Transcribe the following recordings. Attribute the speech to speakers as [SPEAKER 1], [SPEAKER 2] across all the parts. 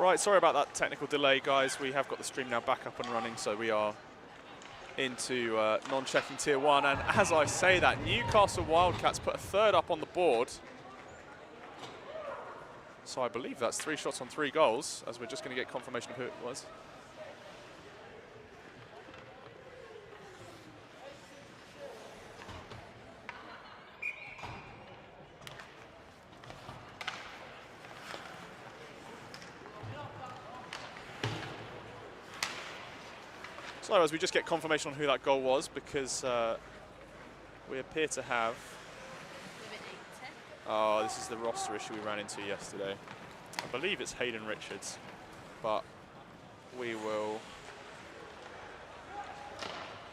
[SPEAKER 1] Right, sorry about that technical delay, guys. We have got the stream now back up and running, so we are into non-checking tier 1. And as I say that, Newcastle Wildcats put a third up on the board. So I believe that's 3 shots on 3 goals, as we're just going to get confirmation of who it was. So as we just get confirmation on who that goal was, because we appear to have... Oh, this is the roster issue we ran into yesterday. I believe it's Hayden Richards, but we will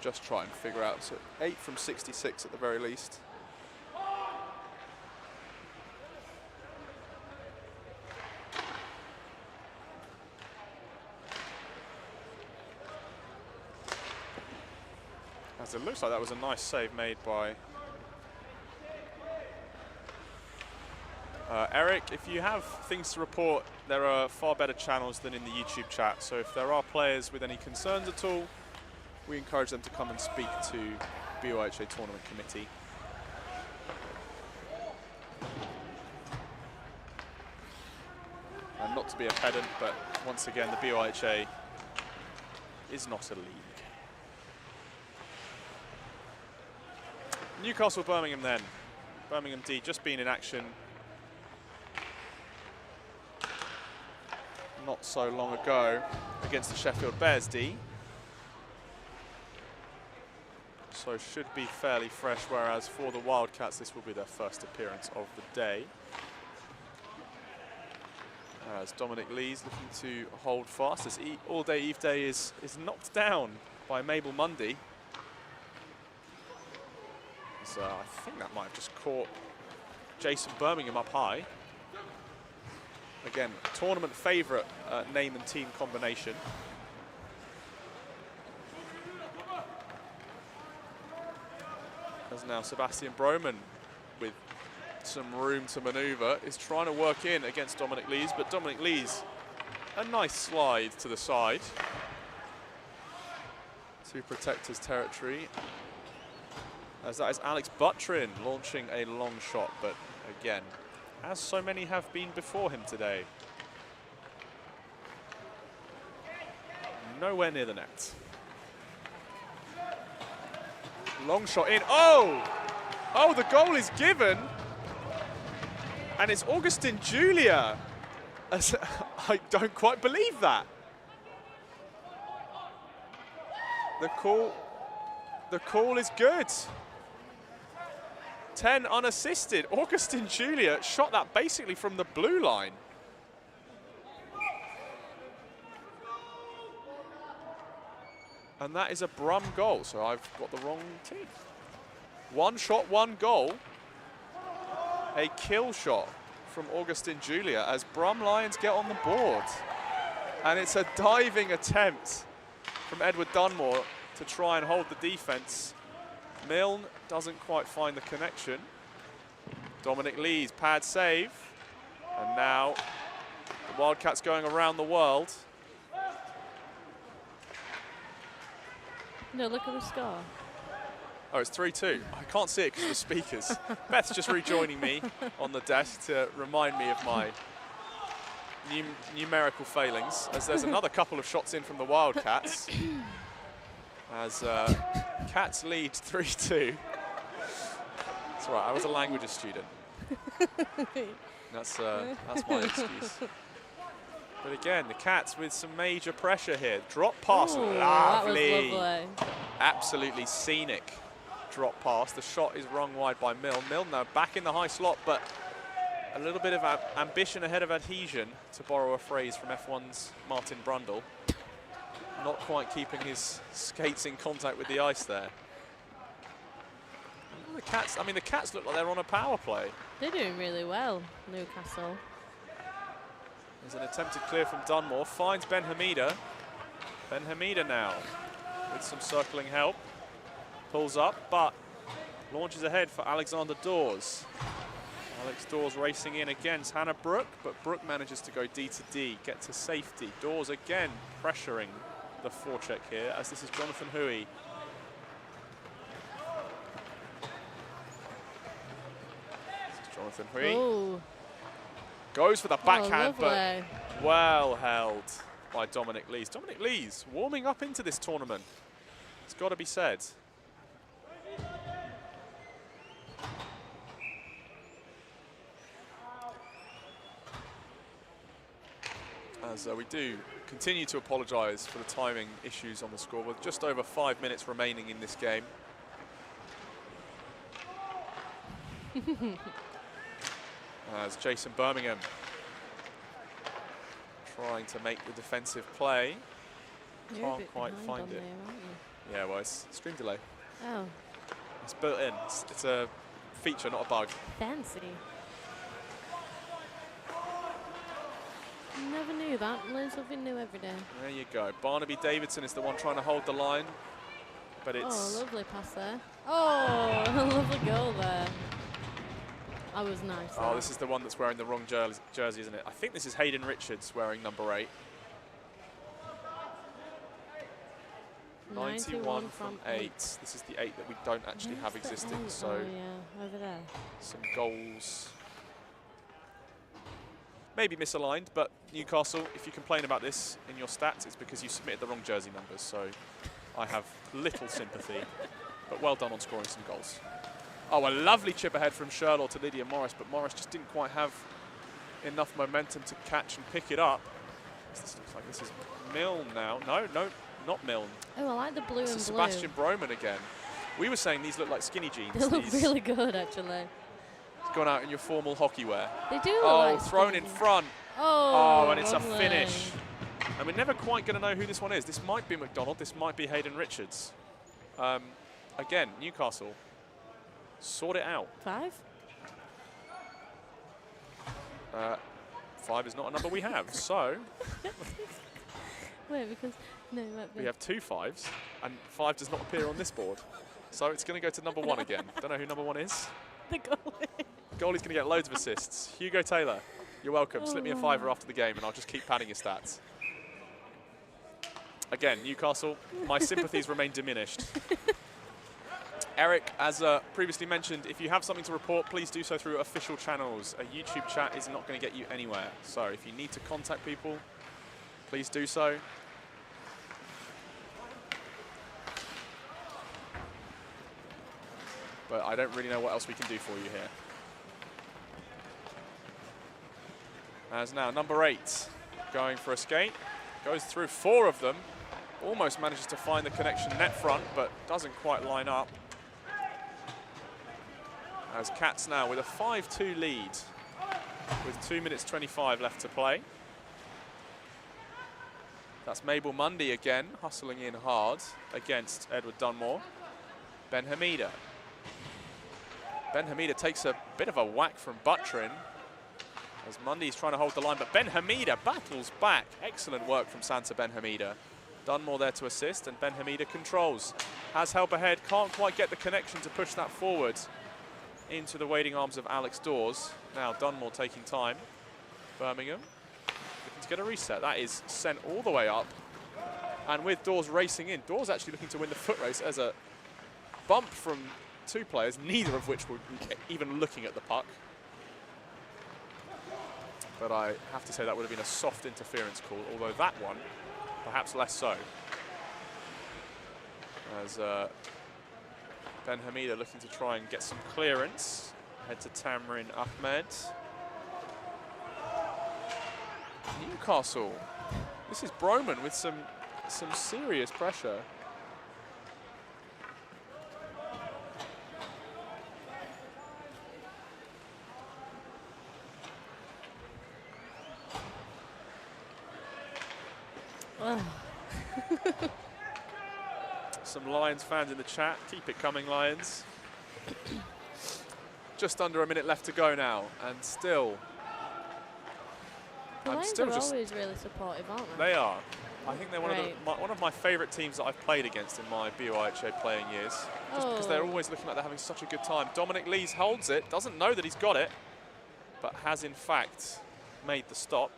[SPEAKER 1] just try and figure out. So 8 from 66 at the very least. As it looks like that was a nice save made by Eric. If you have things to report, there are far better channels than in the YouTube chat. So if there are players with any concerns at all, we encourage them to come and speak to BUIHA Tournament Committee. And not to be a pedant, but once again, the BUIHA is not a league. Newcastle Birmingham then. Birmingham D just been in action not so long ago against the Sheffield Bears D. So should be fairly fresh, whereas for the Wildcats this will be their first appearance of the day. As Dominic Lees looking to hold fast as All Day Eve Day is knocked down by Mabel Mundy. So I think that might have just caught Jason Birmingham up high. Again, tournament favourite name and team combination. As now Sebastian Broman, with some room to manoeuvre, is trying to work in against Dominic Lees, but Dominic Lees, a nice slide to the side to protect his territory. As that is Alex Buttrin launching a long shot, but again, as so many have been before him today, nowhere near the net. Long shot in. Oh! Oh, the goal is given. And it's Augustin Julia. I don't quite believe that. The call is good. 10 unassisted. Augustin Julia shot that basically from the blue line. And that is a Brum goal, so I've got the wrong team. 1 shot, 1 goal. A kill shot from Augustin Julia as Brum Lions get on the board. And it's a diving attempt from Edward Dunmore to try and hold the defense. Milne doesn't quite find the connection. Dominic Lees, pad save. And now the Wildcats going around the world.
[SPEAKER 2] No, look at the score.
[SPEAKER 1] Oh, it's 3-2. I can't see it because of the speakers. Beth's just rejoining me on the desk to remind me of my numerical failings, as there's another couple of shots in from the Wildcats. As Cats lead 3-2. That's right, I was a languages student. That's my excuse. But again, the Cats with some major pressure here. Drop pass,
[SPEAKER 2] Ooh,
[SPEAKER 1] lovely.
[SPEAKER 2] that was lovely.
[SPEAKER 1] Absolutely scenic drop pass. The shot is rung wide by Milne. Milne now back in the high slot, but a little bit of ambition ahead of adhesion, to borrow a phrase from F1's Martin Brundle. Not quite keeping his skates in contact with the ice there. The Cats, I mean, the Cats look like they're on a power play.
[SPEAKER 2] They're doing really well, Newcastle.
[SPEAKER 1] There's an attempted clear from Dunmore, finds Ben Hamida. Ben Hamida now with some circling help. Pulls up, but launches ahead for Alexander Dawes. Alex Dawes racing in against Hannah Brooke, but Brooke manages to go D to D, get to safety. Dawes again pressuring the forecheck here, as this is Jonathan Hui. This is Jonathan Hui.
[SPEAKER 2] Ooh.
[SPEAKER 1] Goes for the backhand, but
[SPEAKER 2] lovely.
[SPEAKER 1] well held by Dominic Lees. Dominic Lees warming up into this tournament. It's got to be said. As we do continue to apologise for the timing issues on the score, with just over 5 minutes remaining in this game. As Jason Birmingham trying to make the defensive play.
[SPEAKER 2] You're a
[SPEAKER 1] Can't
[SPEAKER 2] bit
[SPEAKER 1] quite
[SPEAKER 2] behind
[SPEAKER 1] find
[SPEAKER 2] on
[SPEAKER 1] it.
[SPEAKER 2] there, aren't you?
[SPEAKER 1] Yeah, well, it's stream delay.
[SPEAKER 2] Oh,
[SPEAKER 1] It's built in. It's a feature, not a bug.
[SPEAKER 2] fancy. Never knew that. Learn something new every day.
[SPEAKER 1] There you go. Barnaby Davidson is the one trying to hold the line, but it's...
[SPEAKER 2] Oh, lovely pass there. Oh, lovely goal there. That was nice.
[SPEAKER 1] Oh,
[SPEAKER 2] that.
[SPEAKER 1] this is the one that's wearing the wrong jersey, isn't it? I think this is Hayden Richards wearing number 8. 91 from 8. This is the 8 that we don't actually have
[SPEAKER 2] Where's the
[SPEAKER 1] existing,
[SPEAKER 2] 8?
[SPEAKER 1] so
[SPEAKER 2] Oh, yeah, over there.
[SPEAKER 1] some goals. Maybe misaligned, but Newcastle, if you complain about this in your stats, it's because you submitted the wrong jersey numbers, so I have little sympathy, but well done on scoring some goals. Oh, a lovely chip ahead from Sherlaw to Lydia Morris, but Morris just didn't quite have enough momentum to catch and pick it up. This looks like this is Milne now. No, not Milne.
[SPEAKER 2] Oh, I like the blue
[SPEAKER 1] This
[SPEAKER 2] and
[SPEAKER 1] is
[SPEAKER 2] blue.
[SPEAKER 1] Sebastian Broman again. We were saying these look like skinny jeans.
[SPEAKER 2] They look
[SPEAKER 1] These
[SPEAKER 2] really good, actually.
[SPEAKER 1] gone out in your formal hockey wear.
[SPEAKER 2] They do look
[SPEAKER 1] Oh,
[SPEAKER 2] like
[SPEAKER 1] thrown in
[SPEAKER 2] skinny.
[SPEAKER 1] front.
[SPEAKER 2] Oh,
[SPEAKER 1] Oh, and it's
[SPEAKER 2] lovely.
[SPEAKER 1] a finish. And we're never quite going to know who this one is. This might be McDonald. This might be Hayden Richards. Again, Newcastle. Sort it out.
[SPEAKER 2] 5?
[SPEAKER 1] 5 is not a number we have. So
[SPEAKER 2] Wait, because no, it might be.
[SPEAKER 1] we have 2 5s, and 5 does not appear on this board. So it's going to go to number 1 again. Don't know who number 1 is.
[SPEAKER 2] the goalie.
[SPEAKER 1] Goalie's going to get loads of assists. Hugo Taylor, you're welcome. Slip me a fiver after the game, and I'll just keep padding your stats. Again, Newcastle, my sympathies remain diminished. Eric, as previously mentioned, if you have something to report, please do so through official channels. A YouTube chat is not going to get you anywhere. So if you need to contact people, please do so. But I don't really know what else we can do for you here. As now number 8 going for a skate, goes through 4 of them, almost manages to find the connection net front, but doesn't quite line up. As Cats now with a 5-2 lead with 2 minutes 25 left to play. That's Mabel Mundy again, hustling in hard against Edward Dunmore. Ben Hamida. Ben Hamida takes a bit of a whack from Buttrin as Mundy's trying to hold the line, but Ben Hamida battles back. Excellent work from Santa Ben Hamida. Dunmore there to assist, and Ben Hamida controls. Has help ahead, can't quite get the connection to push that forward into the waiting arms of Alex Dawes. Now Dunmore taking time. Birmingham looking to get a reset. That is sent all the way up. And with Dawes racing in, Dawes actually looking to win the foot race as a bump from 2 players, neither of which were even looking at the puck. But I have to say that would have been a soft interference call, although that one, perhaps less so. As Ben Hamida looking to try and get some clearance. Head to Tamrin Ahmed. Newcastle. This is Broman with some serious pressure. Some Lions fans in the chat. Keep it coming, Lions. Just under a minute left to go now, and still.
[SPEAKER 2] The
[SPEAKER 1] I'm
[SPEAKER 2] Lions
[SPEAKER 1] still
[SPEAKER 2] are
[SPEAKER 1] just.
[SPEAKER 2] always really supportive, aren't they?
[SPEAKER 1] They are. I think they're
[SPEAKER 2] Right.
[SPEAKER 1] one of my favourite teams that I've played against in my BUIHA playing years. Just because they're always looking like they're having such a good time. Dominic Lees holds it, doesn't know that he's got it. but has in fact made the stop.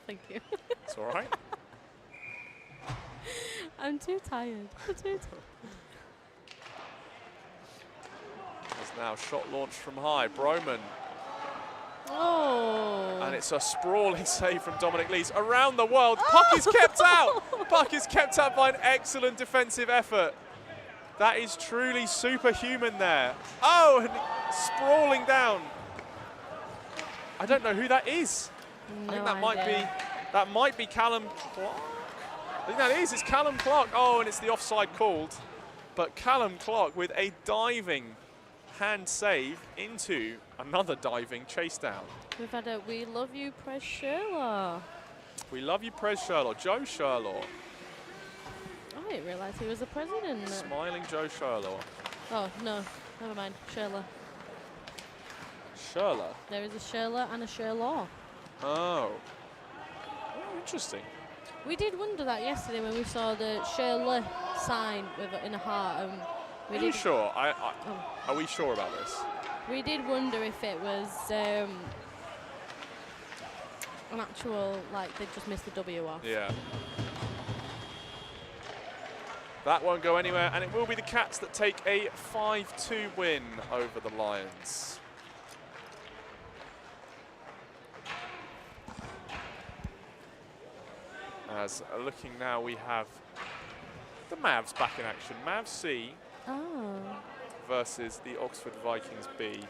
[SPEAKER 2] Thank you.
[SPEAKER 1] It's all right.
[SPEAKER 2] I'm too tired.
[SPEAKER 1] There's now shot launched from high. Broman.
[SPEAKER 2] Oh.
[SPEAKER 1] And it's a sprawling save from Dominic Lees. Around the world, puck is kept out. Puck is kept out by an excellent defensive effort. That is truly superhuman there. Oh, and sprawling down. I don't know who that is.
[SPEAKER 2] No
[SPEAKER 1] I think that
[SPEAKER 2] idea.
[SPEAKER 1] might be Callum Clark. I think that is. It's Callum Clark. Oh, and it's the offside called. But Callum Clark with a diving hand save into another diving chase down.
[SPEAKER 2] We've had a We Love You, Press Sherlock.
[SPEAKER 1] We love you, Prez Sherlock. Joe Sherlock.
[SPEAKER 2] I didn't realise he was the president.
[SPEAKER 1] Smiling Joe Sherlock.
[SPEAKER 2] Oh, no. Never mind. Sherlock.
[SPEAKER 1] Sherlock.
[SPEAKER 2] There is a Sherlock and a Sherlock.
[SPEAKER 1] Oh. Oh, interesting.
[SPEAKER 2] We did wonder that yesterday when we saw the Sherlock sign in a heart.
[SPEAKER 1] Are you sure? Are we sure about this?
[SPEAKER 2] We did wonder if it was an actual, like, they just missed the W off.
[SPEAKER 1] Yeah. That won't go anywhere, and it will be the Cats that take a 5-2 win over the Lions. As looking now, we have the Mavs back in action. Mavs C versus the Oxford Vikings B.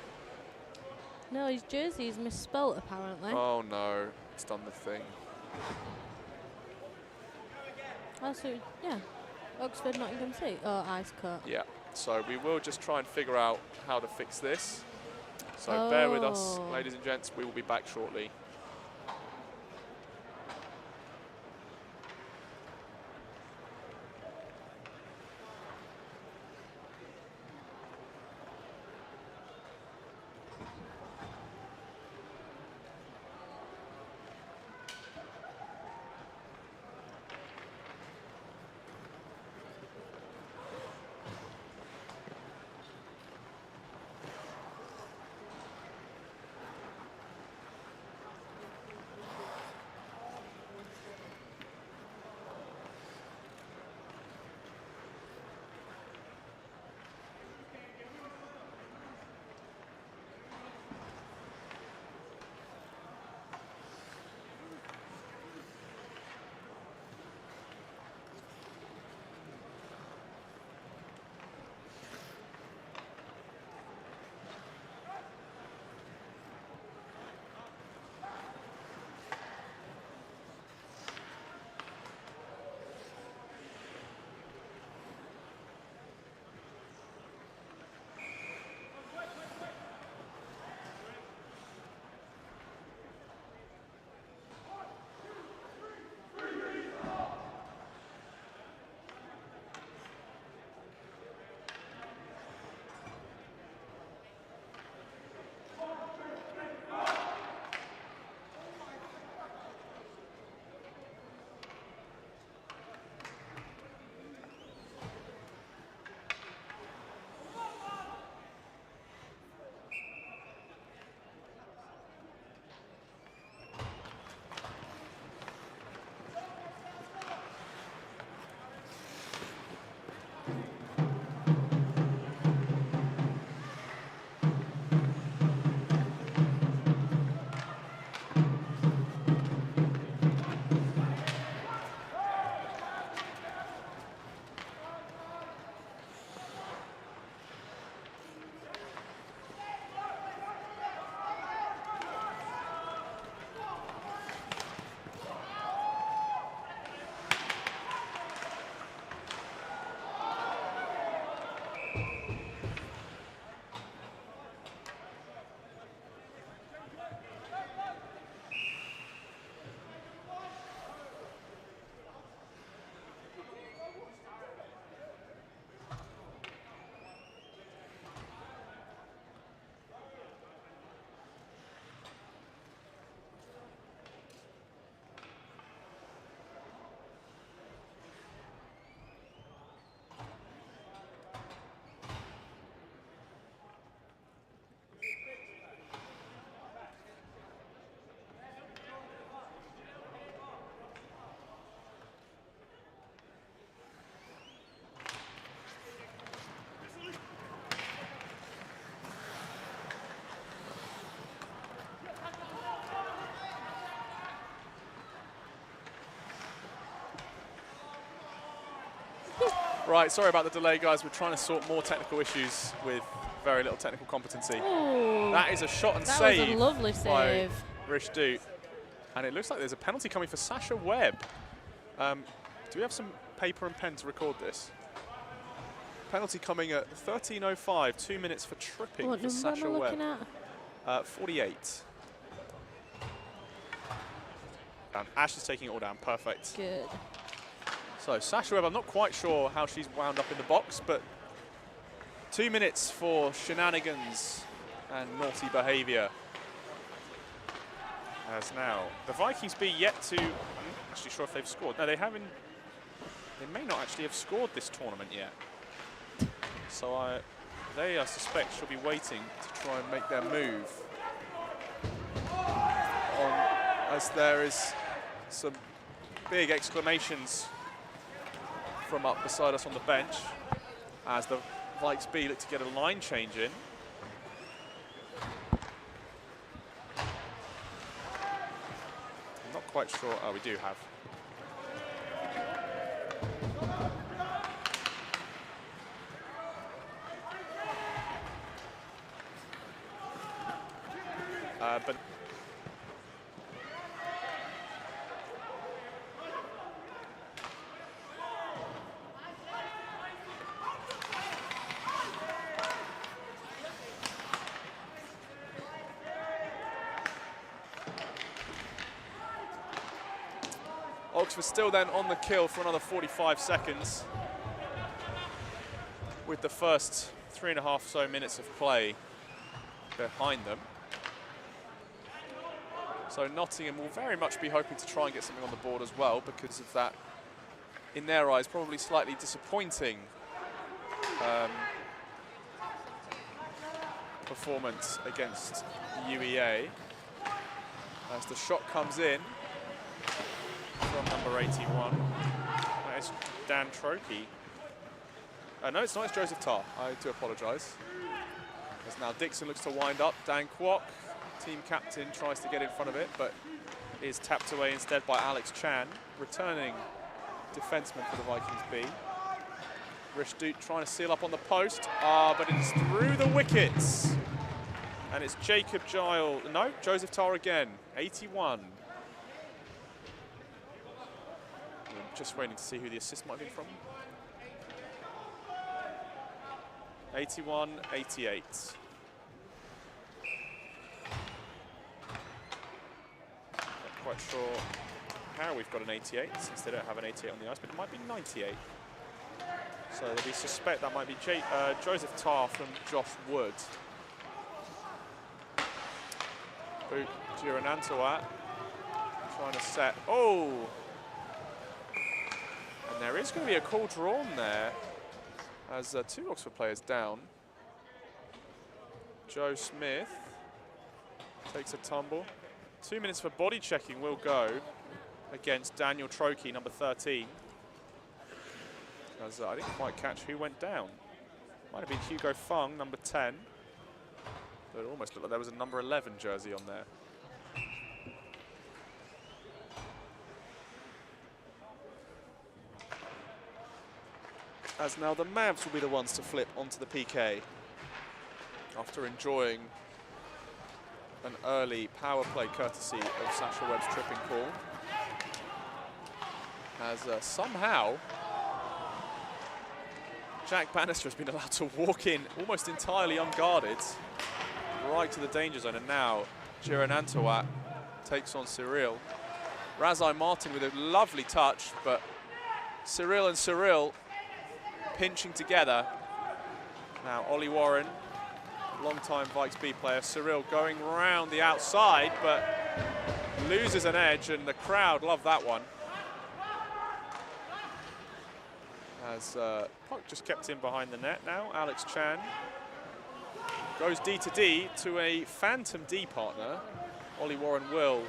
[SPEAKER 2] No, his jersey is misspelt apparently.
[SPEAKER 1] Oh no, it's done the thing.
[SPEAKER 2] Oh, so, yeah. Oxford, Nottingham C. Oh, ice cut.
[SPEAKER 1] Yeah, so we will just try and figure out how to fix this. So bear with us, ladies and gents. We will be back shortly. Right, sorry about the delay, guys. We're trying to sort more technical issues with very little technical competency.
[SPEAKER 2] Ooh,
[SPEAKER 1] That is a shot and
[SPEAKER 2] that
[SPEAKER 1] save.
[SPEAKER 2] was a lovely save.
[SPEAKER 1] By Rishdut. And it looks like there's a penalty coming for Sasha Webb. Do we have some paper and pen to record this? Penalty coming at 13:05, 2 minutes for tripping
[SPEAKER 2] What
[SPEAKER 1] for
[SPEAKER 2] number
[SPEAKER 1] Sasha
[SPEAKER 2] am I
[SPEAKER 1] Webb.
[SPEAKER 2] looking at?
[SPEAKER 1] 48. And Ash is taking it all down, perfect.
[SPEAKER 2] Good.
[SPEAKER 1] So Sasha Webb, I'm not quite sure how she's wound up in the box, but 2 minutes for shenanigans and naughty behaviour. As now, the Vikings B yet to, I'm not actually sure if they've scored. No, they haven't, they may not actually have scored this tournament yet. So they, I suspect, shall be waiting to try and make their move. As there is some big exclamations from up beside us on the bench as the Vikes B look to get a line change in. I'm not quite sure. Oh, we do have. But Oxford still then on the kill for another 45 seconds with the first 3.5 so minutes of play behind them. So Nottingham will very much be hoping to try and get something on the board as well because of that, in their eyes, probably slightly disappointing performance against UEA. As the shot comes in from number 81. That is Dan Trokey. No, it's not, it's Joseph Tarr. I do apologise. As now Dixon looks to wind up. Dan Kwok, team captain, tries to get in front of it, but is tapped away instead by Alex Chan, returning defenseman for the Vikings B. Rishdut trying to seal up on the post, but it's through the wickets. And it's Jacob Giles, no, Joseph Tarr again, 81. I'm just waiting to see who the assist might be from. 81, 88. Not quite sure how we've got an 88, since they don't have an 88 on the ice, but it might be 98. So we suspect that might be Joseph Tarr from Josh Wood. Boot Giranantawat trying to set. Oh! And there is going to be a call drawn there as 2 Oxford players down. Joe Smith takes a tumble. 2 minutes for body checking will go against Daniel Trokey, number 13. As I didn't quite catch who went down. Might have been Hugo Fung, number 10. But it almost looked like there was a number 11 jersey on there. As now the Mavs will be the ones to flip onto the PK after enjoying an early power play courtesy of Sasha Webb's tripping call. As somehow Jack Bannister has been allowed to walk in almost entirely unguarded right to the danger zone, and now Giranantawat takes on Cyril. Razai Martin with a lovely touch, but Cyril and Cyril pinching together. Now Ollie Warren, long-time Vikes B player, Cyril going round the outside, but loses an edge, and the crowd love that one. As puck just kept in behind the net now. Alex Chan goes D to D to a phantom D partner. Ollie Warren will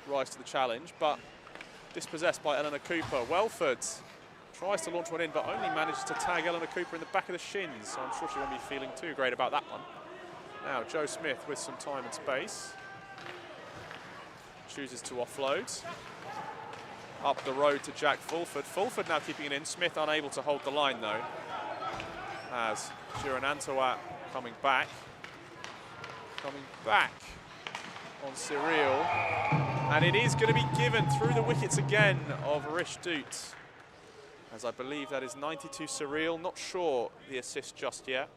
[SPEAKER 1] rise to the challenge, but dispossessed by Eleanor Cooper. Welford tries to launch one in, but only manages to tag Eleanor Cooper in the back of the shins, so I'm sure she won't be feeling too great about that one. Now Joe Smith with some time and space. Chooses to offload. up the road to Jack Fulford. Fulford now keeping it in. Smith unable to hold the line though. As Jiran Antawat coming back. Coming back on Cyril. And it is going to be given through the wickets again of Rish Doot. As I believe that is 92 Cyril. Not sure the assist just yet.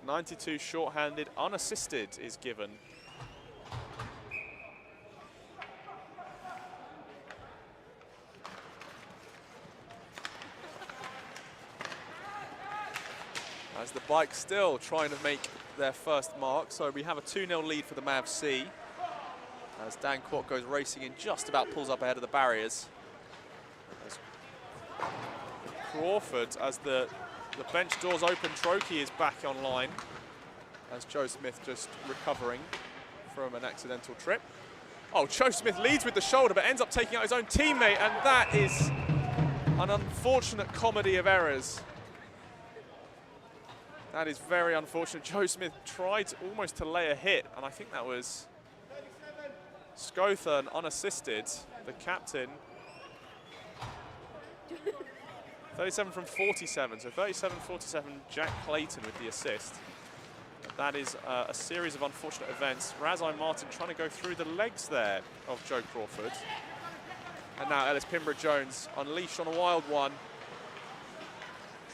[SPEAKER 1] 92 short-handed, unassisted is given. As the Bikes still trying to make their first mark. So we have a 2-0 lead for the Mavs C. As Dan Kwok goes racing in, just about pulls up ahead of the barriers. As Crawford, as the bench doors open, Trokey is back online. As Joe Smith just recovering from an accidental trip. Oh, Joe Smith leads with the shoulder, but ends up taking out his own teammate, and that is an unfortunate comedy of errors. That is very unfortunate. Joe Smith tried almost to lay a hit, and I think that was Scothern unassisted, the captain. 37 from 47, so 37-47, Jack Clayton with the assist. That is a series of unfortunate events. Razai Martin trying to go through the legs there of Joe Crawford. And now Ellis Pimbrough-Jones unleashed on a wild one.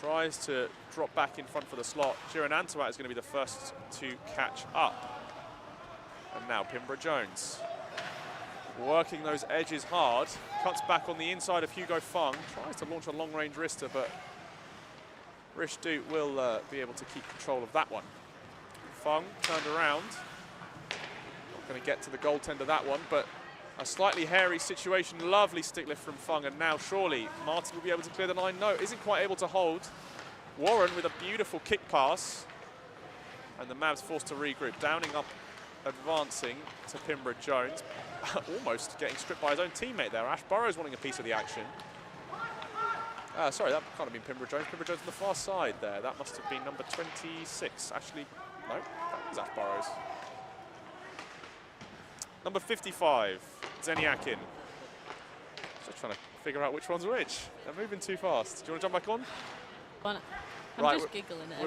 [SPEAKER 1] Tries to drop back in front for the slot. Jiran Antawat is going to be the first to catch up. And now Pimbrough-Jones working those edges hard. Cuts back on the inside of Hugo Fung. Tries to launch a long-range wrister, but Rish Doot will be able to keep control of that one. Fung turned around. Not going to get to the goaltender that one, but a slightly hairy situation. Lovely stick lift from Fung, and now surely Martin will be able to clear the line. No, isn't quite able to hold. Warren with a beautiful kick pass. And the Mavs forced to regroup. Downing up, advancing to Pimbrough-Jones. Almost getting stripped by his own teammate there. Ash Burrows wanting a piece of the action. Sorry, that can't have been Pimbrough-Jones. Pimbrough-Jones on the far side there. That must have been number 26. Actually, no, that was Ash Burrows. Number 55, Zeniakin. Just trying to figure out which one's which. They're moving too fast. Do you want to jump back on?
[SPEAKER 2] I'm just giggling at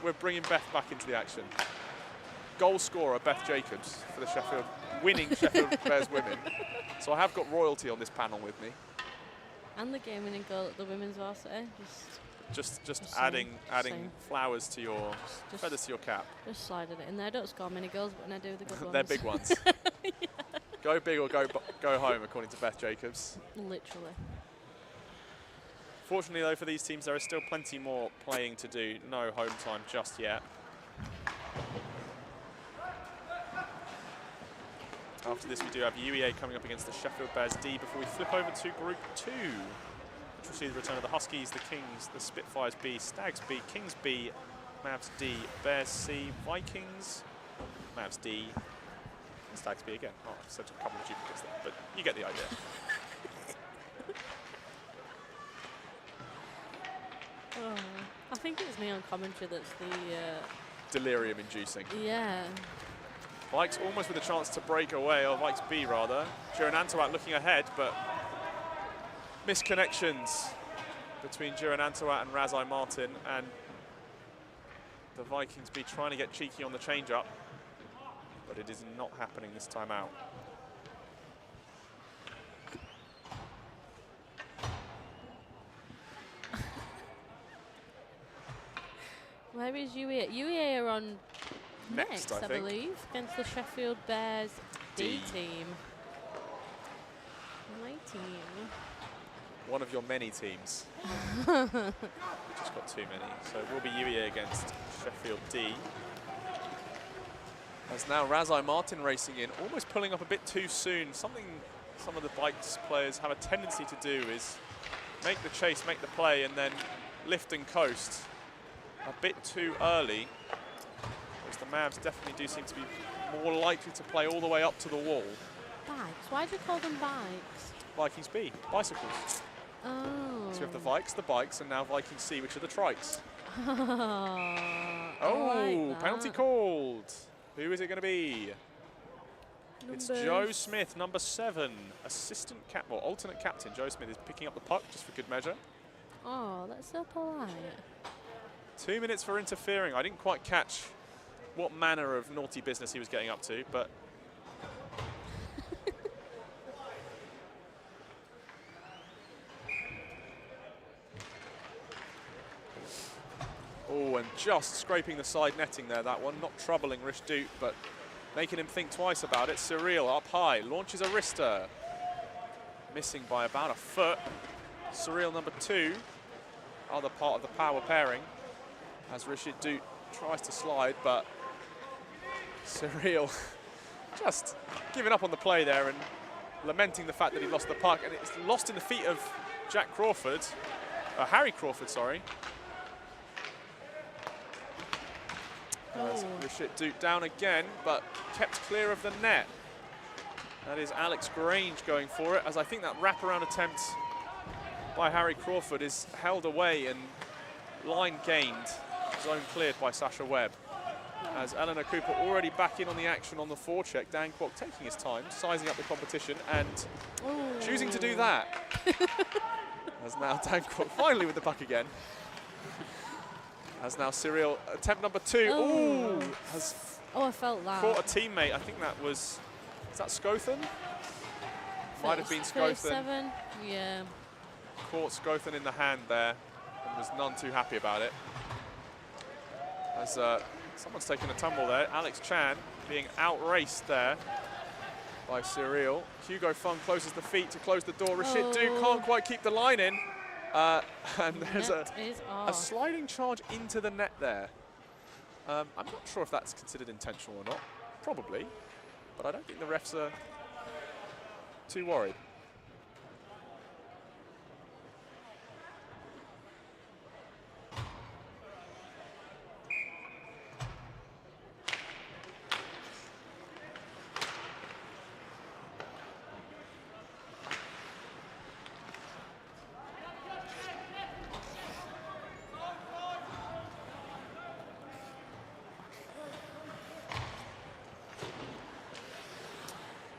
[SPEAKER 1] we're bringing Beth back into the action. Goal scorer Beth Jacobs for the Sheffield, winning Sheffield Bears women. So I have got royalty on this panel with me.
[SPEAKER 2] And the game winning goal at the women's varsity.
[SPEAKER 1] Just adding flowers to your feathers to your cap.
[SPEAKER 2] Just sliding it in there. I don't score many goals, but when I do, the good ones.
[SPEAKER 1] They're big ones. Yeah. Go big or go home, according to Beth Jacobs.
[SPEAKER 2] Literally.
[SPEAKER 1] Fortunately, though, for these teams, there is still plenty more playing to do. No home time just yet. After this, we do have UEA coming up against the Sheffield Bears D before we flip over to Group 2. Which will see the return of the Huskies, the Kings, the Spitfires B, Stags B, Kings B, Mavs D, Bears C, Vikings, Mavs D, and Stags B again. Oh, I've said a couple of duplicates there, but you get the idea.
[SPEAKER 2] I think it's me on commentary that's the...
[SPEAKER 1] delirium inducing.
[SPEAKER 2] Yeah.
[SPEAKER 1] Vikes almost with a chance to break away, or Vikes B rather. Jiran Antawat looking ahead, but misconnections between Jiran Antawat and Razai Martin, and the Vikings B trying to get cheeky on the change-up, but it is not happening this time out.
[SPEAKER 2] Where is UEA? UEA are on next, I
[SPEAKER 1] think.
[SPEAKER 2] believe, against the Sheffield Bears D team. My team.
[SPEAKER 1] One of your many teams. We've just got too many. So it will be UEA against Sheffield D. As now Razai Martin racing in, almost pulling up a bit too soon. Something some of the Bikes players have a tendency to do is make the chase, make the play, and then lift and coast a bit too early. Whereas the Mavs definitely do seem to be more likely to play all the way up to the wall.
[SPEAKER 2] Bikes? Why do you call them bikes?
[SPEAKER 1] Vikings B, bicycles.
[SPEAKER 2] Oh.
[SPEAKER 1] So we have the Vikes, the bikes, and now Vikings C, which are the trikes.
[SPEAKER 2] Oh,
[SPEAKER 1] Oh,
[SPEAKER 2] like
[SPEAKER 1] penalty called. Who is it going to be? It's Joe Smith, number 7, alternate captain. Joe Smith is picking up the puck just for good measure.
[SPEAKER 2] Oh, that's so polite.
[SPEAKER 1] 2 minutes for interfering. I didn't quite catch what manner of naughty business he was getting up to, but oh, and just scraping the side netting there, that one. Not troubling Rishdut, but making him think twice about it. Cyril up high, launches a wrister. Missing by about a foot. Cyril, number 2, other part of the power pairing, as Rishdut tries to slide, but Cyril just giving up on the play there and lamenting the fact that he lost the puck, and it's lost in the feet of Harry Crawford, sorry. As Rishdut down again, but kept clear of the net. That is Alex Grange going for it, as I think that wraparound attempt by Harry Crawford is held away and line gained, zone cleared by Sasha Webb. As Eleanor Cooper already back in on the action on the forecheck. Dan Kwok taking his time, sizing up the competition and choosing to do that. As now Dan Kwok finally with the puck again. As now Cyril, attempt number 2. Has
[SPEAKER 2] I felt that.
[SPEAKER 1] Caught a teammate. I think that was, is that Scothen? Might have been Scothen.
[SPEAKER 2] 37, yeah.
[SPEAKER 1] Caught Scothen in the hand there and was none too happy about it. As someone's taken a tumble there. Alex Chan being outraced there by Cyril. Hugo Fung closes the feet to close the door. Rishdut can't quite keep the line in. And there's a sliding charge into the net there. I'm not sure if that's considered intentional or not. Probably. But I don't think the refs are too worried.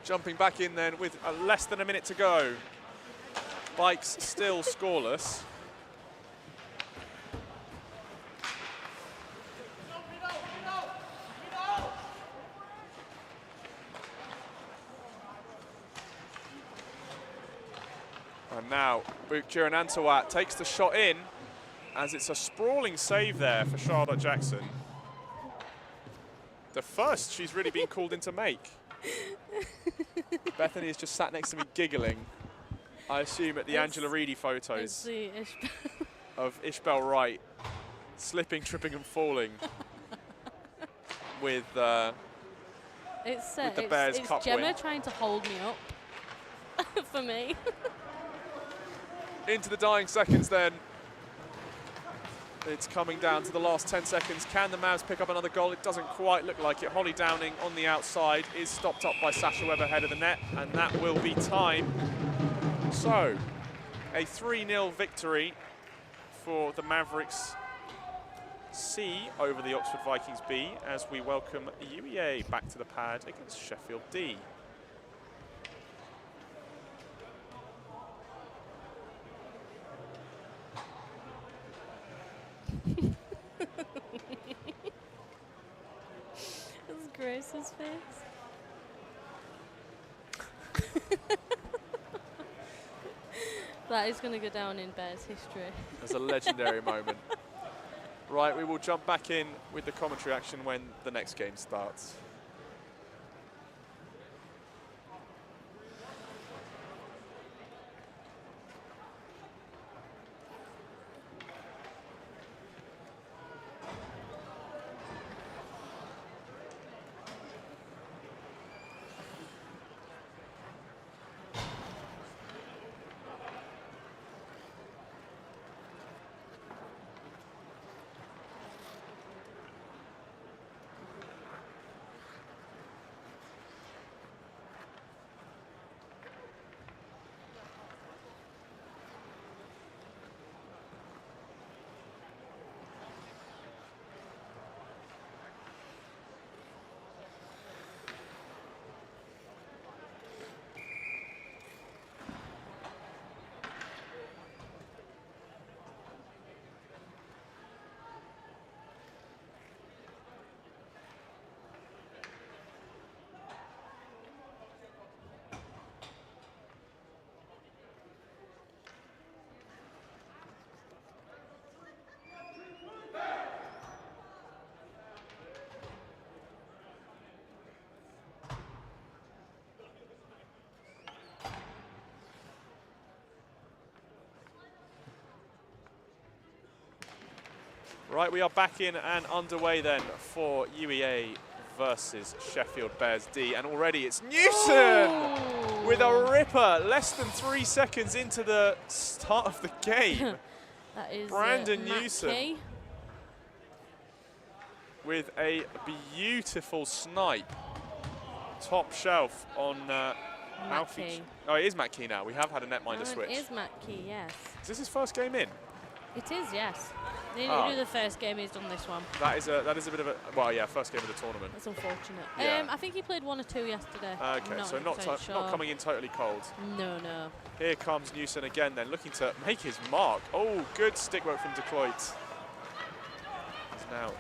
[SPEAKER 1] Jumping back in then with less than a minute to go. Bikes still scoreless. And now Bukir and Antawat takes the shot in, as it's a sprawling save there for Charlotte Jackson. The first she's really been called in to make. Bethany has just sat next to me giggling, I assume at the Angela Reedy photos of Ishbel Wright slipping, tripping and falling with the Bears Cup
[SPEAKER 2] Gemma
[SPEAKER 1] win.
[SPEAKER 2] trying to hold me up for me.
[SPEAKER 1] Into the dying seconds then. It's coming down to the last 10 seconds. Can the Mavs pick up another goal? It doesn't quite look like it. Holly Downing on the outside is stopped up by Sasha Webb ahead of the net, and that will be time. So, a 3-0 victory for the Mavericks C over the Oxford Vikings B, as we welcome UEA back to the pad against Sheffield D.
[SPEAKER 2] That's Grace's face. That is going to go down in Bears history.
[SPEAKER 1] As a legendary moment. Right, we will jump back in with the commentary action when the next game starts. Right, we are back in and underway then for UEA versus Sheffield Bears D. And already it's Newson with a ripper less than 3 seconds into the start of the game.
[SPEAKER 2] That is
[SPEAKER 1] Brandon
[SPEAKER 2] Matt
[SPEAKER 1] Newson
[SPEAKER 2] Key.
[SPEAKER 1] with a beautiful snipe. Top shelf on Alfie.
[SPEAKER 2] Key.
[SPEAKER 1] Oh, it is Matt Key now. We have had a netminder switch.
[SPEAKER 2] It is Matt Key, yes.
[SPEAKER 1] Is this his first game in?
[SPEAKER 2] It is, yes. He didn't do the first game, he's done this one.
[SPEAKER 1] That is a bit of a, well, yeah, first game of the tournament.
[SPEAKER 2] That's unfortunate.
[SPEAKER 1] Yeah.
[SPEAKER 2] I think he played 1 or 2 yesterday.
[SPEAKER 1] Okay, so not coming in totally cold.
[SPEAKER 2] No, no.
[SPEAKER 1] Here comes Newson again then, looking to make his mark. Oh, good stick work from Decloit. Now,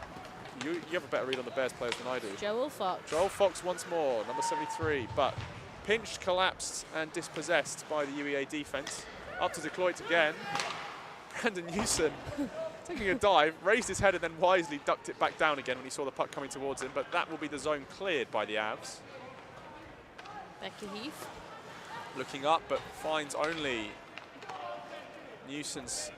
[SPEAKER 1] you have a better read on the Bears players than I do.
[SPEAKER 2] Joel Fox.
[SPEAKER 1] Joel Fox once more, number 73, but pinched, collapsed, and dispossessed by the UEA defense. Up to Decloit again. Brandon Newson taking a dive, raised his head and then wisely ducked it back down again when he saw the puck coming towards him, but that will be the zone cleared by the Avs.
[SPEAKER 2] Becky Heath.
[SPEAKER 1] Looking up, but finds only Newson's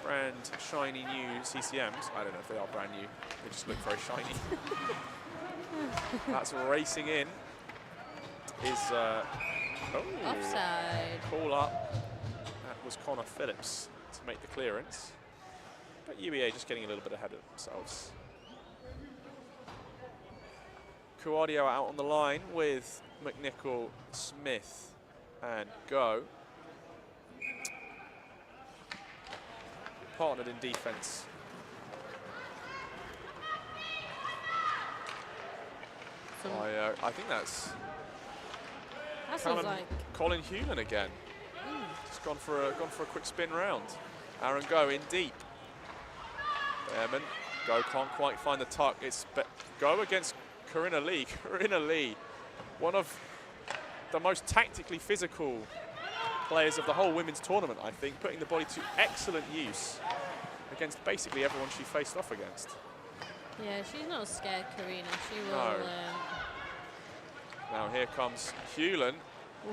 [SPEAKER 1] brand shiny new CCMs. I don't know if they are brand new, they just look very shiny. That's racing in. Is
[SPEAKER 2] Offside.
[SPEAKER 1] Call up. That was Connor Phillips to make the clearance. But UEA just getting a little bit ahead of themselves. Cuadio out on the line with McNichol, Smith, and Go. Partnered in defense. I think that's
[SPEAKER 2] that sounds like
[SPEAKER 1] Colin Hewlin again. Just gone for a quick spin round. Aaron Go in deep. Behrman. Go can't quite find the tuck. It's Go against Corinna Lee. Corinna Lee, one of the most tactically physical players of the whole women's tournament, I think, putting the body to excellent use against basically everyone she faced off against.
[SPEAKER 2] Yeah, she's not scared, Corinna. She will.
[SPEAKER 1] No. Now here comes Hewlin.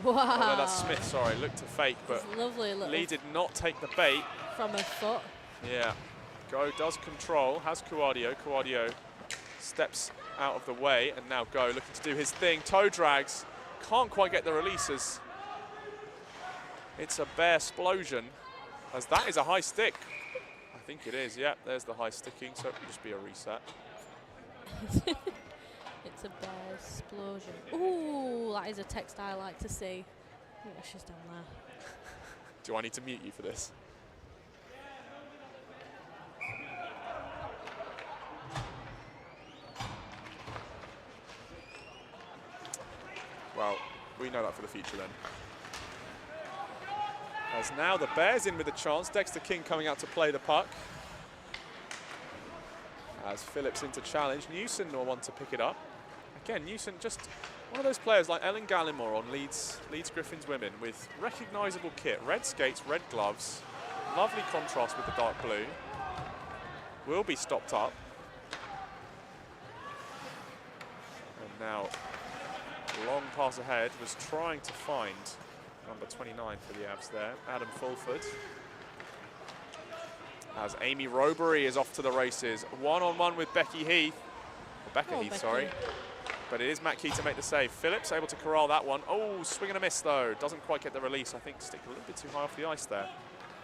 [SPEAKER 2] Wow.
[SPEAKER 1] Oh, no, that's Smith, sorry, looked to fake, but
[SPEAKER 2] lovely
[SPEAKER 1] Lee did not take the bait.
[SPEAKER 2] From her foot.
[SPEAKER 1] Yeah. Go does control, has Cuadio. Cuadio steps out of the way, and now Go looking to do his thing. Toe drags, can't quite get the releases. It's a Bear explosion, as that is a high stick. I think it is, yeah, there's the high sticking, so it could just be a reset.
[SPEAKER 2] It's a Bear explosion. Ooh, that is a text I like to see. Yeah, she's down there.
[SPEAKER 1] Do I need to mute you for this? Well, we know that for the future then. As now the Bears in with a chance. Dexter King coming out to play the puck. As Phillips into challenge. Newson will want to pick it up. Again, Newson just one of those players like Ellen Gallimore on Leeds Griffins women with recognisable kit. Red skates, red gloves. Lovely contrast with the dark blue. Will be stopped up. And now, long pass ahead, was trying to find number 29 for the Avs there, Adam Fulford. As Amy Robery is off to the races. One-on-one with Becky Heath. Becca Heath, sorry. But it is Matt Key to make the save. Phillips able to corral that one. Oh, swing and a miss though. Doesn't quite get the release. I think stick a little bit too high off the ice there.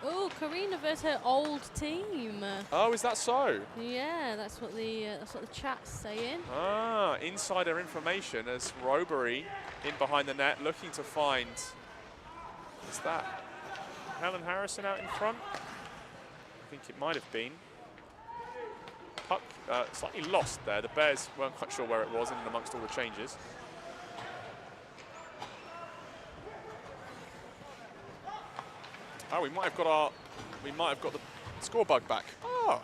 [SPEAKER 2] Oh, Corinna versus her old team.
[SPEAKER 1] Oh, is that so?
[SPEAKER 2] Yeah, that's what the chat's saying.
[SPEAKER 1] Ah, insider information as Robery in behind the net looking to find. Is that Helen Harrison out in front? I think it might have been. Puck slightly lost there. The Bears weren't quite sure where it was in and amongst all the changes. Oh, we might have got the score bug back. Oh.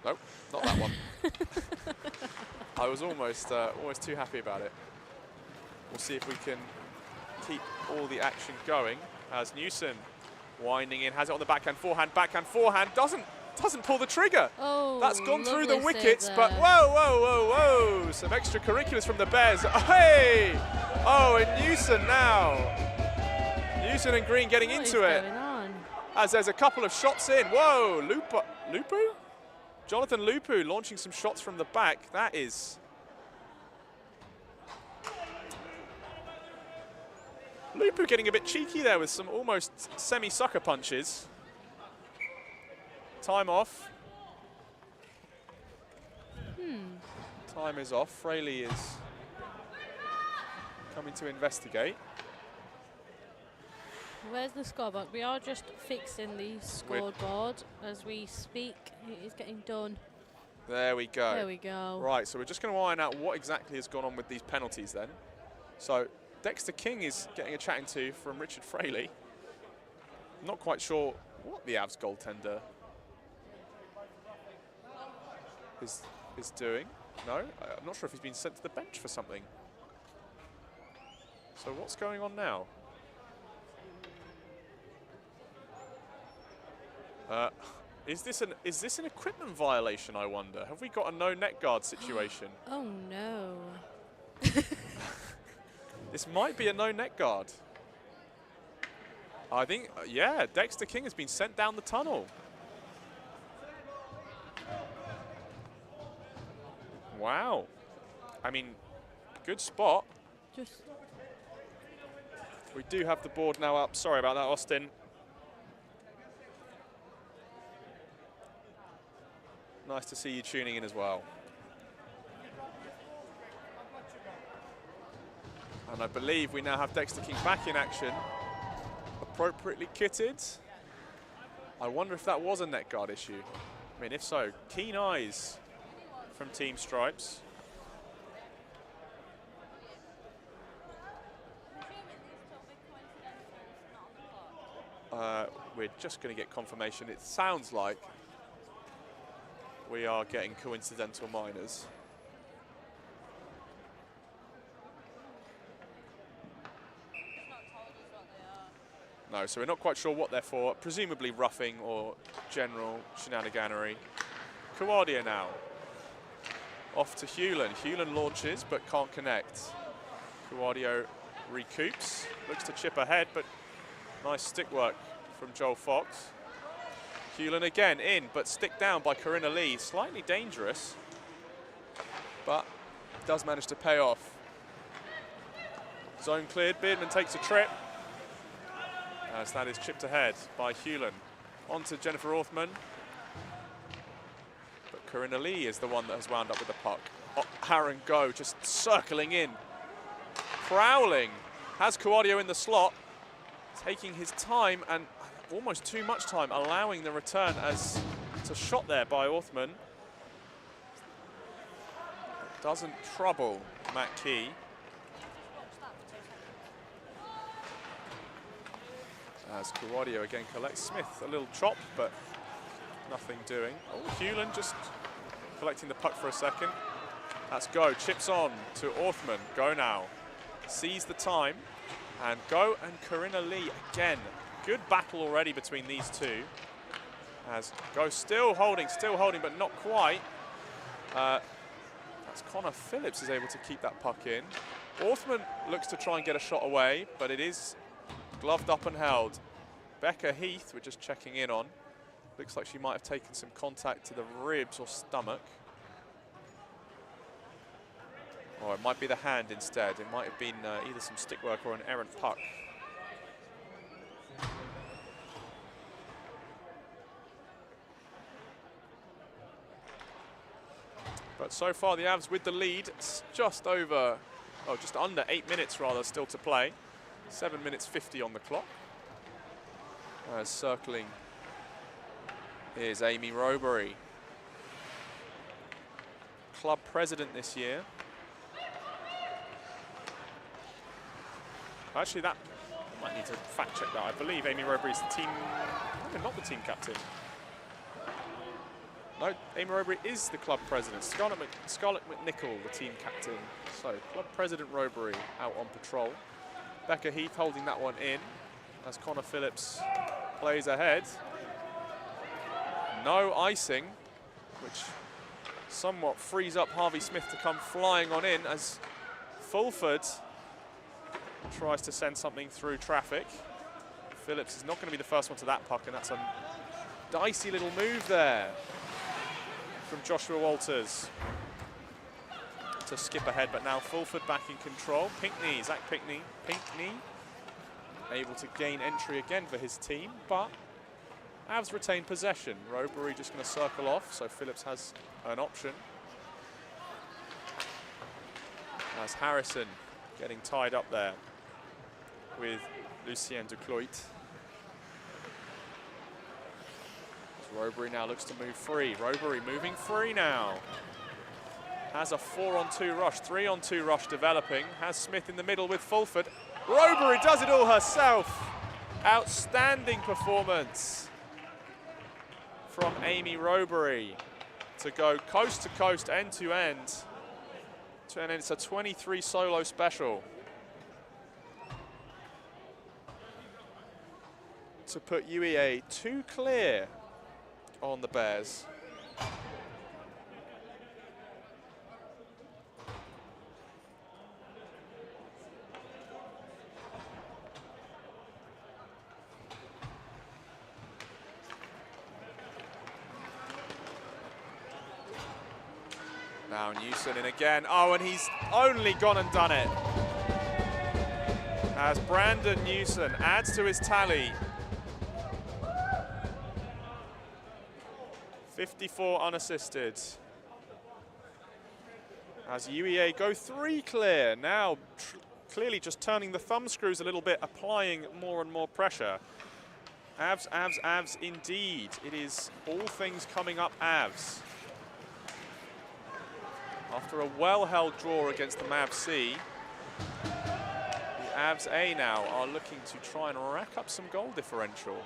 [SPEAKER 1] Nope, not that one. I was almost too happy about it. We'll see if we can keep all the action going as Newson winding in, has it on the backhand, forehand, doesn't pull the trigger.
[SPEAKER 2] Oh,
[SPEAKER 1] that's gone through the
[SPEAKER 2] lovely
[SPEAKER 1] wickets,
[SPEAKER 2] save
[SPEAKER 1] but
[SPEAKER 2] there.
[SPEAKER 1] whoa. Some extracurriculars from the Bears. Hey! Oh, and Newson now. Newson and Green getting
[SPEAKER 2] What
[SPEAKER 1] into
[SPEAKER 2] is
[SPEAKER 1] it.
[SPEAKER 2] going on?
[SPEAKER 1] as there's a couple of shots in. Whoa, Lupu? Jonathan Lupu launching some shots from the back. That is... Lupu getting a bit cheeky there with some almost semi-sucker punches. Time off. Time is off. Fraley is coming to investigate.
[SPEAKER 2] Where's the scoreboard? We are just fixing the scoreboard as we speak. It is getting done.
[SPEAKER 1] There we go.
[SPEAKER 2] There we go.
[SPEAKER 1] Right, so we're just going to iron out what exactly has gone on with these penalties then. So Dexter King is getting a chatting to from Richard Fraley. Not quite sure what the Avs goaltender is doing. No, I'm not sure if he's been sent to the bench for something. So what's going on now? Is this an equipment violation, I wonder? Have we got a no net guard situation?
[SPEAKER 2] Oh no.
[SPEAKER 1] This might be a no net guard. I think, yeah, Dexter King has been sent down the tunnel. Wow. I mean, good spot. We do have the board now up. Sorry about that, Austin. Nice to see you tuning in as well. And I believe we now have Dexter King back in action, appropriately kitted. I wonder if that was a net guard issue. I mean, if so, keen eyes from Team Stripes. We're just going to get confirmation. It sounds like we are getting coincidental minors. No, so we're not quite sure what they're for. Presumably roughing or general shenaniganery. Kawadia now. Off to Hewlin. Hewlin launches but can't connect. Kawadio recoups. Looks to chip ahead, but nice stick work from Joel Fox. Hewlin again in, but stick down by Corinna Lee. Slightly dangerous, but does manage to pay off. Zone cleared. Beardman takes a trip, as that is chipped ahead by Hewlin. On to Jennifer Orthman. But Corinna Lee is the one that has wound up with the puck. Aaron Go just circling in. Prowling. Has Kawadio in the slot. Taking his time and almost too much time, allowing the return as it's a shot there by Orthman. Doesn't trouble Matt Key. As Kawadio again collects Smith. A little chop, but nothing doing. Oh, Hewlin just collecting the puck for a second. That's Go. Chips on to Orthman. Go now. Sees the time. And Go and Corinna Lee again. Good battle already between these two. As Go still holding, but not quite. That's Connor Phillips is able to keep that puck in. Orthman looks to try and get a shot away, but it is gloved up and held. Becca Heath, we're just checking in on. Looks like she might have taken some contact to the ribs or stomach. Or it might be the hand instead. It might have been either some stick work or an errant puck. But so far the Avs with the lead. It's just over, just under 8 minutes rather still to play. 7 minutes 50 on the clock. As circling is Amy Robury. Club president this year. Actually, that I might need to fact check that. I believe Amy Robury is the team, not the team captain. No, Amy Robury is the club president. Scarlett McNichol, the team captain. So, club president Robury out on patrol. Becca Heath holding that one in as Connor Phillips plays ahead. No icing, which somewhat frees up Harvey Smith to come flying on in as Fulford tries to send something through traffic. Phillips is not going to be the first one to that puck, and that's a dicey little move there from Joshua Walters to skip ahead, but now Fulford back in control. Pinkney, Zach Pinkney, able to gain entry again for his team, but Avs retain possession. Robury just going to circle off, so Phillips has an option. As Harrison getting tied up there with Lucien Ducloit. Robury now looks to move free. Robury moving free now. Has a 4-on-2 rush, 3-on-2 rush developing. Has Smith in the middle with Fulford. Robury does it all herself. Outstanding performance from Amy Robury to go coast to coast, end to end. And it's a 23 solo special to put UEA 2 clear on the Bears. Now Newson in again. Oh, and he's only gone and done it. As Brandon Newson adds to his tally. 54 unassisted. As UEA go 3 clear. Now clearly just turning the thumb screws a little bit, applying more and more pressure. Avs, Avs, Avs indeed. It is all things coming up Avs. After a well-held draw against the Mavs C, the Avs A now are looking to try and rack up some goal differential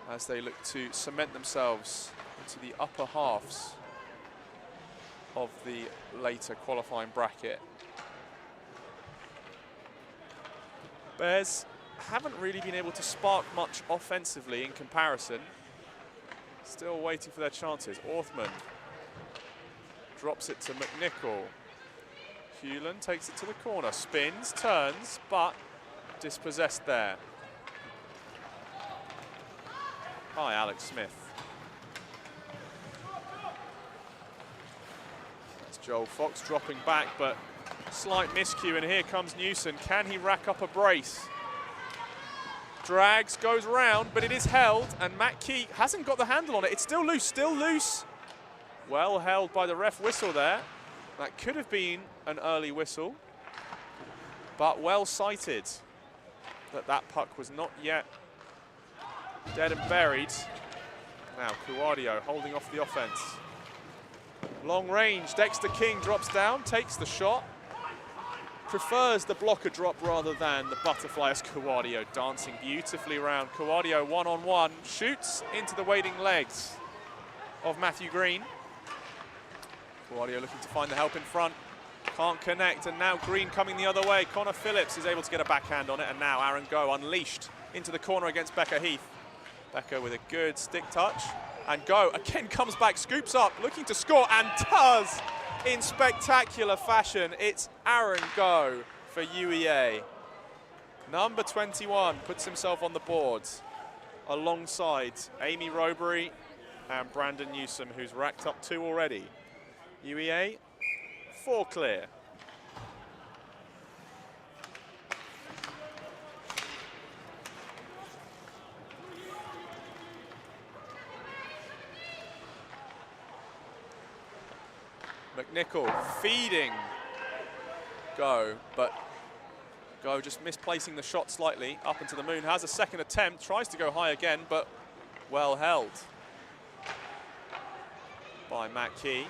[SPEAKER 1] as they look to cement themselves into the upper halves of the later qualifying bracket. Bears haven't really been able to spark much offensively in comparison. Still waiting for their chances. Orthman drops it to McNichol. Hewland takes it to the corner, spins, turns, but dispossessed there by Alex Smith. That's Joel Fox dropping back, but slight miscue, and here comes Newson. Can he rack up a brace? Drags, goes round, but it is held, and Matt Key hasn't got the handle on it. It's still loose, still loose. Well held by the ref whistle there. That could have been an early whistle, but well sighted that that puck was not yet dead and buried. Now Kuadio holding off the offense. Long range, Dexter King drops down, takes the shot. Prefers the blocker drop rather than the butterfly, as Kuadio dancing beautifully around. Kuadio one-on-one, shoots into the waiting legs of Matthew Green. Kuadio looking to find the help in front, can't connect, and now Green coming the other way. Connor Phillips is able to get a backhand on it, and now Aaron Go unleashed into the corner against Becca Heath. Becca with a good stick touch, and Go again comes back, scoops up, looking to score, and does in spectacular fashion. It's Aaron Go for UEA. Number 21 puts himself on the board alongside Amy Robury and Brandon Newsom, who's racked up 2 already. UEA 4 clear. McNichol feeding Go, but Go just misplacing the shot slightly up into the moon. Has a second attempt, tries to go high again, but well held by Matt Key.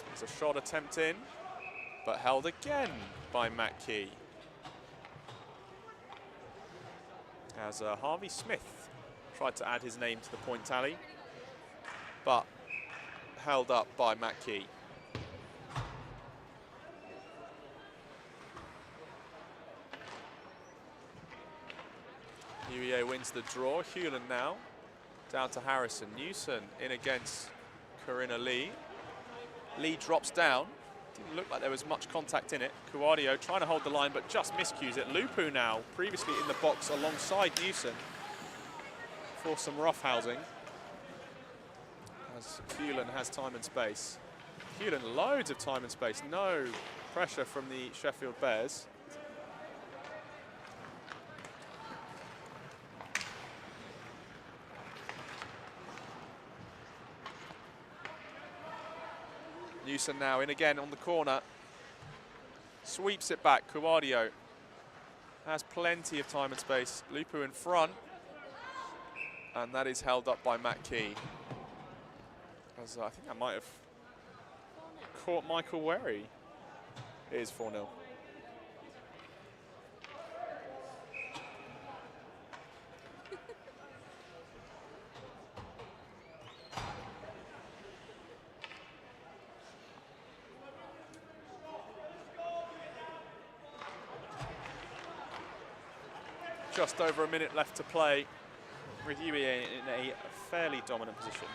[SPEAKER 1] There's a shot attempt in, but held again by Matt Key. As Harvey Smith tried to add his name to the point tally, but held up by Matt Key. UEA wins the draw. Hewland now down to Harrison. Newson in against Corinna Lee. Lee drops down, Didn't look like there was much contact in it. Kuadio trying to hold the line, but just miscues it. Lupu now, previously in the box alongside Newson for some roughhousing. As Hewlin has time and space. Hewlin, loads of time and space. No pressure from the Sheffield Bears. Newson now in again on the corner. Sweeps it back. Kuadio has plenty of time and space. Lupu in front. And that is held up by Matt Key. As I think that might have caught Michael Werry. It is 4-0. Just over a minute left to play, with UEA in a fairly dominant position.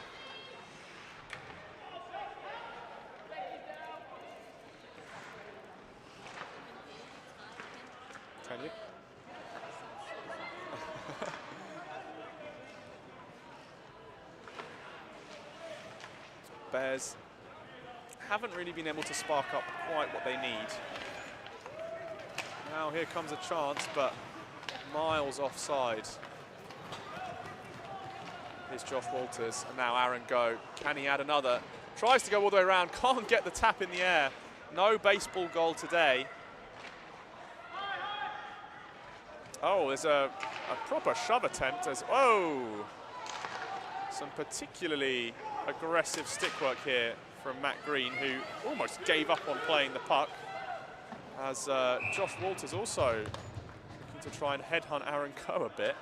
[SPEAKER 1] Can you? Bears haven't really been able to spark up quite what they need. Now here comes a chance, but miles offside is Josh Walters. And now Aaron Go. Can he add another? Tries to go all the way around, can't get the tap in the air. No baseball goal today. Oh, there's a proper shove attempt as, oh! Some particularly aggressive stick work here from Matt Green, who almost gave up on playing the puck. As Josh Walters also looking to try and headhunt Aaron Coe a bit.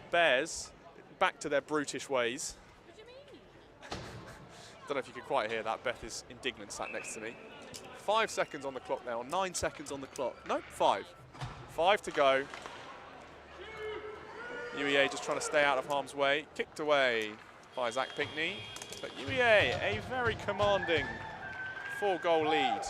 [SPEAKER 1] Bears back to their brutish ways.
[SPEAKER 2] What do you mean?
[SPEAKER 1] Don't know if you could quite hear that. Beth is indignant sat next to me. 5 seconds on the clock now, 9 seconds on the clock. Nope, 5. 5 to go. UEA just trying to stay out of harm's way. Kicked away by Zach Pinkney. But UEA, a very commanding 4-goal lead.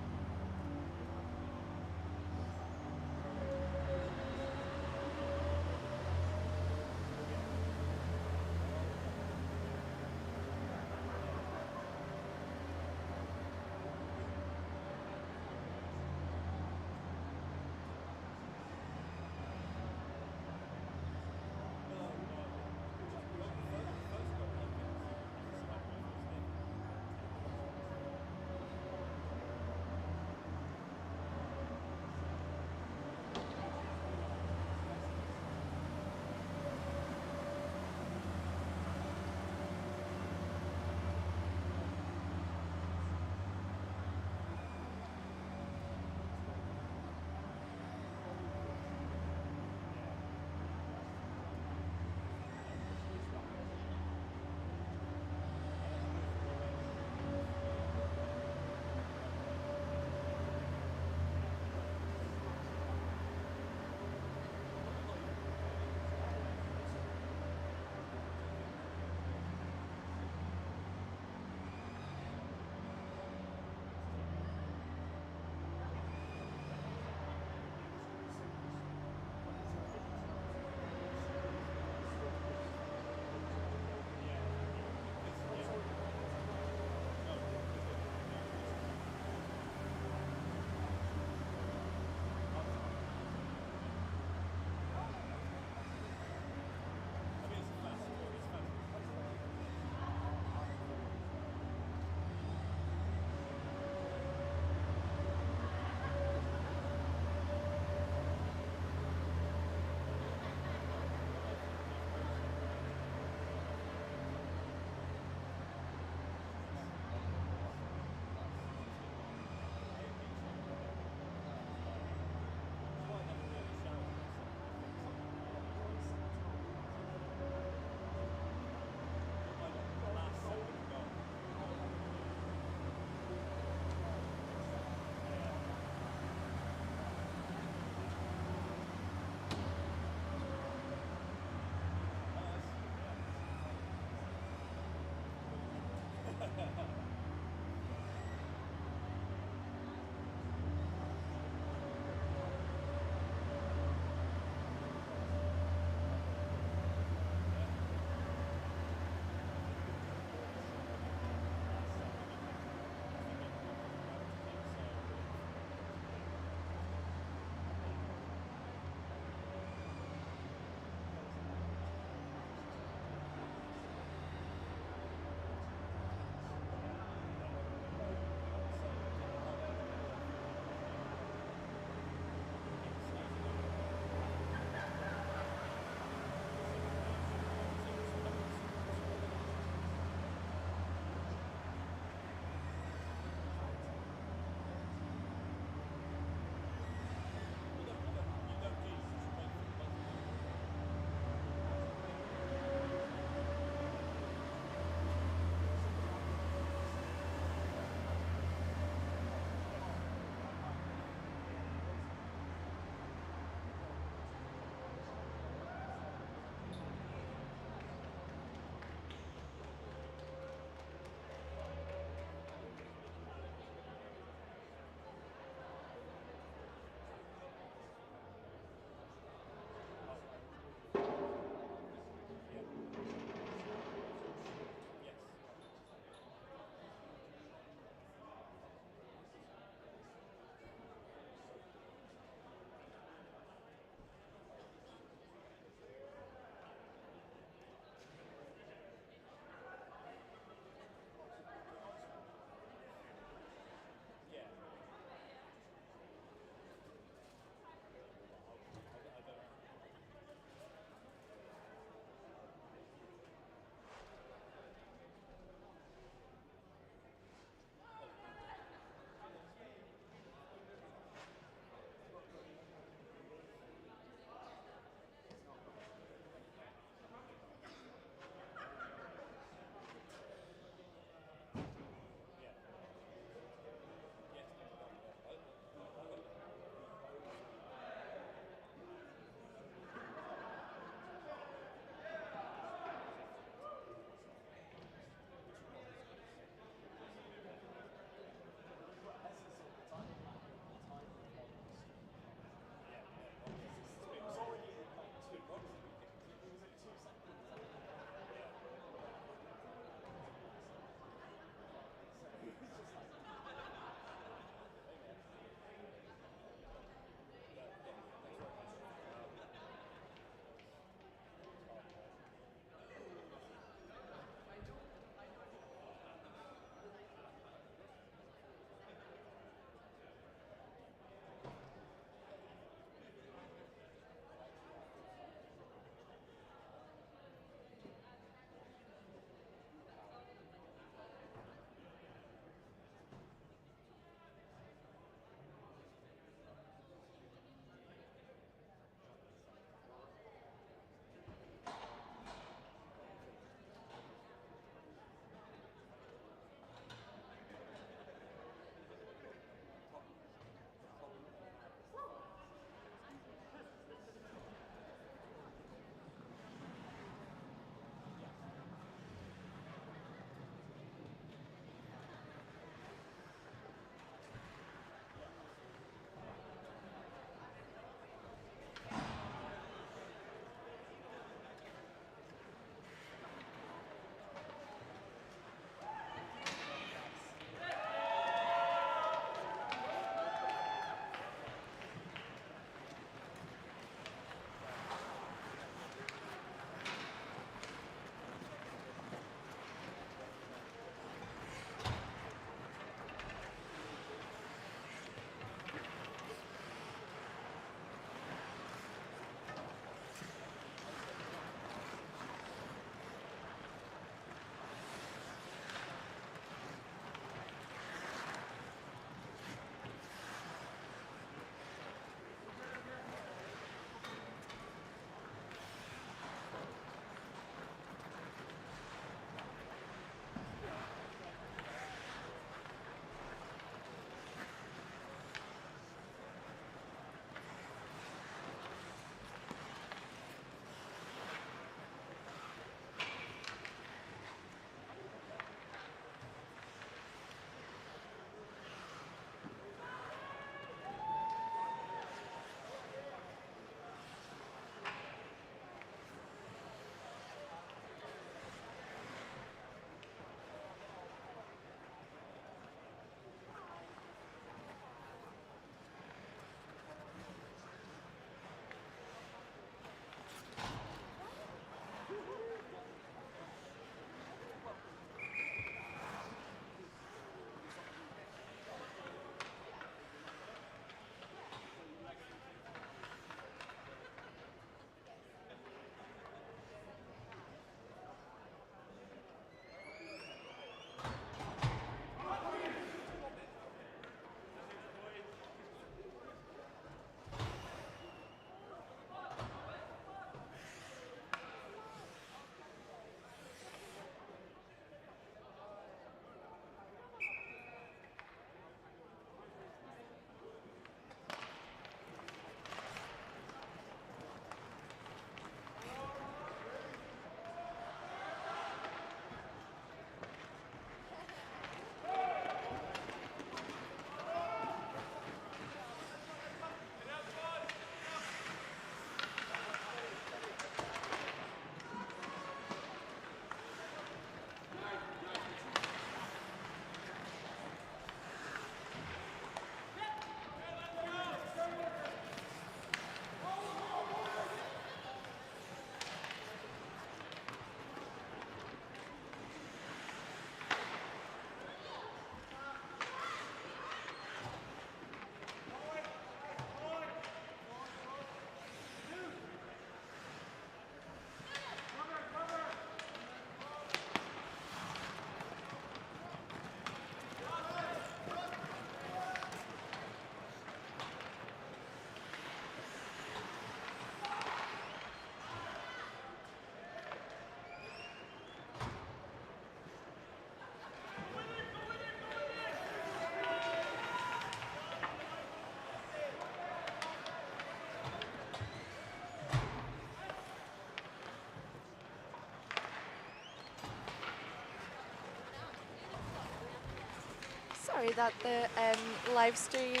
[SPEAKER 3] sorry that the live stream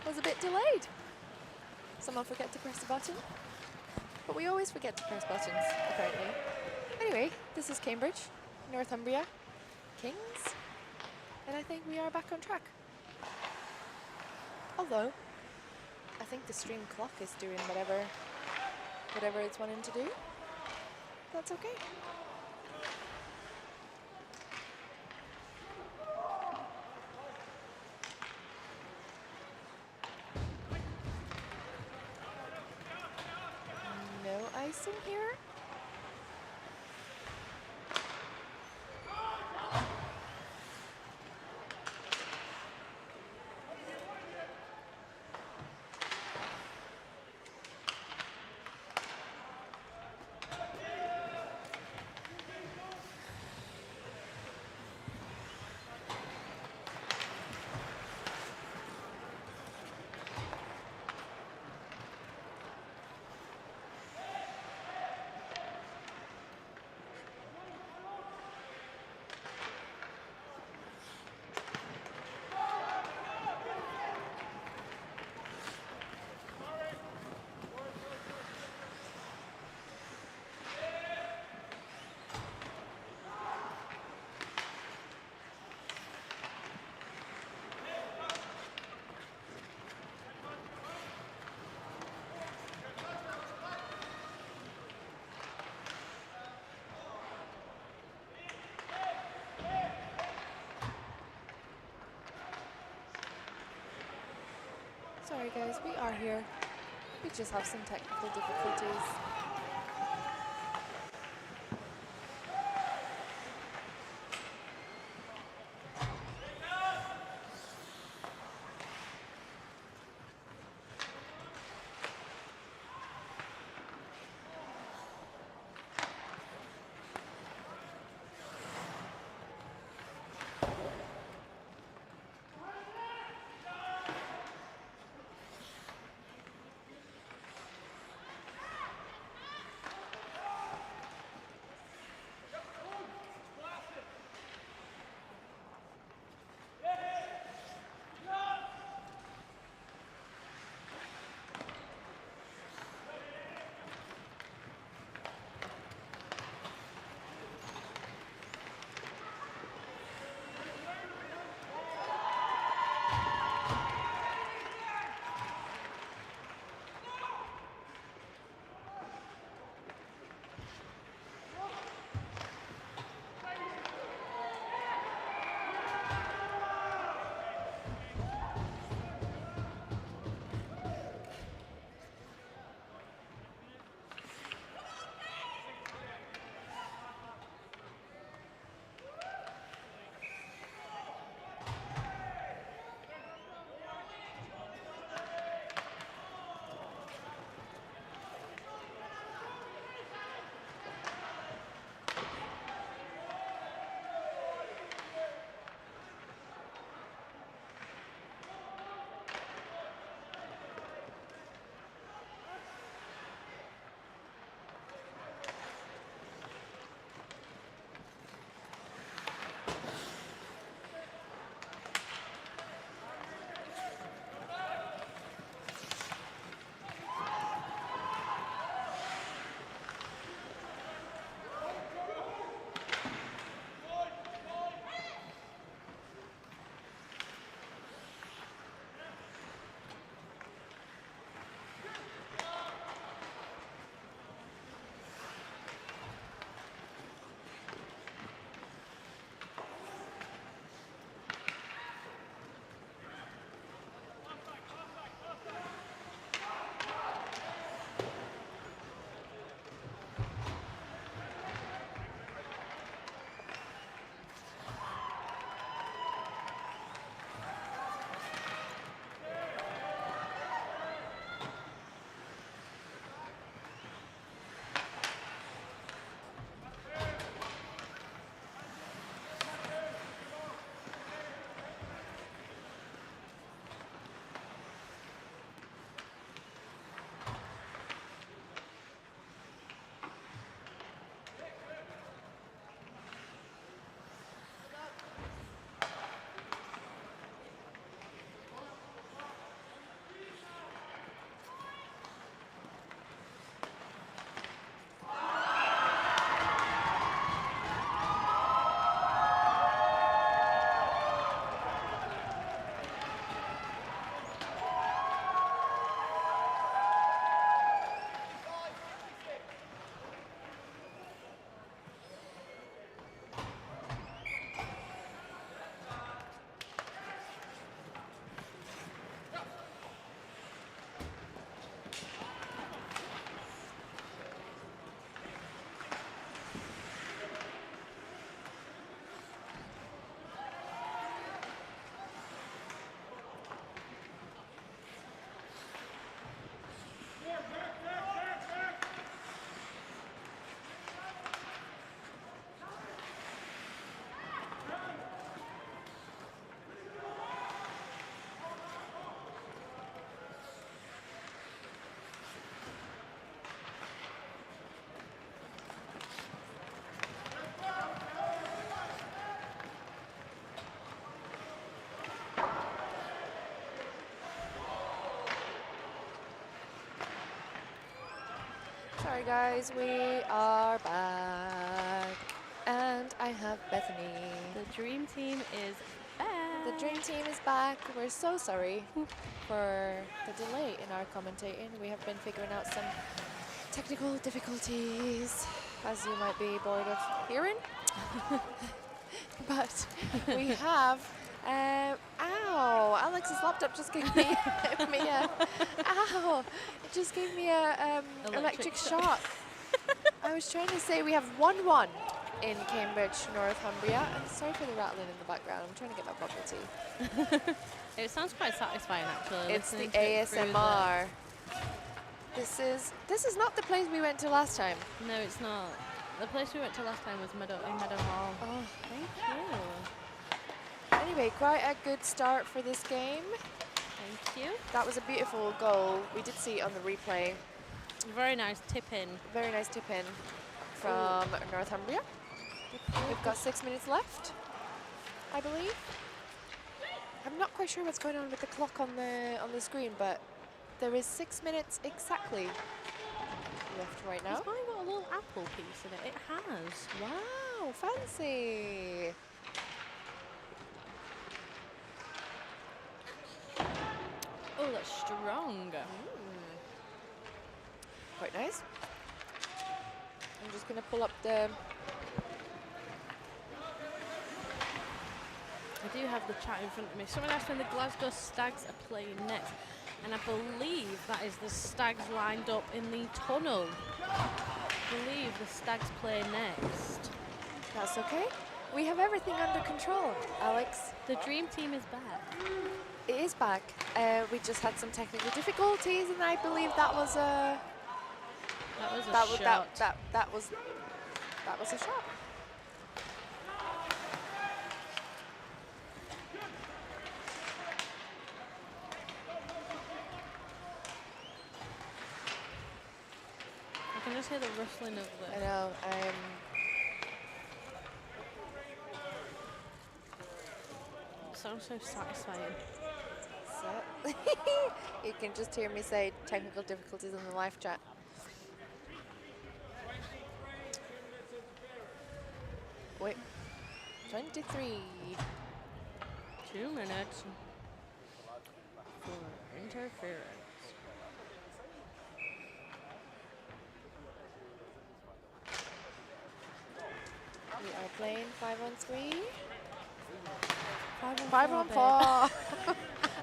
[SPEAKER 3] was a bit delayed. Someone forgot to press the button. But we always forget to press buttons, apparently. Anyway, this is Cambridge, Northumbria, Kings, and I think we are back on track. Although, I think the stream clock is doing whatever it's wanting to do. That's okay. No icing here. Sorry guys, we are here. We just have some technical difficulties. Sorry guys, we are back. And I have Bethany.
[SPEAKER 2] The dream team is back.
[SPEAKER 3] The dream team is back. We're so sorry for the delay in our commentating. We have been figuring out some technical difficulties, as you might be bored of hearing. But we have, ow, Alex's laptop just gave me, ow, it just gave me a electric shock. I was trying to say we have 1-1 in Cambridge, Northumbria. And sorry for the rattling in the background. I'm trying to get my bubble tea.
[SPEAKER 2] It sounds quite satisfying, actually.
[SPEAKER 3] It's the
[SPEAKER 2] listening to it through
[SPEAKER 3] ASMR. This is not the place we went to last time.
[SPEAKER 2] No, it's not. The place we went to last time was Meadow Hall.
[SPEAKER 3] Oh, thank you. Anyway, quite a good start for this game.
[SPEAKER 2] Thank you.
[SPEAKER 3] That was a beautiful goal. We did see it on the replay.
[SPEAKER 2] Very nice tip in.
[SPEAKER 3] Very nice tip in from Northumbria. We've got 6 minutes left, I believe. I'm not quite sure what's going on with the clock on the screen, but there is 6 minutes exactly left right now.
[SPEAKER 2] It's probably got a little apple piece in it. It has.
[SPEAKER 3] Wow, fancy.
[SPEAKER 2] Oh, that's strong.
[SPEAKER 3] Quite nice. I'm just going to pull up the...
[SPEAKER 2] I do have the chat in front of me. Someone asked when the Glasgow Stags are playing next. And I believe that is the Stags lined up in the tunnel. I believe the Stags play next.
[SPEAKER 3] That's okay. We have everything under control, Alex.
[SPEAKER 2] The dream team is back.
[SPEAKER 3] It is back. We just had some technical difficulties, and I believe that was a...
[SPEAKER 2] That was a shot.
[SPEAKER 3] That was a shot.
[SPEAKER 2] I can just hear the rustling of the...
[SPEAKER 3] I know.
[SPEAKER 2] It sounds so satisfying.
[SPEAKER 3] So you can just hear me say technical difficulties in the live chat. Wait. 23.
[SPEAKER 2] 2 minutes for interference.
[SPEAKER 3] We are playing 5-on-3.
[SPEAKER 2] 5-on-4.
[SPEAKER 3] 5-on-4.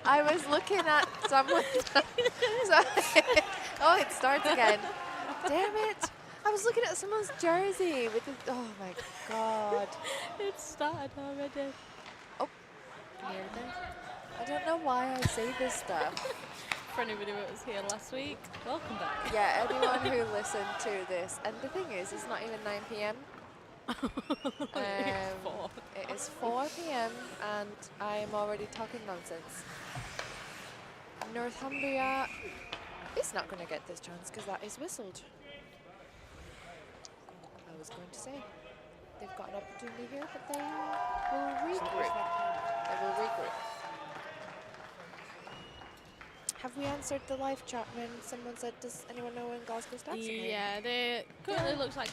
[SPEAKER 3] I was looking at someone. Oh, it starts again. Damn it. I was looking at someone's jersey with the, oh my god.
[SPEAKER 2] It started already.
[SPEAKER 3] Oh, near there. I don't know why I say this stuff.
[SPEAKER 2] For anybody that was here last week, welcome back.
[SPEAKER 3] Yeah, anyone who listened to this. And the thing is, it's not even 9 p.m.
[SPEAKER 2] It's 4.
[SPEAKER 3] It is 4 p.m. and I am already talking nonsense. Northumbria is not going to get this chance because that is whistled. I was going to say they've got an opportunity here, but they will regroup. They will regroup. Have we answered the live chat when someone said, does anyone know when Glasgow starts?
[SPEAKER 2] Yeah, they currently looks like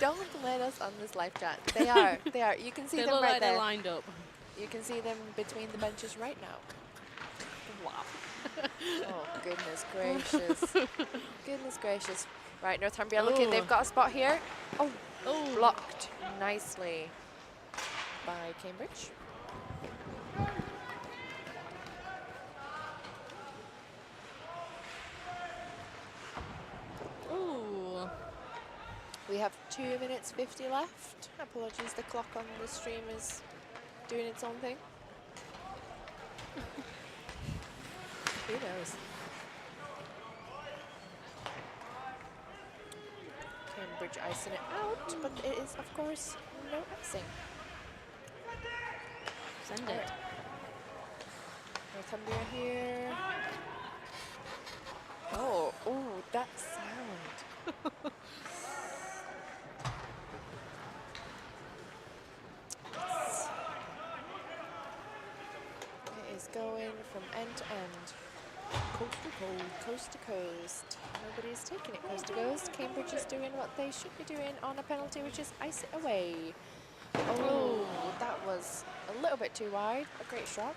[SPEAKER 3] Don't let us on this live chat. They are. They are. You can see
[SPEAKER 2] they
[SPEAKER 3] them
[SPEAKER 2] look
[SPEAKER 3] right
[SPEAKER 2] like
[SPEAKER 3] there.
[SPEAKER 2] they're lined up.
[SPEAKER 3] You can see them between the benches right now.
[SPEAKER 2] Wow.
[SPEAKER 3] Oh, goodness gracious. Goodness gracious. Right, Northumbria looking. They've got a spot here. Oh, blocked nicely by Cambridge.
[SPEAKER 2] Ooh.
[SPEAKER 3] We have 2 minutes 50 left. Apologies, the clock on the stream is doing its own thing. Who knows? Cambridge icing it out, but it is, of course, no icing.
[SPEAKER 2] Send it.
[SPEAKER 3] Northumbria here. Oh, ooh, that sound. It is going from end to end. Coast to coast. Coast to coast. Nobody's taking it coast to coast. Cambridge is doing what they should be doing on a penalty, which is ice it away. Oh, that was a little bit too wide. A great shot.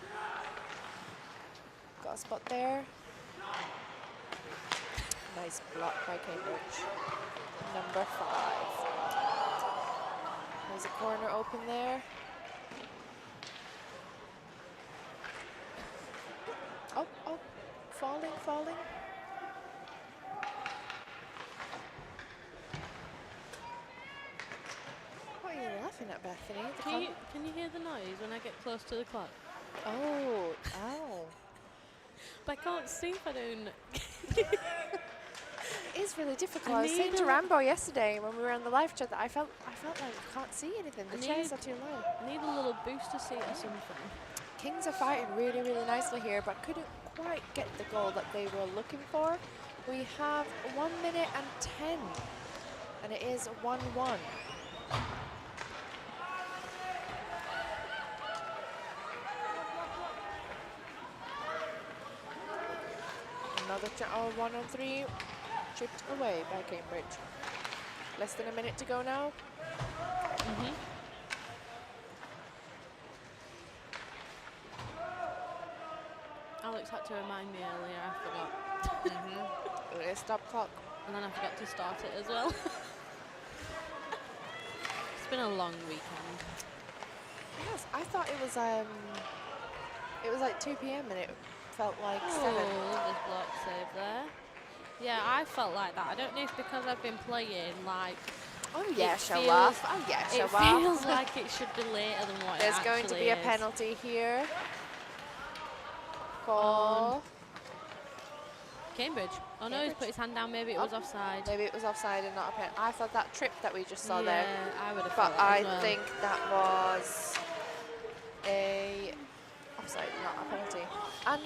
[SPEAKER 3] Got a spot there. Nice block by Cambridge. Number 5. There's a corner open there. Oh, oh, falling, falling. What are you laughing at, Bethany?
[SPEAKER 2] Can you hear the noise when I get close to the clock?
[SPEAKER 3] Oh, ow.
[SPEAKER 2] But I can't see if I don't.
[SPEAKER 3] It is really difficult. I was saying to Rambo yesterday when we were on the live chat that I felt like I can't see anything. The chairs are too low.
[SPEAKER 2] I need a little booster seat or something.
[SPEAKER 3] Kings are fighting really, really nicely here, but couldn't quite get the goal that they were looking for. We have 1 minute and 10, and it is 1-1. Another 1-on-3, chipped away by Cambridge. Less than a minute to go now.
[SPEAKER 2] Alex had to remind me earlier, I forgot.
[SPEAKER 3] Let's stop clock.
[SPEAKER 2] And then I forgot to start it as well. It's been a long weekend.
[SPEAKER 3] Yes, I thought it was like 2 p.m. and it felt like 7.
[SPEAKER 2] This block save there. Yeah, I felt like that. I don't know if because I've been playing, like...
[SPEAKER 3] Oh yeah, show off. Oh yeah, show off.
[SPEAKER 2] It feels like it should be later than what
[SPEAKER 3] There's
[SPEAKER 2] it
[SPEAKER 3] going to be a
[SPEAKER 2] is.
[SPEAKER 3] penalty here. For
[SPEAKER 2] Cambridge. Oh no, he's put his hand down. Maybe it was offside.
[SPEAKER 3] Maybe it was offside and not a penalty. I thought that trip that we just saw there.
[SPEAKER 2] I would have
[SPEAKER 3] but
[SPEAKER 2] thought that
[SPEAKER 3] I
[SPEAKER 2] as well.
[SPEAKER 3] think that was a offside, not a penalty. And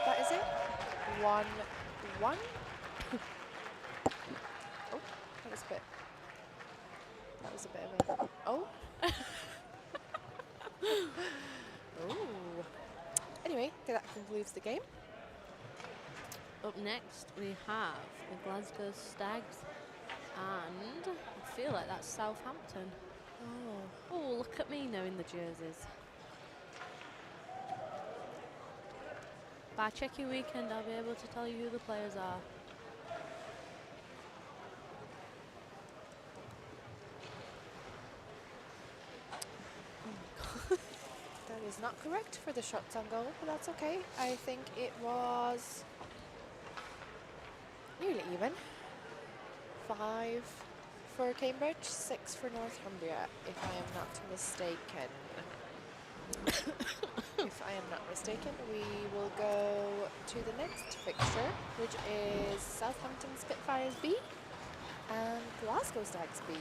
[SPEAKER 3] that is it. 1-1. Oh, that was a bit. That was a bit of a. Oh. Ooh. Anyway, that concludes the game.
[SPEAKER 2] Up next, we have the Glasgow Stags, and I feel like that's Southampton. Oh, look at me knowing the jerseys. By checking weekend, I'll be able to tell you who the players are.
[SPEAKER 3] That is not correct for the shots on goal, but that's okay. I think it was nearly even. 5 for Cambridge, 6 for Northumbria, if I am not mistaken. If I am not mistaken, we will go to the next fixture, which is Southampton Spitfires B and Glasgow Stags B.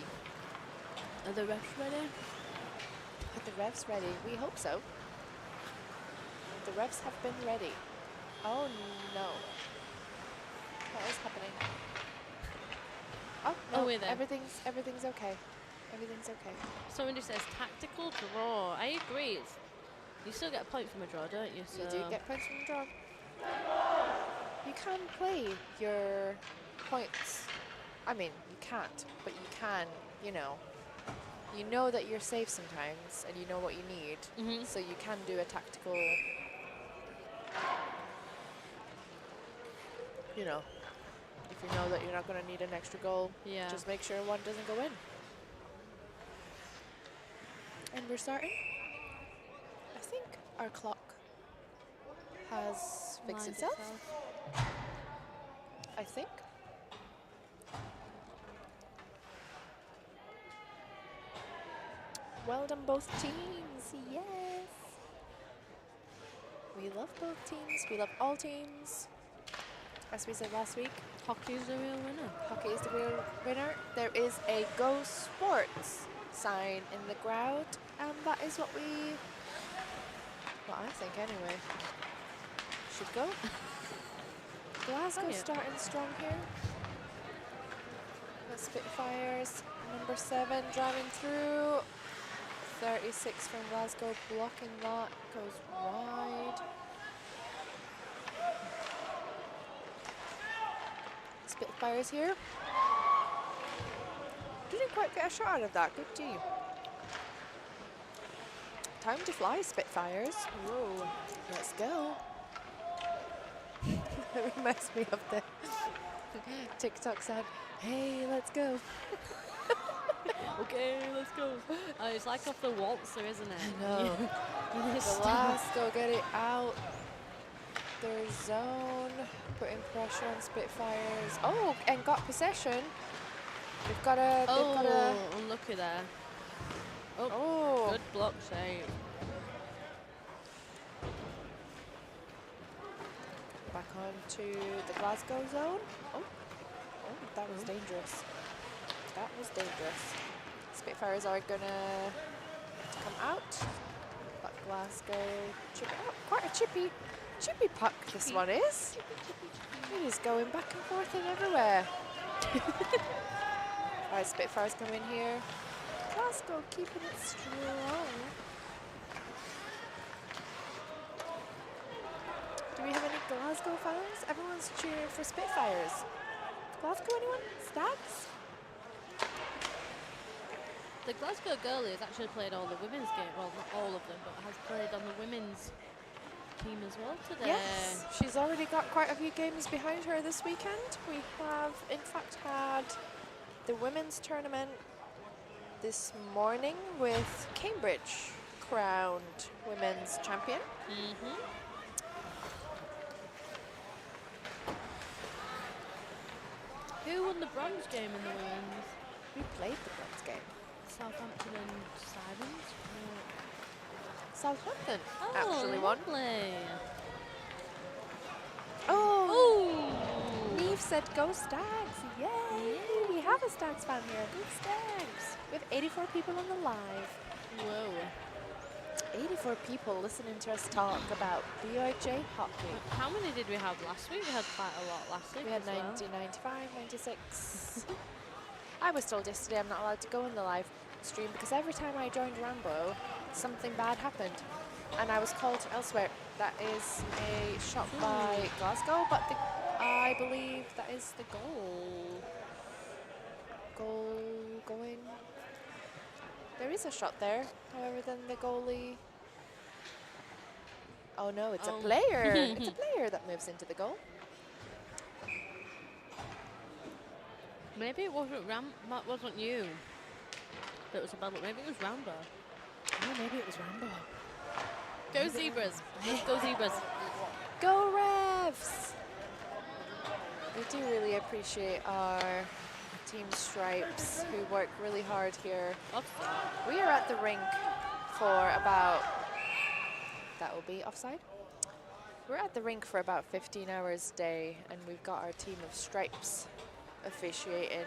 [SPEAKER 2] Are the refs ready?
[SPEAKER 3] Are the refs ready? We hope so. The refs have been ready. Oh no. What is happening? Oh no,
[SPEAKER 2] we're there.
[SPEAKER 3] everything's okay. Everything's okay.
[SPEAKER 2] Somebody says tactical draw. I agree. You still get a point from a draw, don't you? So
[SPEAKER 3] You do get points from the draw. You can play your points. I mean, you can't, but you can, you know that you're safe sometimes and you know what you need. So you can do a tactical, if you know that you're not going to need an extra goal, just make sure one doesn't go in. And we're starting. I think our clock has fixed itself. I think. Well done, both teams. Yes. We love both teams. We love all teams. As we said last week,
[SPEAKER 2] hockey is the real winner.
[SPEAKER 3] Hockey is the real winner. There is a Go Sports sign in the crowd, and that is what I think anyway, should go. Glasgow starting strong here. The Spitfires, number 7 driving through. 36 from Glasgow blocking that, goes wide. Spitfires here. Didn't quite get a shot out of that. Good D. Time to fly, Spitfires. Whoa. Let's go. That reminds me of the TikTok sound. Hey, let's go.
[SPEAKER 2] Okay, let's go. Oh, it's like off the waltzer, isn't it?
[SPEAKER 3] No. Glasgow, get it out. Their zone, putting pressure on Spitfires. Oh, and got possession. They've got a.
[SPEAKER 2] Oh, unlucky there.
[SPEAKER 3] Oh.
[SPEAKER 2] Good block save.
[SPEAKER 3] Back on to the Glasgow zone. Oh, that was dangerous. That was dangerous. Spitfires are gonna come out. But Glasgow chip it up. Quite a chippy puck this one is. It is going back and forth and everywhere. Alright, Spitfires come in here. Glasgow keeping it strong. Do we have any Glasgow fans? Everyone's cheering for Spitfires. Glasgow, anyone? Stags?
[SPEAKER 2] The Glasgow goalie has actually played all the women's games. Well, not all of them, but has played on the women's team as well today.
[SPEAKER 3] Yes, she's already got quite a few games behind her this weekend. We have, in fact, had the women's tournament this morning with Cambridge crowned women's champion.
[SPEAKER 2] Who won the bronze game in the women's?
[SPEAKER 3] We played the bronze game.
[SPEAKER 2] Southampton and Sirens.
[SPEAKER 3] Southampton actually won.
[SPEAKER 2] Lovely.
[SPEAKER 3] Oh! Neve said go Stags. Yay! We have a Stags fan here. Good Stags. We have 84 people on the live.
[SPEAKER 2] Whoa.
[SPEAKER 3] 84 people listening to us talk about BUIHA hockey.
[SPEAKER 2] How many did we have last week? We had quite a lot last week.
[SPEAKER 3] We had
[SPEAKER 2] as well.
[SPEAKER 3] 90, 95, 96. I was told yesterday I'm not allowed to go in the live stream because every time I joined Rambo, something bad happened. And I was called elsewhere. That is a shot by Glasgow, but I believe that is the goal. Goal going. There is a shot there, however, then the goalie. Oh no, it's a player. It's a player that moves into the goal.
[SPEAKER 2] Maybe it wasn't wasn't you. That was a bad look. Maybe it was Rambo.
[SPEAKER 3] Oh, maybe it was Rambo.
[SPEAKER 2] Go Zebras. Let's go Zebras.
[SPEAKER 3] Go Revs! We do really appreciate our Team Stripes who work really hard here.
[SPEAKER 2] Offside.
[SPEAKER 3] We are at the rink for about, that will be offside. We're at the rink for about 15 hours a day, and we've got our team of Stripes officiating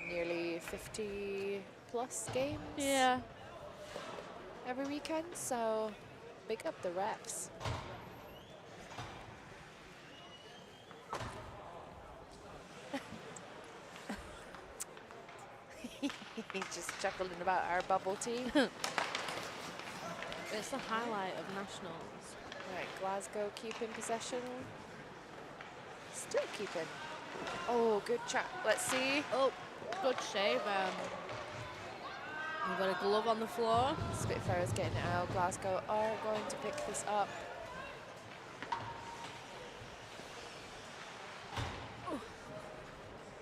[SPEAKER 3] nearly 50 plus games.
[SPEAKER 2] Yeah.
[SPEAKER 3] Every weekend, so big up the refs. He's just chuckling about our bubble tea.
[SPEAKER 2] It's the highlight of nationals.
[SPEAKER 3] Right, Glasgow keeping possession. Still keeping. Oh, good chat. Let's see.
[SPEAKER 2] Oh, good save. We've got a glove on the floor.
[SPEAKER 3] Spitfires getting it out. Glasgow are going to pick this up. Oh,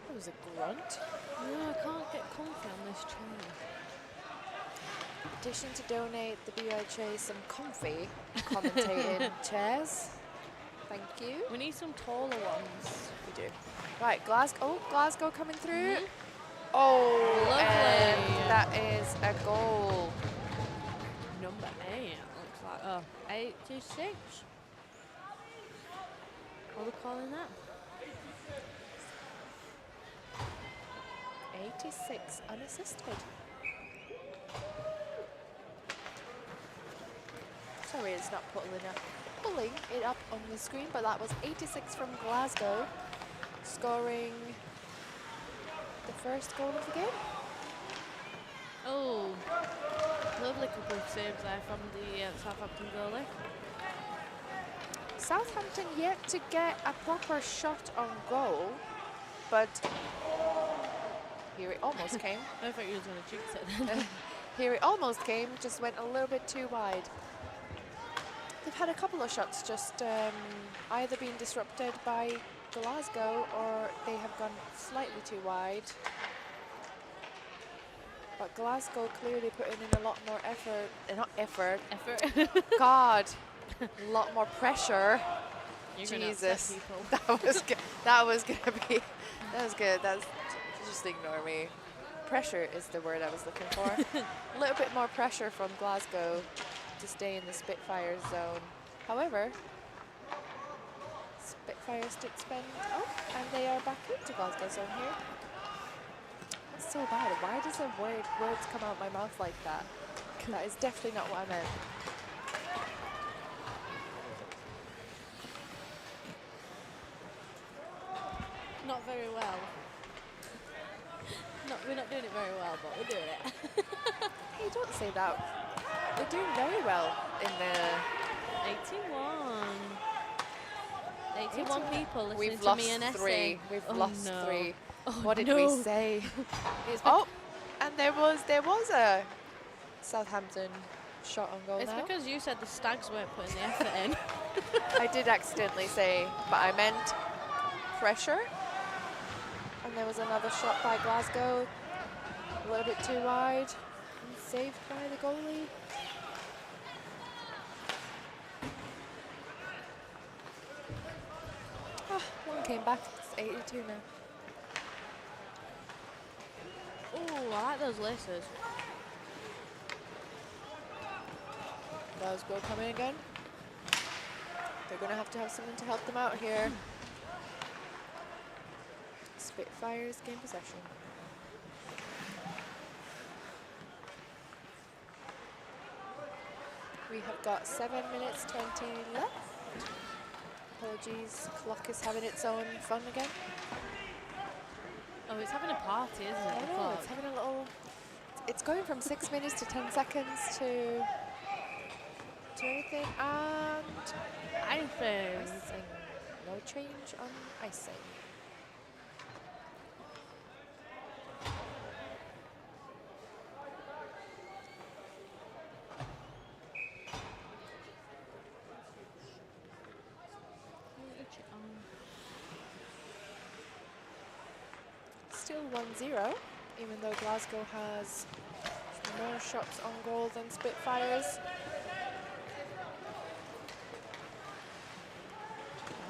[SPEAKER 3] that was a grunt.
[SPEAKER 2] No, I can't get comfy on this chair.
[SPEAKER 3] Petition to donate the BUIHA some comfy commentating chairs. Thank you.
[SPEAKER 2] We need some taller ones.
[SPEAKER 3] We do. Right, Glasgow. Oh, Glasgow coming through. Oh,
[SPEAKER 2] Lovely.
[SPEAKER 3] and that is a goal.
[SPEAKER 2] Number 8. Looks like 86. What are we calling that?
[SPEAKER 3] 86 unassisted. Sorry, it's not pulling it up on the screen, but that was 86 from Glasgow, scoring the first goal of the game.
[SPEAKER 2] Oh, lovely couple of saves there from the Southampton goalie.
[SPEAKER 3] Southampton yet to get a proper shot on goal, but here it almost came.
[SPEAKER 2] I thought you was going to jinx it then.
[SPEAKER 3] Here it almost came, just went a little bit too wide. They've had a couple of shots just either being disrupted by Glasgow or they have gone slightly too wide. But Glasgow clearly putting in a lot more effort, not effort, God, a lot more pressure.
[SPEAKER 2] You're
[SPEAKER 3] Jesus,
[SPEAKER 2] gonna upset people.
[SPEAKER 3] that was good. That was gonna be, that was good. That's just ignore me. Pressure is the word I was looking for. A little bit more pressure from Glasgow to stay in the Spitfires zone. However, Spitfires did spend, oh, and they are back into Glasgow zone here. That's so bad. Why does the words come out my mouth like that? That is definitely not what I meant.
[SPEAKER 2] Not very well. We're not doing it very well, but we're doing it.
[SPEAKER 3] Hey, don't say that. We're doing very well in the
[SPEAKER 2] 81. 81 people listening
[SPEAKER 3] We've
[SPEAKER 2] to
[SPEAKER 3] lost
[SPEAKER 2] me and
[SPEAKER 3] three.
[SPEAKER 2] Essie.
[SPEAKER 3] We've
[SPEAKER 2] Oh,
[SPEAKER 3] lost
[SPEAKER 2] no.
[SPEAKER 3] 3.
[SPEAKER 2] Oh,
[SPEAKER 3] What did
[SPEAKER 2] no.
[SPEAKER 3] we say? Oh, and there was a Southampton shot on goal
[SPEAKER 2] It's
[SPEAKER 3] now.
[SPEAKER 2] because you said the Stags weren't putting the effort in.
[SPEAKER 3] I did accidentally say, but I meant pressure. And there was another shot by Glasgow, a little bit too wide, and saved by the goalie. Ah, one came back. It's 82 now.
[SPEAKER 2] Oh, I like those laces.
[SPEAKER 3] Glasgow coming again. They're going to have someone to help them out here. Spitfires gain possession. We have got 7 minutes 20 left. Apologies, clock is having its own fun again.
[SPEAKER 2] Oh, it's having a party, isn't it?
[SPEAKER 3] I
[SPEAKER 2] the
[SPEAKER 3] know,
[SPEAKER 2] clock?
[SPEAKER 3] it's having a little... It's going from 6 minutes to 10 seconds to anything, and icing. No change on icing. Still 1-0, even though Glasgow has more shots on goal than Spitfires.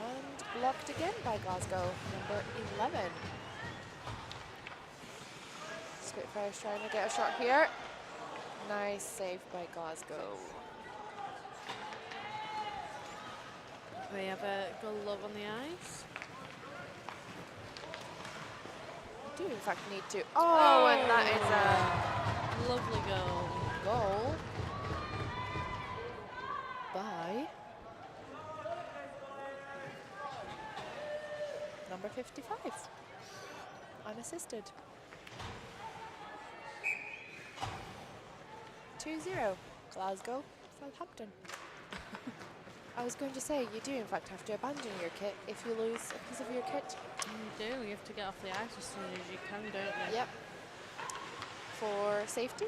[SPEAKER 3] And blocked again by Glasgow, number 11. Spitfires trying to get a shot here. Nice save by Glasgow.
[SPEAKER 2] We have a goal love on the ice.
[SPEAKER 3] We do in fact need to. Oh, and that is a
[SPEAKER 2] Lovely goal.
[SPEAKER 3] goal by number 55, unassisted. 2-0, Glasgow, Southampton. I was going to say, you do in fact have to abandon your kit if you lose a piece of your kit.
[SPEAKER 2] You do. You have to get off the ice as soon as you can, don't you?
[SPEAKER 3] Yep. For safety,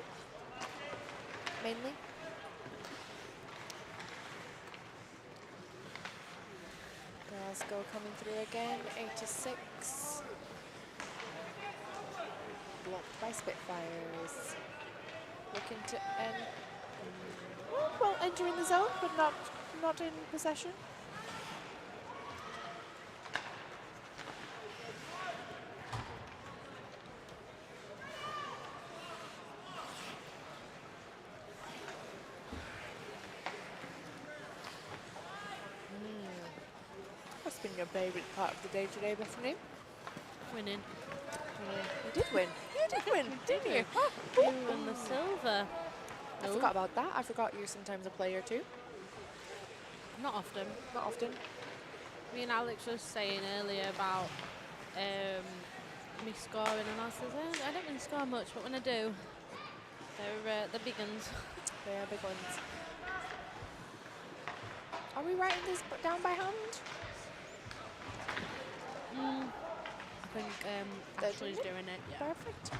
[SPEAKER 3] mainly. Glasgow coming through again, 86. Blocked by Spitfires. Looking to end. Well, entering the zone, but not in possession. What's been your favourite part of the day today, Bethany?
[SPEAKER 2] Winning.
[SPEAKER 3] You did win. You did win, didn't you?
[SPEAKER 2] You won the silver.
[SPEAKER 3] I forgot about that. I forgot you're sometimes a player too.
[SPEAKER 2] Not often.
[SPEAKER 3] Not often.
[SPEAKER 2] Me and Alex was saying earlier about me scoring, and I said, I don't really score much, but when I do, they're big ones.
[SPEAKER 3] They are big ones. Are we writing this down by hand?
[SPEAKER 2] I think
[SPEAKER 3] They're
[SPEAKER 2] Ashley's
[SPEAKER 3] doing it?
[SPEAKER 2] doing it. Yeah.
[SPEAKER 3] Perfect.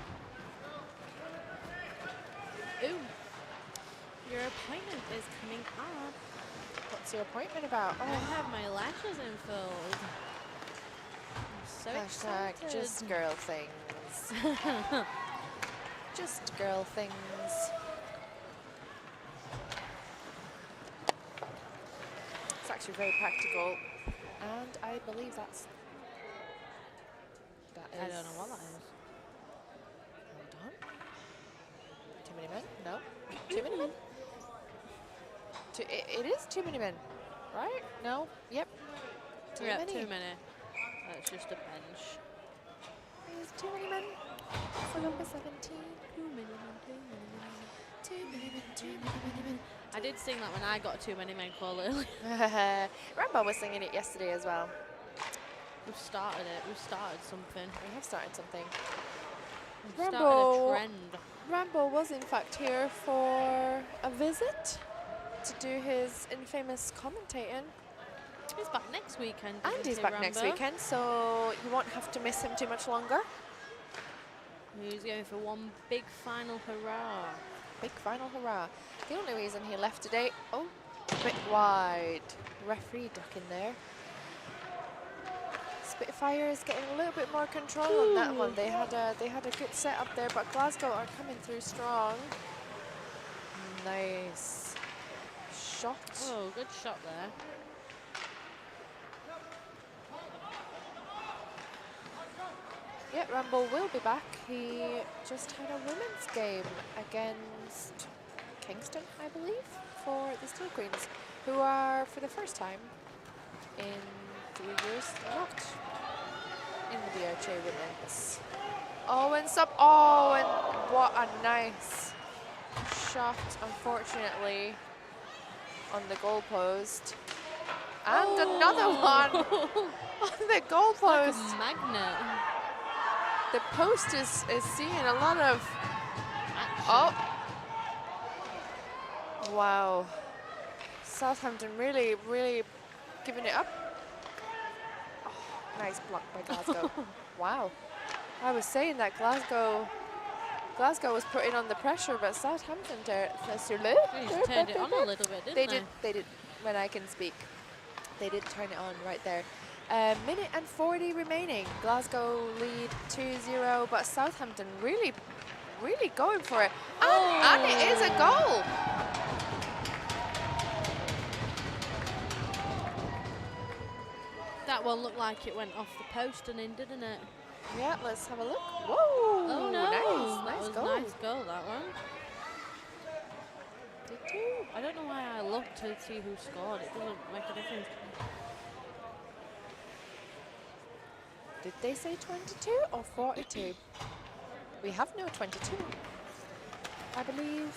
[SPEAKER 2] Ooh. Your appointment is coming up.
[SPEAKER 3] What's your appointment about?
[SPEAKER 2] I
[SPEAKER 3] Oh,
[SPEAKER 2] have my lashes infilled. I'm so
[SPEAKER 3] hashtag
[SPEAKER 2] excited.
[SPEAKER 3] just girl things. Just girl things. It's actually very practical, and I believe that is.
[SPEAKER 2] I don't know what that is.
[SPEAKER 3] Hold on. Too many men? No. Too many men? It is too many men, right? No. Yep. Too
[SPEAKER 2] Yeah,
[SPEAKER 3] many.
[SPEAKER 2] too many. That's just a bench.
[SPEAKER 3] There's too many men for number 17.
[SPEAKER 2] Too many men, too many men.
[SPEAKER 3] Too many men, too many men.
[SPEAKER 2] I did sing that when I got too many men call earlier.
[SPEAKER 3] Rambo was singing it yesterday as well.
[SPEAKER 2] We've started it. We've started something.
[SPEAKER 3] We have started something.
[SPEAKER 2] We've started
[SPEAKER 3] Rambo.
[SPEAKER 2] a trend.
[SPEAKER 3] Rambo was in fact here for a visit to do his infamous commentating.
[SPEAKER 2] He's back next weekend.
[SPEAKER 3] And
[SPEAKER 2] isn't
[SPEAKER 3] he's
[SPEAKER 2] he,
[SPEAKER 3] back next
[SPEAKER 2] Rambo?
[SPEAKER 3] weekend, so you won't have to miss him too much longer.
[SPEAKER 2] He's going for one big final hurrah.
[SPEAKER 3] Big final hurrah. The only reason he left today, oh, a bit wide. Referee duck in there. Spitfires getting a little bit more control on that one. They had a good setup there, but Glasgow are coming through strong. Nice shot.
[SPEAKER 2] Oh, good shot there.
[SPEAKER 3] Yeah, Rambo will be back. He just had a women's game against Kingston, I believe, for the Steel Queens, who are, for the first time in 3 years, not in the BUIHA women's. Oh, and sub. Oh, and what a nice shot, unfortunately, on the goalpost. And another one on the goalpost.
[SPEAKER 2] Like a magnet.
[SPEAKER 3] The post is seeing a lot of.
[SPEAKER 2] Action.
[SPEAKER 3] Oh. Wow. Southampton really, really giving it up. Oh, nice block by Glasgow. Wow. I was saying that Glasgow was putting on the pressure, but Southampton
[SPEAKER 2] They just turned it on a little bit, didn't they?
[SPEAKER 3] They did, when I can speak. They did turn it on right there. Minute and 40 remaining. Glasgow lead 2-0, but Southampton really, really going for it. And it is a goal.
[SPEAKER 2] That one looked like it went off the post and in, didn't it?
[SPEAKER 3] Yeah, let's have a look. Whoa!
[SPEAKER 2] Oh no!
[SPEAKER 3] Nice,
[SPEAKER 2] That
[SPEAKER 3] nice
[SPEAKER 2] was
[SPEAKER 3] goal.
[SPEAKER 2] a nice goal, that one.
[SPEAKER 3] Did you?
[SPEAKER 2] I don't know why I looked to see who scored. It doesn't make a difference.
[SPEAKER 3] Did they say 22 or 42? We have no 22, I believe.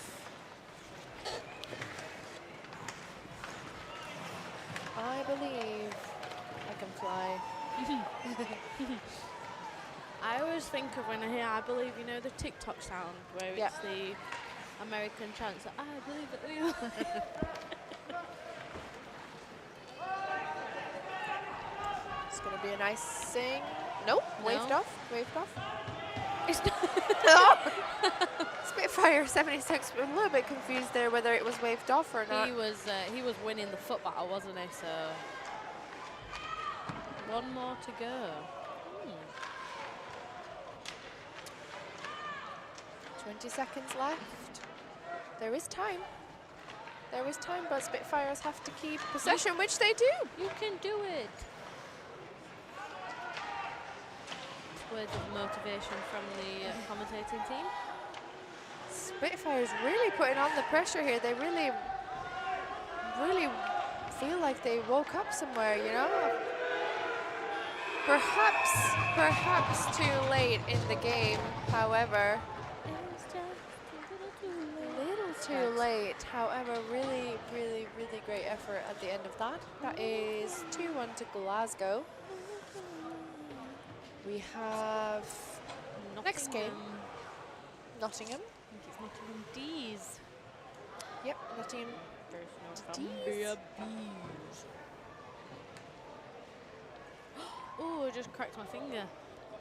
[SPEAKER 3] I believe I can fly.
[SPEAKER 2] I always think of when I hear I believe, you know, the TikTok sound where
[SPEAKER 3] Yeah.
[SPEAKER 2] it's the American chant, so I believe that we are.
[SPEAKER 3] It's going to be a nice sing. Nope, waved
[SPEAKER 2] No.
[SPEAKER 3] off, waved off.
[SPEAKER 2] It's
[SPEAKER 3] Spitfire 76, a little bit confused there whether it was waved off or not.
[SPEAKER 2] he was winning the foot battle, wasn't he? So one more to go.
[SPEAKER 3] 20 seconds left. There is time. There is time, but Spitfires have to keep possession, which they do.
[SPEAKER 2] You can do it. Words of motivation from the commentating team.
[SPEAKER 3] Spitfires really putting on the pressure here. They really, really feel like they woke up somewhere, you know? Perhaps too late in the game, however. A little too late. However, really, really, really great effort at the end of that. That is 2-1 to Glasgow. We have next game, Nottingham.
[SPEAKER 2] I think it's Nottingham D's.
[SPEAKER 3] Yep, Nottingham
[SPEAKER 2] There's Northumbria Bees. Oh, I just cracked my finger.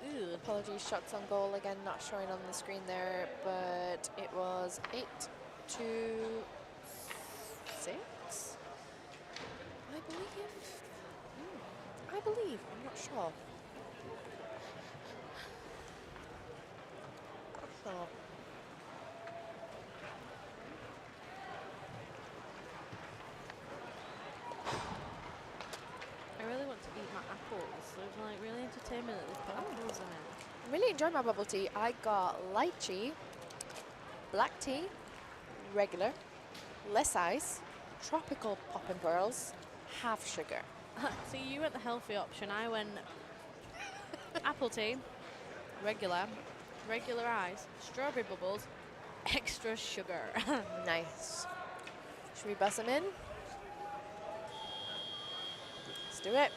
[SPEAKER 2] Ew.
[SPEAKER 3] Apologies, shots on goal again, not showing on the screen there, but it was 8-6, I believe. I believe, I'm not sure. So.
[SPEAKER 2] I really want to eat my apples. There's like really entertainment that they put apples in it.
[SPEAKER 3] Really enjoyed my bubble tea. I got lychee, black tea, regular, less ice, tropical poppin' pearls, half sugar.
[SPEAKER 2] See, you went the healthy option. I went apple tea, regular ice, strawberry bubbles, extra sugar.
[SPEAKER 3] Nice. Should we bust them in? Let's do it.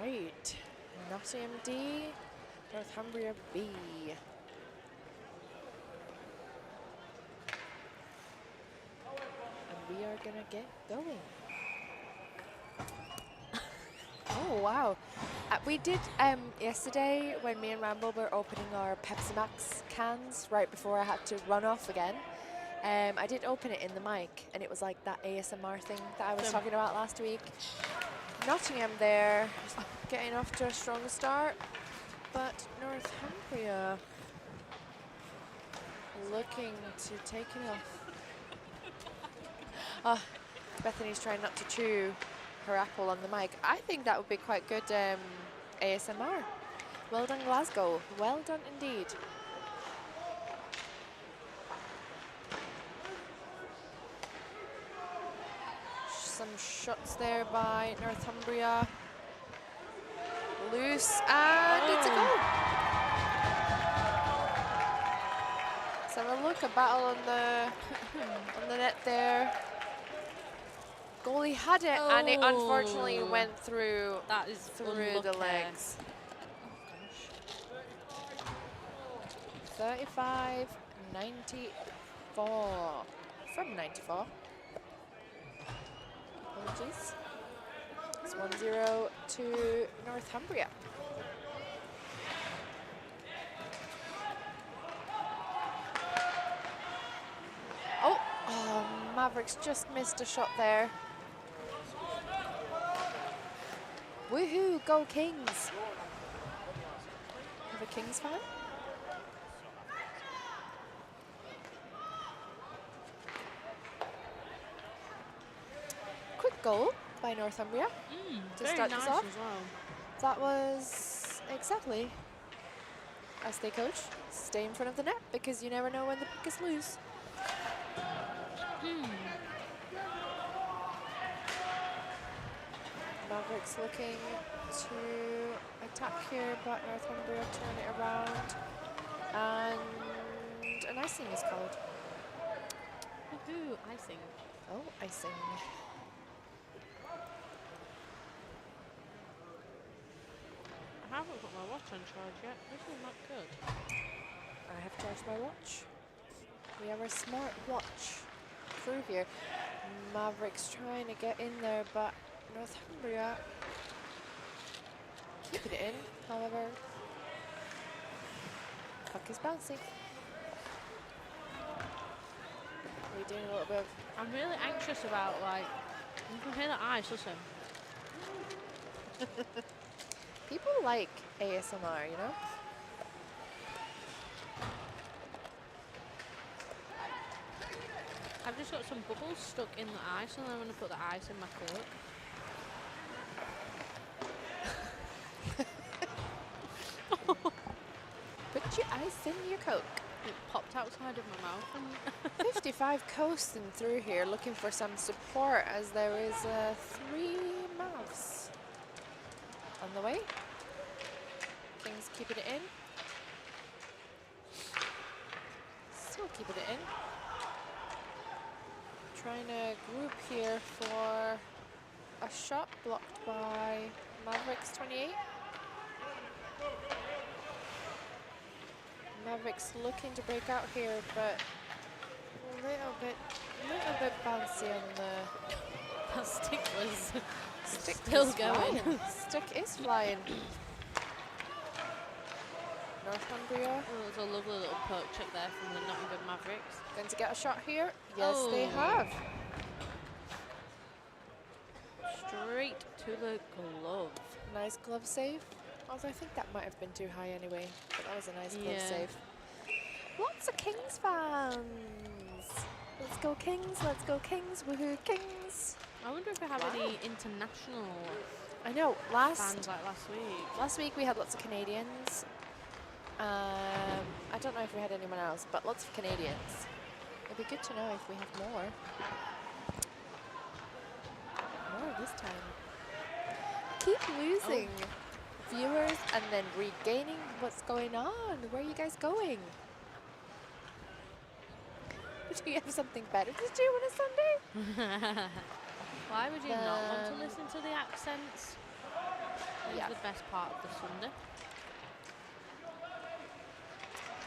[SPEAKER 3] Right. Nottingham D, Northumbria B. And we are gonna get going. Oh wow. We did yesterday when me and Rambo were opening our Pepsi Max cans right before I had to run off again. I did open it in the mic and it was like that ASMR thing that I was talking about last week. Nottingham there, getting off to a strong start, but Northumbria looking to take it off. Bethany's trying not to chew her apple on the mic. I think that would be quite good ASMR. Well done, Glasgow. Well done indeed. Some shots there by Northumbria. Loose, and it's a goal. Let's have a look, a battle on the on the net there. Goalie had it, and it unfortunately went through.
[SPEAKER 2] That is
[SPEAKER 3] through the legs.
[SPEAKER 2] Oh, gosh.
[SPEAKER 3] 35-94 from 94. Apologies. It's 1-0 to Northumbria. Oh, Mavericks just missed a shot there. Woohoo, go Kings. Have a Kings fan? Quick goal by Northumbria to start
[SPEAKER 2] nice
[SPEAKER 3] this off.
[SPEAKER 2] as well.
[SPEAKER 3] That was exactly as they coach. Stay in front of the net because you never know when the puck is loose. Mavericks looking to attack here, but Northumbria turn it around. And an icing is called.
[SPEAKER 2] Woohoo, icing.
[SPEAKER 3] Oh, icing.
[SPEAKER 2] I haven't got my watch on charge yet. This is not good.
[SPEAKER 3] I have charged my watch. We have our smart watch through here. Mavericks trying to get in there, but Northumbria keeping it in. However, puck is bouncing. We're doing a little bit of.
[SPEAKER 2] I'm really anxious about, like, you can hear the ice, listen.
[SPEAKER 3] People like ASMR, you know?
[SPEAKER 2] I've just got some bubbles stuck in the ice, and then I'm going to put the ice in my Coke.
[SPEAKER 3] Put your ice in your Coke.
[SPEAKER 2] It popped outside of my mouth. And
[SPEAKER 3] 55 coasting through here, looking for some support as there is 3 Mavs on the way. Kings keeping it in. Still keeping it in. Trying to group here for a shot blocked by Mavericks 28. Mavericks looking to break out here, but a little bit bouncy on the
[SPEAKER 2] That stick was
[SPEAKER 3] stick.
[SPEAKER 2] still
[SPEAKER 3] is
[SPEAKER 2] going.
[SPEAKER 3] flying. Stick is flying. Northumbria
[SPEAKER 2] Oh, there's a lovely little poke chip there from the Nottingham Mavericks.
[SPEAKER 3] going to get a shot here. Yes,
[SPEAKER 2] Oh.
[SPEAKER 3] they have.
[SPEAKER 2] Straight to the glove.
[SPEAKER 3] Nice glove save. Although I think that might have been too high anyway, but that was a nice glove
[SPEAKER 2] Yeah.
[SPEAKER 3] save. Lots of Kings fans. Let's go Kings, let's go Kings, woohoo Kings.
[SPEAKER 2] I wonder if we have any international
[SPEAKER 3] I know,
[SPEAKER 2] fans like last week.
[SPEAKER 3] we had lots of Canadians. I don't know if we had anyone else, but lots of Canadians. It'd be good to know if we have more. More this time. Keep losing viewers and then regaining what's going on. Where are you guys going? Do you have something better to do on a Sunday?
[SPEAKER 2] Why would you not want to listen to the accents? It's
[SPEAKER 3] Yeah.
[SPEAKER 2] the best part of the Sunday.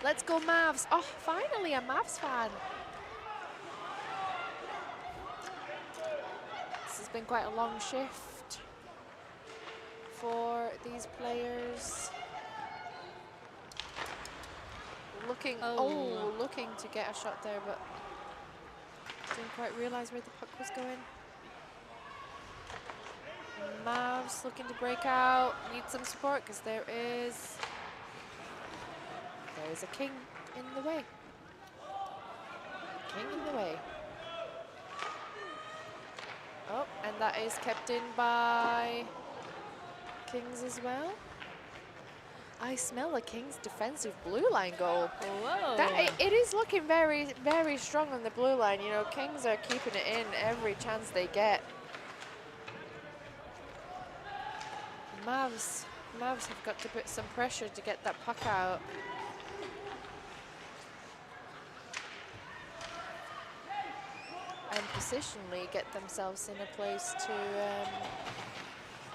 [SPEAKER 3] Let's go Mavs. Oh, finally a Mavs fan. This has been quite a long shift for these players. Looking, looking to get a shot there, but didn't quite realize where the puck was going. Mavs looking to break out. Need some support because there is a king in the way. King in the way. Oh, and that is kept in by Kings as well. I smell a Kings defensive blue line goal.
[SPEAKER 2] Whoa.
[SPEAKER 3] It is looking very, very strong on the blue line. You know, Kings are keeping it in every chance they get. Mavs have got to put some pressure to get that puck out. And positionally get themselves in a place to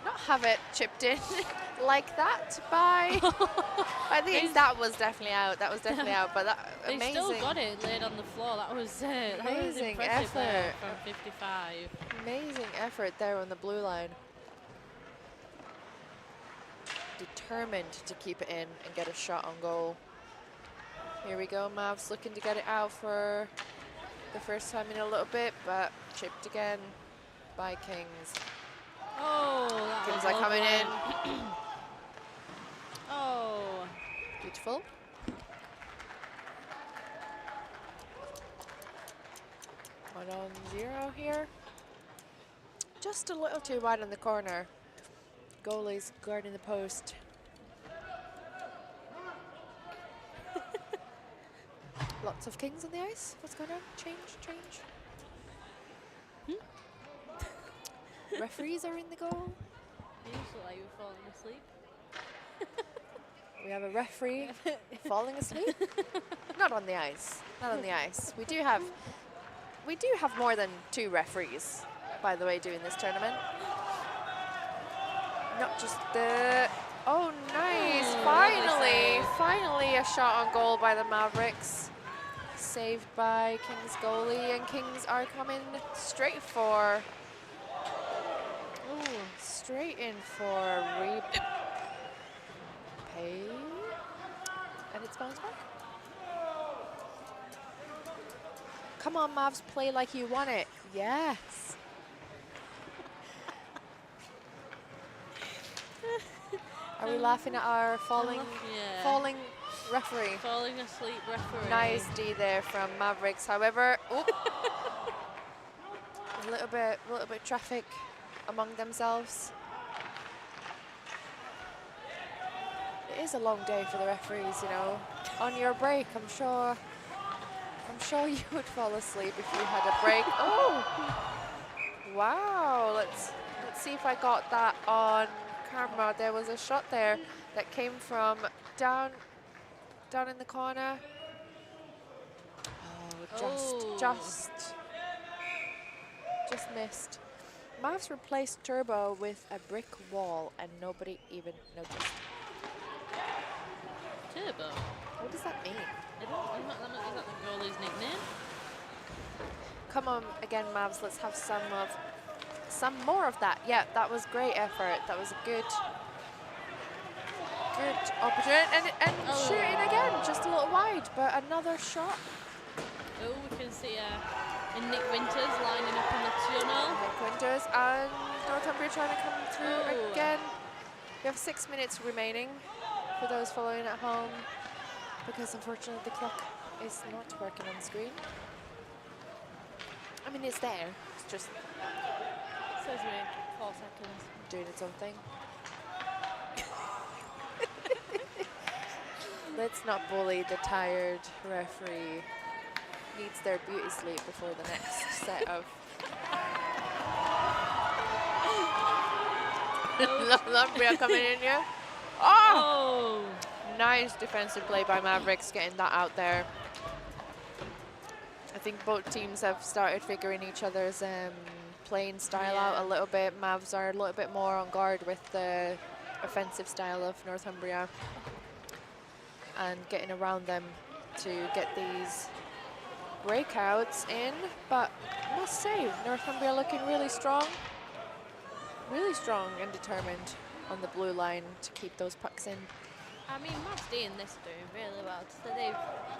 [SPEAKER 3] not have it chipped in like that by the Kings. That was definitely out. That was definitely out. But that
[SPEAKER 2] They
[SPEAKER 3] amazing.
[SPEAKER 2] still got it laid on the floor. That was
[SPEAKER 3] Amazing
[SPEAKER 2] impressive there
[SPEAKER 3] effort.
[SPEAKER 2] from 55.
[SPEAKER 3] Amazing effort there on the blue line. Determined to keep it in and get a shot on goal. Here we go, Mavs looking to get it out for the first time in a little bit, but chipped again by Kings.
[SPEAKER 2] Oh, that
[SPEAKER 3] Kings
[SPEAKER 2] was
[SPEAKER 3] are coming in.
[SPEAKER 2] lovely. Oh.
[SPEAKER 3] Beautiful. One on zero here. Just a little too wide on the corner. Goalie's guarding the post. Lots of Kings on the ice. What's going on? Change. Referees are in the goal.
[SPEAKER 2] You just look like you were falling asleep.
[SPEAKER 3] We have a referee falling asleep. Not on the ice. Not on the ice. We do have more than 2 referees, by the way, doing this tournament. Not just the. Oh, nice! Finally a shot on goal by the Mavericks. Saved by Kings goalie, and Kings are coming straight in for repay, and it's bounced back. Come on, Mavs, play like you want it. Yes. Are we laughing at our falling referee?
[SPEAKER 2] Falling asleep referee.
[SPEAKER 3] Nice D there from Mavericks. However, a little bit traffic among themselves. It is a long day for the referees, you know. On your break, I'm sure you would fall asleep if you had a break. Oh, wow! Let's see if I got that on camera. There was a shot there that came from down in the corner. Oh, just missed. Mavs replaced Turbo with a brick wall and nobody even noticed.
[SPEAKER 2] Turbo.
[SPEAKER 3] What does that mean?
[SPEAKER 2] I don't, is that the goalie's nickname?
[SPEAKER 3] Come on, again, Mavs. Let's have some more of that. Yeah, that was great effort. That was a good opportunity. And shooting again, just a little wide, but another shot.
[SPEAKER 2] Oh, we can see Nick Winters lining up in the tunnel.
[SPEAKER 3] Nick Winters and Northumbria trying to come through again. We have 6 minutes remaining for those following at home, because unfortunately the clock is not working on screen. I mean, it's there. It's just
[SPEAKER 2] Says we're 4 seconds.
[SPEAKER 3] doing its own thing. Let's not bully the tired referee. Needs their beauty sleep before the next set of. Northumbria coming in here. Oh! Nice defensive play by Mavericks, getting that out there. I think both teams have started figuring each other's playing style out a little bit. Mavs are a little bit more on guard with the offensive style of Northumbria and getting around them to get these breakouts in. But I must say, Northumbria looking really strong and determined on the blue line to keep those pucks in.
[SPEAKER 2] I mean, Mavs D in this doing really well. So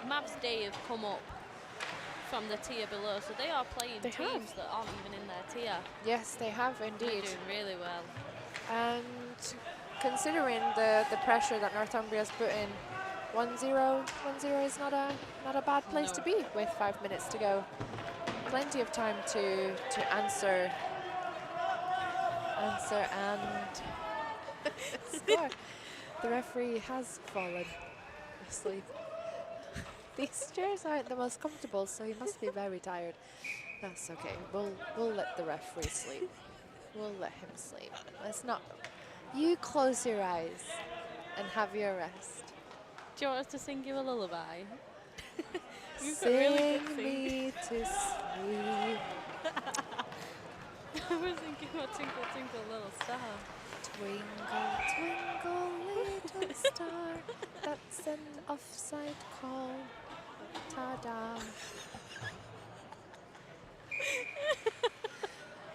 [SPEAKER 2] Mavs D have come up from the tier below, so they are playing teams that aren't even in their tier.
[SPEAKER 3] Yes, they have indeed.
[SPEAKER 2] They're doing really well.
[SPEAKER 3] And considering the pressure that Northumbria's put in, 1-0 is not a bad place to be with 5 minutes to go. Plenty of time to answer and score. The referee has fallen asleep. These chairs aren't the most comfortable, so he must be very tired. That's okay. We'll let the referee sleep. We'll let him sleep. Let's not. You close your eyes and have your rest.
[SPEAKER 2] Do you want us to sing you a lullaby?
[SPEAKER 3] Sing me to sleep.
[SPEAKER 2] I was thinking about Twinkle Twinkle Little Star.
[SPEAKER 3] Twinkle, twinkle, little star, that's an offside call. Ta-da.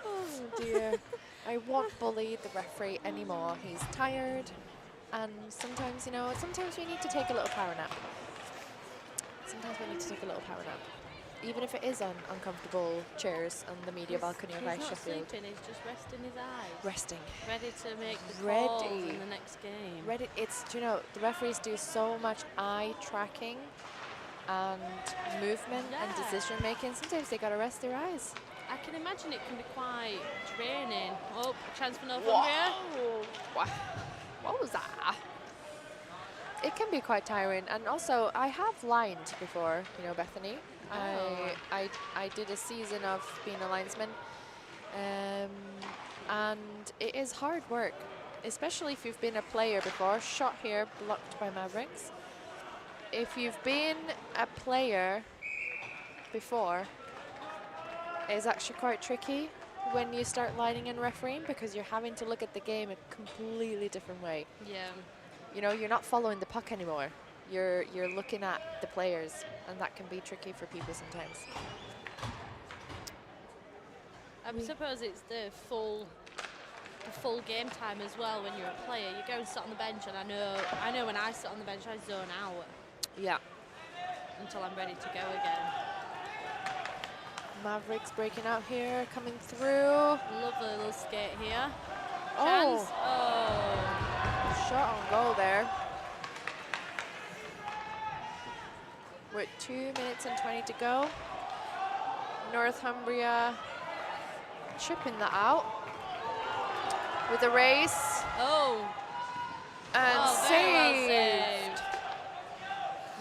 [SPEAKER 3] Oh dear. I won't bully the referee anymore. He's tired. And sometimes, sometimes we need to take a little power nap. Even if it is on uncomfortable chairs on the media balcony of Ice Sheffield.
[SPEAKER 2] He's not sleeping, he's just resting his eyes.
[SPEAKER 3] Resting.
[SPEAKER 2] Ready to make the calls in the next game.
[SPEAKER 3] Ready. It's, the referees do so much eye tracking and movement and decision making. Sometimes they gotta rest their eyes.
[SPEAKER 2] I can imagine it can be quite draining. Oh, chance for Northumbria.
[SPEAKER 3] What was that? It can be quite tiring, and also I have lined before, Bethany. I did a season of being a linesman, and it is hard work, especially if you've been a player before. Shot here, blocked by Mavericks. If you've been a player before, it's actually quite tricky when you start lining and refereeing, because you're having to look at the game a completely different way.
[SPEAKER 2] Yeah.
[SPEAKER 3] You're not following the puck anymore. You're looking at the players, and that can be tricky for people sometimes.
[SPEAKER 2] I suppose it's the full game time as well when you're a player. You go and sit on the bench, and I know when I sit on the bench I zone out.
[SPEAKER 3] Yeah.
[SPEAKER 2] Until I'm ready to go again.
[SPEAKER 3] Mavericks breaking out here, coming through.
[SPEAKER 2] Lovely little skate here. Chance. Oh.
[SPEAKER 3] Shot on goal there. With 2 minutes and 20 to go. Northumbria chipping that out with a race.
[SPEAKER 2] Oh.
[SPEAKER 3] And
[SPEAKER 2] very well
[SPEAKER 3] saved.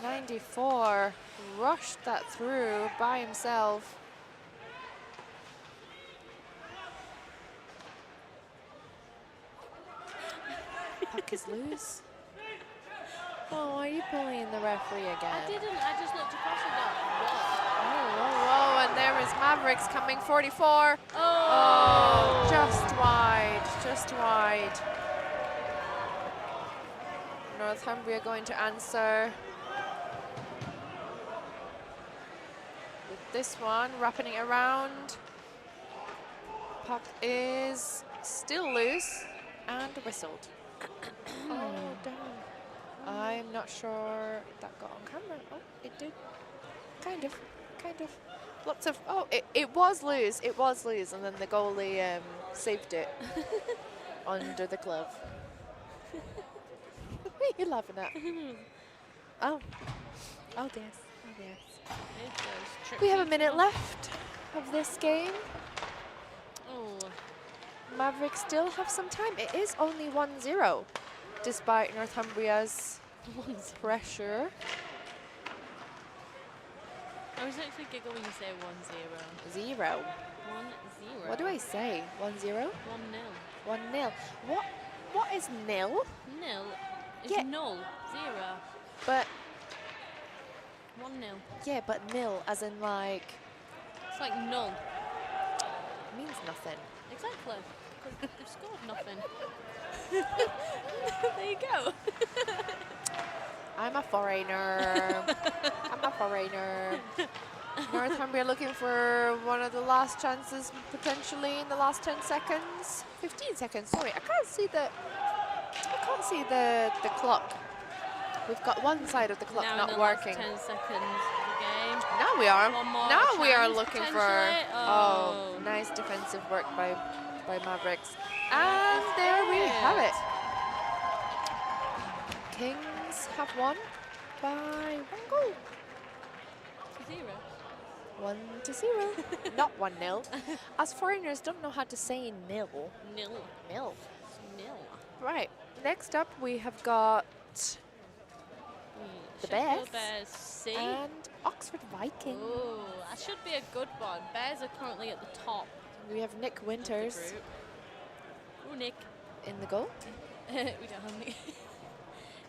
[SPEAKER 3] 94 rushed that through by himself. Puck is loose. Oh, why are you bullying the referee again?
[SPEAKER 2] I didn't. I just looked across and got
[SPEAKER 3] Whoa, and there is Mavericks coming, 44. Oh, just wide, just wide. Northumbria going to answer with this one, wrapping it around. Puck is still loose and whistled. Oh, damn. I'm not sure that got on camera. Oh, it did. Kind of. Lots of, oh, it was loose, and then the goalie saved it under the glove. What are you laughing at? Oh, yes. We have a minute left of this game.
[SPEAKER 2] Oh,
[SPEAKER 3] Mavericks still have some time. It is only 1-0, despite Northumbria's pressure.
[SPEAKER 2] I was actually giggle when you say 1-0.
[SPEAKER 3] 0.
[SPEAKER 2] 1-0.
[SPEAKER 3] What do I say? 1-0?
[SPEAKER 2] 1-0.
[SPEAKER 3] 1-0. What is nil?
[SPEAKER 2] Nil is
[SPEAKER 3] Yeah.
[SPEAKER 2] null. 0.
[SPEAKER 3] But
[SPEAKER 2] 1-0.
[SPEAKER 3] yeah, but nil as in like
[SPEAKER 2] It's like null.
[SPEAKER 3] means nothing.
[SPEAKER 2] Exactly. Because they've scored nothing. There you go.
[SPEAKER 3] I'm a foreigner. Northumbria looking for one of the last chances potentially in the last 10 seconds. 15 seconds, sorry. I can't see the clock. We've got one side of the clock
[SPEAKER 2] now
[SPEAKER 3] not
[SPEAKER 2] in the
[SPEAKER 3] working.
[SPEAKER 2] Last 10 seconds of the game.
[SPEAKER 3] Now we are.
[SPEAKER 2] One more
[SPEAKER 3] Now we are
[SPEAKER 2] chance,
[SPEAKER 3] looking for
[SPEAKER 2] potentially. Oh.
[SPEAKER 3] nice defensive work by Mavericks. And there we have it. Kings have won by 1 goal.
[SPEAKER 2] 0.
[SPEAKER 3] 1-0. Not 1-0. Us foreigners don't know how to say nil.
[SPEAKER 2] Nil.
[SPEAKER 3] Nil.
[SPEAKER 2] Nil.
[SPEAKER 3] Right. Next up we have got the
[SPEAKER 2] Sheffield
[SPEAKER 3] Bears
[SPEAKER 2] Bears C.
[SPEAKER 3] and Oxford Vikings.
[SPEAKER 2] Oh, that should be a good one. Bears are currently at the top
[SPEAKER 3] We have Nick
[SPEAKER 2] of the
[SPEAKER 3] Winters
[SPEAKER 2] group. Oh, Nick.
[SPEAKER 3] in the goal.
[SPEAKER 2] We don't have Nick.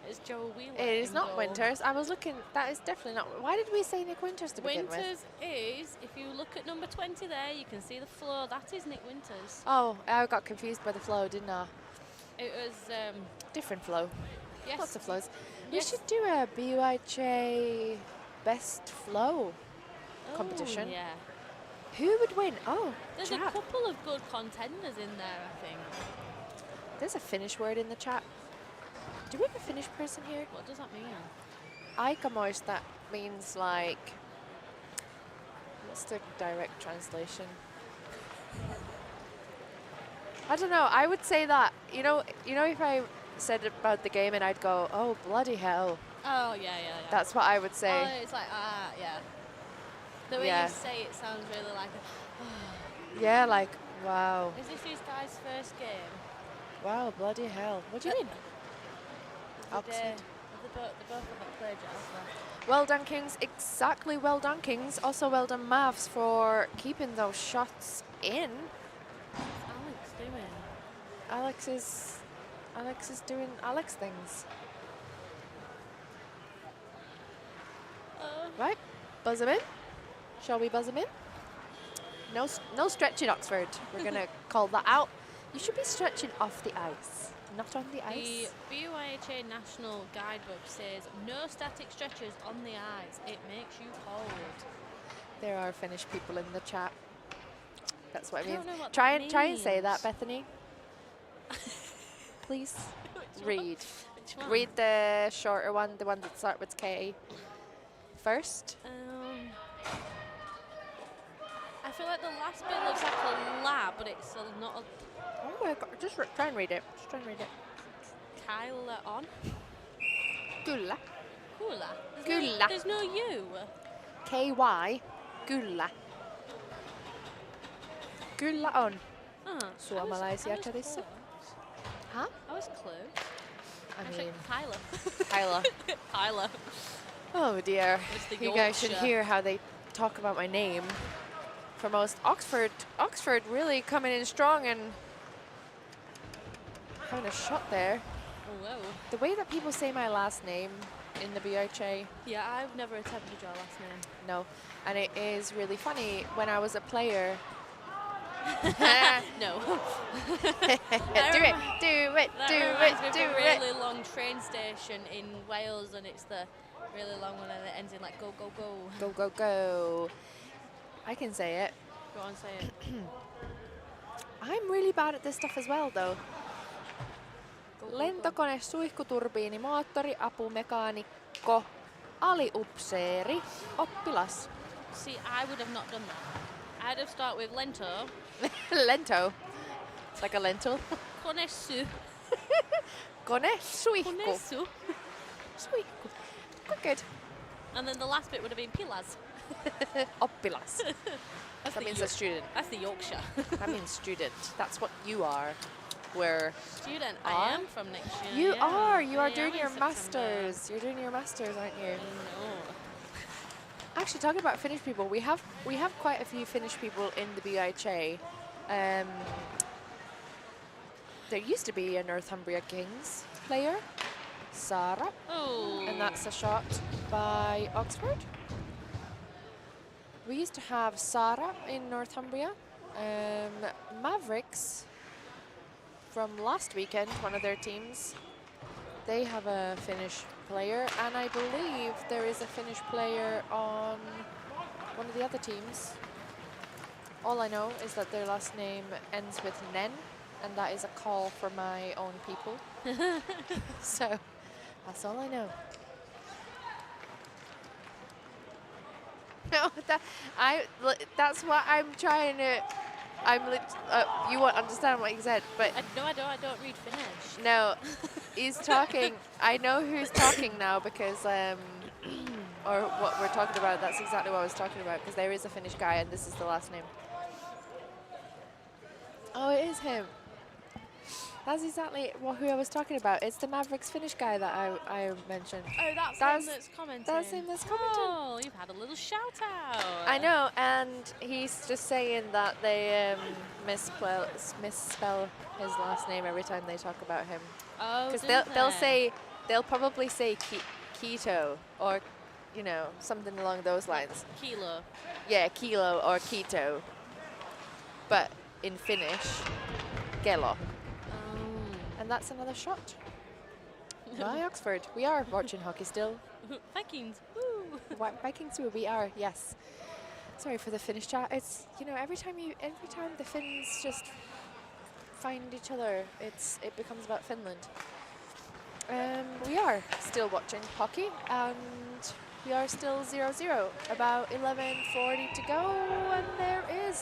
[SPEAKER 2] It's Joe Wheeler.
[SPEAKER 3] It is
[SPEAKER 2] in
[SPEAKER 3] not
[SPEAKER 2] goal.
[SPEAKER 3] Winters. I was looking. That is definitely not. Why did we say Nick Winters to begin with?
[SPEAKER 2] Winters is, if you look at number 20 there, you can see the floor. That is Nick Winters.
[SPEAKER 3] Oh, I got confused by the flow, didn't I?
[SPEAKER 2] It was,
[SPEAKER 3] Different flow.
[SPEAKER 2] yes.
[SPEAKER 3] Lots of flows. We
[SPEAKER 2] Yes.
[SPEAKER 3] should do a BUIHA best flow competition.
[SPEAKER 2] Oh, yeah.
[SPEAKER 3] Who would win? Oh,
[SPEAKER 2] There's
[SPEAKER 3] chat.
[SPEAKER 2] a couple of good contenders in there, I think.
[SPEAKER 3] There's a Finnish word in the chat. Do we have a Finnish person here?
[SPEAKER 2] What does that mean?
[SPEAKER 3] Aikamois, that means like, what's the direct translation? I don't know. I would say that, you know if I said about the game and I'd go, oh, bloody hell.
[SPEAKER 2] Oh, yeah.
[SPEAKER 3] That's what I would say.
[SPEAKER 2] Oh, it's like, yeah. The way
[SPEAKER 3] Yeah.
[SPEAKER 2] you say it sounds really like a,
[SPEAKER 3] Yeah, like, wow.
[SPEAKER 2] is this these guys' first game?
[SPEAKER 3] Wow, bloody hell. What do you mean?
[SPEAKER 2] Of the day?
[SPEAKER 3] Oxford.
[SPEAKER 2] They both have played elsewhere.
[SPEAKER 3] Well done, Kings. Exactly, well done, Kings. Also well done, Mavs, for keeping those shots in.
[SPEAKER 2] What's Alex doing?
[SPEAKER 3] Alex is doing Alex things. Right, buzz him in. Shall we buzz him in? No stretching, Oxford. We're gonna call that out. You should be stretching off the ice, not on the
[SPEAKER 2] The
[SPEAKER 3] ice.
[SPEAKER 2] BUIHA National Guidebook says no static stretches on the ice. It makes you cold.
[SPEAKER 3] There are Finnish people in the chat. That's what
[SPEAKER 2] I
[SPEAKER 3] it means.
[SPEAKER 2] don't know what
[SPEAKER 3] Try
[SPEAKER 2] that
[SPEAKER 3] and say that,
[SPEAKER 2] means.
[SPEAKER 3] Bethany. Please
[SPEAKER 2] Which one?
[SPEAKER 3] read.
[SPEAKER 2] Which one?
[SPEAKER 3] Read the shorter one, the one that starts with K. First.
[SPEAKER 2] I feel like the last bit looks like a la, but it's not a
[SPEAKER 3] Oh my god! Just try and read it. Just try and read it.
[SPEAKER 2] Kyla on.
[SPEAKER 3] Gulla.
[SPEAKER 2] Kula.
[SPEAKER 3] Kyllä.
[SPEAKER 2] There's no U.
[SPEAKER 3] KY. Gulla. Kyllä on. Suomalaisia käsissä. Huh?
[SPEAKER 2] I was close.
[SPEAKER 3] I
[SPEAKER 2] Actually,
[SPEAKER 3] mean,
[SPEAKER 2] Kyla.
[SPEAKER 3] Kyla.
[SPEAKER 2] Kyla.
[SPEAKER 3] Oh dear.
[SPEAKER 2] It's the
[SPEAKER 3] You guys should
[SPEAKER 2] Yorkshire.
[SPEAKER 3] hear how they talk about my name. For most Oxford really coming in strong and having a shot there.
[SPEAKER 2] Oh, whoa.
[SPEAKER 3] The way that people say my last name in the BUIHA,
[SPEAKER 2] Yeah, I've never attempted your last name.
[SPEAKER 3] no. And it is really funny. When I was a player,
[SPEAKER 2] No.
[SPEAKER 3] Do it, do it,
[SPEAKER 2] That
[SPEAKER 3] do
[SPEAKER 2] reminds me
[SPEAKER 3] it,
[SPEAKER 2] of
[SPEAKER 3] do
[SPEAKER 2] a
[SPEAKER 3] it.
[SPEAKER 2] really long train station in Wales, and it's the really long one, and it ends in like go, go, go.
[SPEAKER 3] Go, go, go. I can say it.
[SPEAKER 2] Go on, say it.
[SPEAKER 3] I'm really bad at this stuff as well, though.
[SPEAKER 2] Go, go, go.
[SPEAKER 3] Lentokone, suihkuturbiini, moottori, apumekaanikko, aliupseeri, oppilas.
[SPEAKER 2] See, I would have not done that. I'd have started with lento,
[SPEAKER 3] Lento. It's like a lentil.
[SPEAKER 2] konesu,
[SPEAKER 3] Kone, suihku.
[SPEAKER 2] konesu,
[SPEAKER 3] Suihku. Quite good.
[SPEAKER 2] and then the last bit would have been pilas.
[SPEAKER 3] Oppilas.
[SPEAKER 2] That's
[SPEAKER 3] That
[SPEAKER 2] the
[SPEAKER 3] means a student.
[SPEAKER 2] That's the Yorkshire.
[SPEAKER 3] That means student. That's what you are. Where
[SPEAKER 2] Student,
[SPEAKER 3] Are?
[SPEAKER 2] I am from next year.
[SPEAKER 3] you
[SPEAKER 2] yeah.
[SPEAKER 3] are. You are
[SPEAKER 2] I am
[SPEAKER 3] doing
[SPEAKER 2] in
[SPEAKER 3] your
[SPEAKER 2] September.
[SPEAKER 3] masters. You're doing your masters, aren't you?
[SPEAKER 2] No.
[SPEAKER 3] Actually, talking about Finnish people, we have quite a few Finnish people in the BUIHA. There used to be a Northumbria Kings player, Sara,
[SPEAKER 2] Oh.
[SPEAKER 3] and that's a shot by Oxford. We used to have Sara in Northumbria. Mavericks from last weekend, one of their teams, they have a Finnish player, and I believe there is a Finnish player on one of the other teams. All I know is that their last name ends with Nen, and that is a call for my own people. So that's all I know. No, that's what I'm trying to. You won't understand what he said, but
[SPEAKER 2] No, I don't read Finnish.
[SPEAKER 3] no, he's talking. I know who's talking now because, or what we're talking about. That's exactly what I was talking about because there is a Finnish guy and this is the last name. Oh, it is him. That's exactly who I was talking about. It's the Mavericks Finnish guy that I mentioned.
[SPEAKER 2] Oh, that's
[SPEAKER 3] That's-
[SPEAKER 2] him that's commenting.
[SPEAKER 3] That's him that's commenting.
[SPEAKER 2] Oh, you've had a little shout out.
[SPEAKER 3] I know, and he's just saying that they misspell his last name every time they talk about him.
[SPEAKER 2] Oh,
[SPEAKER 3] Because
[SPEAKER 2] do
[SPEAKER 3] they'll probably say keto or, something along those lines.
[SPEAKER 2] Kilo.
[SPEAKER 3] Yeah, kilo or keto. But in Finnish, kelo. And that's another shot. By Oxford. We are watching hockey still.
[SPEAKER 2] Vikings. Woo.
[SPEAKER 3] Vikings, we are, yes. Sorry for the Finnish chat. It's every time the Finns just find each other, it becomes about Finland. We are still watching hockey, and we are still 0-0. About 11:40 to go, and there is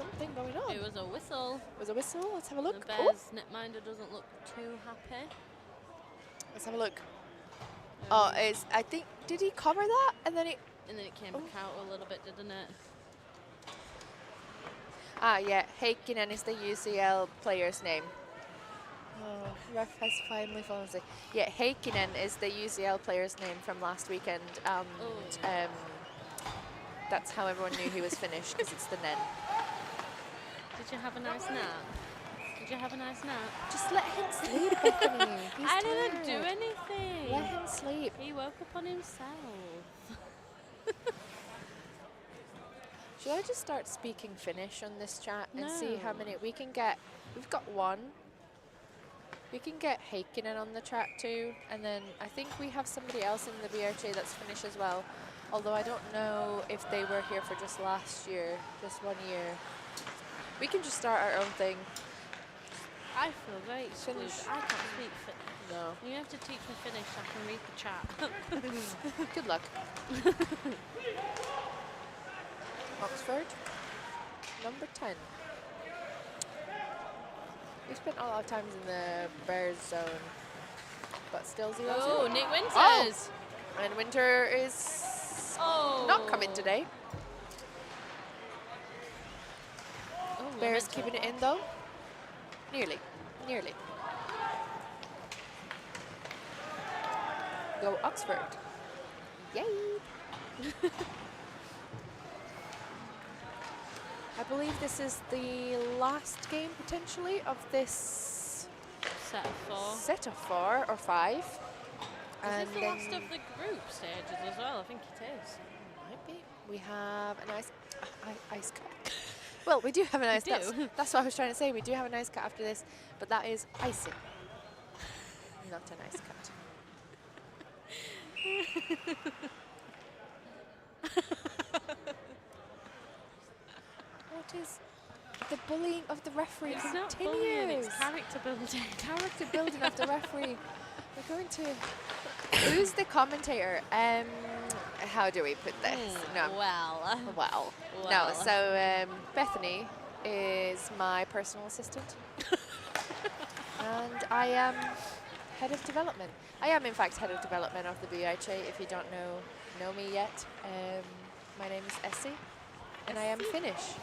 [SPEAKER 3] something going on.
[SPEAKER 2] It was a whistle.
[SPEAKER 3] Was a whistle. Let's have a look.
[SPEAKER 2] The
[SPEAKER 3] Oh,
[SPEAKER 2] Bears netminder doesn't look too happy.
[SPEAKER 3] let's have a look. Oh, I think, did he cover that? And then
[SPEAKER 2] And then it came back out a little bit, didn't it?
[SPEAKER 3] yeah, Heikkinen is the UCL player's name. Oh, ref has finally fallen asleep. Yeah, Heikkinen is the UCL player's name from last weekend, and that's how everyone knew he was Finnish, because it's the Nen.
[SPEAKER 2] Did you have a nice nap? Did you have a nice nap?
[SPEAKER 3] Just let him sleep, Bethany. He's
[SPEAKER 2] I didn't do
[SPEAKER 3] tired.
[SPEAKER 2] anything.
[SPEAKER 3] Let him sleep.
[SPEAKER 2] He woke up on himself.
[SPEAKER 3] Should I just start speaking Finnish on this chat and see how
[SPEAKER 2] No.
[SPEAKER 3] many we can get? We've got one. We can get Heikkinen on the chat too, and then I think we have somebody else in the BRJ that's Finnish as well. Although I don't know if they were here for just last year, just 1 year. We can just start our own thing.
[SPEAKER 2] I feel very excluded.
[SPEAKER 3] Finnish.
[SPEAKER 2] I can't speak Finnish.
[SPEAKER 3] No.
[SPEAKER 2] You have to teach me Finnish so I can read the chat.
[SPEAKER 3] Good luck. Oxford, number 10. We spent a lot of times in the Bears zone, but still 0-0.
[SPEAKER 2] Oh, Nick Winters.
[SPEAKER 3] Oh! And Winter is not coming today.
[SPEAKER 2] Oh,
[SPEAKER 3] Bears
[SPEAKER 2] Winter.
[SPEAKER 3] keeping it in though. Nearly. Go Oxford. Yay! I believe this is the last game potentially of this
[SPEAKER 2] Set of 4.
[SPEAKER 3] set of 4 or 5.
[SPEAKER 2] Is
[SPEAKER 3] And
[SPEAKER 2] this the last
[SPEAKER 3] then
[SPEAKER 2] of the group stages as well? I think it is.
[SPEAKER 3] might be. We have an ice cup. Well, we do have a nice
[SPEAKER 2] do.
[SPEAKER 3] That's what I was trying to say. We do have a nice cut after this, but that is icing. Not a nice cut. What is the bullying of the referee
[SPEAKER 2] It's not bullying,
[SPEAKER 3] continues?
[SPEAKER 2] it's character building.
[SPEAKER 3] Character building of the referee. We're going to... Who's the commentator? How do we put this? No.
[SPEAKER 2] Well.
[SPEAKER 3] No, so Bethany is my personal assistant. And I am head of development. I am, in fact, head of development of the BUIHA, if you don't know me yet. My name is Essie, and I am Finnish.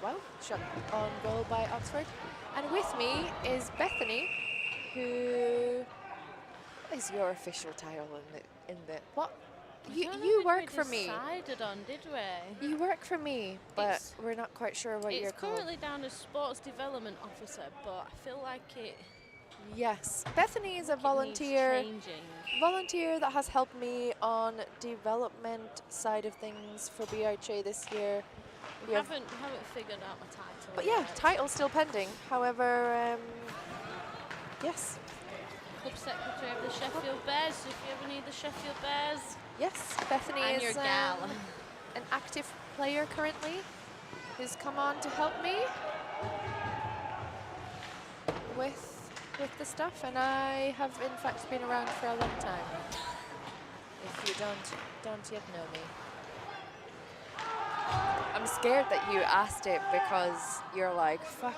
[SPEAKER 3] Well, shot on goal by Oxford. And with me is Bethany, who... What is your official title in the what? You work for me.
[SPEAKER 2] Decided on, did we?
[SPEAKER 3] You work for me, but we're not quite sure what you're called.
[SPEAKER 2] It's currently down as sports development officer, but I feel like it.
[SPEAKER 3] Yes, Bethany is a
[SPEAKER 2] It
[SPEAKER 3] volunteer.
[SPEAKER 2] needs changing.
[SPEAKER 3] Volunteer that has helped me on development side of things for BUIHA this year.
[SPEAKER 2] We haven't figured out my title.
[SPEAKER 3] But yeah,
[SPEAKER 2] yet.
[SPEAKER 3] title's still pending. However, yes.
[SPEAKER 2] Club secretary of the Sheffield Bears. So if you ever need the Sheffield Bears,
[SPEAKER 3] Yes, Bethany
[SPEAKER 2] I'm
[SPEAKER 3] is
[SPEAKER 2] your gal.
[SPEAKER 3] an active player currently who's come on to help me with the stuff, and I have in fact been around for a long time. If you don't yet know me. I'm scared that you asked it because you're like, fuck.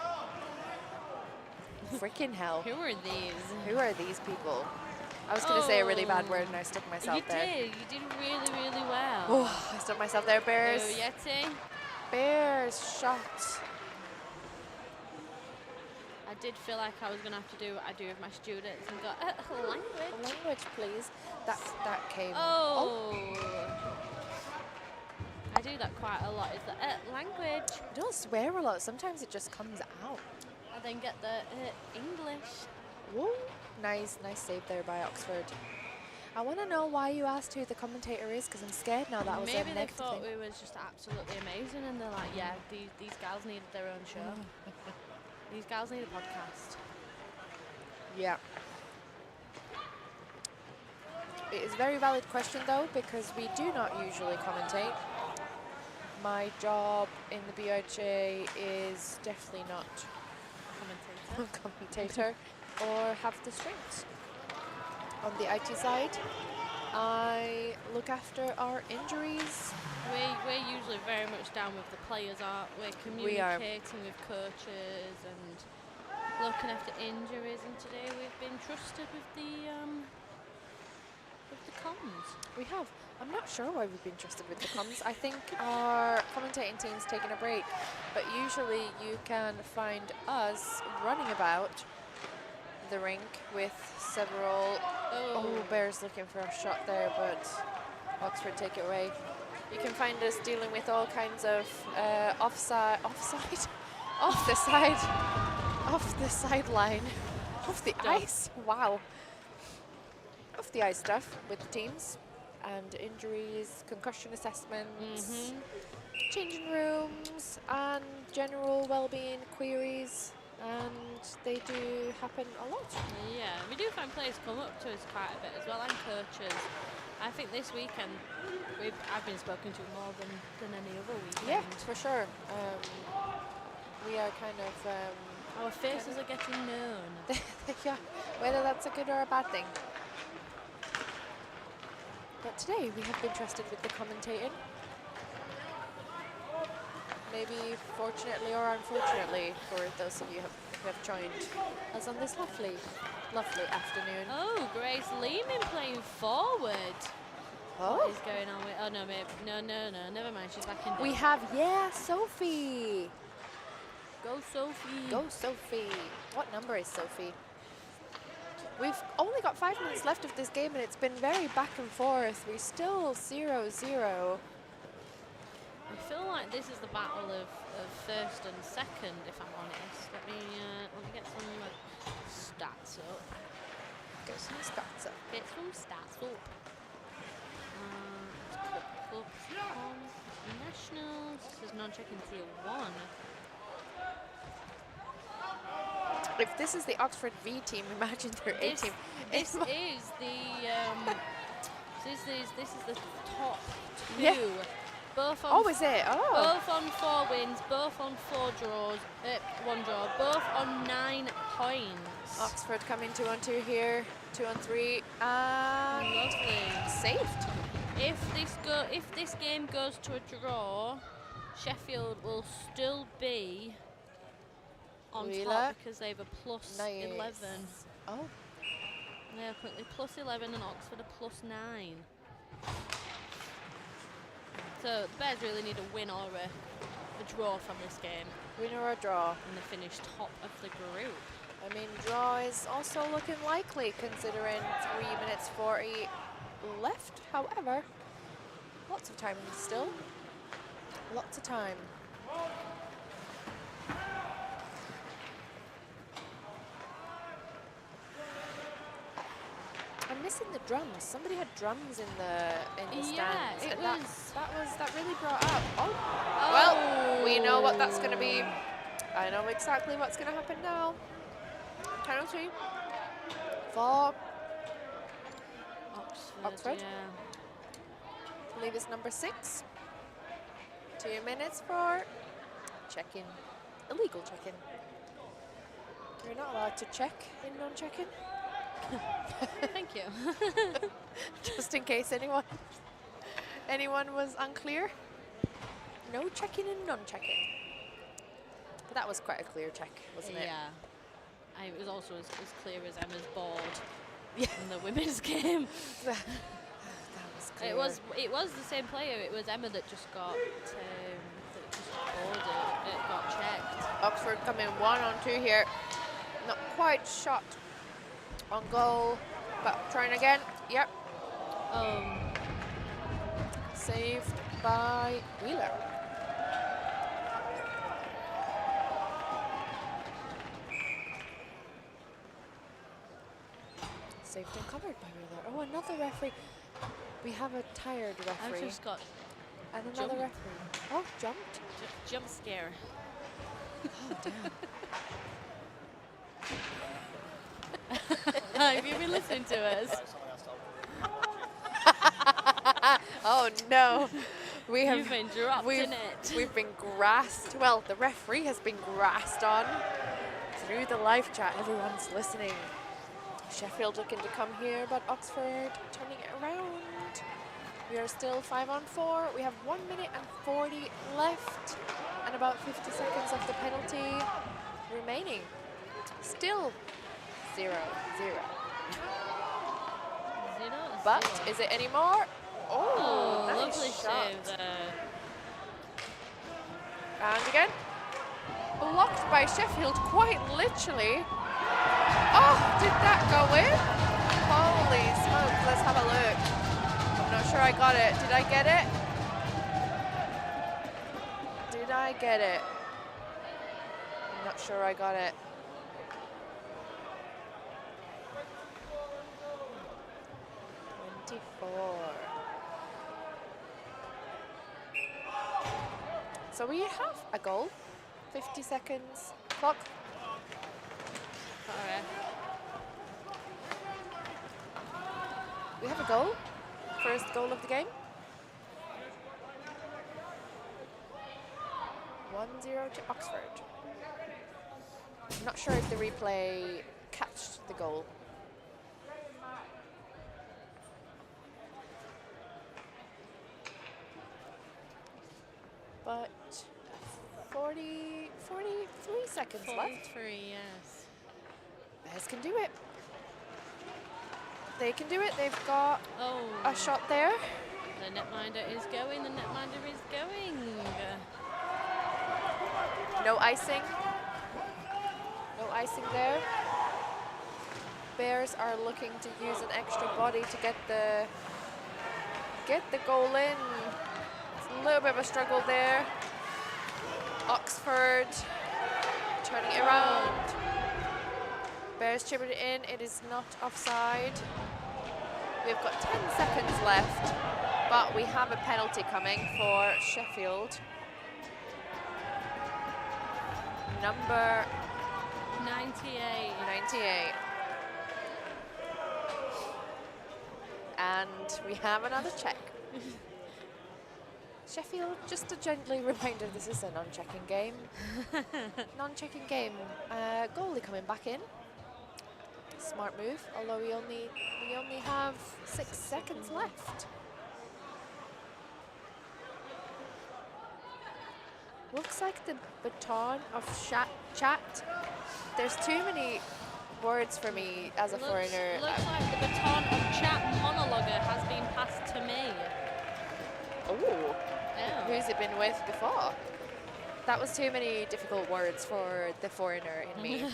[SPEAKER 3] Freaking hell.
[SPEAKER 2] Who are these?
[SPEAKER 3] Who are these people? I was going to say a really bad word and I stuck myself
[SPEAKER 2] You
[SPEAKER 3] there.
[SPEAKER 2] did. You did really, really well.
[SPEAKER 3] Oh, I stuck myself there. Bears.
[SPEAKER 2] Oh, Yeti.
[SPEAKER 3] Bears shot.
[SPEAKER 2] I did feel like I was going to have to do what I do with my students and go, language.
[SPEAKER 3] Language, please. That came.
[SPEAKER 2] Oh. I do that quite a lot. Is the language.
[SPEAKER 3] I don't swear a lot. Sometimes it just comes out.
[SPEAKER 2] I then get the English.
[SPEAKER 3] Whoa. Nice save there by Oxford. I want to know why you asked who the commentator is, because I'm scared now that was a
[SPEAKER 2] Maybe they
[SPEAKER 3] negative
[SPEAKER 2] thought
[SPEAKER 3] thing.
[SPEAKER 2] we was just absolutely amazing, and they're like, yeah, these gals needed their own show. These gals need a podcast.
[SPEAKER 3] Yeah. It is a very valid question though, because we do not usually commentate. My job in the BUIHA is definitely not commentator or have the strengths. On the IT side, I look after our injuries.
[SPEAKER 2] We're usually very much down with the players, aren't we? Communicating with coaches and looking after injuries. And today we've been trusted with the comms.
[SPEAKER 3] We have. I'm not sure why we've been trusted with the comms. I think our commentating team's taken a break, but usually you can find us running about the rink with several. Oh, Bears looking for a shot there, but Oxford take it away. You can find us dealing with all kinds of off the sideline, off the ice. Wow. Off the ice stuff with the teams and injuries, concussion assessments, changing rooms, and general well-being queries. And they do happen a lot.
[SPEAKER 2] Yeah, we do find players come up to us quite a bit as well, and coaches. I think this weekend I've been spoken to more than any other weekend.
[SPEAKER 3] Yeah, for sure. We are kind of...
[SPEAKER 2] our faces are getting known.
[SPEAKER 3] Yeah, whether that's a good or a bad thing. But today we have been trusted with the commentating. Maybe fortunately or unfortunately for those of you who have joined us on this lovely afternoon.
[SPEAKER 2] Oh, Grace Lehman playing forward.
[SPEAKER 3] Oh.
[SPEAKER 2] What is going on with... Oh, no, maybe. No, never mind. She's back in.
[SPEAKER 3] We have, Sophie.
[SPEAKER 2] Go, Sophie.
[SPEAKER 3] Go, Sophie. What number is Sophie? We've only got 5 minutes left of this game, and it's been very back and forth. We're still 0-0.
[SPEAKER 2] I feel like this is the battle of first and second, if I'm honest. Let me get some stats up.
[SPEAKER 3] Get some stats up.
[SPEAKER 2] Get some stats up. Clubs on Nationals. This is non-checking tier 1.
[SPEAKER 3] If this is the Oxford V team, imagine their A team.
[SPEAKER 2] This is the this is the top 2.
[SPEAKER 3] Yeah.
[SPEAKER 2] Both on
[SPEAKER 3] Oh, is it? Oh.
[SPEAKER 2] both on 4 wins, both on 4 draws, 1 draw, both on 9 points.
[SPEAKER 3] Oxford coming 2-on-2 here, 2-on-3, and
[SPEAKER 2] Lovely.
[SPEAKER 3] saved.
[SPEAKER 2] If this game goes to a draw, Sheffield will still be on
[SPEAKER 3] BUIHA.
[SPEAKER 2] top because they have a plus
[SPEAKER 3] Nice.
[SPEAKER 2] 11.
[SPEAKER 3] Oh,
[SPEAKER 2] They are currently plus 11 and Oxford are plus 9. So the Bears really need a win or a draw from this game,
[SPEAKER 3] win or a draw.
[SPEAKER 2] and they finish top of the group.
[SPEAKER 3] I mean, draw is also looking likely considering 3 minutes 40 left. However, lots of time still. Lots of time. I'm missing the drums. Somebody had drums in the stands.
[SPEAKER 2] Yeah, it
[SPEAKER 3] and
[SPEAKER 2] was.
[SPEAKER 3] that really brought up. Oh, well, we know what that's going to be. I know exactly what's going to happen now. Penalty for Oxford.
[SPEAKER 2] Yeah.
[SPEAKER 3] I believe it's number 6. 2 minutes for check-in. Illegal check-in. You're not allowed to check in non-check-in.
[SPEAKER 2] Thank you.
[SPEAKER 3] Just in case anyone was unclear. No check-in and non-check-in. But that was quite a clear check, wasn't it?
[SPEAKER 2] Yeah. It was also as clear as Emma's board
[SPEAKER 3] Yeah.
[SPEAKER 2] in the women's game.
[SPEAKER 3] That was clear.
[SPEAKER 2] It was the same player. It was Emma that just got boarded. It got checked.
[SPEAKER 3] Oxford coming 1-on-2 here. Not quite shot on goal, but trying again. Yep. Saved by Wheeler. Saved and covered by Wheeler. Oh, another referee. We have a tired
[SPEAKER 2] I've
[SPEAKER 3] referee.
[SPEAKER 2] just got
[SPEAKER 3] And another
[SPEAKER 2] jumped.
[SPEAKER 3] referee. Oh, jumped.
[SPEAKER 2] jump scare.
[SPEAKER 3] Oh, damn.
[SPEAKER 2] Have you been listening to us?
[SPEAKER 3] Oh, no.
[SPEAKER 2] You've been dropped
[SPEAKER 3] we've,
[SPEAKER 2] in it.
[SPEAKER 3] We've been grassed. Well, the referee has been grassed on through the live chat. Everyone's listening. Sheffield looking to come here, but Oxford turning it around. We are still 5-on-4. We have 1 minute and 40 left and about 50 seconds of the penalty remaining. Still 0-0. But is it any more? Oh, nice
[SPEAKER 2] lovely
[SPEAKER 3] shot.
[SPEAKER 2] save there.
[SPEAKER 3] And again, blocked by Sheffield quite literally. Oh, did that go in? Holy smokes, let's have a look. I'm not sure I got it. Did I get it? Did I get it? I'm not sure I got it. So we have a goal. 50 seconds clock.
[SPEAKER 2] Alright.
[SPEAKER 3] We have a goal. First goal of the game. 1-0 to Oxford. I'm not sure if the replay catched the goal. But 43 seconds left.
[SPEAKER 2] 43, yes.
[SPEAKER 3] Bears can do it. They can do it. They've got
[SPEAKER 2] Oh.
[SPEAKER 3] a shot there.
[SPEAKER 2] The netminder is going. The netminder is going.
[SPEAKER 3] No icing. No icing there. Bears are looking to use an extra body to get the goal in. It's a little bit of a struggle there. Oxford turning it around. Bears chipping it in. It is not offside. We've got 10 seconds left, but we have a penalty coming for Sheffield. Number
[SPEAKER 2] 98.
[SPEAKER 3] 98. And we have another check. Sheffield, just a gently reminder, this is a non-checking game. Non-checking game. Goalie coming back in. Smart move, although we only have 6 seconds left. Looks like the baton of chat. There's too many words for me as a foreigner.
[SPEAKER 2] Looks like the baton of chat monologuer has been passed to me.
[SPEAKER 3] Oh. Who's it been with before? That was too many difficult words for the foreigner in me.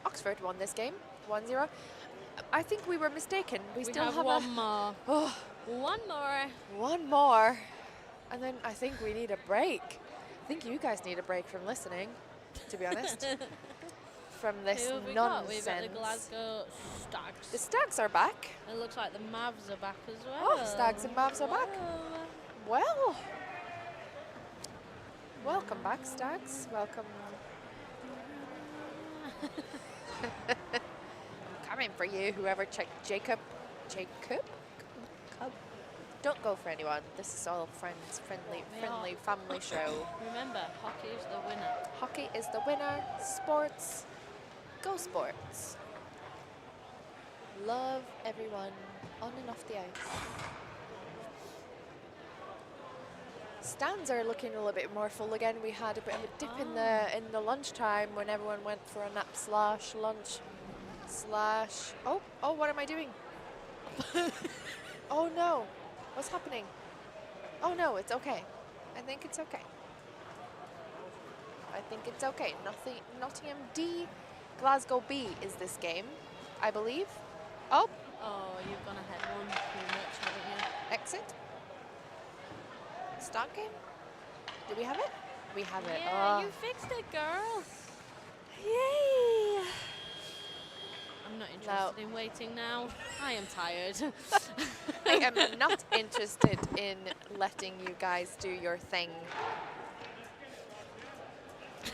[SPEAKER 3] Oxford won this game, 1-0. I think we were mistaken. We still have
[SPEAKER 2] one more.
[SPEAKER 3] Oh,
[SPEAKER 2] One more.
[SPEAKER 3] one more. And then I think we need a break. I think you guys need a break from listening, to be honest. From this
[SPEAKER 2] Who have we
[SPEAKER 3] nonsense.
[SPEAKER 2] got? We've got the Glasgow Stags.
[SPEAKER 3] The Stags are back.
[SPEAKER 2] It looks like the Mavs are back as well.
[SPEAKER 3] Oh, Stags and Mavs are back. Well, welcome back, Stags. Welcome. I'm coming for you, whoever checked Jacob. Don't go for anyone. This is all friendly family show.
[SPEAKER 2] Remember, hockey is the winner.
[SPEAKER 3] Hockey is the winner. Sports, go sports. Love everyone on and off the ice. Stands are looking a little bit more full again. We had a bit of a dip in the lunchtime when everyone went for a nap slash lunch slash. Oh, what am I doing? Oh no, what's happening? Oh no, it's okay. I think it's okay. I think it's okay. Nottingham D, Glasgow B is this game, I believe. Oh,
[SPEAKER 2] You've gone ahead one too much, haven't you?
[SPEAKER 3] exit. Start game. Do we have it? We have it.
[SPEAKER 2] Yeah, you fixed it, girl.
[SPEAKER 3] Yay!
[SPEAKER 2] I'm not interested in waiting now. I am tired.
[SPEAKER 3] I am not interested in letting you guys do your thing.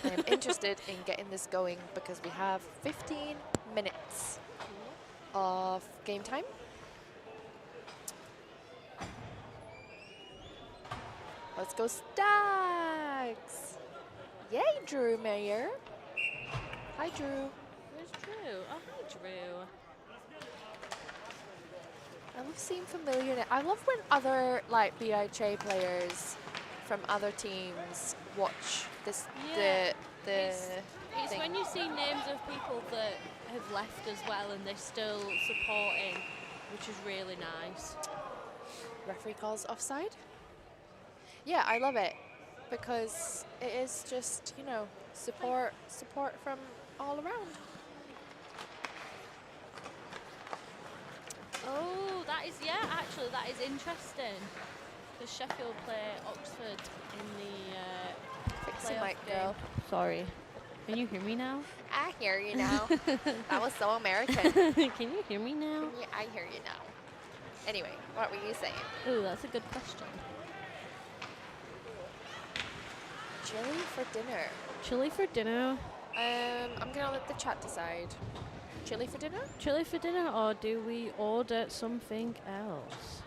[SPEAKER 3] I am interested in getting this going because we have 15 minutes of game time. Let's go Stags! Yay, Drew Mayer. Hi, Drew.
[SPEAKER 2] Where's Drew? Oh, hi, Drew.
[SPEAKER 3] I love seeing familiar. I love when other BUIHA players from other teams watch this.
[SPEAKER 2] Yeah.
[SPEAKER 3] It's
[SPEAKER 2] It's when you see names of people that have left as well and they're still supporting, which is really nice.
[SPEAKER 3] Referee calls offside. Yeah, I love it because it is just, support from all around.
[SPEAKER 2] Oh, that is interesting. Because Sheffield play Oxford in the
[SPEAKER 3] Fix the
[SPEAKER 2] playoff
[SPEAKER 3] mic,
[SPEAKER 2] game.
[SPEAKER 3] girl.
[SPEAKER 2] Sorry. Can you hear me now?
[SPEAKER 3] I hear you now. That was so American.
[SPEAKER 2] Can you hear me now?
[SPEAKER 3] Yeah, I hear you now. Anyway, what were you saying?
[SPEAKER 2] Ooh, that's a good question.
[SPEAKER 3] Chili for dinner.
[SPEAKER 2] Chili for dinner.
[SPEAKER 3] I'm gonna let the chat decide. Chili for dinner?
[SPEAKER 2] Chili for dinner, or do we order something else?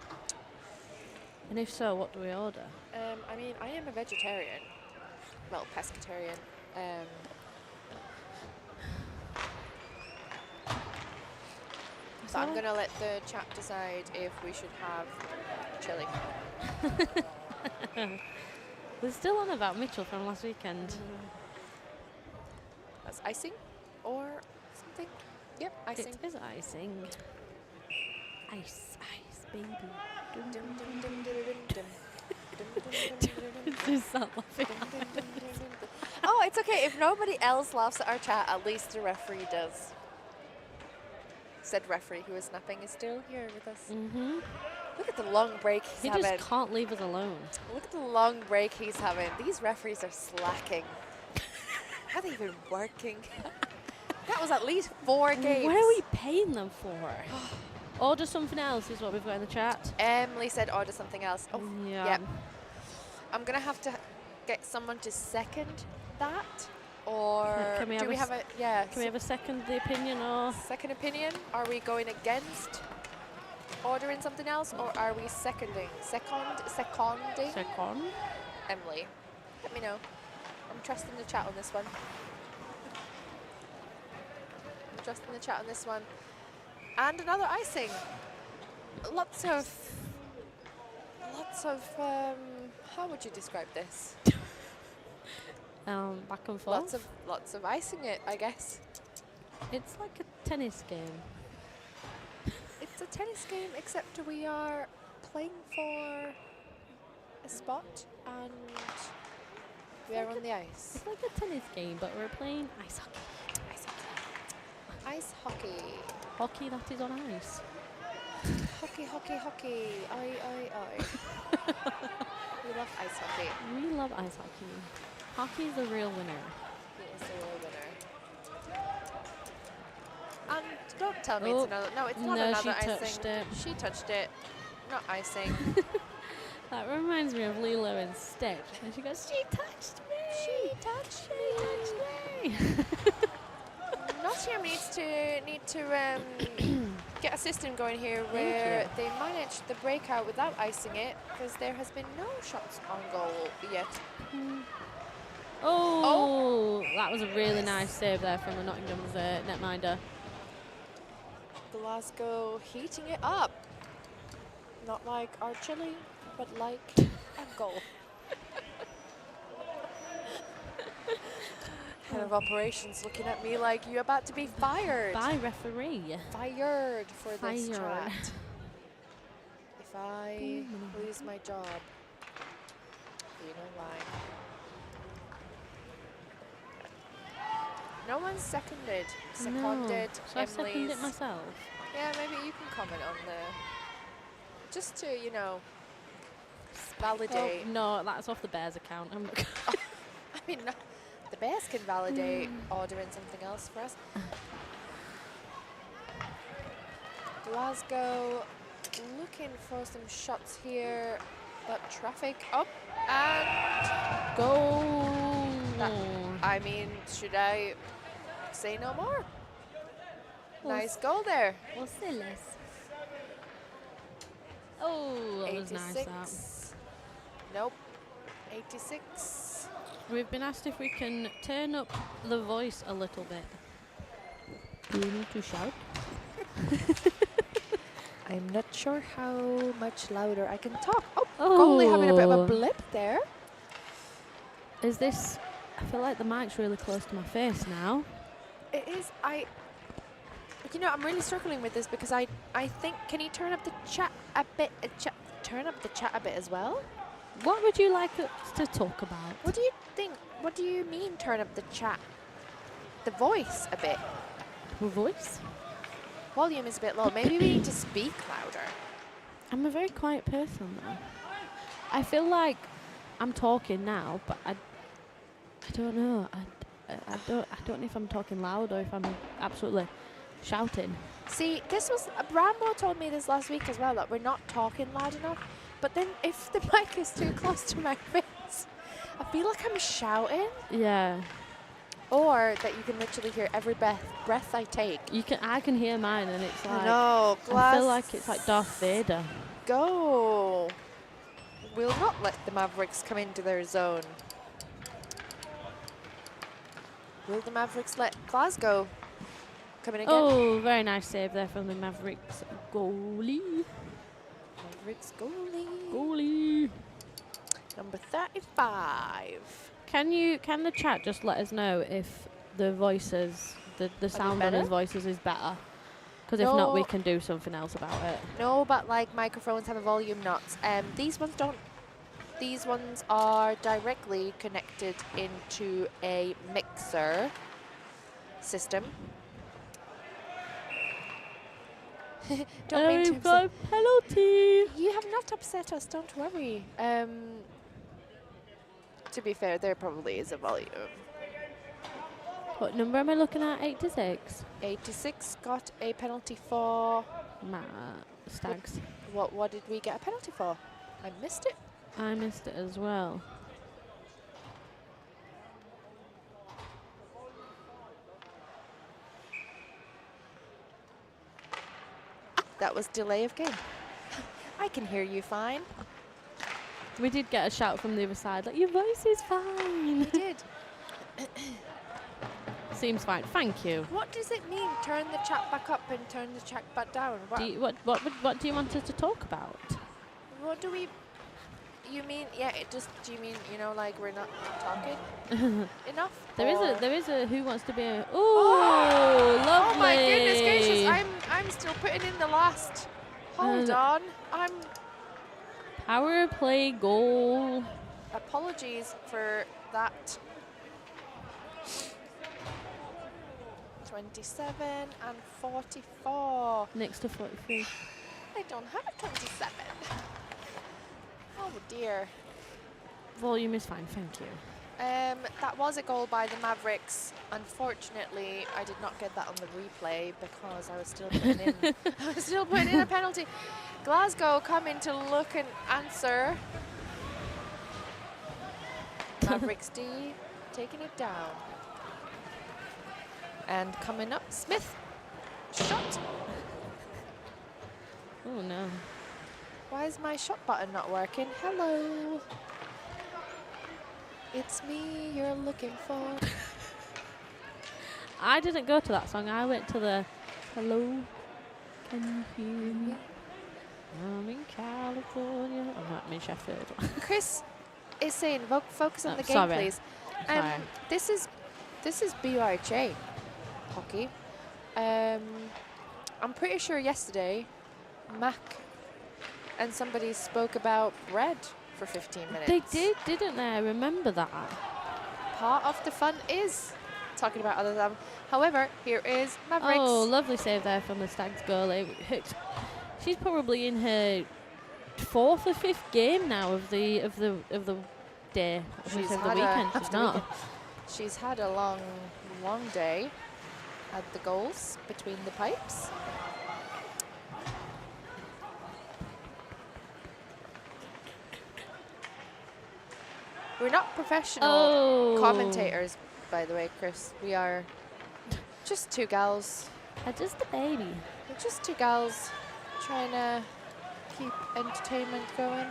[SPEAKER 2] And if so, what do we order?
[SPEAKER 3] I mean, I am a vegetarian. Well, pescatarian. So I'm gonna let the chat decide if we should have chili.
[SPEAKER 2] We're still on about Mitchell from last weekend.
[SPEAKER 3] That's icing or something? Yep, icing.
[SPEAKER 2] It is icing. Ice, baby.
[SPEAKER 3] Dum, dum, dum, dum, dum, dum.
[SPEAKER 2] Just start laughing.
[SPEAKER 3] Oh, it's okay. If nobody else laughs at our chat, at least the referee does. Said referee who is snapping is still here with us.
[SPEAKER 2] Mm-hmm.
[SPEAKER 3] Look at the long break he's having.
[SPEAKER 2] He just can't leave us alone.
[SPEAKER 3] Look at the long break he's having. These referees are slacking. Are they even working? That was at least 4 games.
[SPEAKER 2] What are we paying them for? Order something else is what we've got in the chat.
[SPEAKER 3] Emily said order something else. Oh,
[SPEAKER 2] yeah.
[SPEAKER 3] Yep. I'm going to have to get someone to second that, Or
[SPEAKER 2] Can we
[SPEAKER 3] do
[SPEAKER 2] have
[SPEAKER 3] we
[SPEAKER 2] a
[SPEAKER 3] have a yeah?
[SPEAKER 2] Can we have a second the opinion or?
[SPEAKER 3] Second opinion? Are we going against ordering something else, or are we seconding? Seconding?
[SPEAKER 2] Second.
[SPEAKER 3] Emily, let me know. I'm trusting the chat on this one. I'm trusting the chat on this one. And another icing. Lots of, how would you describe this?
[SPEAKER 2] Back and forth.
[SPEAKER 3] Lots of icing it, I guess.
[SPEAKER 2] It's like a tennis game.
[SPEAKER 3] It's a tennis game, except we are playing for a spot and we are on the ice.
[SPEAKER 2] It's like a tennis game, but we're playing ice hockey.
[SPEAKER 3] Ice hockey. Ice hockey.
[SPEAKER 2] Hockey that is on ice.
[SPEAKER 3] Hockey, hockey, hockey. Aye. We love ice hockey.
[SPEAKER 2] We love ice hockey. Hockey is the real winner.
[SPEAKER 3] He is the real winner. And don't tell me it's another. No, it's not another icing.
[SPEAKER 2] Touched it.
[SPEAKER 3] She touched it. Not icing.
[SPEAKER 2] That reminds me of Lilo and Stitch. And she goes, she touched me.
[SPEAKER 3] She touched me. Nottingham need to get a system going here where they manage the breakout without icing it, because there has been no shots on goal yet.
[SPEAKER 2] Oh, that was a really nice save there from the Nottingham's netminder.
[SPEAKER 3] Glasgow heating it up. Not like our chili, but like a goal. Head of operations looking at me like you're about to be fired.
[SPEAKER 2] By referee.
[SPEAKER 3] Fired for this
[SPEAKER 2] Fired.
[SPEAKER 3] chat. If I lose my job, you know why. No one's seconded. Seconded.
[SPEAKER 2] So I seconded it myself.
[SPEAKER 3] Yeah, maybe you can comment on the. Just to, you know, validate.
[SPEAKER 2] Oh, no, that's off the Bears account. I'm not
[SPEAKER 3] I mean, no, the Bears can validate ordering something else for us. Glasgow looking for some shots here, but traffic up and
[SPEAKER 2] goal.
[SPEAKER 3] I mean, should I say no more? Nice goal there.
[SPEAKER 2] What's this? Oh, that was nice. That.
[SPEAKER 3] Nope. 86.
[SPEAKER 2] We've been asked if we can turn up the voice a little bit. Do we need to shout?
[SPEAKER 3] I'm not sure how much louder I can talk. Oh, goalie having a bit of a blip there.
[SPEAKER 2] Is this... I feel like the mic's really close to my face now.
[SPEAKER 3] It is. You know, I'm really struggling with this because I think, can you turn up the chat a bit? Turn up the chat a bit as well?
[SPEAKER 2] What would you like us to talk about?
[SPEAKER 3] What do you think? What do you mean turn up the chat? The voice a bit.
[SPEAKER 2] The voice?
[SPEAKER 3] Volume is a bit low. Maybe we need to speak louder.
[SPEAKER 2] I'm a very quiet person though. I feel like I'm talking now, but I don't know. I don't know if I'm talking loud or if I'm absolutely shouting.
[SPEAKER 3] See, this was Rambo told me this last week as well, that we're not talking loud enough. But then if the mic is too close to my face, I feel like I'm shouting.
[SPEAKER 2] Yeah.
[SPEAKER 3] Or that you can literally hear every breath I take.
[SPEAKER 2] I can hear mine, and it's like
[SPEAKER 3] no,
[SPEAKER 2] I feel like it's like Darth Vader.
[SPEAKER 3] Go. We'll not let the Mavericks come into their zone. Will the Mavericks let Glasgow come in again?
[SPEAKER 2] Oh, very nice save there from the Mavericks goalie.
[SPEAKER 3] Mavericks goalie.
[SPEAKER 2] Goalie.
[SPEAKER 3] Number 35.
[SPEAKER 2] Can the chat just let us know if the voices, the sound on his voices is better? Because if not, we can do something else about it.
[SPEAKER 3] No, but like microphones have a volume knot. These ones don't. These ones are directly connected into a mixer system. Don't mean to
[SPEAKER 2] got a penalty.
[SPEAKER 3] You have not upset us, don't worry. To be fair, there probably is a volume.
[SPEAKER 2] What number am I looking at? 86?
[SPEAKER 3] 86 got a penalty for...
[SPEAKER 2] Stags.
[SPEAKER 3] What did we get a penalty for? I missed it.
[SPEAKER 2] I missed it as well.
[SPEAKER 3] That was delay of game. I can hear you fine.
[SPEAKER 2] We did get a shout from the other side, like, your voice is fine.
[SPEAKER 3] We did.
[SPEAKER 2] Seems fine. Thank you.
[SPEAKER 3] What does it mean? Turn the chat back up and turn the chat back down.
[SPEAKER 2] What do you want us to talk about?
[SPEAKER 3] What do we? You mean? Yeah. Do you mean like we're not talking enough?
[SPEAKER 2] There is a who wants to be a. Oh, lovely.
[SPEAKER 3] Oh my goodness gracious! I'm still putting in the last. Hold on.
[SPEAKER 2] Power play goal.
[SPEAKER 3] Apologies for that. 27 and 44.
[SPEAKER 2] Next to 43.
[SPEAKER 3] I don't have a 27. Oh dear.
[SPEAKER 2] Volume is fine, thank you.
[SPEAKER 3] That was a goal by the Mavericks. Unfortunately, I did not get that on the replay because I was still putting in a penalty. Glasgow coming to look and answer. Mavericks D taking it down. And coming up, Smith. Shot.
[SPEAKER 2] Oh no.
[SPEAKER 3] Why is my shot button not working? Hello. It's me you're looking for.
[SPEAKER 2] I didn't go to that song. I went to the hello. Can you hear me? I'm in California. I'm in Sheffield.
[SPEAKER 3] Chris is saying, focus on the game,
[SPEAKER 2] sorry.
[SPEAKER 3] please.
[SPEAKER 2] Sorry.
[SPEAKER 3] This is BUIHA hockey. I'm pretty sure yesterday, Mac and somebody spoke about bread for 15 minutes.
[SPEAKER 2] They did, didn't they? I remember that.
[SPEAKER 3] Part of the fun is talking about other than. However, here is Mavericks.
[SPEAKER 2] Oh, lovely save there from the Stags goalie. She's probably in her 4th or 5th game now of the day.
[SPEAKER 3] She's
[SPEAKER 2] of the
[SPEAKER 3] had
[SPEAKER 2] weekend. She's not.
[SPEAKER 3] She's had a long day at the goals between the pipes. We're not professional commentators, by the way, Chris. We are just two gals.
[SPEAKER 2] Just a baby.
[SPEAKER 3] We're just two gals trying to keep entertainment going.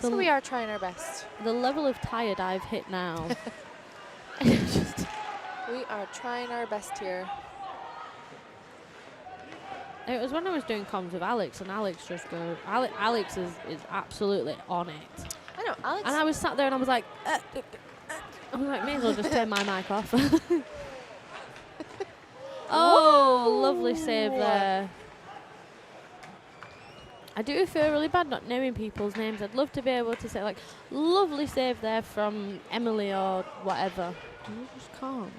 [SPEAKER 3] So we are trying our best.
[SPEAKER 2] The level of tired I've hit now.
[SPEAKER 3] We are trying our best here.
[SPEAKER 2] It was when I was doing comms with Alex, and Alex just goes. Alex is absolutely on it.
[SPEAKER 3] I know, Alex.
[SPEAKER 2] And I was sat there and I was like, may as well just turn my mic off. Oh, lovely save there. I do feel really bad not knowing people's names. I'd love to be able to say, like, lovely save there from Emily or whatever. I just can't.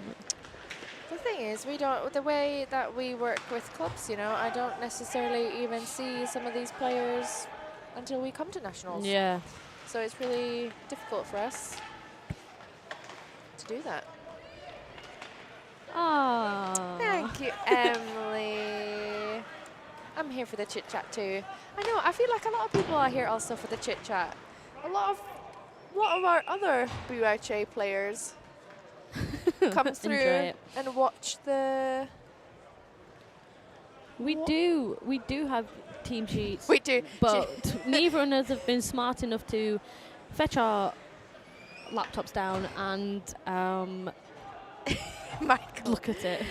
[SPEAKER 3] The thing is, we don't, the way that we work with clubs, I don't necessarily even see some of these players until we come to nationals.
[SPEAKER 2] Yeah.
[SPEAKER 3] So it's really difficult for us to do that.
[SPEAKER 2] Oh.
[SPEAKER 3] Thank you, Emily. I'm here for the chit chat too. I know. I feel like a lot of people are here also for the chit chat. A lot of our other BUIHA players come through and watch the.
[SPEAKER 2] We do have team sheets.
[SPEAKER 3] We do,
[SPEAKER 2] but neither of us have been smart enough to fetch our laptops down and
[SPEAKER 3] Michael,
[SPEAKER 2] look at it.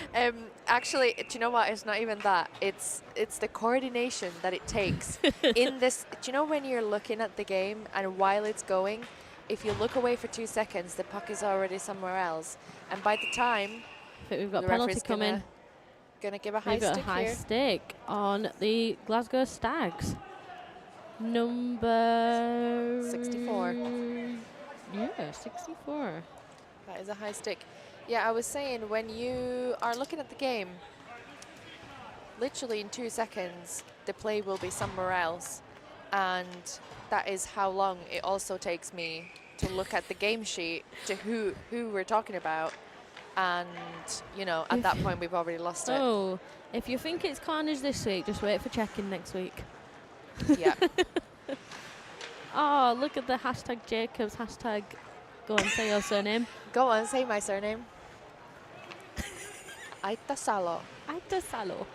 [SPEAKER 3] Actually, do you know what? It's not even that. It's the coordination that it takes in this. Do you know when you're looking at the game and while it's going, if you look away for 2 seconds, the puck is already somewhere else, and by the time
[SPEAKER 2] I think we've got a penalty coming.
[SPEAKER 3] Gonna give a high stick
[SPEAKER 2] high
[SPEAKER 3] here.
[SPEAKER 2] stick on the Glasgow Stags. Number
[SPEAKER 3] 64.
[SPEAKER 2] Yeah, 64.
[SPEAKER 3] That is a high stick. Yeah, I was saying, when you are looking at the game, literally in 2 seconds, the play will be somewhere else. And that is how long it also takes me to look at the game sheet to who we're talking about. And, at that point, we've already lost it.
[SPEAKER 2] Oh, if you think it's carnage this week, just wait for check-in next week.
[SPEAKER 3] Yeah.
[SPEAKER 2] Oh, look at the hashtag Jacobs, hashtag go and say your surname.
[SPEAKER 3] Go on, say my surname. Aita Salo.
[SPEAKER 2] Aita Salo.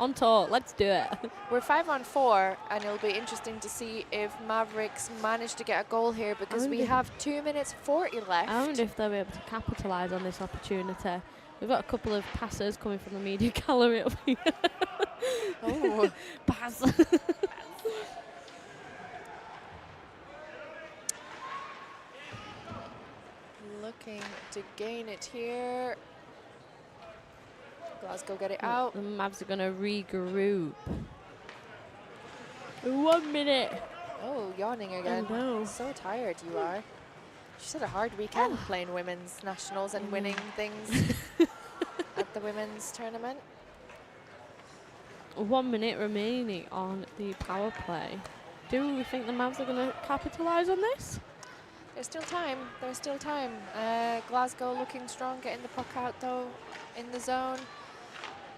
[SPEAKER 2] On tour. Let's do it.
[SPEAKER 3] We're 5-on-4, and it'll be interesting to see if Mavericks manage to get a goal here because we have 2 minutes 40 left.
[SPEAKER 2] I wonder if they'll be able to capitalise on this opportunity. We've got a couple of passers coming from the media gallery up here.
[SPEAKER 3] Oh,
[SPEAKER 2] Pass.
[SPEAKER 3] looking to gain it here. Glasgow get it out.
[SPEAKER 2] The Mavs are going to regroup. 1 minute.
[SPEAKER 3] Oh, yawning again.
[SPEAKER 2] I know.
[SPEAKER 3] So tired you are. She's had a hard weekend playing women's nationals and winning things at the women's tournament.
[SPEAKER 2] 1 minute remaining on the power play. Do we think the Mavs are going to capitalise on this?
[SPEAKER 3] There's still time. There's still time. Glasgow looking strong, getting the puck out though in the zone.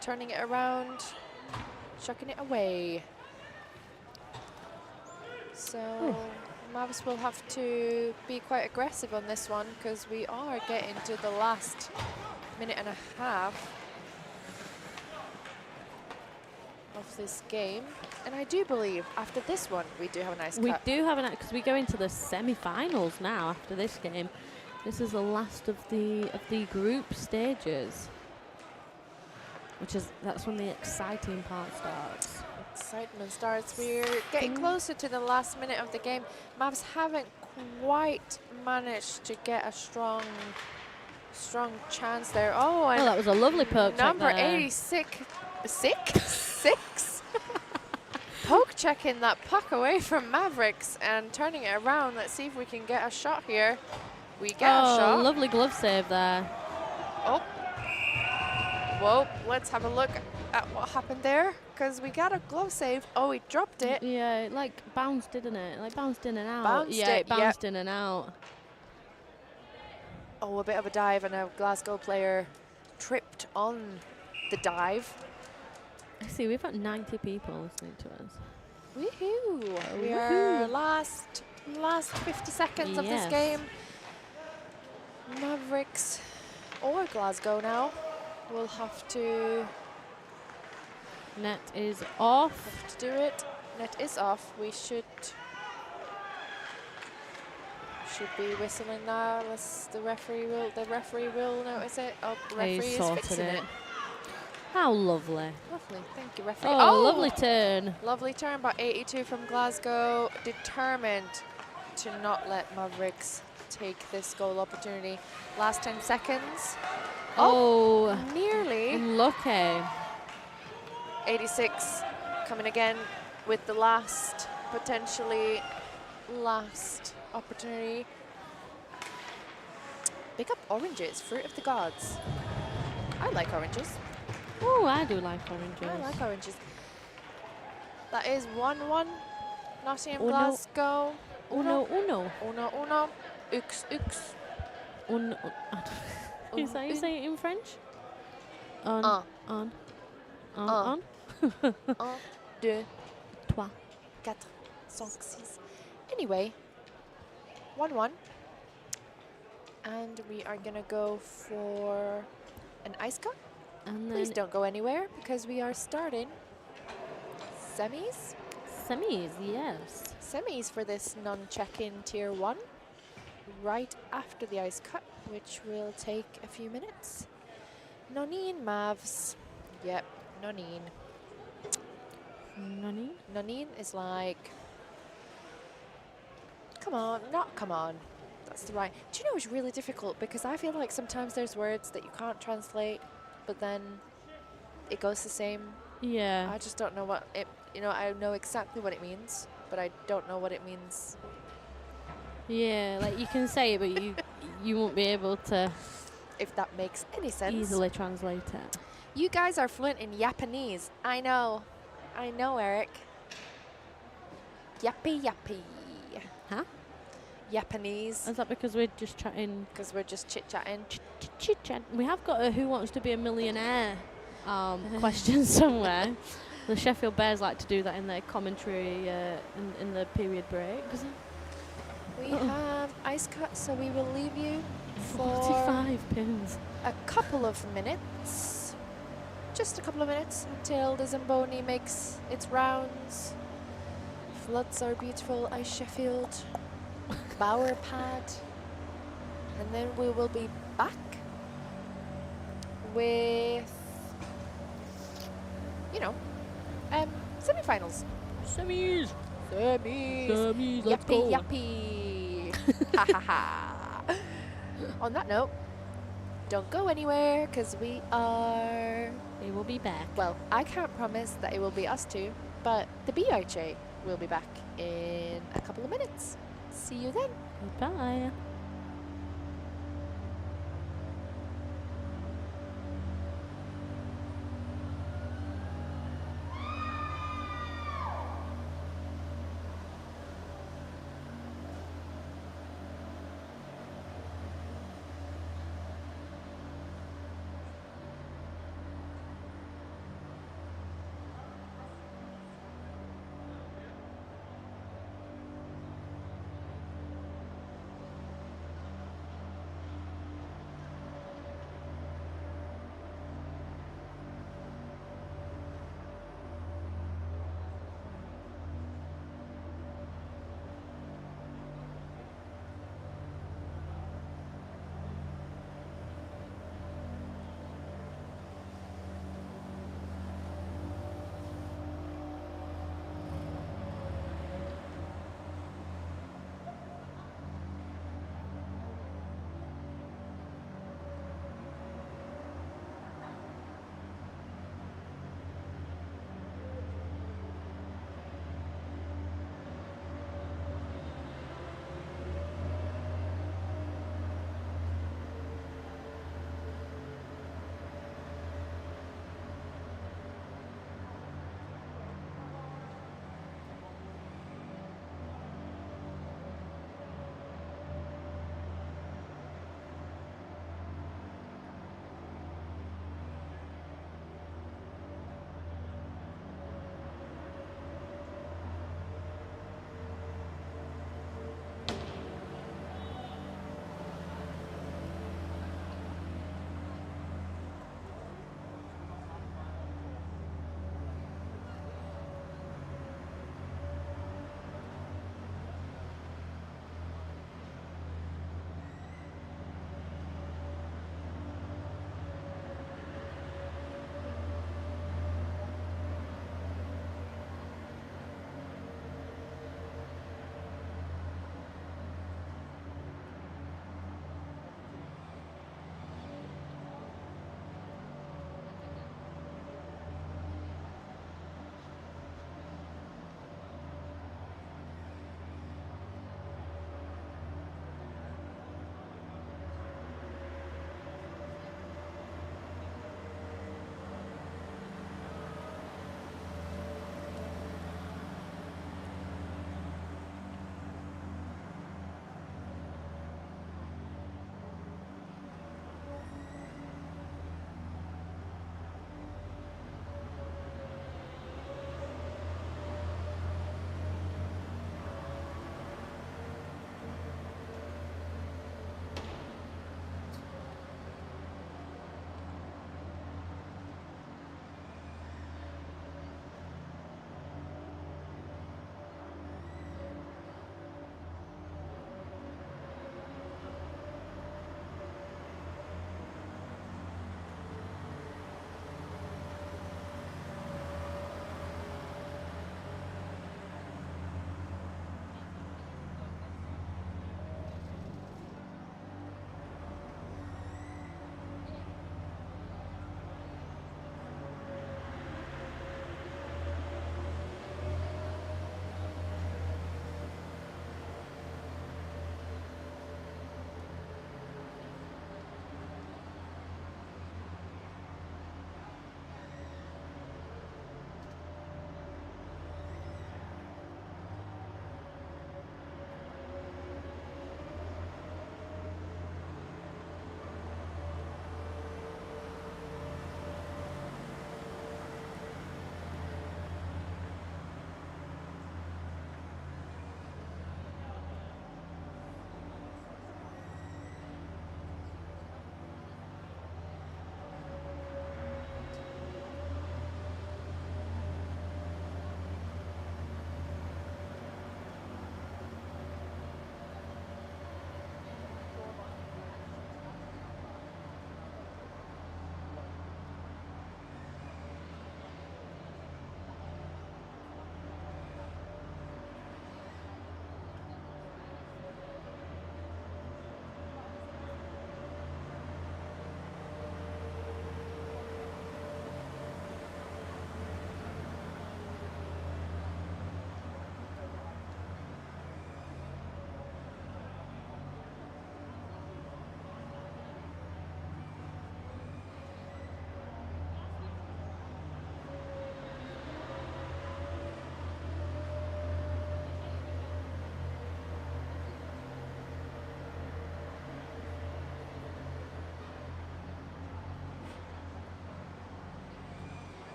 [SPEAKER 3] Turning it around, chucking it away. So Mavs will have to be quite aggressive on this one because we are getting to the last minute and a half of this game. And I do believe after this one, we do have a nice cut.
[SPEAKER 2] We do have because we go into the semi-finals now after this game. This is the last of the group stages. That's when the exciting part starts.
[SPEAKER 3] Excitement starts. We're getting closer to the last minute of the game. Mavs haven't quite managed to get a strong chance there. Oh, and
[SPEAKER 2] that was a lovely poke check
[SPEAKER 3] number
[SPEAKER 2] there.
[SPEAKER 3] 86, six. Poke checking that puck away from Mavericks and turning it around. Let's see if we can get a shot here. We get a shot.
[SPEAKER 2] Lovely glove save there.
[SPEAKER 3] Oh. Whoa, let's have a look at what happened there, because we got a glove save. Oh, he dropped it.
[SPEAKER 2] Yeah, it like bounced, didn't it? Like bounced in and out.
[SPEAKER 3] Bounced
[SPEAKER 2] it bounced in and out.
[SPEAKER 3] Oh, a bit of a dive, and a Glasgow player tripped on the dive.
[SPEAKER 2] I see, we've got 90 people listening to us.
[SPEAKER 3] Woohoo! We are last 50 seconds of this game. Mavericks or Glasgow now. We'll have to...
[SPEAKER 2] Net is off.
[SPEAKER 3] Have to do it. Net is off. We should be whistling now. Unless the referee will notice it. Oh, the referee is fixing it.
[SPEAKER 2] How lovely.
[SPEAKER 3] Lovely. Thank you, referee.
[SPEAKER 2] Oh, lovely turn.
[SPEAKER 3] Lovely turn by 82 from Glasgow. Determined to not let Mavericks take this goal opportunity. Last 10 seconds.
[SPEAKER 2] Oh,
[SPEAKER 3] nearly.
[SPEAKER 2] Unlucky.
[SPEAKER 3] 86 coming again with the last, potentially last opportunity. Pick up oranges, fruit of the gods. I like oranges.
[SPEAKER 2] Oh, I do like oranges.
[SPEAKER 3] I like oranges. That is 1-1. Nottingham,
[SPEAKER 2] Uno.
[SPEAKER 3] Glasgow.
[SPEAKER 2] Uno.
[SPEAKER 3] Ux.
[SPEAKER 2] Is that you say it in French? On.
[SPEAKER 3] Un,
[SPEAKER 2] 1,
[SPEAKER 3] 2,
[SPEAKER 2] 3,
[SPEAKER 3] 4, 5, 6. Anyway, 1-1. And we are going to go for an ice cut.
[SPEAKER 2] and
[SPEAKER 3] Please
[SPEAKER 2] then
[SPEAKER 3] don't go anywhere because we are starting semis.
[SPEAKER 2] semis, yes.
[SPEAKER 3] Semis for this non-check-in tier 1. Right after the ice cut, which will take a few minutes. Nonine Mavs. Yep, Nonine. Nonine is like, come on, not come on. That's the right. Do you know it's really difficult because I feel like sometimes there's words that you can't translate, but then it goes the same.
[SPEAKER 2] Yeah.
[SPEAKER 3] I just don't know what it, I know exactly what it means, but I don't know what it means.
[SPEAKER 2] Yeah, like you can say it, but you won't be able to
[SPEAKER 3] If that makes any sense.
[SPEAKER 2] easily translate it.
[SPEAKER 3] You guys are fluent in Japanese. I know, Eric. Yappy.
[SPEAKER 2] Huh?
[SPEAKER 3] Japanese.
[SPEAKER 2] Is that because we're just chatting?
[SPEAKER 3] Because we're just chit-chatting.
[SPEAKER 2] Chit-chat. We have got a Who Wants to Be a Millionaire question somewhere. The Sheffield Bears like to do that in their commentary in the period breaks.
[SPEAKER 3] We have ice cut, so we will leave you for
[SPEAKER 2] 45 pins.
[SPEAKER 3] a couple of minutes. just a couple of minutes until the Zamboni makes its rounds. Floods our beautiful Ice Sheffield Bower pad. And then we will be back with, you know, semi-finals.
[SPEAKER 2] Semis.
[SPEAKER 3] Semis.
[SPEAKER 2] Let's go.
[SPEAKER 3] Yappy. Ha ha ha. On that note, don't go anywhere because we
[SPEAKER 2] will be back.
[SPEAKER 3] well, I can't promise that it will be us two, but the BUIHA will be back in a couple of minutes. See you then.
[SPEAKER 2] Goodbye.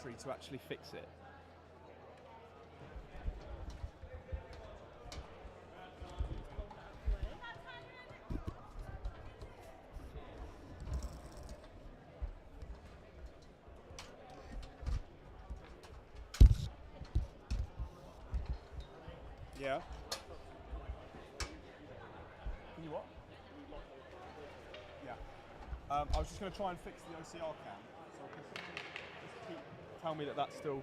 [SPEAKER 4] entry to actually fix it. Yeah. Can you what? Yeah. I was just going to try and fix the OCR cam. So can someone just tell me that that's still...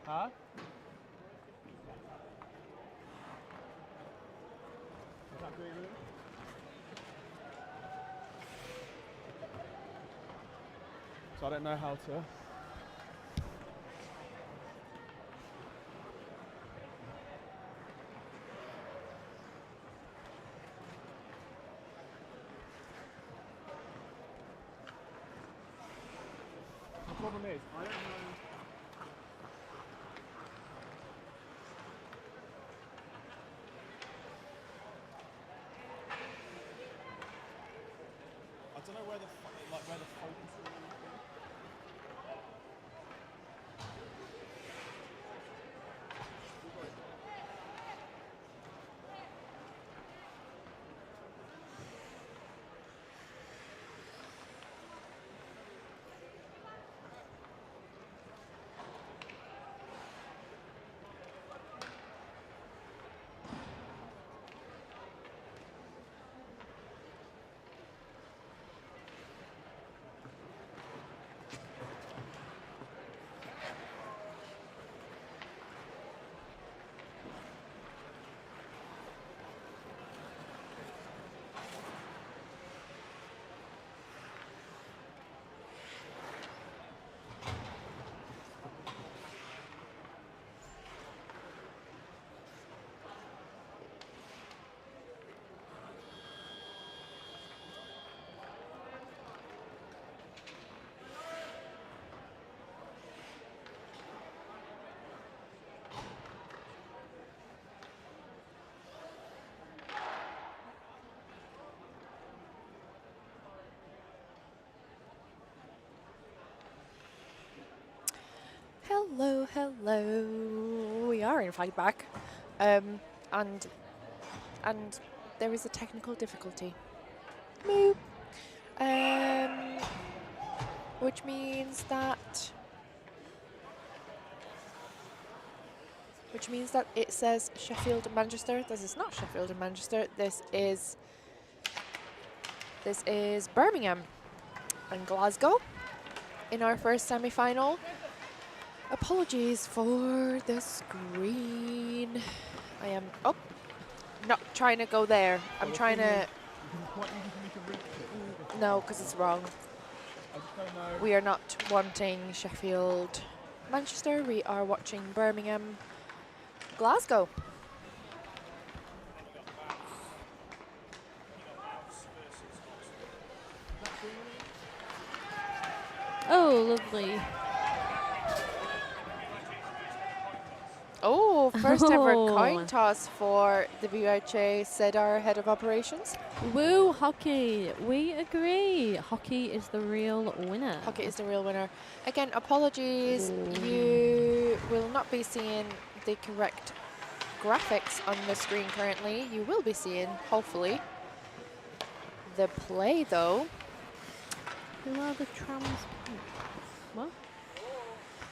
[SPEAKER 4] Huh? Is that doing it? So I don't know how to... The problem is, I don't know... I don't know where the focus is.
[SPEAKER 3] Hello, hello. We are in fact back, and there is a technical difficulty. Moo. Which means that it says Sheffield and Manchester. This is not Sheffield and Manchester. This is Birmingham and Glasgow in our first semi-final. Apologies for the screen. I am not trying to go there. I'm trying to. No, because it's wrong. We are not wanting Sheffield, Manchester. We are watching Birmingham, Glasgow.
[SPEAKER 2] Oh, lovely.
[SPEAKER 3] Oh, first ever
[SPEAKER 2] Oh.
[SPEAKER 3] coin toss for the BUIHA, said our head of operations.
[SPEAKER 2] Woo, hockey. We agree. Hockey is the real winner.
[SPEAKER 3] Hockey is the real winner. Again, apologies. You will not be seeing the correct graphics on the screen currently. You will be seeing, hopefully, the play though.
[SPEAKER 2] Who are the trams? What?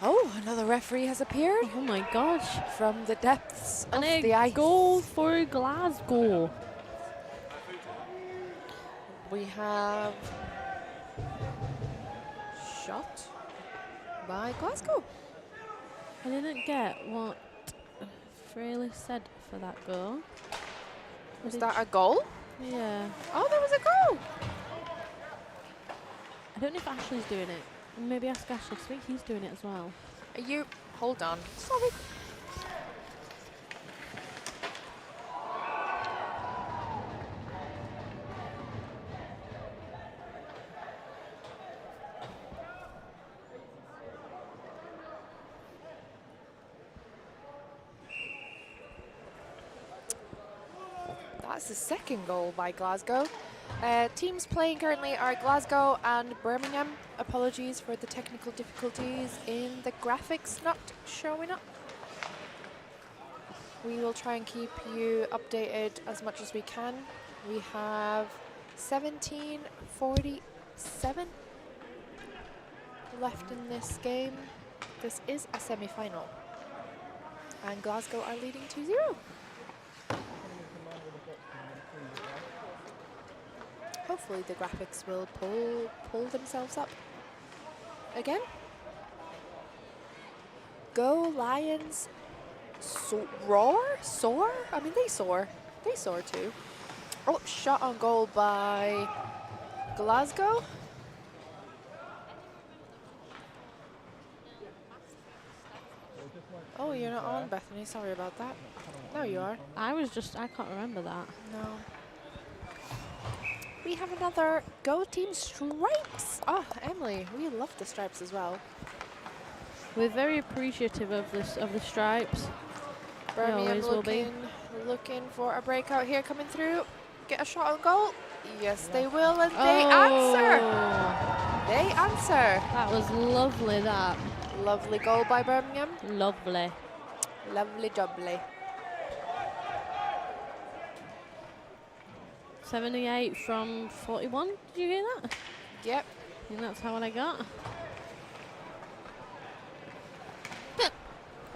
[SPEAKER 3] Oh, another referee has appeared
[SPEAKER 2] Oh my gosh.
[SPEAKER 3] from the depths
[SPEAKER 2] And
[SPEAKER 3] of
[SPEAKER 2] a
[SPEAKER 3] the ice.
[SPEAKER 2] goal for Glasgow.
[SPEAKER 3] We have shot by Glasgow.
[SPEAKER 2] I didn't get what Fraley said for that goal.
[SPEAKER 3] Was that a goal?
[SPEAKER 2] Yeah.
[SPEAKER 3] Oh, there was a goal.
[SPEAKER 2] I don't know if Ashley's doing it. Maybe ask Ashley, 'cause I think he's doing it as well.
[SPEAKER 3] Are you? Hold on. Sorry. That's the second goal by Glasgow. Teams playing currently are Glasgow and Birmingham. Apologies for the technical difficulties in the graphics not showing up. We will try and keep you updated as much as we can. We have 17:47 left in this game. This is a semi-final. And Glasgow are leading 2-0. Hopefully the graphics will pull themselves up again. Go Lions. Soar? I mean, they soar. They soar too. Oh, shot on goal by Glasgow. Oh, you're not on, Bethany. Sorry about that. No, you are.
[SPEAKER 2] I can't remember that.
[SPEAKER 3] No. We have another Go Team Stripes. Oh, Emily, we love the stripes as well.
[SPEAKER 2] We're very appreciative of the stripes.
[SPEAKER 3] Birmingham
[SPEAKER 2] always will be.
[SPEAKER 3] looking for a breakout here coming through. Get a shot on goal. Yes, they will, and they answer. They answer.
[SPEAKER 2] That was lovely, that.
[SPEAKER 3] Lovely goal by Birmingham.
[SPEAKER 2] Lovely.
[SPEAKER 3] Lovely jubbly.
[SPEAKER 2] 78 from 41. Did you hear that?
[SPEAKER 3] Yep.
[SPEAKER 2] I think that's how I got.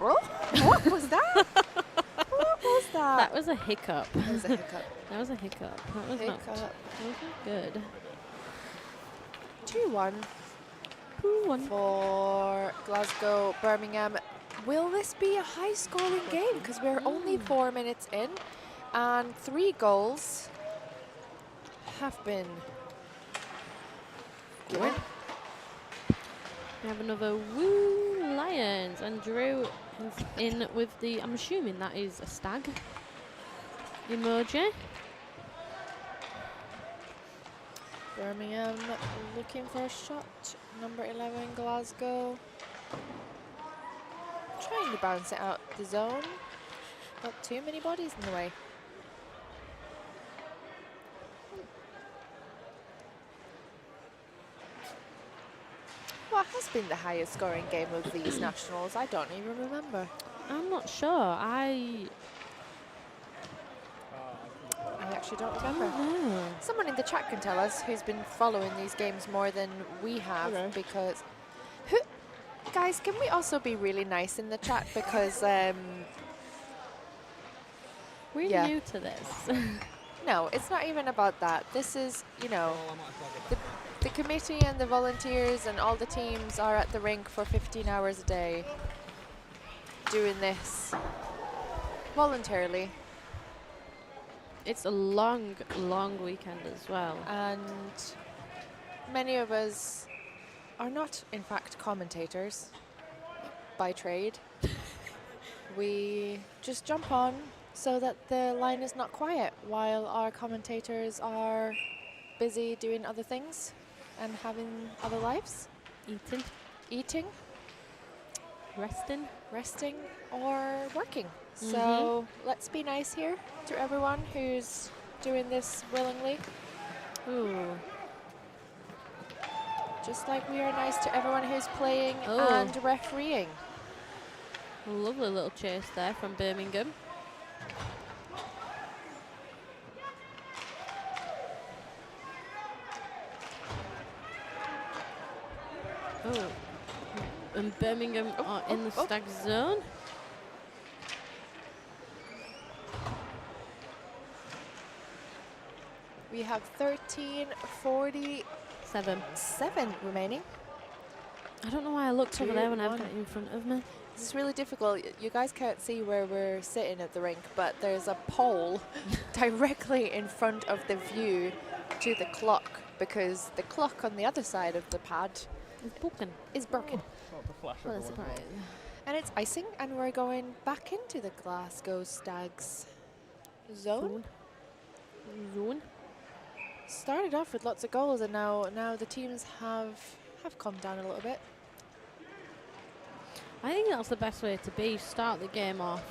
[SPEAKER 3] Oh, what was that? What was that?
[SPEAKER 2] That was a hiccup.
[SPEAKER 3] That was a hiccup.
[SPEAKER 2] That was a hiccup. That was not. That wasn't good.
[SPEAKER 3] 2-1
[SPEAKER 2] 2-1
[SPEAKER 3] for Glasgow, Birmingham. Will this be a high-scoring game? Because we're only 4 minutes in, and 3 goals have been given.
[SPEAKER 2] We have another Woo Lions, and Drew is in with the, I'm assuming that is a stag emoji.
[SPEAKER 3] Birmingham looking for a shot. Number 11, Glasgow. Trying to bounce it out the zone. Got too many bodies in the way. What has been the highest scoring game of these nationals? I don't even remember.
[SPEAKER 2] I'm not sure. I
[SPEAKER 3] actually don't remember.
[SPEAKER 2] know.
[SPEAKER 3] Someone in the chat can tell us who's been following these games more than we have, because guys, can we also be really nice in the chat, because
[SPEAKER 2] We're
[SPEAKER 3] yeah.
[SPEAKER 2] new to this.
[SPEAKER 3] No, it's not even about that. This is, you know, the committee and the volunteers and all the teams are at the rink for 15 hours a day doing this voluntarily.
[SPEAKER 2] It's a long, long weekend as well.
[SPEAKER 3] And many of us are not, in fact, commentators by trade. We just jump on so that the line is not quiet while our commentators are busy doing other things and having other lives. Eating, resting, or working. So let's be nice here to everyone who's doing this willingly.
[SPEAKER 2] Ooh.
[SPEAKER 3] Just like we are nice to everyone who's playing and refereeing.
[SPEAKER 2] A lovely little chase there from Birmingham. Oh, and Birmingham are in the stag zone.
[SPEAKER 3] We have 13:47 remaining.
[SPEAKER 2] I don't know why I looked over there when I've got it in front of me.
[SPEAKER 3] This is really difficult. You guys can't see where we're sitting at the rink, but there's a pole directly in front of the view to the clock, because the clock on the other side of the pad is broken.
[SPEAKER 2] What a surprise.
[SPEAKER 3] And it's icing, and we're going back into the Glasgow Stags zone. Started off with lots of goals, and now the teams have calmed down a little bit.
[SPEAKER 2] I think that's the best way to be. Start the game off,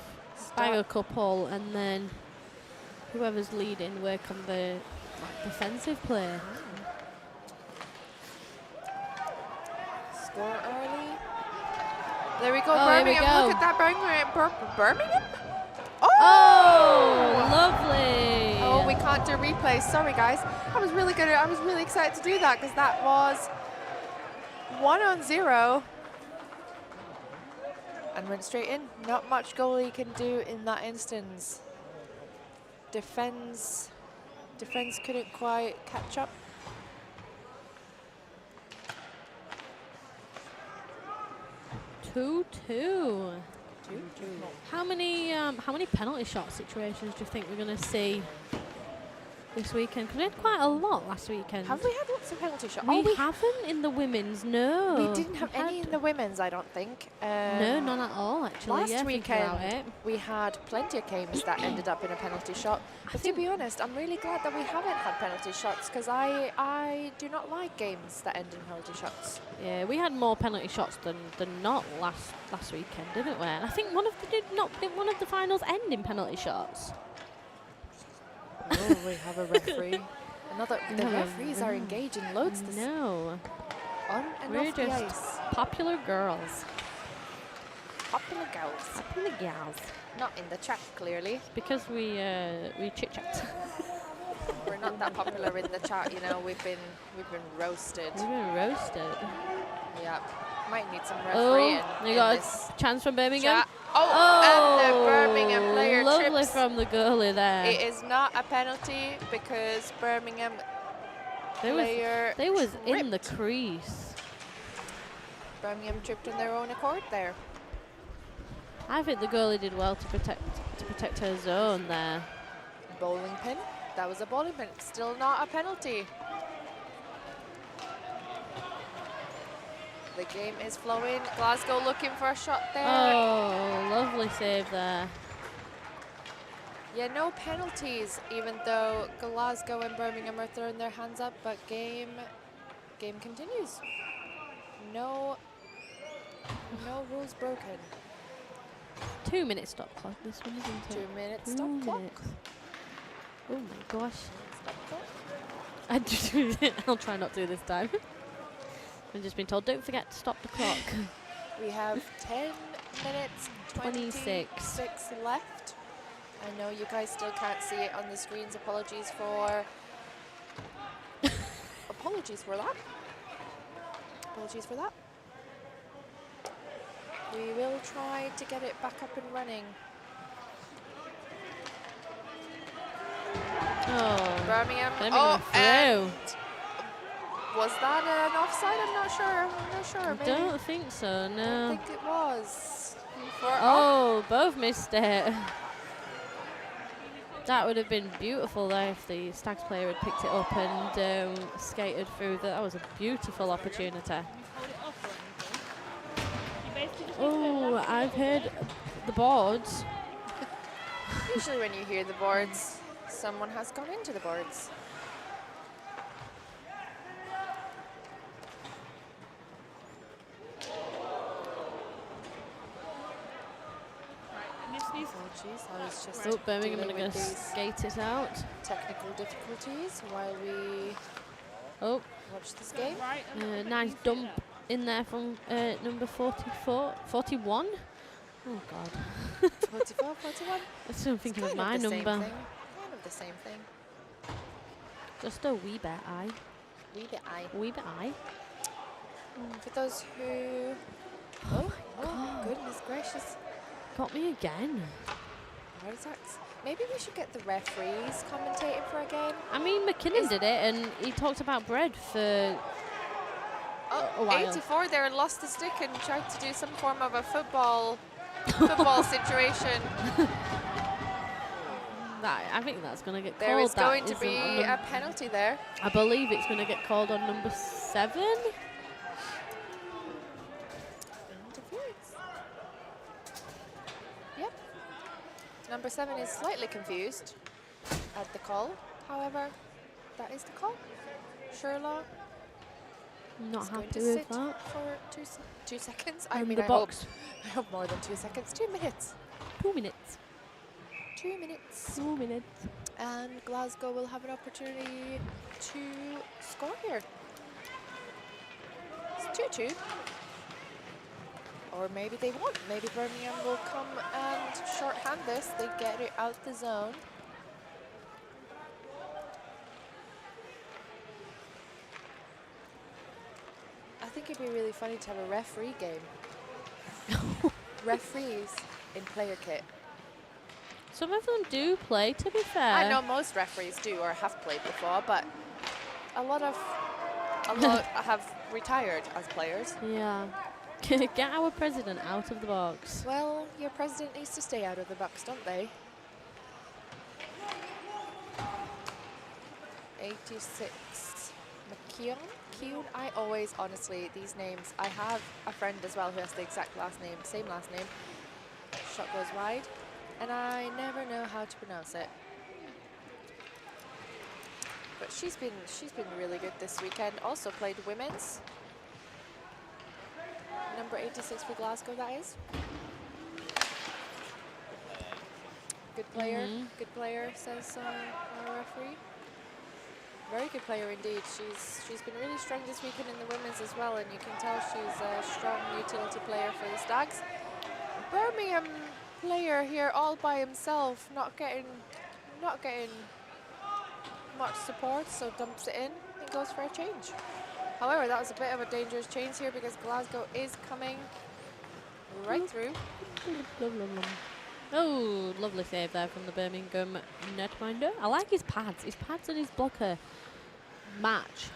[SPEAKER 2] bang a couple, and then whoever's leading work on the Defensive play.
[SPEAKER 3] Score early. There we go,
[SPEAKER 2] Oh, here we
[SPEAKER 3] Birmingham.
[SPEAKER 2] go.
[SPEAKER 3] Look at that, Birmingham.
[SPEAKER 2] Oh, lovely.
[SPEAKER 3] Oh, we can't do replays. Sorry, guys. I was really excited to do that because that was 1-0 and went straight in. Not much goalie can do in that instance. Defense couldn't quite catch up.
[SPEAKER 2] Two. How many penalty shot situations do you think we're going to see this weekend? Because we had quite a lot last weekend.
[SPEAKER 3] Have we had lots of penalty shots?
[SPEAKER 2] We haven't in the women's, no.
[SPEAKER 3] We didn't have any in the women's, I don't think.
[SPEAKER 2] No, none at all, actually.
[SPEAKER 3] Last
[SPEAKER 2] yeah,
[SPEAKER 3] weekend, we had plenty of games that ended up in a penalty shot. But to be honest, I'm really glad that we haven't had penalty shots because I do not like games that end in penalty shots.
[SPEAKER 2] Yeah, we had more penalty shots than not last weekend, didn't we? And I think didn't one of the finals end in penalty shots.
[SPEAKER 3] Oh, we have a referee. The referees are engaging loads this
[SPEAKER 2] No.
[SPEAKER 3] on and
[SPEAKER 2] We're
[SPEAKER 3] off the
[SPEAKER 2] just
[SPEAKER 3] ice.
[SPEAKER 2] popular girls.
[SPEAKER 3] Popular girls.
[SPEAKER 2] Popular gals.
[SPEAKER 3] Not in the chat, clearly.
[SPEAKER 2] Because we chit chat.
[SPEAKER 3] We're not that popular in the chat, you know. We've been roasted.
[SPEAKER 2] We've been roasted.
[SPEAKER 3] Yeah. Might need some refereeing.
[SPEAKER 2] Oh, you
[SPEAKER 3] in
[SPEAKER 2] got
[SPEAKER 3] this
[SPEAKER 2] a chance from Birmingham.
[SPEAKER 3] chat. Oh, and the Birmingham player
[SPEAKER 2] lovely
[SPEAKER 3] trips.
[SPEAKER 2] from the goalie there.
[SPEAKER 3] It is not a penalty because Birmingham player
[SPEAKER 2] they was in the
[SPEAKER 3] tripped.
[SPEAKER 2] crease.
[SPEAKER 3] Birmingham tripped on their own accord there.
[SPEAKER 2] I think the goalie did well to protect her zone there.
[SPEAKER 3] Bowling pin. That was a bowling pin. Still not a penalty. The game is flowing. Glasgow looking for a shot there.
[SPEAKER 2] Oh, lovely save there.
[SPEAKER 3] Yeah, no penalties, even though Glasgow and Birmingham are throwing their hands up, but game continues. No rules broken.
[SPEAKER 2] 2 minutes stop clock this one, isn't it?
[SPEAKER 3] 2 minutes stop clock.
[SPEAKER 2] Oh my gosh.
[SPEAKER 3] Stop clock.
[SPEAKER 2] I'll try not to this time. I've just been told, don't forget to stop the clock.
[SPEAKER 3] We have 10 minutes
[SPEAKER 2] 26
[SPEAKER 3] left. I know you guys still can't see it on the screens. Apologies for that. Apologies for that. We will try to get it back up and running.
[SPEAKER 2] Oh,
[SPEAKER 3] Birmingham.
[SPEAKER 2] Birmingham
[SPEAKER 3] And
[SPEAKER 2] through.
[SPEAKER 3] was that an offside? I'm not sure.
[SPEAKER 2] I
[SPEAKER 3] Maybe.
[SPEAKER 2] don't think so,
[SPEAKER 3] I
[SPEAKER 2] no.
[SPEAKER 3] think it was.
[SPEAKER 2] Oh, both missed it. That would have been beautiful there if the Stags player had picked it up and skated through. That was a beautiful opportunity. Oh, I've heard the boards.
[SPEAKER 3] Usually when you hear the boards, someone has gone into the boards. Apologies, I was just
[SPEAKER 2] Oh, Birmingham are
[SPEAKER 3] dealing
[SPEAKER 2] going to
[SPEAKER 3] with these
[SPEAKER 2] skate it out.
[SPEAKER 3] technical difficulties while we
[SPEAKER 2] Oh,
[SPEAKER 3] watch this game.
[SPEAKER 2] nice dump in there from number 41. Oh, God.
[SPEAKER 3] 44, 41.
[SPEAKER 2] I'm still thinking of my
[SPEAKER 3] the
[SPEAKER 2] number.
[SPEAKER 3] Same thing. Kind of the same thing.
[SPEAKER 2] Just a wee bit eye. Wee bit eye.
[SPEAKER 3] For those who... Oh, goodness gracious.
[SPEAKER 2] Got me again.
[SPEAKER 3] Heart attacks. Maybe we should get the referees commentating for a game.
[SPEAKER 2] I mean, McKinnon did it, and he talked about bread for a while.
[SPEAKER 3] 84 there and lost the stick and tried to do some form of a football situation.
[SPEAKER 2] I think that's going to get
[SPEAKER 3] There
[SPEAKER 2] called.
[SPEAKER 3] is going to be a penalty there.
[SPEAKER 2] I believe it's going to get called on number 7.
[SPEAKER 3] Interference. Yep. Number 7 is slightly confused at the call. However, that is the call. Sherlock
[SPEAKER 2] Not
[SPEAKER 3] is going
[SPEAKER 2] happy
[SPEAKER 3] to
[SPEAKER 2] with
[SPEAKER 3] sit
[SPEAKER 2] that.
[SPEAKER 3] for 2 seconds.
[SPEAKER 2] And
[SPEAKER 3] I mean,
[SPEAKER 2] the box.
[SPEAKER 3] I hope more than 2 seconds. 2 minutes.
[SPEAKER 2] 2 minutes.
[SPEAKER 3] 2 minutes.
[SPEAKER 2] 2 minutes.
[SPEAKER 3] And Glasgow will have an opportunity to score here. It's 2-2. Or maybe they won't. Maybe Birmingham will come and shorthand this. They get it out the zone. I think it'd be really funny to have a referee game. Referees in player kit.
[SPEAKER 2] Some of them do play, to be fair.
[SPEAKER 3] I know most referees do or have played before, but a lot have retired as players.
[SPEAKER 2] Yeah. Get our president out of the box.
[SPEAKER 3] Well, your president needs to stay out of the box, don't they? 86. McKeown? Keown? I always, honestly, these names, I have a friend as well who has the exact last name, same last name. Shot goes wide, and I never know how to pronounce it. But she's been really good this weekend. Also played women's. Number 86 for Glasgow, that is. Good player, good player, says our referee. Very good player indeed. She's been really strong this weekend in the women's as well, and you can tell she's a strong utility player for the Stags. Birmingham player here all by himself, not getting much support, so dumps it in and goes for a change. However, that was a bit of a dangerous change here because Glasgow is coming right through.
[SPEAKER 2] Oh, lovely save there from the Birmingham netminder. I like his pads. His pads and his blocker match.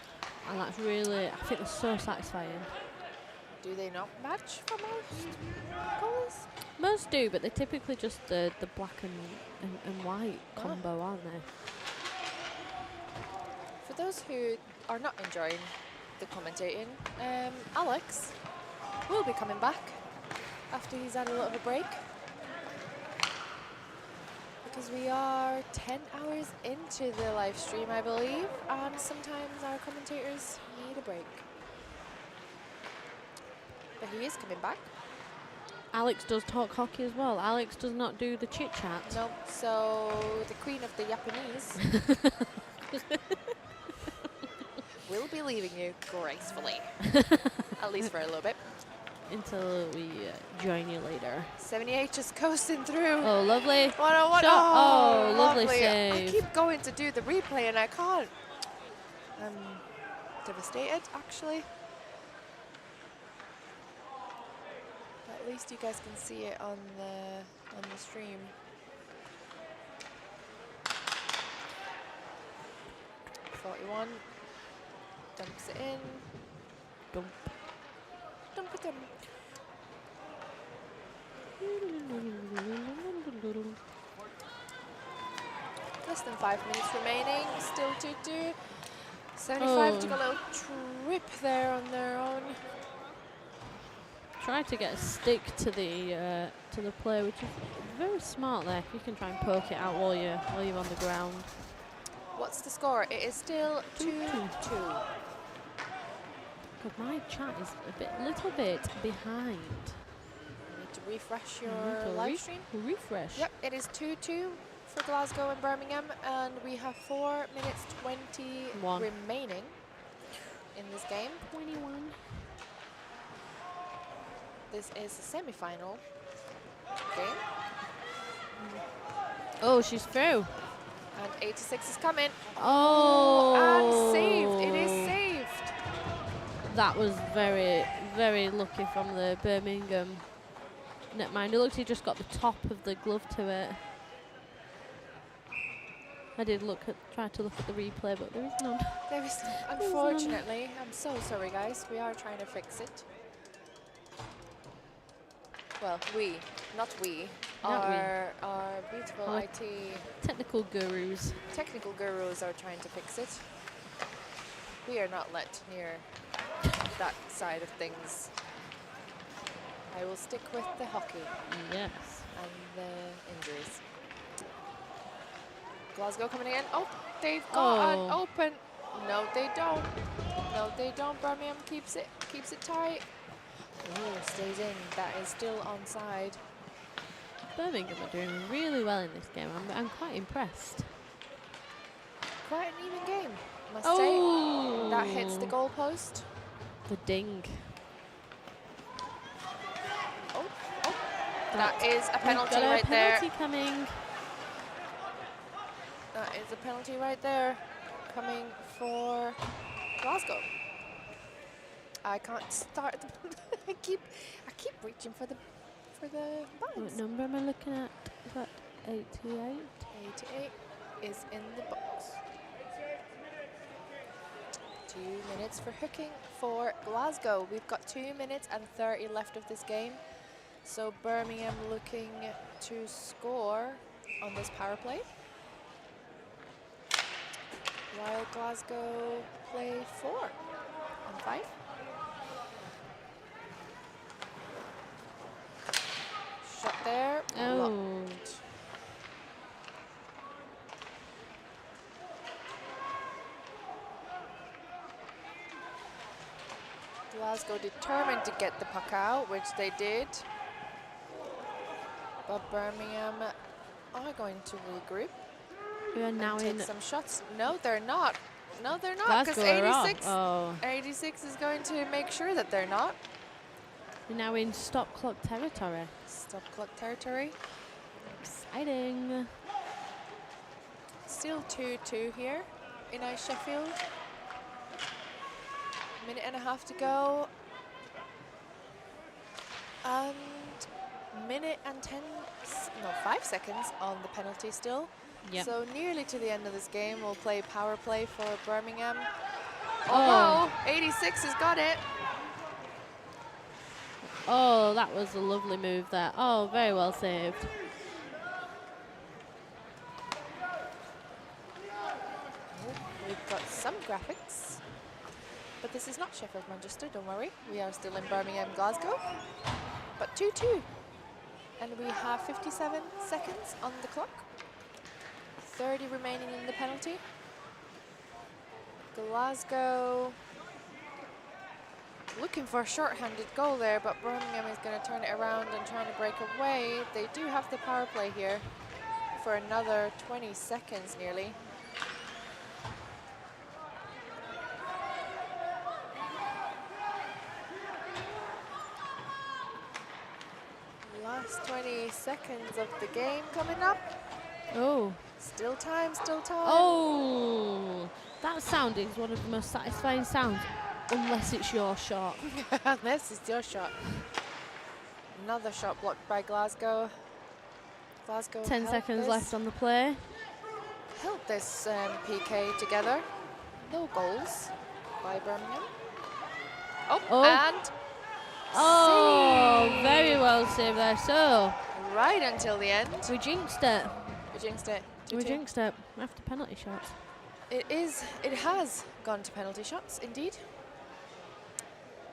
[SPEAKER 2] And that's really, I think that's so satisfying.
[SPEAKER 3] Do they not match for most colours?
[SPEAKER 2] Most do, but they're typically just the black and white combo, aren't they?
[SPEAKER 3] For those who are not enjoying the commentating, Alex will be coming back after he's had a little bit of a break. Because we are 10 hours into the live stream, I believe, and sometimes our commentators need a break. But he is coming back.
[SPEAKER 2] Alex does talk hockey as well. Alex does not do the chit chat.
[SPEAKER 3] No, so the queen of the Japanese will be leaving you gracefully, at least for a little bit.
[SPEAKER 2] Until we join you later.
[SPEAKER 3] 78 just coasting through.
[SPEAKER 2] Oh, lovely.
[SPEAKER 3] What
[SPEAKER 2] shot. Oh, lovely save.
[SPEAKER 3] I keep going to do the replay and I can't. I'm devastated, actually. But at least you guys can see it on the stream. .41. Dumps it in.
[SPEAKER 2] Dump.
[SPEAKER 3] Dump it in. Less than 5 minutes remaining, still 2-2. 75 took a little trip there on their own.
[SPEAKER 2] Try to get a stick to the play, which is very smart there. If you can try and poke it out while you're on the ground.
[SPEAKER 3] What's the score? It is still 2-2.
[SPEAKER 2] But my chat is little bit behind.
[SPEAKER 3] You need to refresh your live stream.
[SPEAKER 2] Refresh.
[SPEAKER 3] Yep, it is 2-2 for Glasgow and Birmingham, and we have 4 minutes 20 remaining in this game.
[SPEAKER 2] 21.
[SPEAKER 3] This is a semi-final game.
[SPEAKER 2] Oh, she's through.
[SPEAKER 3] And 86 is coming.
[SPEAKER 2] Oh,
[SPEAKER 3] and saved. It is saved.
[SPEAKER 2] That was very, very lucky from the Birmingham netminder. It looks he just got the top of the glove to it. I did try to look at the replay, but there is none.
[SPEAKER 3] There is, unfortunately. I'm so sorry, guys. We are trying to fix it. Well, not we. Our beautiful
[SPEAKER 2] Our
[SPEAKER 3] IT
[SPEAKER 2] technical gurus
[SPEAKER 3] are trying to fix it. We are not let near that side of things. I will stick with the hockey.
[SPEAKER 2] Yes.
[SPEAKER 3] And the injuries. Glasgow coming in. Oh, they've got an open. No, they don't. No, they don't. Birmingham keeps it tight. Oh, stays in. That is still onside.
[SPEAKER 2] Birmingham are doing really well in this game. I'm quite impressed.
[SPEAKER 3] Quite an even game, must
[SPEAKER 2] Oh!
[SPEAKER 3] say. That hits the goalpost.
[SPEAKER 2] The ding.
[SPEAKER 3] Oh, that is a penalty
[SPEAKER 2] We've got
[SPEAKER 3] right
[SPEAKER 2] a penalty
[SPEAKER 3] there.
[SPEAKER 2] coming.
[SPEAKER 3] That is a penalty right there, coming for Glasgow. I can't start. I keep reaching for the
[SPEAKER 2] What
[SPEAKER 3] buttons.
[SPEAKER 2] number am I looking at? Is that 88?
[SPEAKER 3] 88 is in the box. 2 minutes for hooking for Glasgow. We've got 2 minutes and 30 left of this game. So Birmingham looking to score on this power play, while Glasgow play 4 on 5. Shot there.
[SPEAKER 2] Oh.
[SPEAKER 3] Blocked. Glasgow determined to get the puck out, which they did. But Birmingham are going to regroup.
[SPEAKER 2] We are now
[SPEAKER 3] and
[SPEAKER 2] in
[SPEAKER 3] take some shots. No, they're not. No, they're not. Because
[SPEAKER 2] Glasgow are up.
[SPEAKER 3] 86,
[SPEAKER 2] Oh.
[SPEAKER 3] 86 is going to make sure that they're not.
[SPEAKER 2] We're now in stop clock territory.
[SPEAKER 3] Stop clock territory.
[SPEAKER 2] Exciting.
[SPEAKER 3] Still 2-2 here in Ice Sheffield. Minute and a half to go. And minute and 5 seconds on the penalty still.
[SPEAKER 2] Yep.
[SPEAKER 3] So nearly to the end of this game. We'll play power play for Birmingham.
[SPEAKER 2] Oh.
[SPEAKER 3] 86 has got it.
[SPEAKER 2] Oh, that was a lovely move there. Oh, very well saved.
[SPEAKER 3] We've got some graphics. But this is not Sheffield Manchester, don't worry. We are still in Birmingham, Glasgow. But 2-2. And we have 57 seconds on the clock. 30 remaining in the penalty. Glasgow looking for a short-handed goal there, but Birmingham is going to turn it around and trying to break away. They do have the power play here for another 20 seconds nearly. Last 20 seconds of the game coming up.
[SPEAKER 2] Oh.
[SPEAKER 3] Still time, still time.
[SPEAKER 2] Oh. That sound is one of the most satisfying sounds, unless it's your shot.
[SPEAKER 3] Unless it's your shot. Another shot blocked by Glasgow. Glasgow
[SPEAKER 2] 10 seconds left on the play.
[SPEAKER 3] Held this PK together. No goals by Birmingham.
[SPEAKER 2] Oh.
[SPEAKER 3] And
[SPEAKER 2] Oh,
[SPEAKER 3] save.
[SPEAKER 2] very well saved there. So,
[SPEAKER 3] Right until the end.
[SPEAKER 2] we jinxed it.
[SPEAKER 3] We jinxed it.
[SPEAKER 2] We
[SPEAKER 3] 2-2.
[SPEAKER 2] jinxed it after penalty shots.
[SPEAKER 3] It has gone to penalty shots, indeed.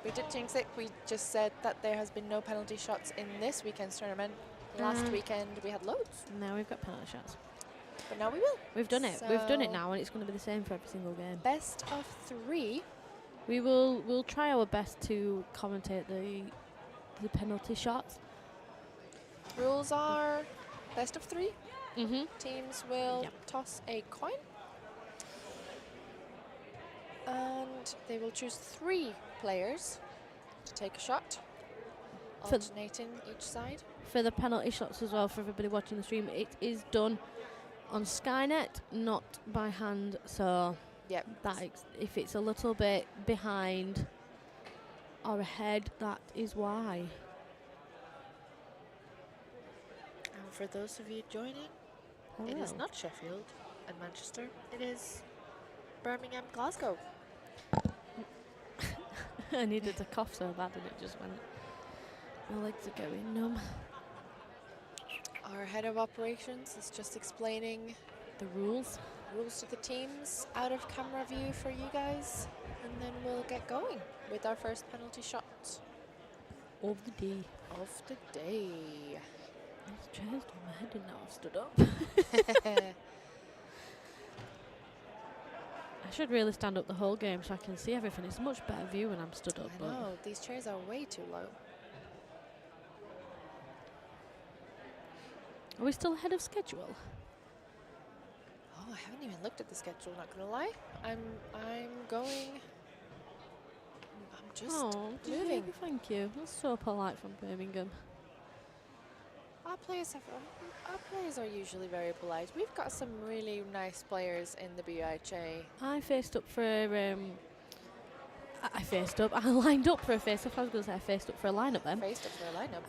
[SPEAKER 3] We did jinx it. We just said that there has been no penalty shots in this weekend's tournament. Last weekend we had loads,
[SPEAKER 2] Now we've got penalty shots.
[SPEAKER 3] but now we will.
[SPEAKER 2] We've done it. We've done it
[SPEAKER 3] So-
[SPEAKER 2] now, and it's going to be the same for every single game.
[SPEAKER 3] Best of 3.
[SPEAKER 2] We'll try our best to commentate the penalty shots.
[SPEAKER 3] Rules are best of 3.
[SPEAKER 2] Mhm.
[SPEAKER 3] Teams will
[SPEAKER 2] Yep.
[SPEAKER 3] toss a coin. And they will choose 3 players to take a shot,
[SPEAKER 2] For
[SPEAKER 3] alternating each side.
[SPEAKER 2] For the penalty shots as well, for everybody watching the stream, it is done on Skynet, not by hand. So
[SPEAKER 3] Yep.
[SPEAKER 2] if it's a little bit behind or ahead, that is why.
[SPEAKER 3] And for those of you joining, it is not Sheffield and Manchester. It is Birmingham, Glasgow.
[SPEAKER 2] I needed to cough so bad, and it just went. My legs are going numb.
[SPEAKER 3] Our head of operations is just explaining
[SPEAKER 2] The rules.
[SPEAKER 3] rules to the teams out of camera view for you guys, and then we'll get going with our first penalty shot
[SPEAKER 2] Of the day.
[SPEAKER 3] of the day.
[SPEAKER 2] These chairs on my head and now I've stood up. I should really stand up the whole game so I can see everything. It's a much better view when I'm stood up.
[SPEAKER 3] I
[SPEAKER 2] but
[SPEAKER 3] know, these chairs are way too low.
[SPEAKER 2] Are we still ahead of schedule?
[SPEAKER 3] Oh, I haven't even looked at the schedule, not gonna lie. I'm just moving.
[SPEAKER 2] Thank you. That's so polite from Birmingham.
[SPEAKER 3] Our players are usually very polite. We've got some really nice players in the BUIHA.
[SPEAKER 2] I lined up for a face-off. I was going to say I faced up for a lineup then.
[SPEAKER 3] Faced up for a lineup.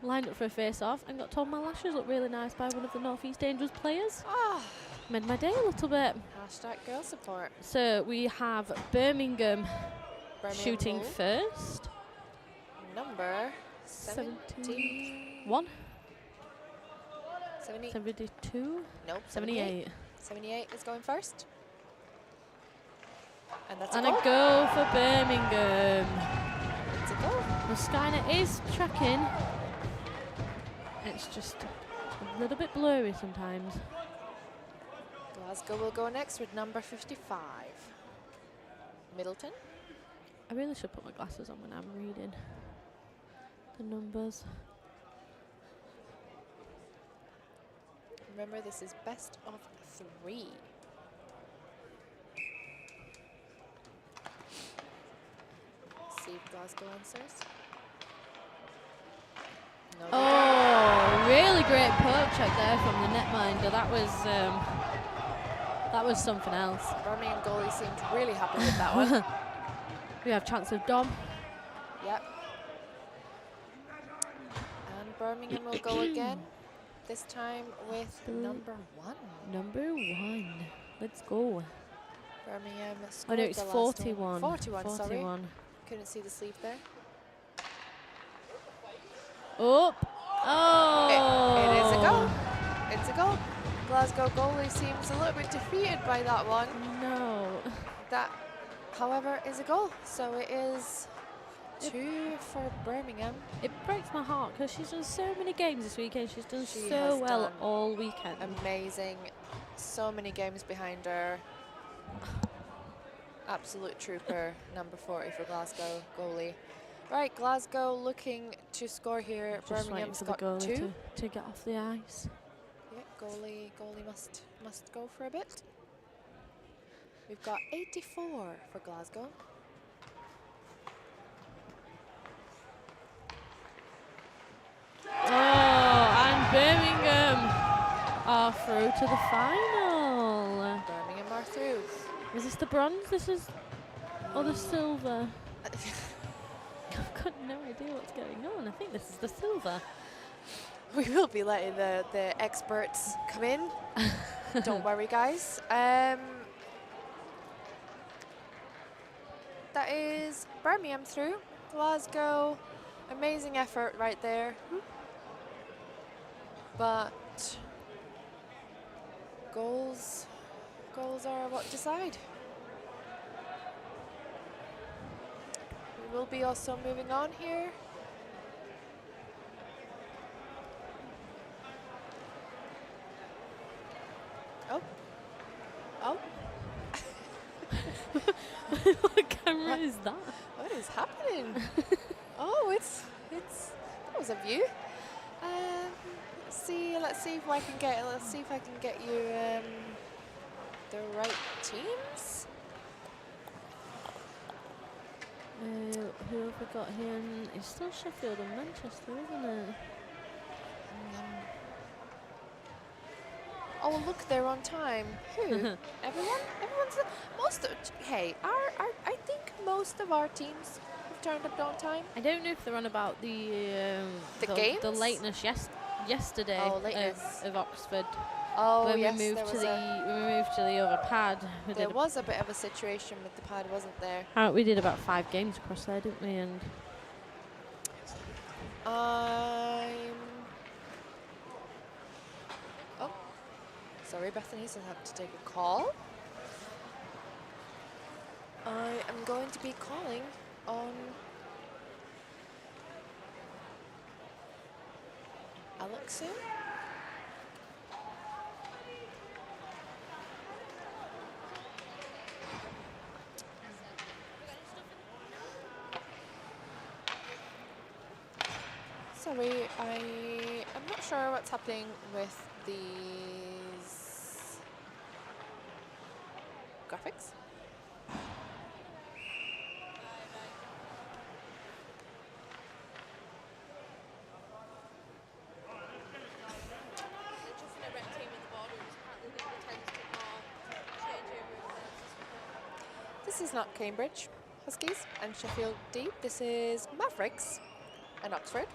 [SPEAKER 2] Lined up for a face-off and got told my lashes look really nice by one of the North East Angels players.
[SPEAKER 3] Ah,
[SPEAKER 2] Made my day a little bit.
[SPEAKER 3] hashtag girl support.
[SPEAKER 2] So we have Birmingham shooting
[SPEAKER 3] Move.
[SPEAKER 2] first.
[SPEAKER 3] Number
[SPEAKER 2] 71?
[SPEAKER 3] 70.
[SPEAKER 2] 72?
[SPEAKER 3] Nope.
[SPEAKER 2] 78.
[SPEAKER 3] 78 is going first. And that's
[SPEAKER 2] And
[SPEAKER 3] a
[SPEAKER 2] a
[SPEAKER 3] goal.
[SPEAKER 2] goal for Birmingham.
[SPEAKER 3] It's a goal.
[SPEAKER 2] The Skynet is tracking. It's just a little bit blurry sometimes.
[SPEAKER 3] Glasgow will go next with number 55. Middleton.
[SPEAKER 2] I really should put my glasses on when I'm reading the numbers.
[SPEAKER 3] Remember, this is best of 3. See if Glasgow answers. No, they don't.
[SPEAKER 2] Oh, really great poke check there from the netminder. That was something else.
[SPEAKER 3] Birmingham goalie seemed really happy with that one.
[SPEAKER 2] We have chance of Dom.
[SPEAKER 3] Yep. And Birmingham will go again. This time with number 1.
[SPEAKER 2] Number 1. Let's go.
[SPEAKER 3] Birmingham
[SPEAKER 2] Oh
[SPEAKER 3] scored
[SPEAKER 2] no, it's
[SPEAKER 3] the last
[SPEAKER 2] 41.
[SPEAKER 3] 41, sorry.
[SPEAKER 2] 41.
[SPEAKER 3] Couldn't see the sleeve there.
[SPEAKER 2] Oh! Oh!
[SPEAKER 3] It is a goal. It's a goal. Glasgow goalie seems a little bit defeated by that one.
[SPEAKER 2] No.
[SPEAKER 3] That, however, is a goal. So it is 2 for Birmingham.
[SPEAKER 2] It breaks my heart because she's done so many games this weekend. She's done
[SPEAKER 3] She
[SPEAKER 2] so
[SPEAKER 3] has
[SPEAKER 2] well
[SPEAKER 3] done
[SPEAKER 2] all weekend.
[SPEAKER 3] Amazing. So many games behind her. Absolute trooper, number 40 for Glasgow goalie. Right, Glasgow looking to score here.
[SPEAKER 2] Just waiting
[SPEAKER 3] Birmingham's
[SPEAKER 2] for the
[SPEAKER 3] got
[SPEAKER 2] goalie
[SPEAKER 3] 2.
[SPEAKER 2] to get off the ice.
[SPEAKER 3] Yeah, goalie must go for a bit. We've got 84 for Glasgow.
[SPEAKER 2] Oh, and Birmingham are through to the final.
[SPEAKER 3] Birmingham are through.
[SPEAKER 2] Is this the bronze? This is, or the silver? I've got no idea what's going on. I think this is the silver.
[SPEAKER 3] We will be letting the experts come in. Don't worry, guys. That is Birmingham through. Glasgow, amazing effort right there. But goals are what decide. We will be also moving on here. Oh.
[SPEAKER 2] What camera is that?
[SPEAKER 3] What is happening? Oh, that was a view. Let's see if I can get you the right teams.
[SPEAKER 2] Who have we got here? It's still Sheffield and Manchester, isn't it?
[SPEAKER 3] Oh, look, they're on time. Who? Everyone's hey, I think most of our teams have turned up on time.
[SPEAKER 2] I don't know if they're on about the
[SPEAKER 3] games?
[SPEAKER 2] the lateness yesterday
[SPEAKER 3] Oh, lateness.
[SPEAKER 2] of Oxford.
[SPEAKER 3] Oh,
[SPEAKER 2] when
[SPEAKER 3] yes,
[SPEAKER 2] we moved
[SPEAKER 3] there
[SPEAKER 2] to
[SPEAKER 3] was
[SPEAKER 2] when we moved to the other pad.
[SPEAKER 3] there was a bit of a situation with the pad, wasn't there?
[SPEAKER 2] We did about 5 games across there, didn't we? And
[SPEAKER 3] Oh, sorry, Bethany's gonna have to take a call. I am going to be calling on Alex soon. Sorry, I'm not sure what's happening with these graphics. This is not Cambridge Huskies and Sheffield D. This is Mavericks and Oxford.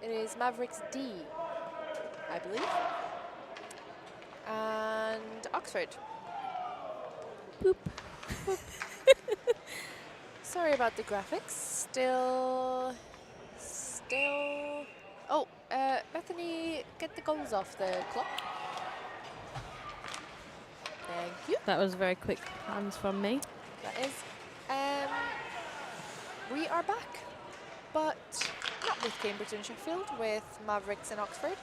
[SPEAKER 3] It is Mavericks D, I believe, and Oxford.
[SPEAKER 2] Boop.
[SPEAKER 3] Sorry about the graphics. Still. Oh, Bethany, get the goals off the clock. Thank you.
[SPEAKER 2] That was very quick hands from me.
[SPEAKER 3] That is. We are back, but not with Cambridge and Sheffield, with Mavericks and Oxford.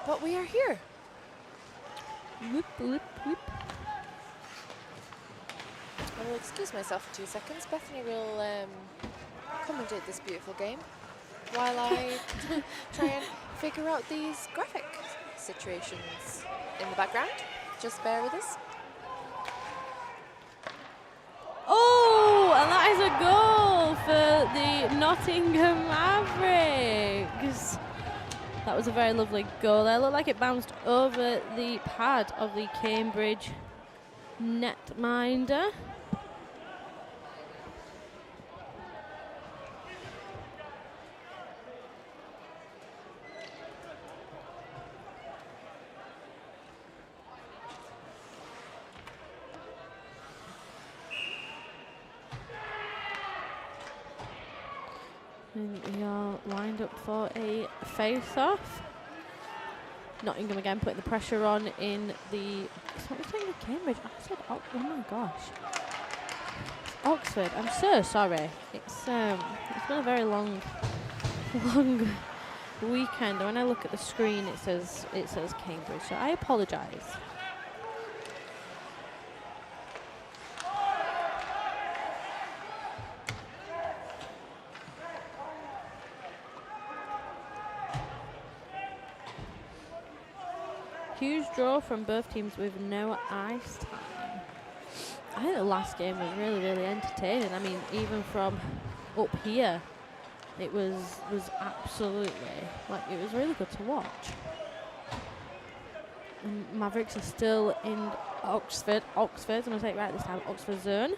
[SPEAKER 3] But we are here.
[SPEAKER 2] Whoop, whoop, whoop.
[SPEAKER 3] I will excuse myself for 2 seconds. Bethany will commentate this beautiful game while I try and figure out these graphic situations in the background. Just bear with us.
[SPEAKER 2] Oh, and that is a goal for the Nottingham Mavericks. That was a very lovely goal there. It looked like it bounced over the pad of the Cambridge netminder. And we are lined up for a face-off. Nottingham again putting the pressure on in the... What was saying with Cambridge? I said, oh my gosh. Oxford, I'm so sorry. It's been a very long weekend. When I look at the screen, it says Cambridge, so I apologise. Huge draw from both teams with no ice time. I think the last game was really, really entertaining. I mean, even from up here, it was absolutely, like, it was really good to watch. And Mavericks are still in Oxford, I'm going to say it right this time, Oxford zone.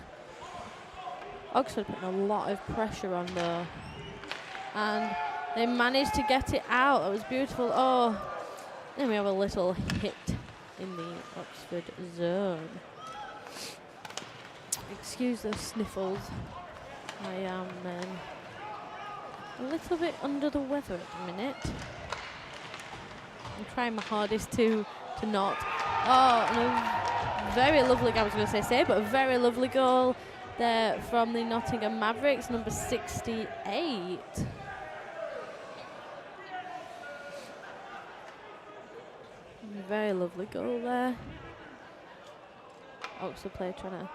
[SPEAKER 2] Oxford putting a lot of pressure on though. And they managed to get it out. That was beautiful. Oh. Then we have a little hit in the Oxford zone. Excuse the sniffles. I am a little bit under the weather at the minute. I'm trying my hardest to not. Oh, and a very lovely, I was going to say, but a very lovely goal there from the Nottingham Mavericks, number 68. Very lovely goal there. Oxford player trying to...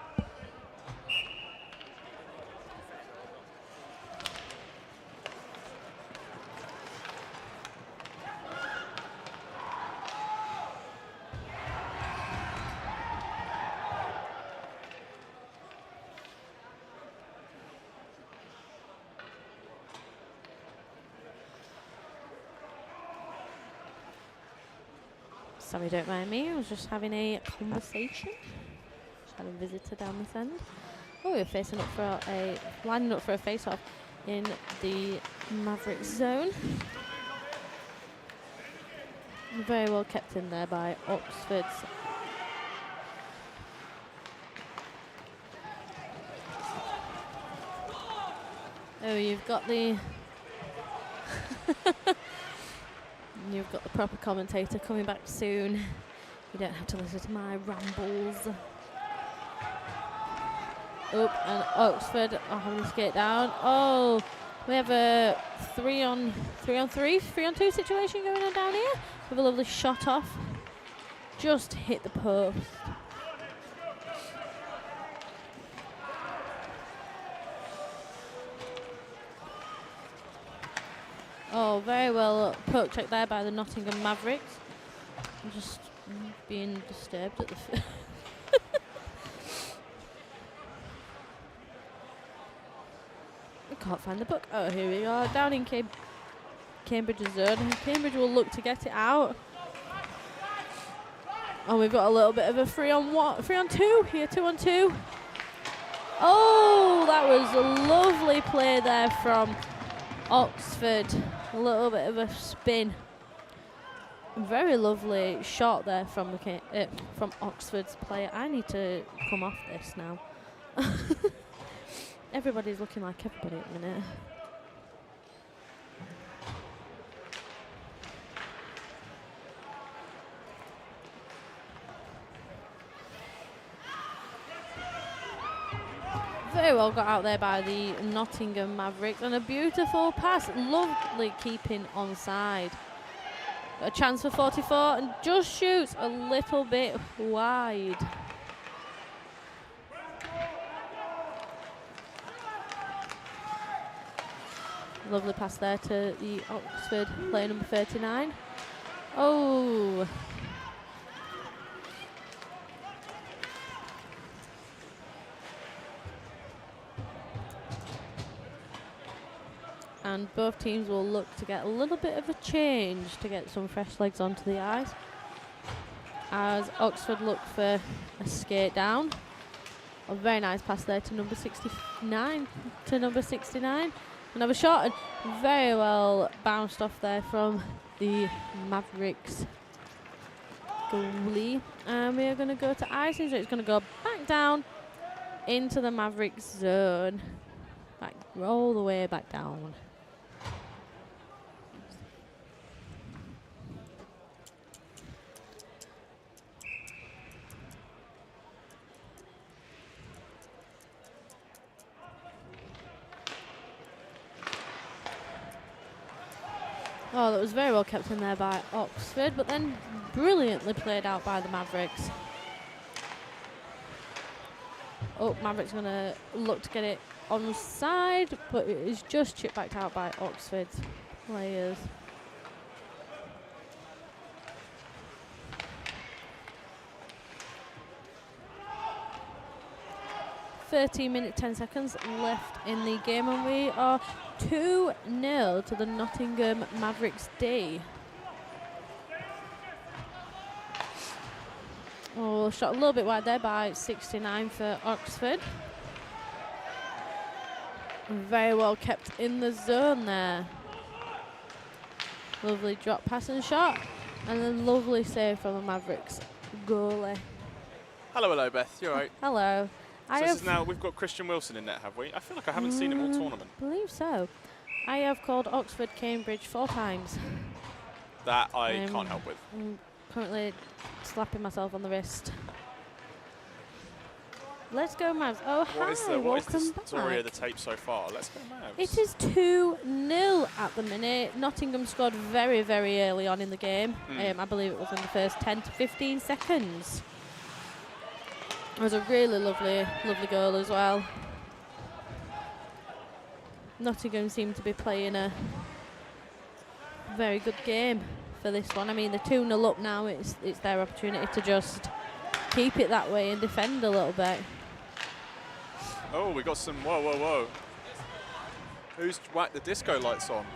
[SPEAKER 2] Sorry, don't mind me. I was just having a conversation. Just had a visitor down this end. Oh, we're facing up for lining up for a face-off in the Maverick zone. Very well kept in there by Oxford's. Oh, you've got the... You've got the proper commentator coming back soon. You don't have to listen to my rambles. Oh, and Oxford are having to skate down. Oh, we have a 3-on-2 situation going on down here. With a lovely shot off. Just hit the post. Oh, very well poke check there by the Nottingham Mavericks. I'm just being disturbed at the I can't find the book. Oh, here we are. Down in Cambridge's zone. And Cambridge will look to get it out. Oh, we've got a little bit of a 3-on-2 here, 2-on-2. Oh, that was a lovely play there from Oxford. A little bit of a spin. Very lovely shot there from from Oxford's player. I need to come off this now. Everybody's looking like everybody at the minute. Very well got out there by the Nottingham Mavericks, and a beautiful pass. Lovely keeping onside. A chance for 44 and just shoots a little bit wide. Lovely pass there to the Oxford player number 39. Oh. And both teams will look to get a little bit of a change to get some fresh legs onto the ice, as Oxford look for a skate down. A very nice pass there to number 69. Another shot, and very well bounced off there from the Mavericks goalie. And we are going to go to icing, so it's going to go back down into the Mavericks zone. Back, all the way back down. Oh, that was very well kept in there by Oxford, but then brilliantly played out by the Mavericks. Oh, Mavericks going to look to get it onside, but it is just chipped back out by Oxford's players. "13 minutes, 10 seconds left in the game, and we are 2-0 to the Nottingham Mavericks D. Oh, shot a little bit wide there by 69 for Oxford. Very well kept in the zone there. Lovely drop pass and shot, and a lovely save from the Mavericks goalie.
[SPEAKER 1] Hello, hello, Beth. You all right?
[SPEAKER 2] Hello.
[SPEAKER 1] So this is now, we've got Christian Wilson in net, have we? I feel like I haven't seen him all tournament.
[SPEAKER 2] I believe so. I have called Oxford Cambridge 4 times.
[SPEAKER 1] That I can't help with.
[SPEAKER 2] I'm currently slapping myself on the wrist. Let's go, Mavs. Oh,
[SPEAKER 1] What is
[SPEAKER 2] hi, welcome
[SPEAKER 1] the story of
[SPEAKER 2] back.
[SPEAKER 1] the tape so far? Let's go, Mavs.
[SPEAKER 2] It is 2-0 at the minute. Nottingham scored very, very early on in the game. I believe it was in the first 10 to 15 seconds. It was a really lovely goal as well. Nottingham seem to be playing a very good game for this one. I mean, they're 2-0 up now. It's their opportunity to just keep it that way and defend a little bit.
[SPEAKER 1] Oh, we got some, whoa. Who's whacked the disco lights on?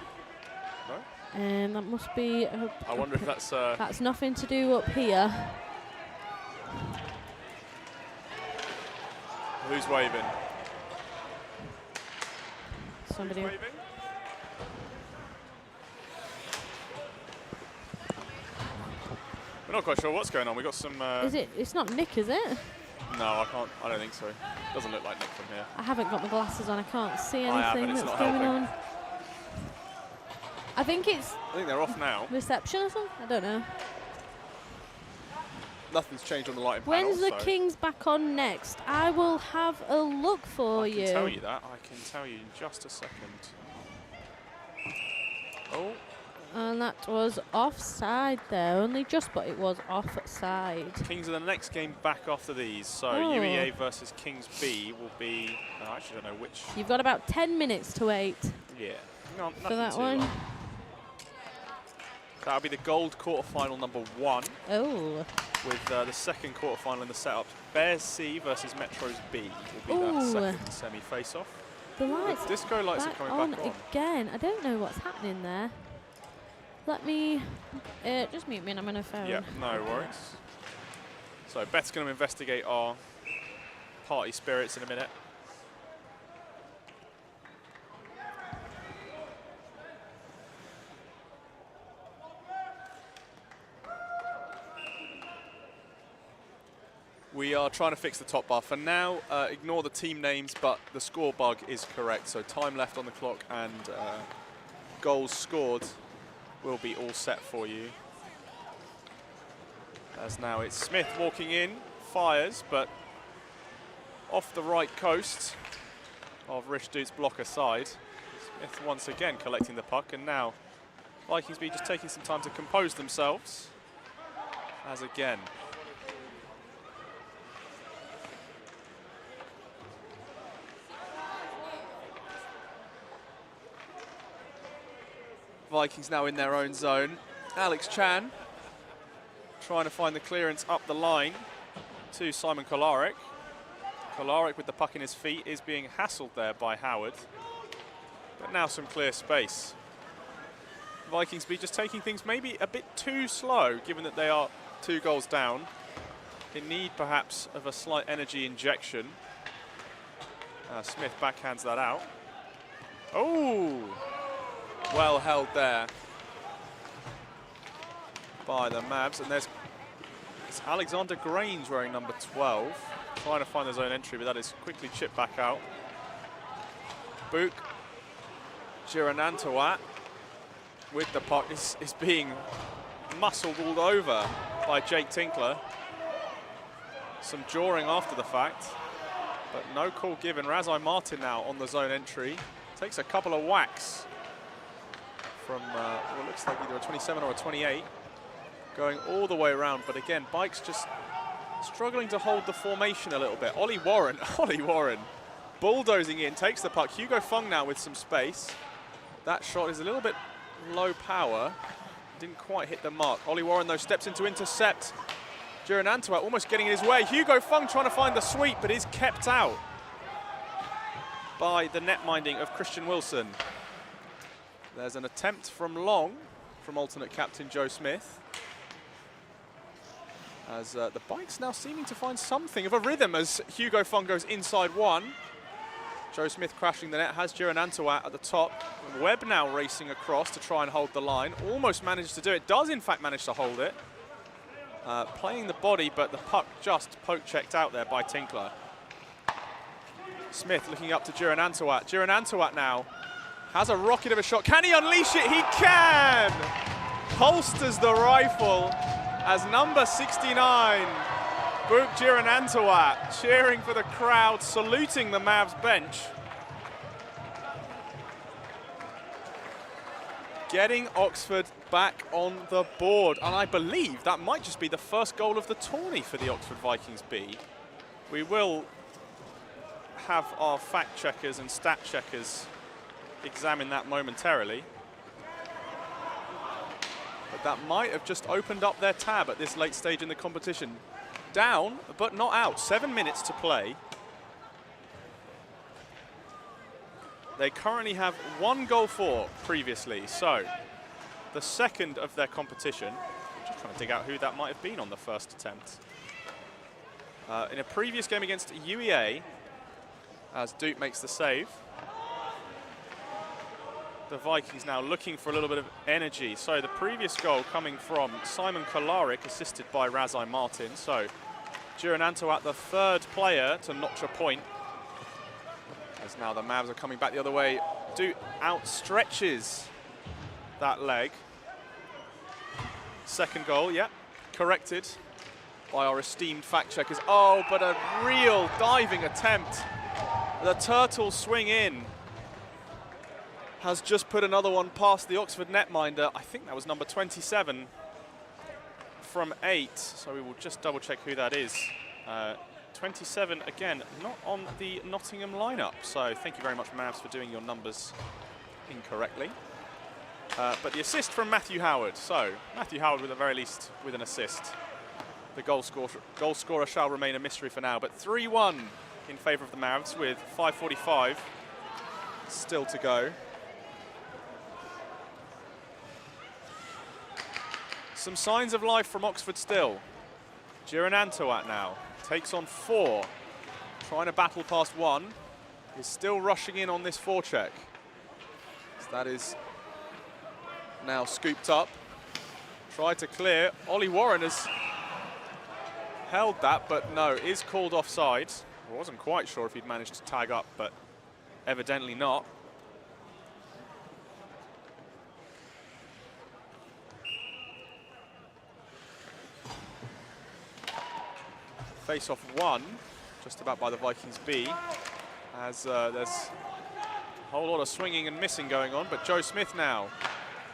[SPEAKER 1] No?
[SPEAKER 2] And that must be...
[SPEAKER 1] I wonder if that's...
[SPEAKER 2] that's nothing to do up here.
[SPEAKER 1] Who's waving?
[SPEAKER 2] Somebody...
[SPEAKER 1] Who's waving? We're not quite sure what's going on. We got some...
[SPEAKER 2] Is it? It's not Nick, is it?
[SPEAKER 1] No, I can't. I don't think so. Doesn't look like Nick from here.
[SPEAKER 2] I haven't got my glasses on. I can't see
[SPEAKER 1] I have,
[SPEAKER 2] anything
[SPEAKER 1] and it's
[SPEAKER 2] that's
[SPEAKER 1] not
[SPEAKER 2] going
[SPEAKER 1] helping.
[SPEAKER 2] on. I think it's
[SPEAKER 1] I think they're off now.
[SPEAKER 2] reception or something. I don't know.
[SPEAKER 1] Nothing's changed on the lighting panel.
[SPEAKER 2] When's the
[SPEAKER 1] so
[SPEAKER 2] Kings back on next? I will have a look for you.
[SPEAKER 1] I can tell you that. I can tell you in just a second. Oh.
[SPEAKER 2] And that was offside there. Only just, but it was offside.
[SPEAKER 1] Kings are the next game back after these. So
[SPEAKER 2] Oh.
[SPEAKER 1] UEA versus Kings B will be... I actually don't know which.
[SPEAKER 2] You've got about 10 minutes to wait
[SPEAKER 1] Yeah. No,
[SPEAKER 2] for that one.
[SPEAKER 1] That'll be the gold quarterfinal number 1.
[SPEAKER 2] Oh.
[SPEAKER 1] With the second quarterfinal in the setup. Bears C versus Metros B will be that second semi face-off.
[SPEAKER 2] The lights.
[SPEAKER 1] Disco lights are coming back on.
[SPEAKER 2] Again. I don't know what's happening there. Let me just mute me and I'm on a phone.
[SPEAKER 1] Yeah, no worries. So Beth's going to investigate our party spirits in a minute. We are trying to fix the top bar. For now, ignore the team names, but the score bug is correct. So time left on the clock and goals scored will be all set for you. As now it's Smith walking in, fires, but off the right coast of Rishdut's blocker side. Smith once again collecting the puck, and now Vikings B just taking some time to compose themselves. As again, Vikings now in their own zone. Alex Chan trying to find the clearance up the line to Simon Kolarek. Kolarek with the puck in his feet is being hassled there by Howard. But now some clear space. Vikings B just taking things maybe a bit too slow, given that they are 2 goals down. In need perhaps of a slight energy injection. Smith backhands that out. Oh! Well held there by the Mavs, and it's Alexander Grange wearing number 12, trying to find his own entry, but that is quickly chipped back out. Book Giranantawat with the puck is being muscled all over by Jake Tinkler. Some jawing after the fact, but no call given. Razai Martin now on the zone entry, takes a couple of whacks from what looks like either a 27 or a 28, going all the way around. But again, Bike's just struggling to hold the formation a little bit. Ollie Warren bulldozing in, takes the puck. Hugo Fung now with some space. That shot is a little bit low power, didn't quite hit the mark. Ollie Warren though steps in to intercept. Duran Antwerp almost getting in his way. Hugo Fung trying to find the sweep, but is kept out by the net minding of Christian Wilson. There's an attempt from long from alternate captain Joe Smith. As the Bike's now seeming to find something of a rhythm as Hugo Fung goes inside 1. Joe Smith crashing the net, has Jiran Antawat at the top. Webb now racing across to try and hold the line. Almost managed to do it, does in fact manage to hold it. Playing the body, but the puck just poke checked out there by Tinkler. Smith looking up to Jiran Antawat. Jiran Antawat now has a rocket of a shot. Can he unleash it? He can! Holsters the rifle as number 69, Book Jiran Antawat, cheering for the crowd, saluting the Mavs bench. Getting Oxford back on the board. And I believe that might just be the first goal of the tourney for the Oxford Vikings B. We will have our fact checkers and stat checkers examine that momentarily. But that might have just opened up their tab at this late stage in the competition. Down, but not out. 7 minutes to play. They currently have 1 goal for previously, so the second of their competition. I'm just trying to dig out who that might have been on the first attempt. In a previous game against UEA, as Duke makes the save. The Vikings now looking for a little bit of energy. So the previous goal coming from Simon Kolarek, assisted by Razai Martin. So Jiran Antawat, the 3rd player to notch a point. As now the Mavs are coming back the other way. Duke outstretches that leg. Second goal, yeah, corrected by our esteemed fact checkers. Oh, but a real diving attempt. The Turtles swing in. Has just put another one past the Oxford netminder. I think that was number 27 from 8. So we will just double check who that is. 27, again, not on the Nottingham lineup. So thank you very much, Mavs, for doing your numbers incorrectly. But the assist from Matthew Howard. So Matthew Howard, with the very least, with an assist. The goal scorer shall remain a mystery for now. But 3-1 in favour of the Mavs with 5:45 still to go. Some signs of life from Oxford still. Giranantowat now takes on 4. Trying to battle past 1. Is still rushing in on this forecheck. So that is now scooped up. Tried to clear. Ollie Warren has held that, but no, is called offside. I wasn't quite sure if he'd managed to tag up, but evidently not. Face off 1, just about by the Vikings B, as there's a whole lot of swinging and missing going on, but Joe Smith now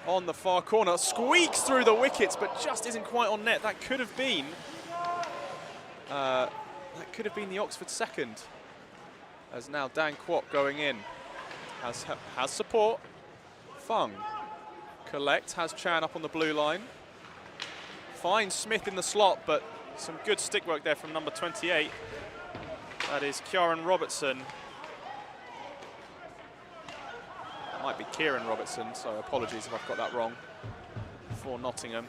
[SPEAKER 1] on the far corner, squeaks through the wickets, but just isn't quite on net. That could have been the Oxford second, as now Dan Kwok going in, has support. Fung collects, has Chan up on the blue line, finds Smith in the slot, but some good stick work there from number 28. That is Kieran Robertson. That might be Kieran Robertson, so apologies if I've got that wrong, for Nottingham.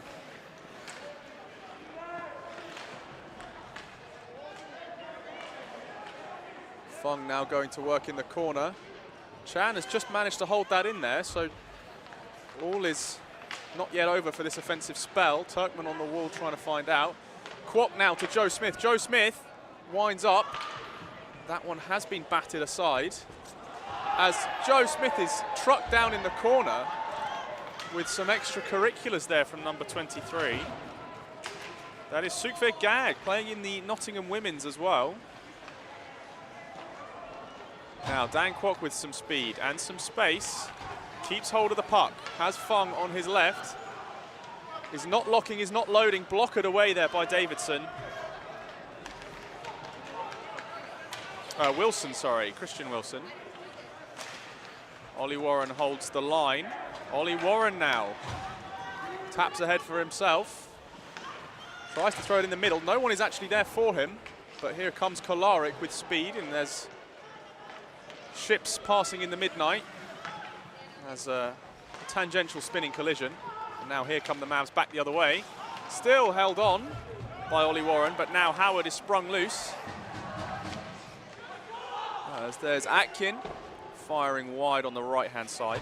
[SPEAKER 1] Fung now going to work in the corner. Chan has just managed to hold that in there, so all is not yet over for this offensive spell. Turkman on the wall trying to find out. Kwok now to Joe Smith. Joe Smith winds up. That one has been batted aside, as Joe Smith is trucked down in the corner with some extracurriculars there from number 23. That is Sukve Gag playing in the Nottingham Women's as well. Now Dan Kwok with some speed and some space, keeps hold of the puck, has Fung on his left, is not locking, is not loading, blockered away there by Davidson. Wilson, sorry, Christian Wilson. Ollie Warren holds the line. Ollie Warren now taps ahead for himself. Tries to throw it in the middle. No one is actually there for him, but here comes Kolarik with speed, and there's ships passing in the midnight as a tangential spinning collision. And now here come the Mavs back the other way. Still held on by Ollie Warren, but now Howard is sprung loose. As there's Atkin firing wide on the right-hand side.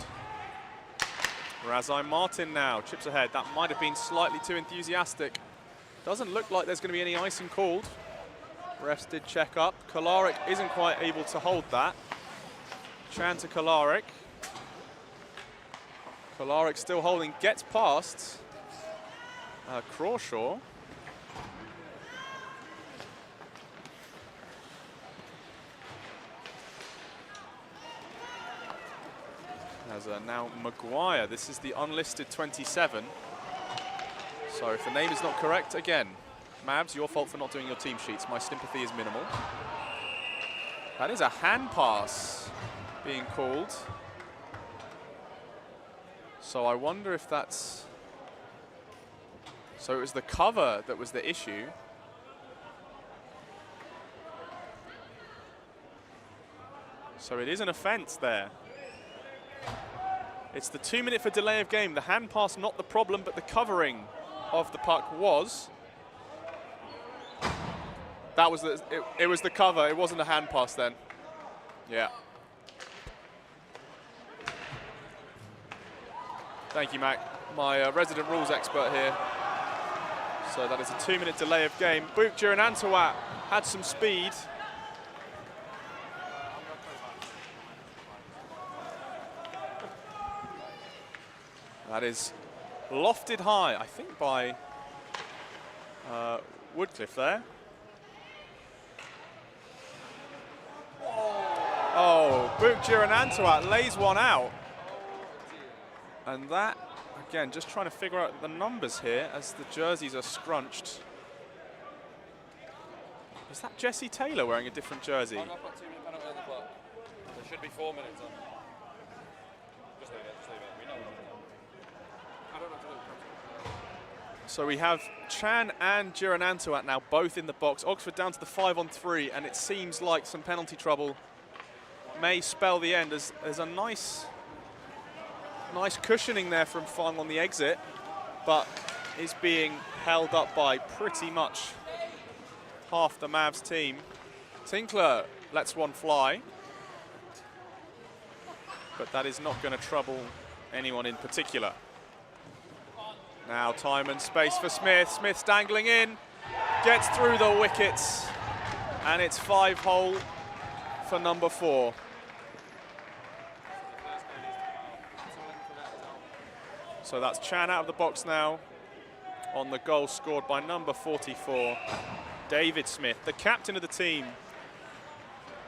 [SPEAKER 1] Razai Martin now chips ahead. That might have been slightly too enthusiastic. Doesn't look like there's going to be any icing called. Refs did check up. Kolarik isn't quite able to hold that. Chan to Kolarik. Kolarik still holding, gets past Crawshaw. As now Maguire, this is the unlisted 27. So if the name is not correct, again, Mavs, your fault for not doing your team sheets. My sympathy is minimal. That is a hand pass being called. So I wonder if that's... So it was the cover that was the issue. So it is an offence there. It's the 2 minute for delay of game. The hand pass not the problem, but the covering of the puck was. That was it was the cover. It wasn't a hand pass then. Yeah. Thank you, Mac, my resident rules expert here. So that is a 2 minute delay of game. Buk Giranantowat had some speed. That is lofted high, I think, by Woodcliffe there. Oh, Buk Giranantowat lays one out. And that, again, just trying to figure out the numbers here as the jerseys are scrunched. Is that Jesse Taylor wearing a different jersey?
[SPEAKER 5] I've got 2 minute penalty on the clock. There should be 4 minutes on. Just leave it, just leave it. We know.
[SPEAKER 1] So we have Chan and Giranantuat now both in the box. Oxford down to the 5-on-3, and it seems like some penalty trouble may spell the end. There's a nice cushioning there from Fung on the exit, but is being held up by pretty much half the Mavs team. Tinkler lets one fly, but that is not going to trouble anyone in particular. Now time and space for Smith. Smith's dangling in, gets through the wickets, and it's 5-hole for number 4. So that's Chan out of the box now on the goal scored by number 44, David Smith, the captain of the team,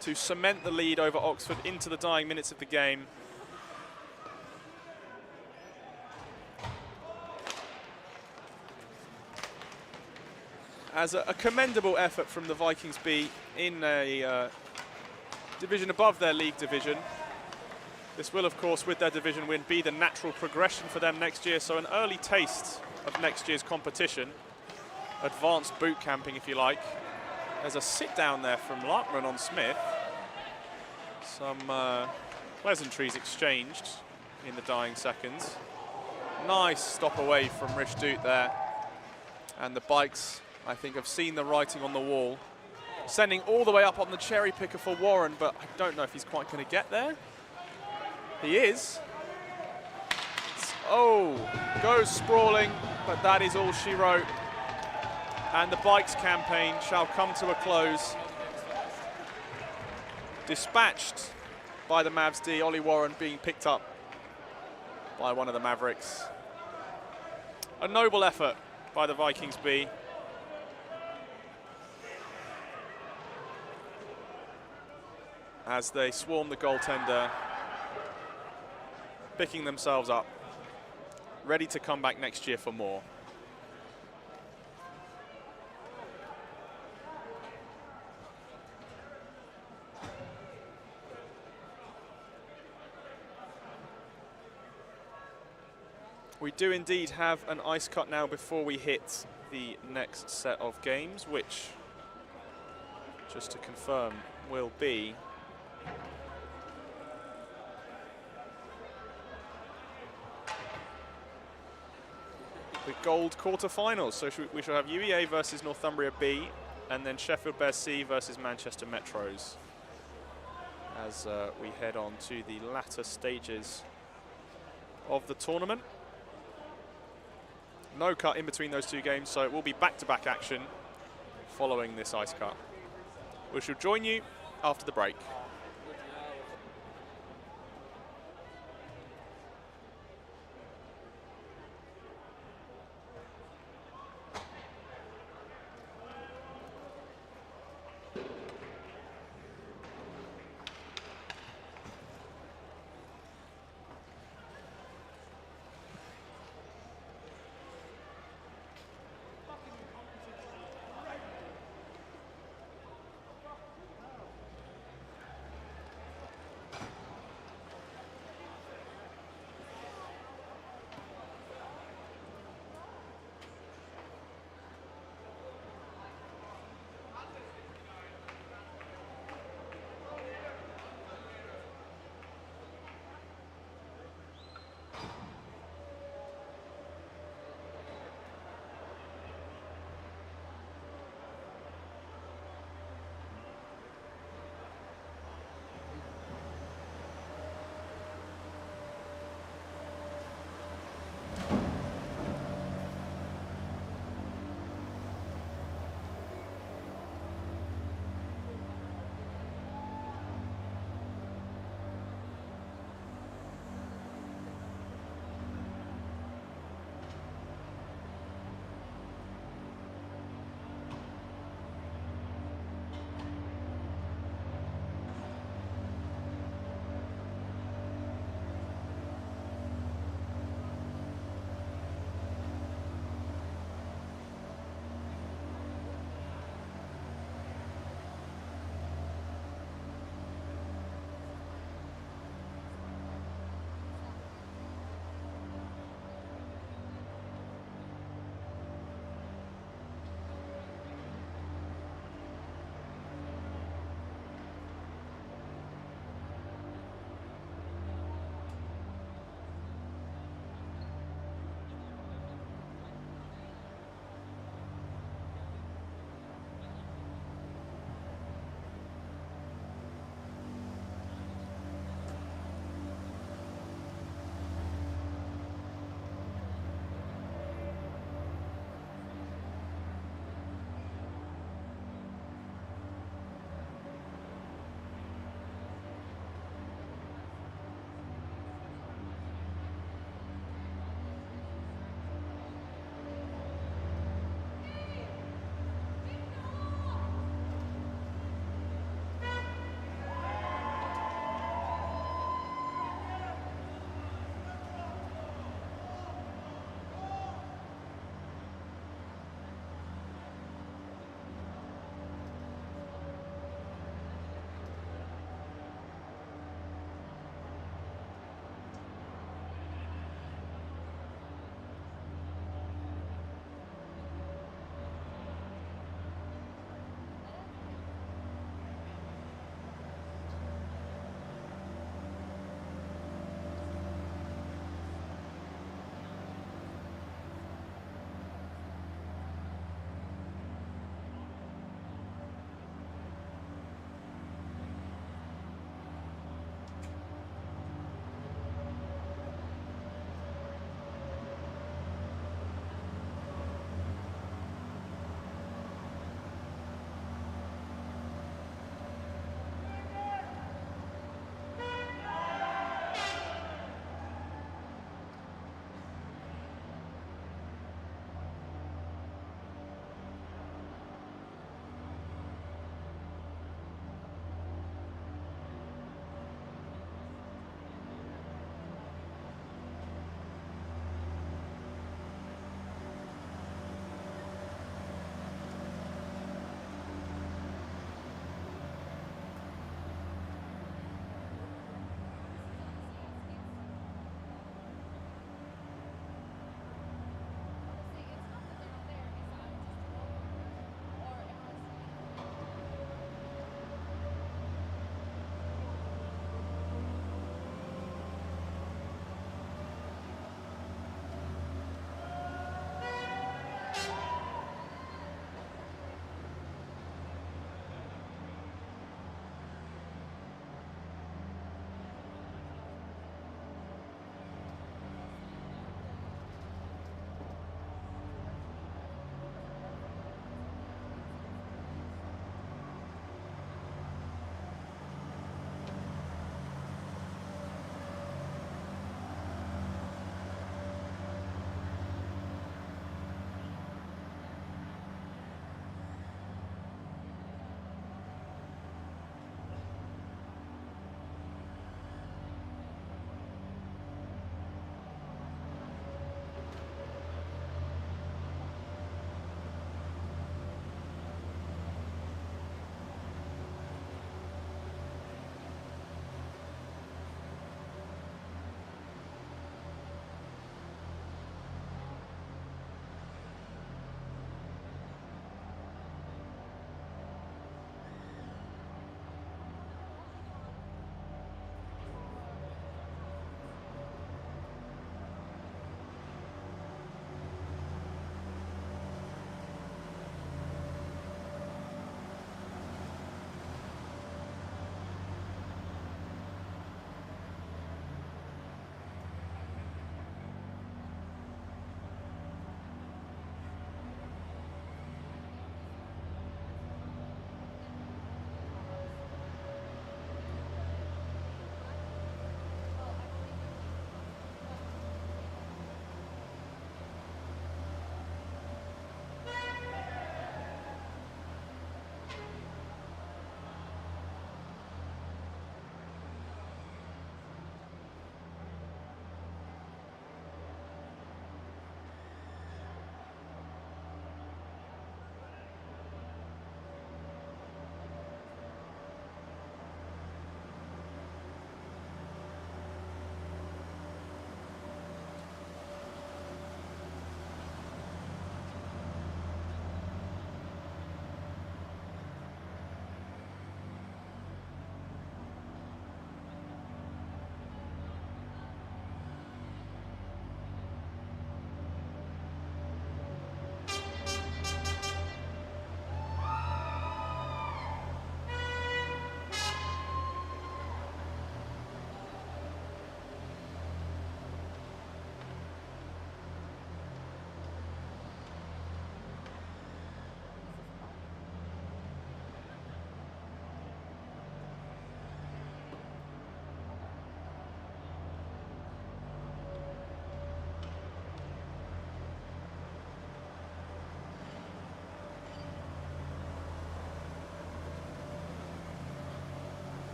[SPEAKER 1] to cement the lead over Oxford into the dying minutes of the game. As a commendable effort from the Vikings B in a division above their league division. This will, of course, with their division win, be the natural progression for them next year. So an early taste of next year's competition. Advanced boot camping, if you like. There's a sit down there from Larkman on Smith. Some pleasantries exchanged in the dying seconds. Nice stop away from Rish Doot there. And the Bikes, I think, have seen the writing on the wall. Sending all the way up on the cherry picker for Warren, but I don't know if he's quite going to get there. He is. Oh, goes sprawling, but that is all she wrote. And the Bikes campaign shall come to a close. Dispatched by the Mavs D, Ollie Warren being picked up by one of the Mavericks. A noble effort by the Vikings B. As they swarm the goaltender, picking themselves up, ready to come back next year for more. We do indeed have an ice cut now before we hit the next set of games, which, just to confirm, will be the gold quarterfinals. So we shall have UEA versus Northumbria B, and then Sheffield Bears C versus Manchester Metros, as we head on to the latter stages of the tournament. No cut in between those two games, so it will be back-to-back action following this ice cut. We shall join you after the break.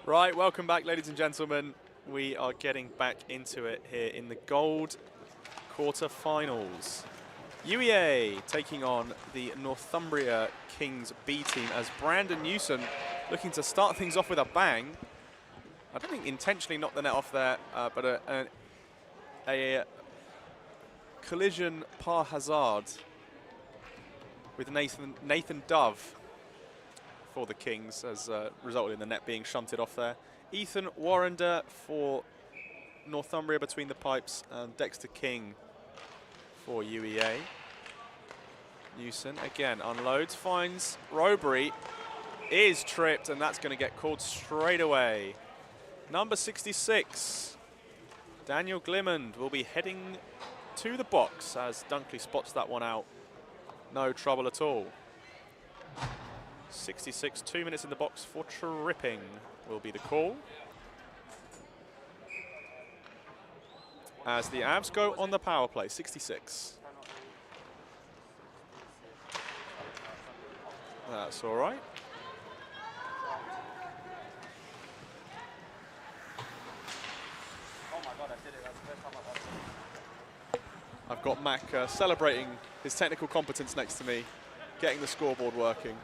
[SPEAKER 1] Right, welcome back, ladies and gentlemen. We are getting back into it here in the gold quarter-finals. UEA taking on the Northumbria Kings B team as Brandon Newson looking to start things off with a bang. I don't think intentionally knocked the net off there, but a collision par hazard with Nathan Dove for the Kings has resulted in the net being shunted off there. Ethan Warrender for Northumbria between the pipes, and Dexter King for UEA. Newson again unloads, finds Robbery, is tripped, and that's going to get called straight away. Number 66, Daniel Glimond, will be heading to the box as Dunkley spots that one out. No trouble at all. 66, 2 minutes in the box for tripping will be the call. As the Avs go on the power play, 66. That's all right. I've got Mac celebrating his technical competence next to me, getting the scoreboard working.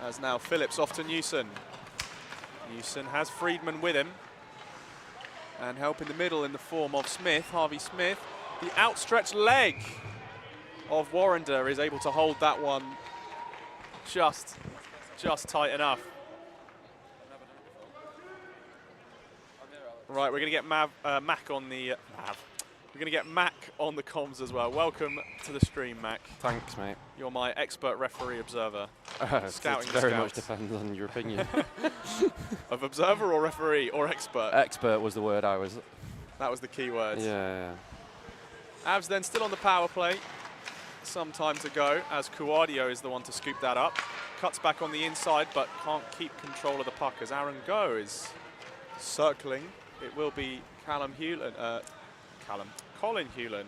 [SPEAKER 1] As now Phillips off to Newson. Newson has Friedman with him. And help in the middle in the form of Smith, Harvey Smith. The outstretched leg of Warrender is able to hold that one just tight enough. Right, we're going to get Mac on the We're going to get Mac on the comms as well. Welcome to the stream, Mac.
[SPEAKER 5] Thanks, mate.
[SPEAKER 1] You're my expert referee observer. Scouting
[SPEAKER 5] it very much depends on your opinion.
[SPEAKER 1] Of observer or referee or expert?
[SPEAKER 5] Expert was the word I was.
[SPEAKER 1] That was the key word.
[SPEAKER 5] Yeah.
[SPEAKER 1] Avs then still on the power play. Some time to go as Kuadio is the one to scoop that up. Cuts back on the inside but can't keep control of the puck as Aaron Go is circling. It will be Colin Hewlin,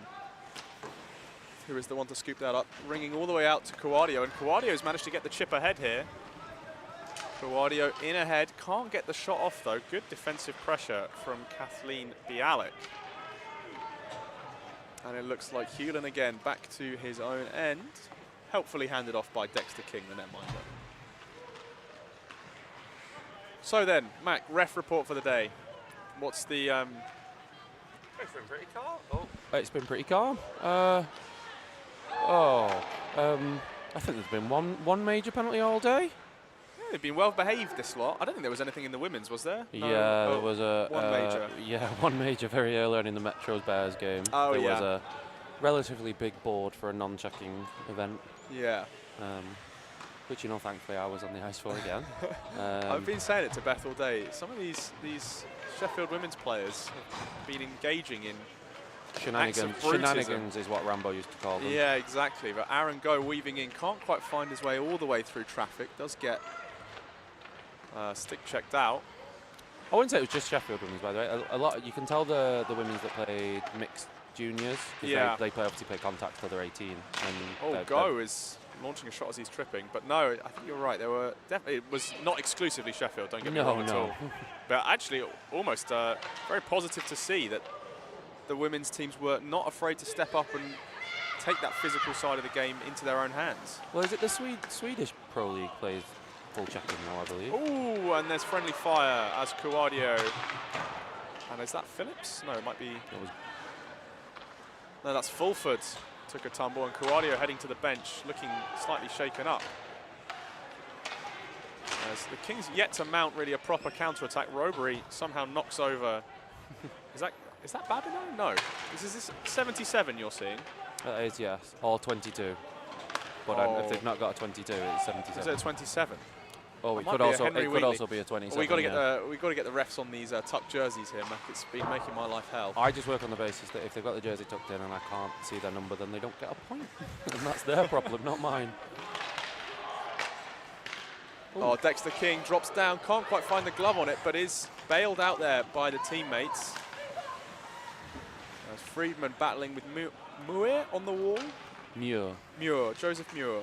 [SPEAKER 1] who is the one to scoop that up, ringing all the way out to Kuadio, and Kuadio's managed to get the chip ahead here. Kuadio in ahead, can't get the shot off though. Good defensive pressure from Kathleen Bialik. And it looks like Hewlin again back to his own end, helpfully handed off by Dexter King, the netminder. So then, Mac, ref report for the day. What's the...
[SPEAKER 5] It's been pretty calm. It's been pretty calm. I think there's been one major penalty all day.
[SPEAKER 1] Yeah, they've been well behaved, this lot. I don't think there was anything in the women's, was there? No.
[SPEAKER 5] Yeah, there was
[SPEAKER 1] one major.
[SPEAKER 5] Yeah, one major very early on in the Metros Bears game.
[SPEAKER 1] Oh,
[SPEAKER 5] there
[SPEAKER 1] yeah.
[SPEAKER 5] was a relatively big board for a non-checking event.
[SPEAKER 1] Yeah.
[SPEAKER 5] Which, you know, thankfully I was on the ice for again.
[SPEAKER 1] I've been saying it to Beth all day. Some of these Sheffield women's players have been engaging in
[SPEAKER 5] Shenanigans. Shenanigans is what Rambo used to call them.
[SPEAKER 1] Yeah, exactly. But Aaron Go weaving in, can't quite find his way all the way through traffic. Does get stick checked out.
[SPEAKER 5] I wouldn't say it was just Sheffield women's, by the way. A lot, you can tell the women's that played mixed juniors, because they obviously play contact till they're 18. And
[SPEAKER 1] Go is launching a shot as he's tripping, but no, I think you're right. There were definitely, it was not exclusively Sheffield. Don't get me wrong at all. But actually, almost very positive to see that the women's teams were not afraid to step up and take that physical side of the game into their own hands.
[SPEAKER 5] Well, is it the Swedish Pro League plays full checking now, I believe?
[SPEAKER 1] Ooh, and there's friendly fire as Kuadio. And is that Phillips? No, it might be. No, that's Fulford. Took a tumble, and Kuadio heading to the bench, looking slightly shaken up. As the Kings yet to mount really a proper counter-attack. Robbery somehow knocks over. Is that Babino? No. Is this 77 you're seeing?
[SPEAKER 5] That is, yes. Or 22. But if they've not got a 22, it's 77.
[SPEAKER 1] Is it a 27?
[SPEAKER 5] Oh, it could also be a 27.
[SPEAKER 1] We've got to get the refs on these tucked jerseys here, Mac. It's been making my life hell.
[SPEAKER 5] I just work on the basis that if they've got the jersey tucked in and I can't see their number, then they don't get a point. And that's their problem, not mine. Ooh.
[SPEAKER 1] Oh, Dexter King drops down, can't quite find the glove on it, but is bailed out there by the teammates. As Friedman battling with Muir on the wall.
[SPEAKER 5] Muir.
[SPEAKER 1] Joseph Muir.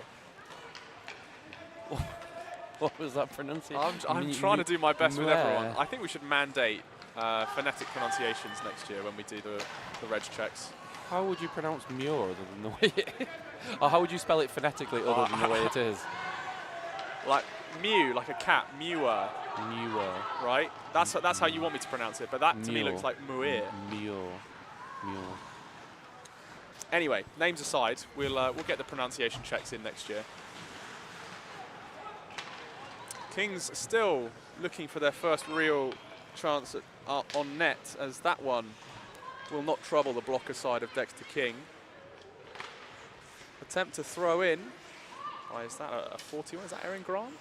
[SPEAKER 5] What was that pronunciation?
[SPEAKER 1] I'm trying to do my best with everyone.
[SPEAKER 5] Meh.
[SPEAKER 1] I think we should mandate phonetic pronunciations next year when we do the reg checks.
[SPEAKER 5] How would you pronounce Muir other than the way it or how would you spell it phonetically other than the way it is?
[SPEAKER 1] Like mew, like a cat, mewer,
[SPEAKER 5] Muir.
[SPEAKER 1] right? That's how you want me to pronounce it, but that to me looks like muir.
[SPEAKER 5] Muir. Muir.
[SPEAKER 1] Anyway, names aside, we'll get the pronunciation checks in next year. Kings still looking for their first real chance at, on net, as that one will not trouble the blocker side of Dexter King. Attempt to throw in. Why is that a 41? Is that Aaron Grant?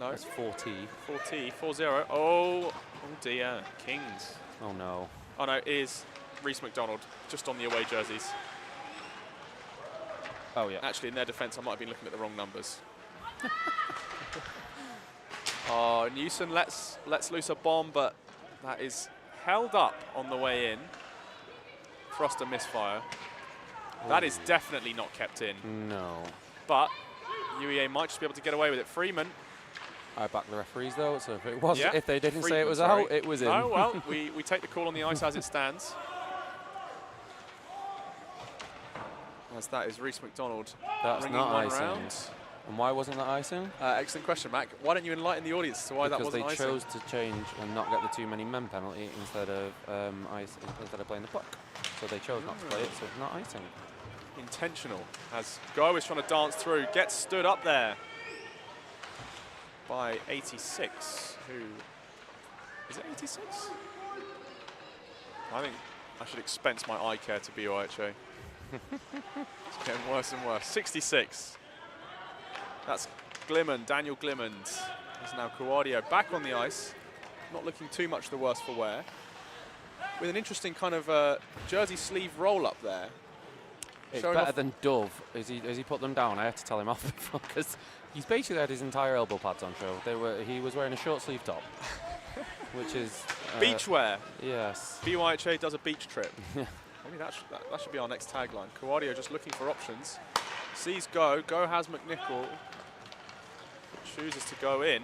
[SPEAKER 1] No.
[SPEAKER 5] That's 40.
[SPEAKER 1] 4-0. Oh dear. Kings.
[SPEAKER 5] Oh no.
[SPEAKER 1] Oh no, it is Reece McDonald, just on the away jerseys.
[SPEAKER 5] Oh yeah.
[SPEAKER 1] Actually, in their defence, I might have been looking at the wrong numbers. Oh, Newson lets loose a bomb, but that is held up on the way in. Thrust a misfire. That is definitely not kept in.
[SPEAKER 5] No.
[SPEAKER 1] But UEA might just be able to get away with it. Freeman.
[SPEAKER 5] I back the referees though, so if it was,
[SPEAKER 1] Yeah,
[SPEAKER 5] if they didn't say it
[SPEAKER 1] Freeman,
[SPEAKER 5] was
[SPEAKER 1] sorry.
[SPEAKER 5] out, it was in.
[SPEAKER 1] Oh well, we take the call on the ice as it stands. As that is Reece McDonald.
[SPEAKER 5] That's
[SPEAKER 1] ringing
[SPEAKER 5] not
[SPEAKER 1] one
[SPEAKER 5] icing.
[SPEAKER 1] round.
[SPEAKER 5] And why wasn't that icing?
[SPEAKER 1] Excellent question, Mac. Why don't you enlighten the audience as to why that
[SPEAKER 5] Because
[SPEAKER 1] wasn't
[SPEAKER 5] they
[SPEAKER 1] icing?
[SPEAKER 5] chose to change and not get the too many men penalty instead of instead of playing the puck. So they chose not to play it, so it's not icing.
[SPEAKER 1] Intentional, as Go is trying to dance through, gets stood up there by 86, who, is it 86? I think I should expense my eye care to BUIHA. It's getting worse and worse. 66. That's Glimond, Daniel Glimond. There's now Kawadio back on the ice, not looking too much the worse for wear, with an interesting kind of jersey sleeve roll up there.
[SPEAKER 5] It's
[SPEAKER 1] Showing
[SPEAKER 5] better
[SPEAKER 1] off-
[SPEAKER 5] than Dove. Has he put them down? I had to tell him off before because he's basically had his entire elbow pads on show. He was wearing a short sleeve top, which is
[SPEAKER 1] Beachwear.
[SPEAKER 5] Yes.
[SPEAKER 1] BUIHA does a beach trip. Maybe that should be our next tagline. Kawadio just looking for options. Sees Go. Go has McNichol. Chooses to go in.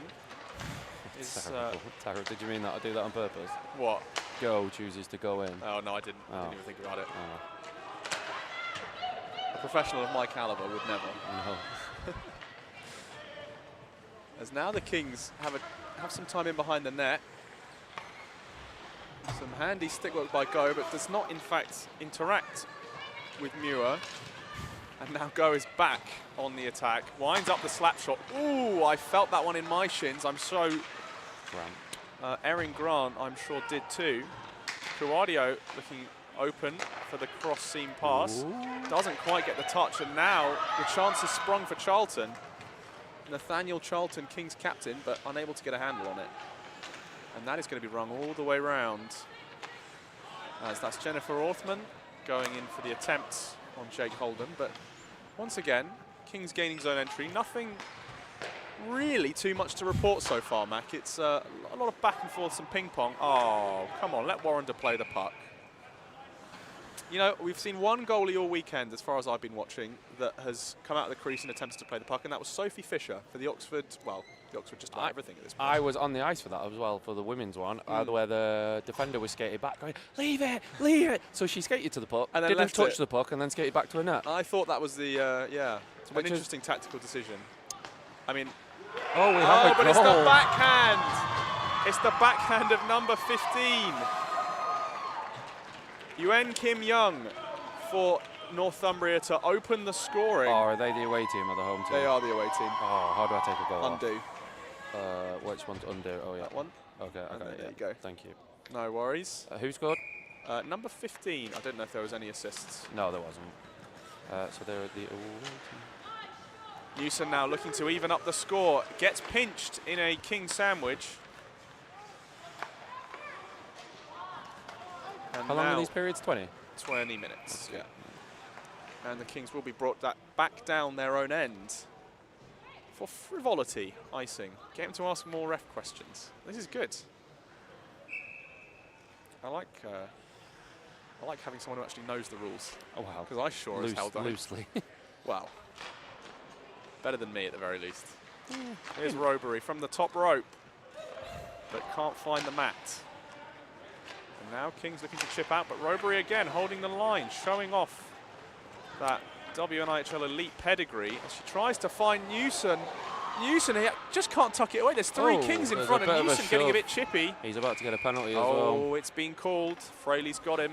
[SPEAKER 5] Terrible. Did you mean that? I do that on purpose?
[SPEAKER 1] What?
[SPEAKER 5] Go chooses to go in.
[SPEAKER 1] Oh, no, I didn't. I
[SPEAKER 5] Oh.
[SPEAKER 1] didn't even think about it.
[SPEAKER 5] Oh,
[SPEAKER 1] A professional of my caliber would never.
[SPEAKER 5] no.
[SPEAKER 1] As now the Kings have some time in behind the net. Some handy stick work by Go, but does not, in fact, interact with Muir. And now Go is back on the attack. Winds up the slap shot. Ooh, I felt that one in my shins. I'm so...
[SPEAKER 5] Grant.
[SPEAKER 1] Erin Grant, I'm sure, did too. Kawadio looking open for the cross seam pass.
[SPEAKER 5] Ooh.
[SPEAKER 1] Doesn't quite get the touch, and now the chance has sprung for Charlton. Nathaniel Charlton, Kings captain, but unable to get a handle on it. And that is going to be rung all the way round. As that's Jennifer Orthman going in for the attempt on Jake Holden. But once again, Kings gaining zone entry. Nothing really too much to report so far, Mac. It's a lot of back and forth, some ping pong. Oh, come on, let Warrender play the puck. You know, we've seen one goalie all weekend, as far as I've been watching, that has come out of the crease and attempted to play the puck, and that was Sophie Fisher for the Oxford. Well, the Oxford just about everything at this point.
[SPEAKER 5] I was on the ice for that as well, for the women's one, where the defender was skated back, going, leave it, leave it. So she skated to the puck,
[SPEAKER 1] And then
[SPEAKER 5] didn't
[SPEAKER 1] left
[SPEAKER 5] touch
[SPEAKER 1] it.
[SPEAKER 5] the puck, and then skated back to her net.
[SPEAKER 1] I thought that was the, an
[SPEAKER 5] Which is-
[SPEAKER 1] interesting tactical decision. I mean,
[SPEAKER 5] Oh, we have a
[SPEAKER 1] but it's the
[SPEAKER 5] goal.
[SPEAKER 1] backhand. It's the backhand of number 15. Yuen Kim Young for Northumbria to open the scoring.
[SPEAKER 5] Oh, are they the away team or the home team?
[SPEAKER 1] They are the away team.
[SPEAKER 5] Oh, how do I take a goal off?
[SPEAKER 1] Undo.
[SPEAKER 5] Which one's undo? Oh, yeah.
[SPEAKER 1] That one.
[SPEAKER 5] Okay, I
[SPEAKER 1] And
[SPEAKER 5] got
[SPEAKER 1] then
[SPEAKER 5] it.
[SPEAKER 1] there
[SPEAKER 5] Yeah.
[SPEAKER 1] you go.
[SPEAKER 5] Thank you.
[SPEAKER 1] No worries.
[SPEAKER 5] Who scored?
[SPEAKER 1] Number 15. I don't know if there was any assists.
[SPEAKER 5] No, there wasn't. So they're the away team.
[SPEAKER 1] Newson now looking to even up the score. Gets pinched in a king sandwich. And
[SPEAKER 5] How long
[SPEAKER 1] now
[SPEAKER 5] are these periods? 20?
[SPEAKER 1] 20 minutes. Yeah. And the Kings will be brought back down their own end for frivolity icing. Get him to ask more ref questions. This is good. I like having someone who actually knows the rules.
[SPEAKER 5] Oh, wow.
[SPEAKER 1] Because I sure as hell don't.
[SPEAKER 5] Loosely.
[SPEAKER 1] Wow. Better than me at the very least. Here's Robery from the top rope, but can't find the mat. And now King's looking to chip out, but Robery again holding the line, showing off that WNIHL elite pedigree as she tries to find Newson. Newson here just can't tuck it away. There's three Kings in front, and Newson getting a bit chippy.
[SPEAKER 5] He's about to get a penalty as well.
[SPEAKER 1] Oh, it's been called. Fraley's got him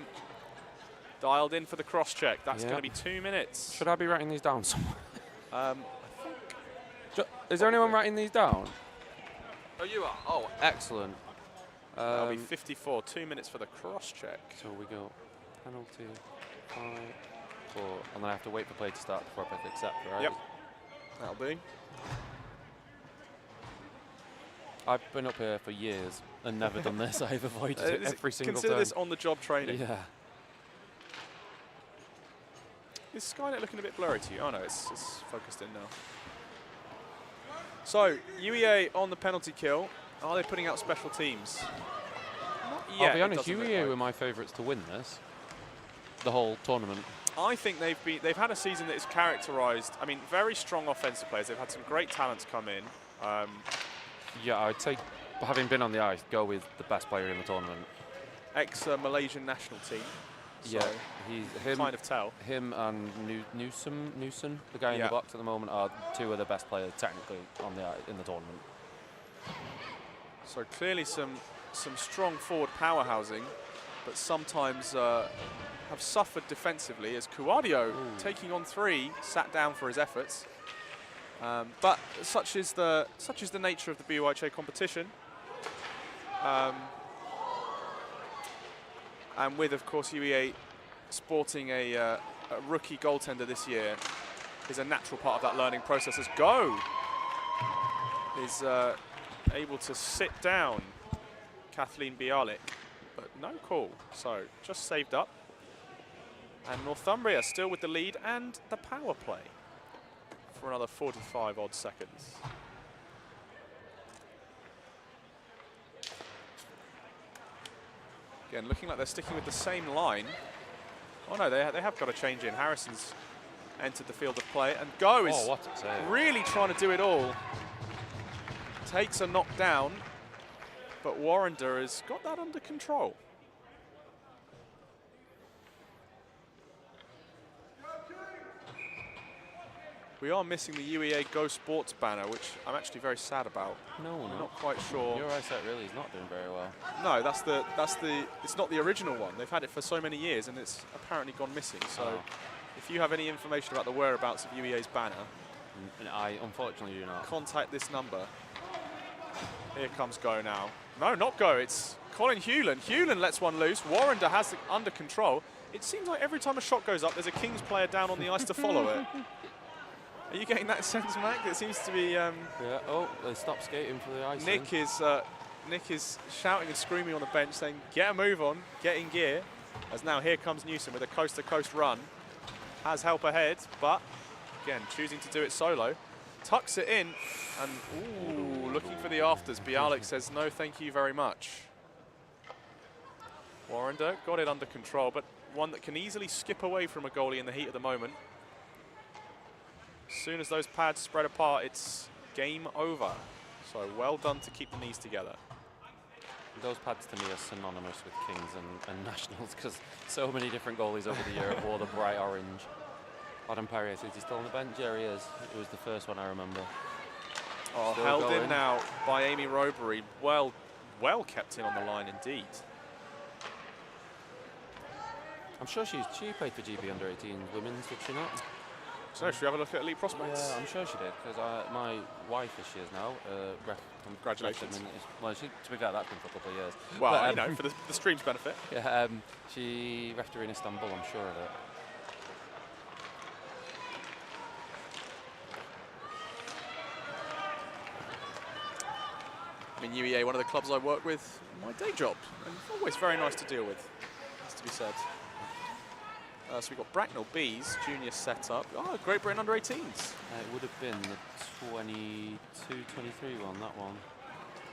[SPEAKER 1] dialed in for the cross check. That's going to be 2 minutes.
[SPEAKER 5] Should I be writing these down somewhere?
[SPEAKER 1] I think.
[SPEAKER 5] Is there anyone writing these down?
[SPEAKER 1] Oh, you are.
[SPEAKER 5] Oh, excellent.
[SPEAKER 1] That'll be 54. 2 minutes for the cross check.
[SPEAKER 5] So we go penalty, 5, 4, and then I have to wait for play to start before I click accept, right?
[SPEAKER 1] Yep. That'll do.
[SPEAKER 5] I've been up here for years and never done this. I've avoided it every single time.
[SPEAKER 1] Consider this on-the-job training.
[SPEAKER 5] Yeah.
[SPEAKER 1] Is Skynet looking a bit blurry to you? Oh no, it's focused in now. So, UEA on the penalty kill. Are they putting out special teams? Not yet.
[SPEAKER 5] I'll be honest, UEA were my favourites to win this. The whole tournament.
[SPEAKER 1] I think they've had a season that is characterised, I mean, very strong offensive players. They've had some great talents come in.
[SPEAKER 5] Yeah, I'd say, having been on the ice, go with the best player in the tournament.
[SPEAKER 1] Ex-Malaysian national team. So
[SPEAKER 5] Yeah, he's him.
[SPEAKER 1] Kind of tell.
[SPEAKER 5] Him and Newsom, the guy in the box at the moment, are two of the best players technically on in the tournament.
[SPEAKER 1] So clearly some strong forward power housing, but sometimes have suffered defensively as Kuadio, taking on 3, sat down for his efforts. But such is the nature of the BUIHA competition. And with, of course, UEA sporting a rookie goaltender this year is a natural part of that learning process. As Go is able to sit down Kathleen Bialik, but no call. So just saved up. And Northumbria still with the lead and the power play for another 45 odd seconds. Again, looking like they're sticking with the same line. Oh no, they have got a change in. Harrison's entered the field of play, and Go is really trying to do it all. Takes a knock down, but Warrender has got that under control. We are missing the UEA Go Sports banner, which I'm actually very sad about.
[SPEAKER 5] No,
[SPEAKER 1] I'm not quite sure.
[SPEAKER 5] Your eyesight really is not doing very well.
[SPEAKER 1] No, it's not the original one. They've had it for so many years, and it's apparently gone missing. So, if you have any information about the whereabouts of UEA's banner,
[SPEAKER 5] I unfortunately do not.
[SPEAKER 1] Contact this number. Here comes Go now. No, not Go. It's Colin Hewlin. Hewlin lets one loose. Warrender has it under control. It seems like every time a shot goes up, there's a Kings player down on the ice to follow it. Are you getting that sense, Mac? It seems to be.
[SPEAKER 5] Yeah. Oh, they stopped skating for the ice.
[SPEAKER 1] Nick is shouting and screaming on the bench, saying, "Get a move on, get in gear." As now here comes Newsom with a coast-to-coast run. Has help ahead, but again choosing to do it solo. Tucks it in, and ooh, looking for the afters. Bialik says, "No, thank you very much." Warrender got it under control, but one that can easily skip away from a goalie in the heat of the moment. As soon as those pads spread apart, it's game over. So well done to keep the knees together.
[SPEAKER 5] Those pads to me are synonymous with Kings and Nationals, because so many different goalies over the year have wore the bright orange. Adam Perrier, is he still on the bench? Yeah, he is. It was the first one I remember.
[SPEAKER 1] Oh,
[SPEAKER 5] still
[SPEAKER 1] held
[SPEAKER 5] going.
[SPEAKER 1] in now by Amy Robery. Well kept in on the line indeed.
[SPEAKER 5] I'm sure she played for GB under-18s women's, did she not?
[SPEAKER 1] So should we have a look at elite prospects?
[SPEAKER 5] Yeah, I'm sure she did, because my wife, as she is now,
[SPEAKER 1] congratulations.
[SPEAKER 5] Well, to be fair, that's been for a couple of years.
[SPEAKER 1] Well,
[SPEAKER 5] but,
[SPEAKER 1] you know, for the stream's benefit.
[SPEAKER 5] Yeah, she refed her in Istanbul, I'm sure of it.
[SPEAKER 1] I mean, UEA, one of the clubs I work with, my day job, and always very nice to deal with, has to be said. So we've got Bracknell Bees, junior setup. Oh, Great Britain under-18s.
[SPEAKER 5] It would have been the 22-23 one, that one.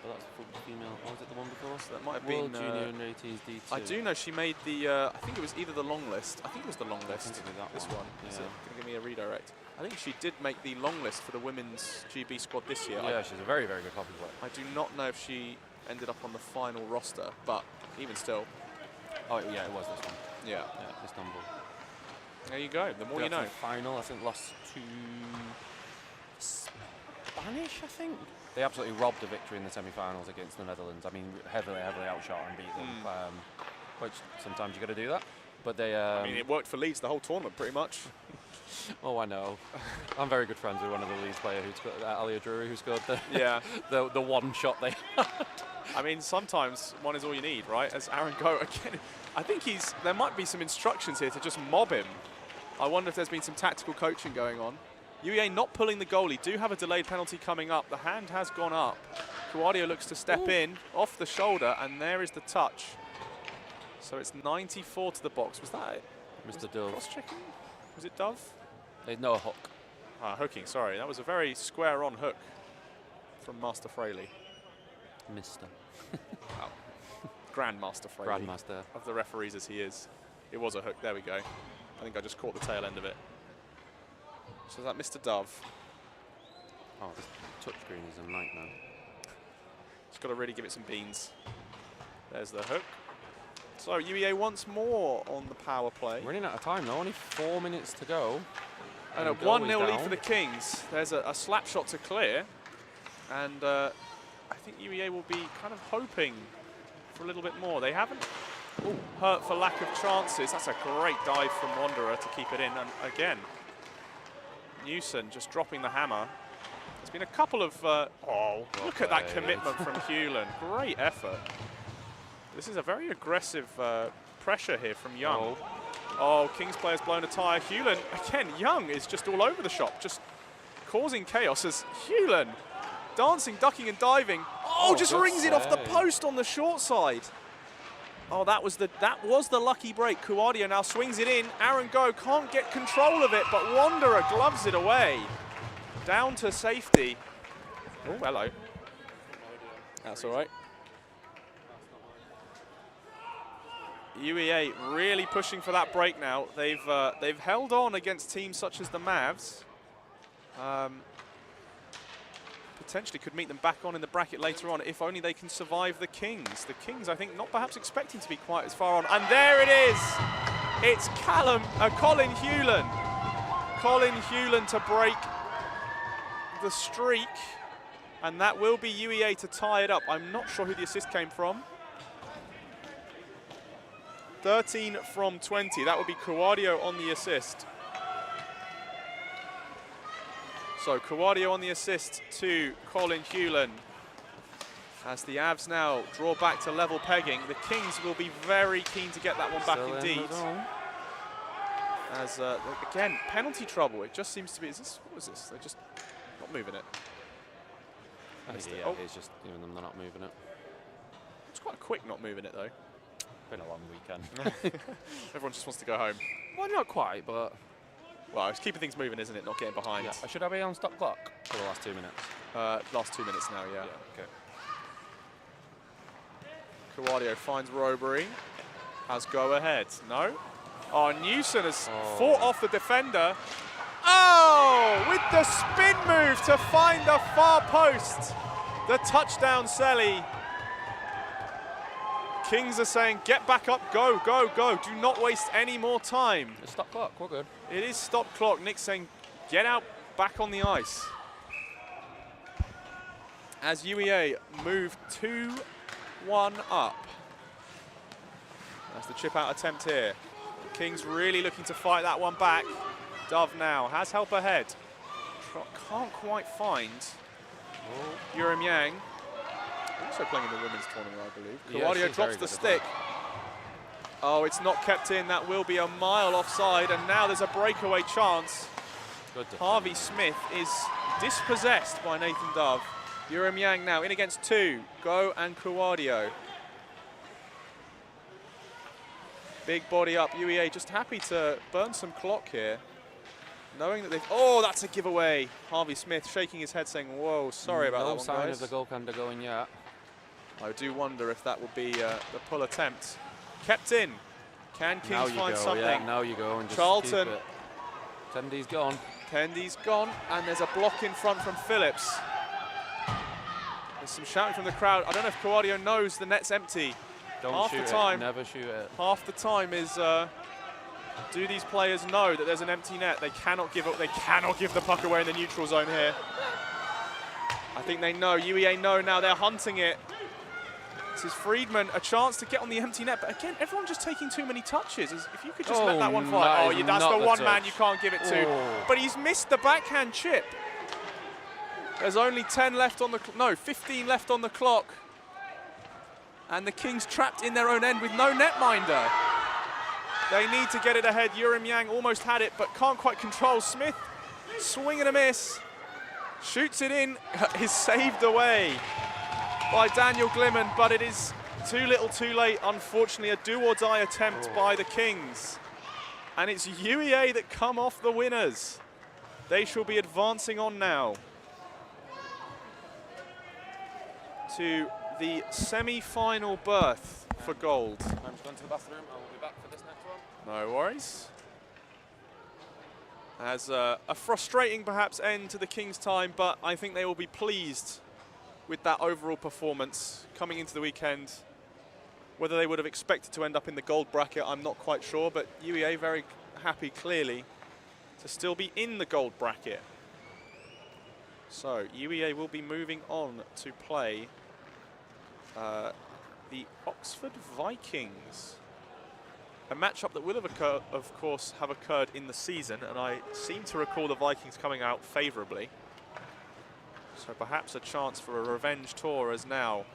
[SPEAKER 5] but that's the female. Or was it the one before?
[SPEAKER 1] So that might have
[SPEAKER 5] World
[SPEAKER 1] been.
[SPEAKER 5] Junior and 18s D2.
[SPEAKER 1] I do know she made the. I think it was either the long list. I think it was the long
[SPEAKER 5] I
[SPEAKER 1] list.
[SPEAKER 5] think it'll be that
[SPEAKER 1] This
[SPEAKER 5] one.
[SPEAKER 1] one. Is it
[SPEAKER 5] Yeah.
[SPEAKER 1] going to give me a redirect? I think she did make the long list for the women's GB squad this year.
[SPEAKER 5] Yeah, she's a very, very good hockey player.
[SPEAKER 1] I do not know if she ended up on the final roster, but even still,
[SPEAKER 5] Oh, yeah, it was this one.
[SPEAKER 1] yeah.
[SPEAKER 5] Yeah, Istanbul.
[SPEAKER 1] There you go. The more you
[SPEAKER 5] Got to
[SPEAKER 1] know.
[SPEAKER 5] the final, I think, lost to Spanish, I think. They absolutely robbed a victory in the semi-finals against the Netherlands. I mean, heavily, heavily outshot and beat them. Which sometimes you got to do that. But they.
[SPEAKER 1] I mean, it worked for Leeds the whole tournament, pretty much.
[SPEAKER 5] Oh, I know. I'm very good friends with one of the Leeds players who scored, Alia Drury, who scored the
[SPEAKER 1] Yeah.
[SPEAKER 5] the one shot they had.
[SPEAKER 1] I mean, sometimes one is all you need, right? As Aaron Go again, I think there might be some instructions here to just mob him. I wonder if there's been some tactical coaching going on. UEA not pulling the goalie, do have a delayed penalty coming up. The hand has gone up. Cuadio looks to step in off the shoulder, and there is the touch. So it's 94 to the box. Was that it?
[SPEAKER 5] Mr. Dove.
[SPEAKER 1] Cross-checking? Was it Dove?
[SPEAKER 5] No hook.
[SPEAKER 1] Hooking, sorry. That was a very square-on hook from Master Fraley.
[SPEAKER 5] Mr.
[SPEAKER 1] Wow. Grandmaster Fraley.
[SPEAKER 5] Grandmaster.
[SPEAKER 1] Of the referees as he is. It was a hook. There we go. I think I just caught the tail end of it. So is that Mr. Dove?
[SPEAKER 5] Oh, this touchscreen is a nightmare.
[SPEAKER 1] Just got to really give it some beans. There's the hook. So UEA once more on the power play.
[SPEAKER 5] Running out of time though, only 4 minutes to go.
[SPEAKER 1] And a
[SPEAKER 5] the goal is
[SPEAKER 1] 1-0 lead
[SPEAKER 5] down.
[SPEAKER 1] for the Kings. There's a slap shot to clear. And I think UEA will be kind of hoping for a little bit more. They haven't hurt for lack of chances. That's a great dive from Wanderer to keep it in. And again, Newson just dropping the hammer. There's been a couple of... look at that commitment from Hewlin. Great effort. This is a very aggressive pressure here from Young. Oh, Kings player's blown a tyre. Hewlin, again, Young is just all over the shop, just causing chaos as Hewlin dancing, ducking and diving. Oh, just
[SPEAKER 5] good
[SPEAKER 1] rings it off the
[SPEAKER 5] save.
[SPEAKER 1] post on the short side. Oh, that was the lucky break. Cuadio now swings it in. Aaron Go can't get control of it, but Wanderer gloves it away. Down to safety. Oh, hello. That's all right. UEA really pushing for that break now. They've held on against teams such as the Mavs. Potentially could meet them back on in the bracket later on if only they can survive the Kings. The Kings, I think, not perhaps expecting to be quite as far on. And there it is. It's Colin Hewlin. Colin Hewlin to break the streak. And that will be UEA to tie it up. I'm not sure who the assist came from. 13 from 20. That would be Cuadio on the assist. So Cuadio on the assist to Colin Hewlin. As the Avs now draw back to level pegging, the Kings will be very keen to get that one back indeed. As, again, penalty trouble. It just seems to be, what is this? They're just not moving it.
[SPEAKER 5] Yeah, it's just giving them, they're not moving it.
[SPEAKER 1] It's quite quick not moving it though.
[SPEAKER 5] Been a long weekend.
[SPEAKER 1] Everyone just wants to go home.
[SPEAKER 5] Well, not quite, but...
[SPEAKER 1] Well, it's keeping things moving, isn't it? Not getting behind.
[SPEAKER 5] Yeah. Should I be on stop clock for the last 2 minutes?
[SPEAKER 1] Last 2 minutes now, yeah.
[SPEAKER 5] Okay.
[SPEAKER 1] Cuadio finds Robbery. Has go ahead. No? Oh, Newson has fought off the defender. Oh! With the spin move to find the far post. The touchdown, Selly. Kings are saying, get back up, go, go, go. Do not waste any more time.
[SPEAKER 5] It's stop clock, we're good.
[SPEAKER 1] It is stop clock. Nick's saying, get out, back on the ice. As UEA move 2-1 up. That's the chip out attempt here. The Kings really looking to fight that one back. Dove now has help ahead. Can't quite find Yurim Yang. Also playing in the women's tournament, I believe.
[SPEAKER 5] Yeah,
[SPEAKER 1] Cuadio drops the stick. Oh, it's not kept in. That will be a mile offside, and now there's a breakaway chance.
[SPEAKER 5] Good
[SPEAKER 1] Harvey Smith is dispossessed by Nathan Dove. Yurim Yang now in against two. Go and Cuadio. Big body up. UEA just happy to burn some clock here. Knowing that they've... Oh, that's a giveaway. Harvey Smith shaking his head saying, whoa, sorry about that one,
[SPEAKER 5] No sign
[SPEAKER 1] guys.
[SPEAKER 5] of the goaltender going yet.
[SPEAKER 1] I do wonder if that will be the pull attempt. Kept in. Can Kings find something?
[SPEAKER 5] Yeah, now you go and just
[SPEAKER 1] Charlton.
[SPEAKER 5] keep it. Tendy's gone.
[SPEAKER 1] Tendy's gone, and there's a block in front from Phillips. There's some shouting from the crowd. I don't know if Coadio knows the net's empty.
[SPEAKER 5] Don't shoot it. Never shoot it.
[SPEAKER 1] Half the time is, do these players know that there's an empty net? They cannot give up. They cannot give the puck away in the neutral zone here. I think they know. UEA know now. They're hunting it. This is Friedman, a chance to get on the empty net. But again, everyone just taking too many touches. If you could just let that one fly. Oh, that's the one man you can't give it to. But he's missed the backhand chip. There's only 10 left on the 15 left on the clock. And the Kings trapped in their own end with no netminder. They need to get it ahead. Urim Yang almost had it, but can't quite control. Smith, swing and a miss. Shoots it in, is saved away by Daniel Glimmen, but it is too little too late. Unfortunately, a do-or-die attempt by the Kings. And it's UEA that come off the winners. They shall be advancing on now to the semi-final berth for gold.
[SPEAKER 5] I'm just going to the bathroom. I will be back for this next one.
[SPEAKER 1] No worries. As a frustrating, perhaps, end to the Kings' time, but I think they will be pleased with that overall performance coming into the weekend. Whether they would have expected to end up in the gold bracket, I'm not quite sure, but UEA very happy, clearly, to still be in the gold bracket. So UEA will be moving on to play the Oxford Vikings. A matchup that will have occurred, of course, have occurred in the season, and I seem to recall the Vikings coming out favourably. So perhaps a chance for a revenge tour, as now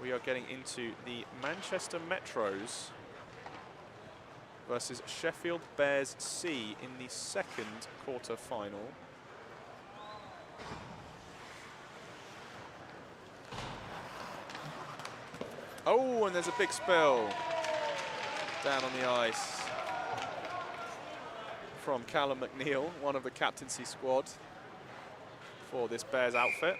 [SPEAKER 1] we are getting into the Manchester Metros versus Sheffield Bears C in the second quarter-final. Oh, and there's a big spill down on the ice from Callum McNeil, one of the captaincy squad for this Bears outfit.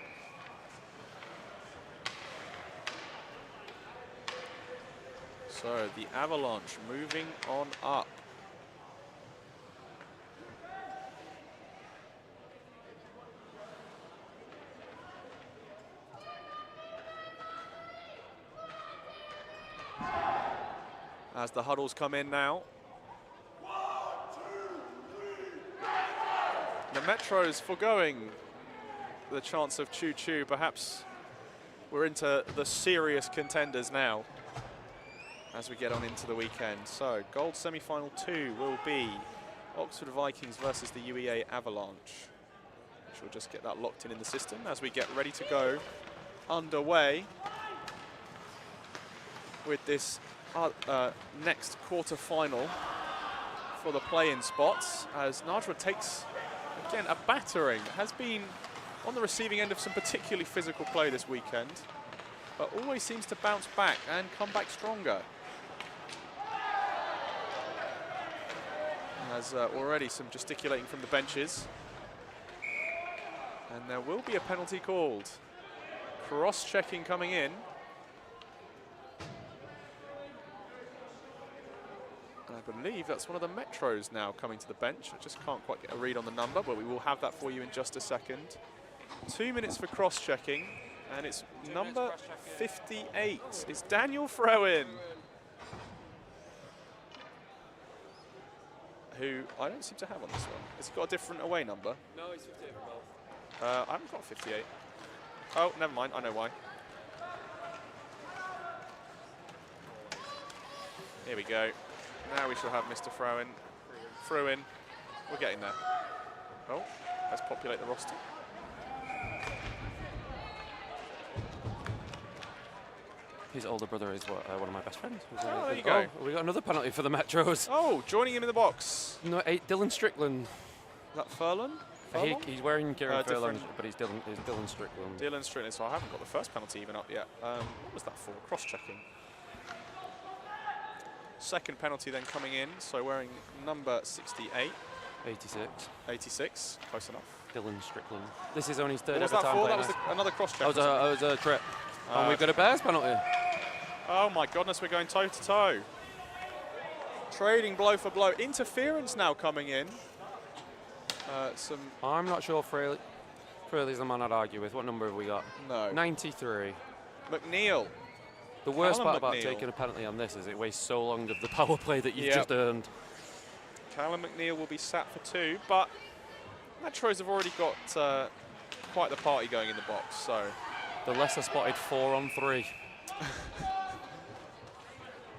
[SPEAKER 1] So the Avalanche moving on up. As the huddles come in now. The Metros foregoing the chance of choo-choo. Perhaps we're into the serious contenders now as we get on into the weekend. So gold semi-final 2 will be Oxford Vikings versus the UEA Avalanche. Which will just get that locked in the system as we get ready to go underway with this next quarter-final for the play-in spots, as Najwa takes, again, a battering. Has been on the receiving end of some particularly physical play this weekend, but always seems to bounce back and come back stronger. Has already some gesticulating from the benches. And there will be a penalty called. Cross-checking coming in. I believe that's one of the Metros now coming to the bench. I just can't quite get a read on the number, but we will have that for you in just a second. 2 minutes for cross-checking, and it's number 58. It's Daniel Frewin, who I don't seem to have on this one. Has he got a different away number?
[SPEAKER 5] No, he's 58 for both.
[SPEAKER 1] I haven't got 58. Oh, never mind. I know why. Here we go. Now we shall have Mr. Frewin. We're getting there. Oh, let's populate the roster.
[SPEAKER 5] His older brother is one of my best friends.
[SPEAKER 1] Oh, there you go.
[SPEAKER 5] We got another penalty for the Metros.
[SPEAKER 1] Oh, joining him in the box.
[SPEAKER 5] No, Dylan Strickland.
[SPEAKER 1] Is that Furlan?
[SPEAKER 5] He's wearing Kieran Furlan, but he's Dylan Strickland.
[SPEAKER 1] Dylan Strickland, so I haven't got the first penalty even up yet. What was that for? Cross-checking. Second penalty then coming in, so wearing number 68.
[SPEAKER 5] 86.
[SPEAKER 1] 86, close enough.
[SPEAKER 5] Dylan Strickland. This is only his third
[SPEAKER 1] What was
[SPEAKER 5] ever
[SPEAKER 1] that
[SPEAKER 5] time
[SPEAKER 1] for?
[SPEAKER 5] playing.
[SPEAKER 1] That was another cross-check.
[SPEAKER 5] That was a crit. And we've got a Bears penalty.
[SPEAKER 1] Oh my goodness, we're going toe to toe. Trading blow for blow. Interference now coming in.
[SPEAKER 5] I'm not sure Fraley's the man I'd argue with. What number have we got?
[SPEAKER 1] No.
[SPEAKER 5] 93.
[SPEAKER 1] McNeil.
[SPEAKER 5] The worst
[SPEAKER 1] Callum
[SPEAKER 5] part about
[SPEAKER 1] McNeil.
[SPEAKER 5] taking a penalty on this is it wastes so long of the power play that you've
[SPEAKER 1] Yep.
[SPEAKER 5] just earned.
[SPEAKER 1] Callum McNeil will be sat for 2, but Metros have already got quite the party going in the box, so.
[SPEAKER 5] The lesser spotted 4-on-3.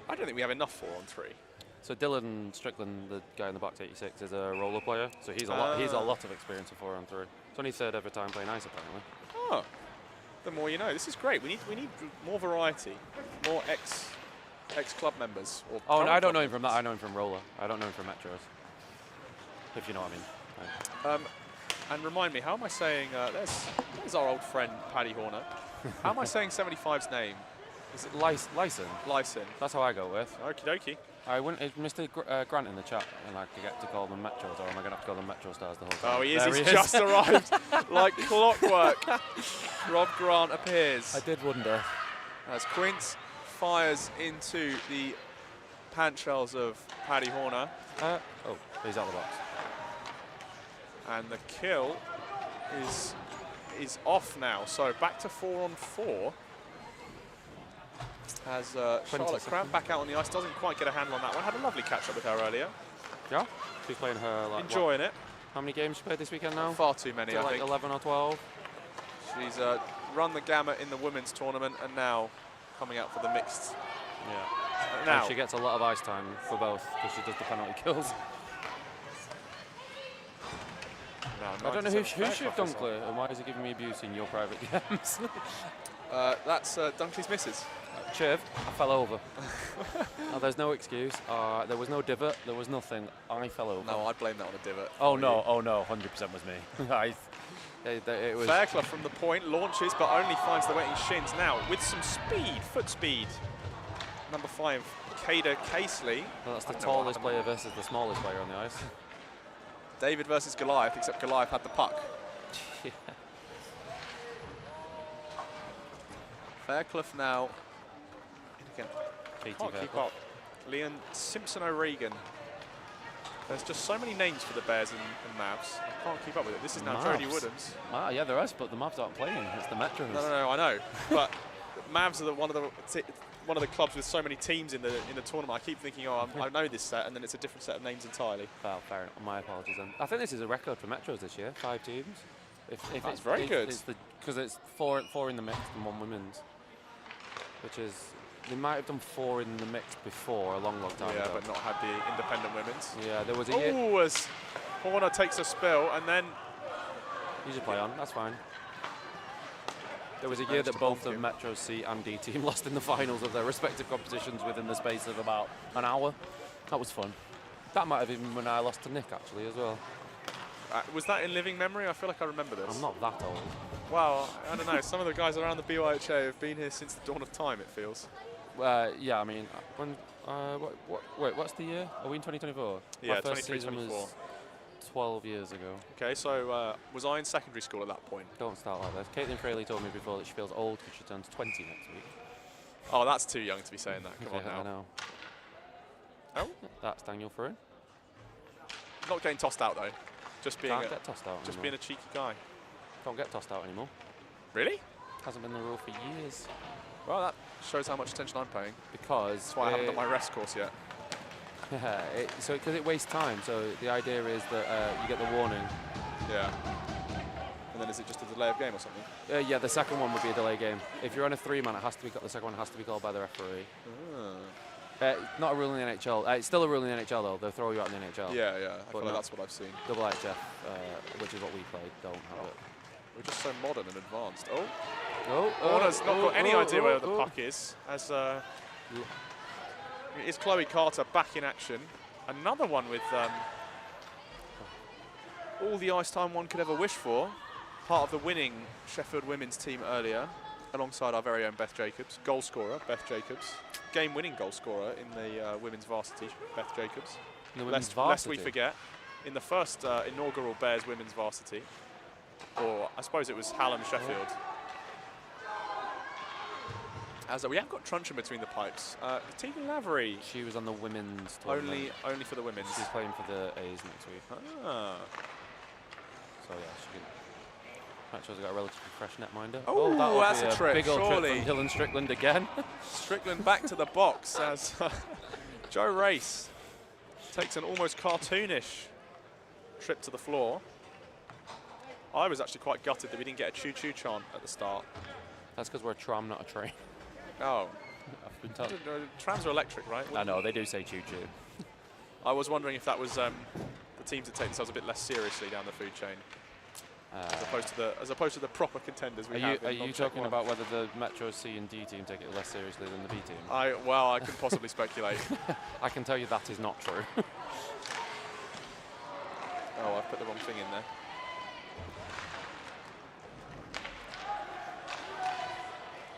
[SPEAKER 1] I don't think we have enough 4-on-3.
[SPEAKER 5] So Dylan Strickland, the guy in the box 86, is a roller player. So he's a lot of experience of 4-on-3. It's only third ever time playing ice apparently.
[SPEAKER 1] Oh, the more you know. This is great. We need more variety, more ex club members. Or
[SPEAKER 5] Oh, no, I don't know him
[SPEAKER 1] current
[SPEAKER 5] from that. I know him from roller. I don't know him from Metros. If you know what I mean. Right.
[SPEAKER 1] And remind me, how am I saying? There's our old friend Paddy Horner. How am I saying 75's name?
[SPEAKER 5] Is it Lyson?
[SPEAKER 1] Lyson.
[SPEAKER 5] That's how I go with.
[SPEAKER 1] Okie dokie.
[SPEAKER 5] I wouldn't. Is Mr. Grant in the chat, and I get to call them Metros, or am I going to have to call them Metro Stars the whole time?
[SPEAKER 1] Oh, he is.
[SPEAKER 5] There
[SPEAKER 1] He's just arrived like clockwork. Rob Grant appears.
[SPEAKER 5] I did wonder.
[SPEAKER 1] As Quince fires into the pant shells of Paddy Horner.
[SPEAKER 5] Oh, he's out of the box.
[SPEAKER 1] And the kill is off now. So back to 4-on-4. As Charlotte Cramp back out on the ice, doesn't quite get a handle on that one. Had a lovely catch up with her earlier.
[SPEAKER 5] Yeah, she's playing her. Like,
[SPEAKER 1] enjoying it.
[SPEAKER 5] How many games she played this weekend now?
[SPEAKER 1] Far too many, I
[SPEAKER 5] like
[SPEAKER 1] think.
[SPEAKER 5] 11 or 12.
[SPEAKER 1] She's run the gamut in the women's tournament and now coming out for the mixed.
[SPEAKER 5] Yeah.
[SPEAKER 1] Now
[SPEAKER 5] And she gets a lot of ice time for both because she does the penalty kills.
[SPEAKER 1] No,
[SPEAKER 5] I don't know who
[SPEAKER 1] 97
[SPEAKER 5] should have
[SPEAKER 1] Fairclough is
[SPEAKER 5] Dunkley, and why is he giving me abuse in your private games?
[SPEAKER 1] that's Dunkley's missus.
[SPEAKER 5] Chiv, I fell over. Oh, there's no excuse. There was no divot. There was nothing. I fell over.
[SPEAKER 1] No, I'd blame that on a divot.
[SPEAKER 5] Oh no! Oh no! 100% was me. It was.
[SPEAKER 1] Fairclough from the point, launches, but only finds the wetting shins. Now, with some speed, foot speed. Number 5, Kada Casely.
[SPEAKER 5] Well, that's the
[SPEAKER 1] I don't know what
[SPEAKER 5] tallest
[SPEAKER 1] happened.
[SPEAKER 5] player versus the smallest player on the ice.
[SPEAKER 1] David versus Goliath, except Goliath had the puck.
[SPEAKER 5] Yeah.
[SPEAKER 1] Fairclough now. In again.
[SPEAKER 5] Katie
[SPEAKER 1] Can't keep
[SPEAKER 5] Fairclough.
[SPEAKER 1] up. Leon Simpson O'Regan. There's just so many names for the Bears and Mavs. I can't keep up with it. This is now Jodie
[SPEAKER 5] Mavs.
[SPEAKER 1] Woodhams.
[SPEAKER 5] Ah, yeah, there is, but the Mavs aren't playing. It's the Metros.
[SPEAKER 1] No, I know. But Mavs are one of the clubs with so many teams in the tournament. I keep thinking, I know this set, and then it's a different set of names entirely.
[SPEAKER 5] Well, fair enough. My apologies. Then. I think this is a record for Metros this year. 5 teams. If
[SPEAKER 1] That's very good.
[SPEAKER 5] Because it's four in the mixed and 1 women's, which is they might have done 4 in the mixed before a long time
[SPEAKER 1] Yeah,
[SPEAKER 5] ago.
[SPEAKER 1] but not had the independent women's.
[SPEAKER 5] Yeah, there was a year.
[SPEAKER 1] Oh, as Horner takes a spill, and then
[SPEAKER 5] You just play on. That's fine. There was a year
[SPEAKER 1] Managed
[SPEAKER 5] that
[SPEAKER 1] to
[SPEAKER 5] both the
[SPEAKER 1] bonk him.
[SPEAKER 5] Metro C and D team lost in the finals of their respective competitions within the space of about an hour. That was fun. That might have even been when I lost to Nick, actually, as well.
[SPEAKER 1] was that in living memory? I feel like I remember this.
[SPEAKER 5] I'm not that old.
[SPEAKER 1] Well, I don't know. Some of the guys around the BUIHA have been here since the dawn of time, it feels.
[SPEAKER 5] Yeah, I mean, when, wait, what's the year? Are we in 2024?
[SPEAKER 1] Yeah,
[SPEAKER 5] My first
[SPEAKER 1] 23,
[SPEAKER 5] season
[SPEAKER 1] 24.
[SPEAKER 5] was 12 years ago.
[SPEAKER 1] Okay, so was I in secondary school at that point?
[SPEAKER 5] Don't start like this. Caitlin Fraley told me before that she feels old because she turns 20 next week.
[SPEAKER 1] Oh, that's too young to be saying that. Come on
[SPEAKER 5] Yeah, I
[SPEAKER 1] now.
[SPEAKER 5] know.
[SPEAKER 1] Oh,
[SPEAKER 5] That's Daniel Furren.
[SPEAKER 1] not getting tossed out though. Just being
[SPEAKER 5] Can't
[SPEAKER 1] a,
[SPEAKER 5] get tossed out
[SPEAKER 1] just
[SPEAKER 5] anymore.
[SPEAKER 1] being a cheeky guy.
[SPEAKER 5] Don't get tossed out anymore.
[SPEAKER 1] Really?
[SPEAKER 5] Hasn't been the rule for years.
[SPEAKER 1] Well, that shows how much attention I'm paying.
[SPEAKER 5] Because
[SPEAKER 1] That's why I haven't done my rest course yet.
[SPEAKER 5] because it wastes time. So the idea is that you get the warning.
[SPEAKER 1] Yeah. And then is it just a delay of game or something?
[SPEAKER 5] Yeah, the second one would be a delay game. If you're on a 3-man, it has to be. The second one has to be called by the referee. Not a rule in the NHL. It's still a rule in the NHL though. They'll throw you out in the NHL.
[SPEAKER 1] Yeah, yeah. I
[SPEAKER 5] But
[SPEAKER 1] feel like
[SPEAKER 5] no.
[SPEAKER 1] that's what I've seen.
[SPEAKER 5] Double HF, which is what we played, don't have it.
[SPEAKER 1] We're just so modern and advanced. Oh,
[SPEAKER 5] Oh,
[SPEAKER 1] Horner's not got any idea where the puck is. As it is Chloe Carter back in action. Another one with all the ice time one could ever wish for. Part of the winning Sheffield women's team earlier, alongside our very own Beth Jacobs, goal scorer Beth Jacobs, game-winning goal scorer in the women's varsity, Beth Jacobs.
[SPEAKER 5] The women's
[SPEAKER 1] Lest
[SPEAKER 5] varsity.
[SPEAKER 1] we forget, in the first inaugural Bears women's varsity, or I suppose it was Hallam Sheffield. As we have got Truncheon between the pipes. Tegan Lavery.
[SPEAKER 5] She was on the women's tournament.
[SPEAKER 1] Only for the women's.
[SPEAKER 5] She's playing for the A's next week.
[SPEAKER 1] Ah.
[SPEAKER 5] So yeah, she can. Matchers got a relatively fresh netminder.
[SPEAKER 1] Oh,
[SPEAKER 5] that'll
[SPEAKER 1] that's
[SPEAKER 5] be
[SPEAKER 1] a trip,
[SPEAKER 5] big old
[SPEAKER 1] surely.
[SPEAKER 5] trip from Dylan Strickland again.
[SPEAKER 1] Strickland back to the box as Joe Race takes an almost cartoonish trip to the floor. I was actually quite gutted that we didn't get a choo-choo chant at the start.
[SPEAKER 5] That's because we're a tram, not a train.
[SPEAKER 1] Oh.
[SPEAKER 5] I've been told.
[SPEAKER 1] Trams are electric, right?
[SPEAKER 5] I know, they do say choo-choo.
[SPEAKER 1] I was wondering if that was the teams that take themselves a bit less seriously down the food chain. As opposed to the proper contenders we have.
[SPEAKER 5] Are you talking about whether the Metro C and D team take it less seriously than the B team?
[SPEAKER 1] Well, I can possibly speculate.
[SPEAKER 5] I can tell you that is not true.
[SPEAKER 1] Oh, I've put the wrong thing in there.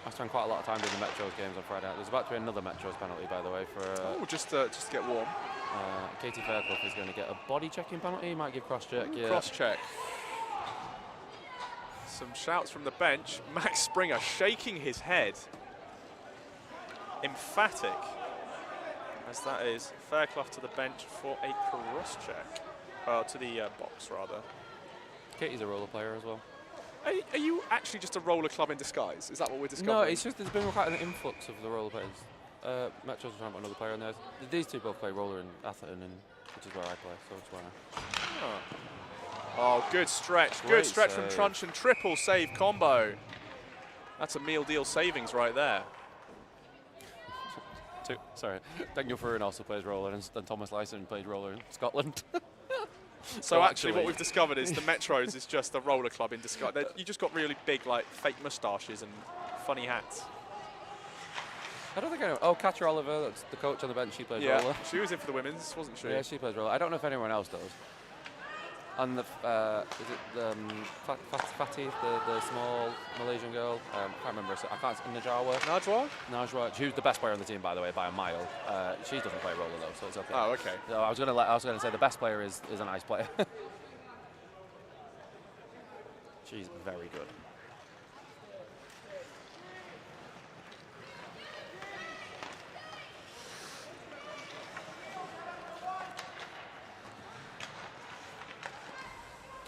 [SPEAKER 5] I spent quite a lot of time doing the Metros games on Friday. There's about to be another Metros penalty, by the way, for.
[SPEAKER 1] Just to get warm.
[SPEAKER 5] Katie Fairclough is going to get a body checking penalty. Might give cross check. Yeah.
[SPEAKER 1] Cross check. Some shouts from the bench. Max Springer shaking his head. Emphatic. As that is Fairclough to the bench for a cross check. To the box, rather.
[SPEAKER 5] Katie's a roller player as well.
[SPEAKER 1] Are you actually just a roller club in disguise? Is that what we're discovering?
[SPEAKER 5] No, it's just there's been quite an influx of the roller players. Metro's trying to put another player in there. These two both play roller in Atherton, which is where I play, so it's why.
[SPEAKER 1] Oh, good stretch.
[SPEAKER 5] Great
[SPEAKER 1] Good stretch
[SPEAKER 5] save.
[SPEAKER 1] from Truncheon. Triple save combo. That's a meal deal savings right there.
[SPEAKER 5] Sorry, Daniel Furin also plays roller, and Thomas Lyson plays roller in Scotland.
[SPEAKER 1] So actually what we've discovered is the Metros is just a roller club in disguise. You just got really big, like, fake moustaches and funny hats.
[SPEAKER 5] I don't think I know. Oh, Katja Oliver, that's the coach on the bench. She plays roller.
[SPEAKER 1] She was in for the women's, wasn't she?
[SPEAKER 5] Yeah, she plays roller. I don't know if anyone else does. And the is it Fatih, the small Malaysian girl? I can't remember. I can't. Najwa. Najwa. She was the best player on the team, by the way, by a mile. She doesn't play roller though, so it's okay.
[SPEAKER 1] Oh, okay.
[SPEAKER 5] So I was gonna say the best player is a nice player. She's very good.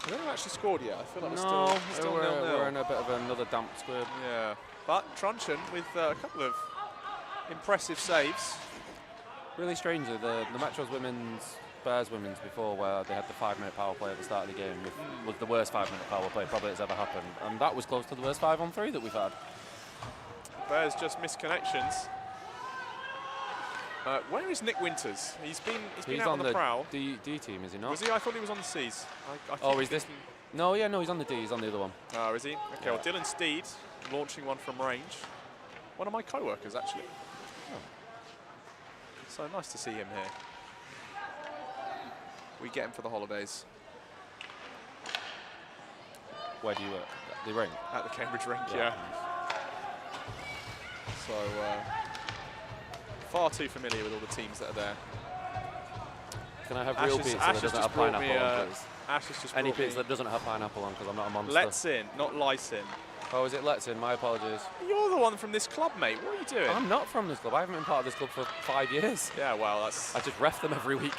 [SPEAKER 1] They haven't actually scored yet. I feel like we're still
[SPEAKER 5] we're in a bit of another damp squib.
[SPEAKER 1] Yeah, but Truncheon with a couple of impressive saves.
[SPEAKER 5] Really strangely, the Metros Bears women's before, where they had the 5-minute power play at the start of the game, was the worst 5-minute power play probably that's ever happened, and that was close to the worst 5-on-3 that we've had.
[SPEAKER 1] Bears just missed connections. Where is Nick Winters? He's been out on the prowl.
[SPEAKER 5] D team, is he not?
[SPEAKER 1] Was he? I thought he was on the C's.
[SPEAKER 5] Is this? No, he's on the D. He's on the other one.
[SPEAKER 1] Oh, is he? Okay, yeah. Well, Dylan Steed launching one from range. One of my co-workers, actually. Oh. So nice to see him here. We get him for the holidays.
[SPEAKER 5] Where do you work? The rink?
[SPEAKER 1] At the Cambridge rink, yeah. So, far too familiar with all the teams that are there.
[SPEAKER 5] Can I have real pizza that doesn't have pineapple on, please?
[SPEAKER 1] Ash has just
[SPEAKER 5] Any pizza that doesn't have pineapple on, because I'm not a monster.
[SPEAKER 1] Let's in, not lice in.
[SPEAKER 5] Oh, is it Let's in? My apologies.
[SPEAKER 1] You're the one from this club, mate. What are you doing?
[SPEAKER 5] I'm not from this club. I haven't been part of this club for 5 years.
[SPEAKER 1] Yeah, well, that's...
[SPEAKER 5] I just ref them every week.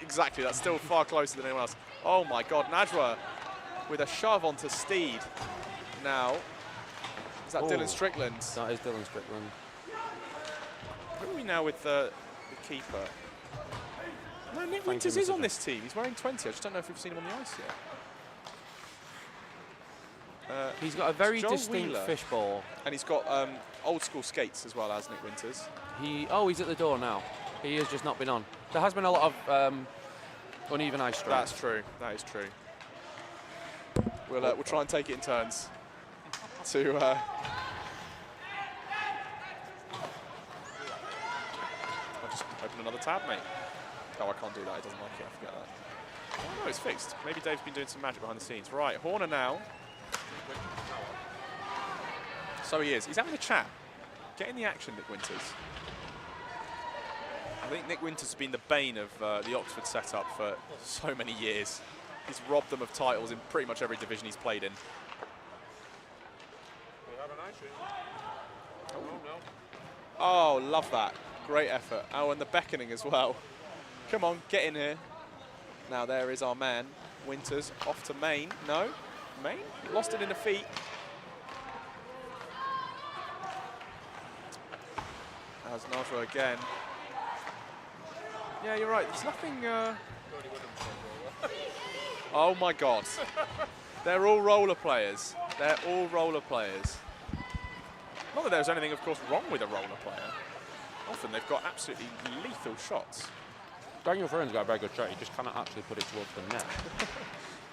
[SPEAKER 1] Exactly. That's still far closer than anyone else. Oh, my God. Najwa with a shove onto Steed. Now, is that Dylan Strickland?
[SPEAKER 5] That is Dylan Strickland.
[SPEAKER 1] Who are we now with the keeper? No, Nick Winters is on this team. He's wearing 20. I just don't know if we've seen him on the ice yet.
[SPEAKER 5] He's got a very distinct fishbowl.
[SPEAKER 1] And he's got old school skates as well as Nick Winters.
[SPEAKER 5] He's at the door now. He has just not been on. There has been a lot of uneven ice strength.
[SPEAKER 1] That's true. That is true. We'll try and take it in turns to... I'll just open another tab, mate. Oh, I can't do that. It doesn't like it. I forget that. Oh, no, it's fixed. Maybe Dave's been doing some magic behind the scenes. Right, Horner now. So he is. He's having a chat. Get in the action, Nick Winters. I think Nick Winters has been the bane of the Oxford setup for so many years. He's robbed them of titles in pretty much every division he's played in.
[SPEAKER 4] We have an action. Oh, no.
[SPEAKER 1] Oh, love that. Great effort. Oh, and the beckoning as well. Come on, get in here. Now there is our man, Winters, off to Main. No, Main lost it in the feet. As Najwa again. Yeah, you're right. There's nothing. Oh my God. They're all roller players. They're all roller players. Not that there's anything, of course, wrong with a roller player. Often they've got absolutely lethal shots.
[SPEAKER 5] Daniel Fern's got a very good shot. He just cannot actually put it towards the net.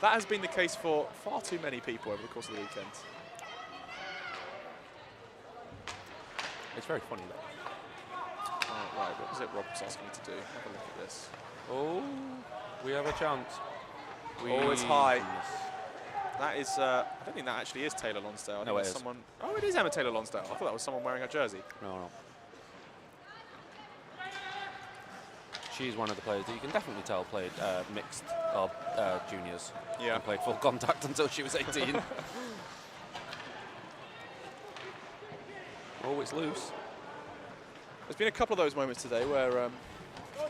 [SPEAKER 1] That has been the case for far too many people over the course of the weekend.
[SPEAKER 5] It's very funny though.
[SPEAKER 1] Right, what was it Rob was asking me to do? Have a look at this.
[SPEAKER 5] Oh, we have a chance.
[SPEAKER 1] Oh, it's high. That is, I don't think that actually is Taylor Lonsdale. I
[SPEAKER 5] No,
[SPEAKER 1] think
[SPEAKER 5] it is.
[SPEAKER 1] someone. Oh, it is Emma Taylor Lonsdale. I thought that was someone wearing a jersey.
[SPEAKER 5] No. She's one of the players that you can definitely tell played mixed or juniors.
[SPEAKER 1] Yeah.
[SPEAKER 5] And played full contact until she was 18. Oh, it's loose.
[SPEAKER 1] There's been a couple of those moments today where.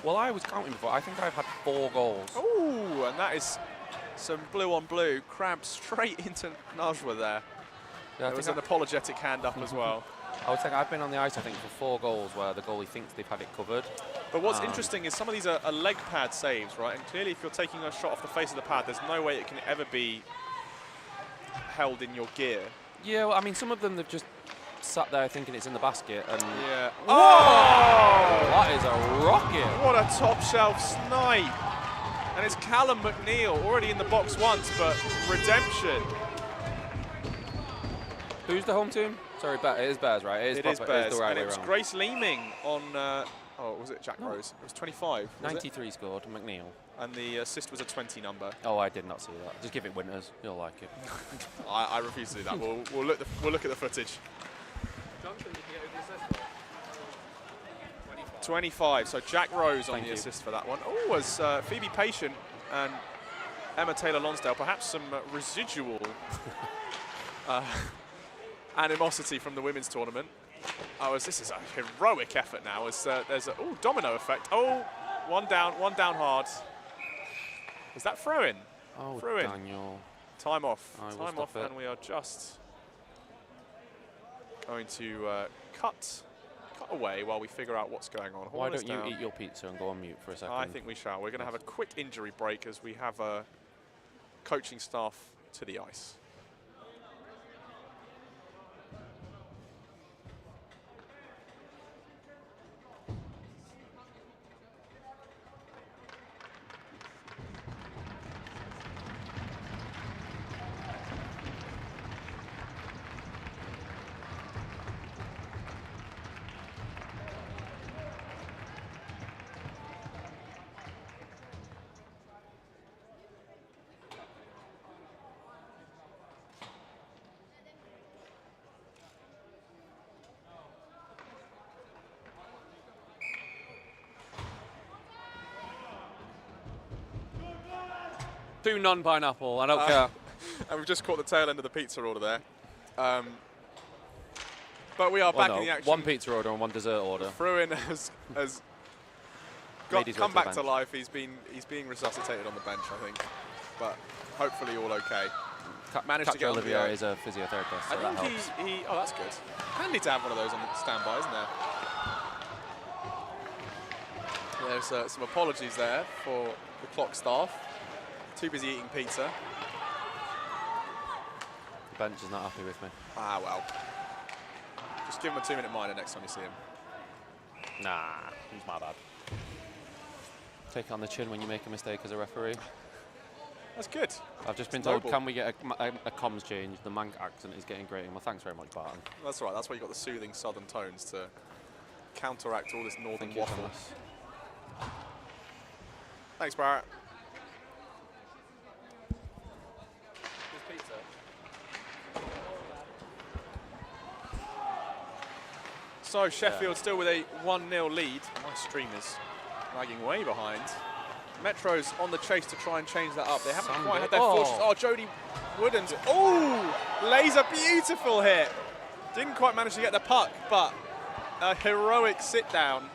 [SPEAKER 5] Well, I was counting before. I think I've had 4 goals.
[SPEAKER 1] Oh, and that is some blue on blue. Cramp straight into Najwa there.
[SPEAKER 5] Yeah,
[SPEAKER 1] There was an apologetic hand up as well.
[SPEAKER 5] I was saying I've been on the ice, I think, for 4 goals where the goalie thinks they've had it covered.
[SPEAKER 1] But what's interesting is some of these are leg pad saves, right? And clearly, if you're taking a shot off the face of the pad, there's no way it can ever be held in your gear.
[SPEAKER 5] Yeah, well, I mean, some of them they've just sat there thinking it's in the basket. And
[SPEAKER 1] Yeah.
[SPEAKER 5] oh! That is a rocket.
[SPEAKER 1] What a top shelf snipe. And it's Callum McNeil, already in the box once, but redemption.
[SPEAKER 5] Who's the home team? Sorry, it is Bears, right?
[SPEAKER 1] It is
[SPEAKER 5] proper,
[SPEAKER 1] Bears.
[SPEAKER 5] It is the right
[SPEAKER 1] And
[SPEAKER 5] way
[SPEAKER 1] it was
[SPEAKER 5] around.
[SPEAKER 1] Grace Leeming on, oh, was it Jack Rose? It was 25. Was it?
[SPEAKER 5] 93 scored, McNeil.
[SPEAKER 1] And the assist was a 20 number.
[SPEAKER 5] Oh, I did not see that. Just give it Winters. You'll like it.
[SPEAKER 1] I refuse to do that. We'll look at the footage. 25. So Jack Rose on
[SPEAKER 5] Thank
[SPEAKER 1] the
[SPEAKER 5] you.
[SPEAKER 1] assist for that one. Oh, was Phoebe Patient and Emma Taylor Lonsdale, perhaps some residual animosity from the women's tournament. This is a heroic effort now. As there's a domino effect. Oh, one down hard. Is that throw-in?
[SPEAKER 5] Oh,
[SPEAKER 1] Throw-in.
[SPEAKER 5] Daniel.
[SPEAKER 1] Time off.
[SPEAKER 5] I will
[SPEAKER 1] Time
[SPEAKER 5] stop
[SPEAKER 1] off,
[SPEAKER 5] it.
[SPEAKER 1] and we are just going to cut away while we figure out what's going on.
[SPEAKER 5] Why
[SPEAKER 1] Horn is
[SPEAKER 5] don't you
[SPEAKER 1] down.
[SPEAKER 5] eat your pizza and go on mute for a second?
[SPEAKER 1] I think we shall. We're going to have a quick injury break as we have coaching staff to the ice.
[SPEAKER 5] Do non-pineapple, I don't care.
[SPEAKER 1] And we've just caught the tail end of the pizza order there. But we are back in the action.
[SPEAKER 5] One pizza order and one dessert order.
[SPEAKER 1] Fruin has
[SPEAKER 5] Made his way
[SPEAKER 1] come
[SPEAKER 5] to the
[SPEAKER 1] back to
[SPEAKER 5] bench.
[SPEAKER 1] life. He's being resuscitated on the bench, I think. But hopefully all okay. Managed to get on the
[SPEAKER 5] Olivia
[SPEAKER 1] ice.
[SPEAKER 5] is a physiotherapist, so
[SPEAKER 1] I
[SPEAKER 5] that
[SPEAKER 1] think
[SPEAKER 5] helps.
[SPEAKER 1] oh, that's good. Handy to have one of those on standby, isn't there? There's some apologies there for the clock staff. Too busy eating pizza.
[SPEAKER 5] The bench is not happy with me.
[SPEAKER 1] Ah, well. Just give him a 2-minute minor next time you see him.
[SPEAKER 5] Nah, he's my bad. Take it on the chin when you make a mistake as a referee.
[SPEAKER 1] That's good.
[SPEAKER 5] I've just been
[SPEAKER 1] It's
[SPEAKER 5] told,
[SPEAKER 1] noble.
[SPEAKER 5] can we get a comms change? The Manc accent is getting grating. Well, thanks very much, Barton.
[SPEAKER 1] That's right. That's why you got the soothing southern tones to counteract all this northern
[SPEAKER 5] Thank you,
[SPEAKER 1] waffle.
[SPEAKER 5] Thomas.
[SPEAKER 1] Thanks, Barrett. So Sheffield still with a 1-0 lead. My stream is lagging way behind. Metro's on the chase to try and change that up. They haven't quite had their fortunes. Oh, Jodie Woodens. Oh, lays a beautiful hit. Didn't quite manage to get the puck, but a heroic sit down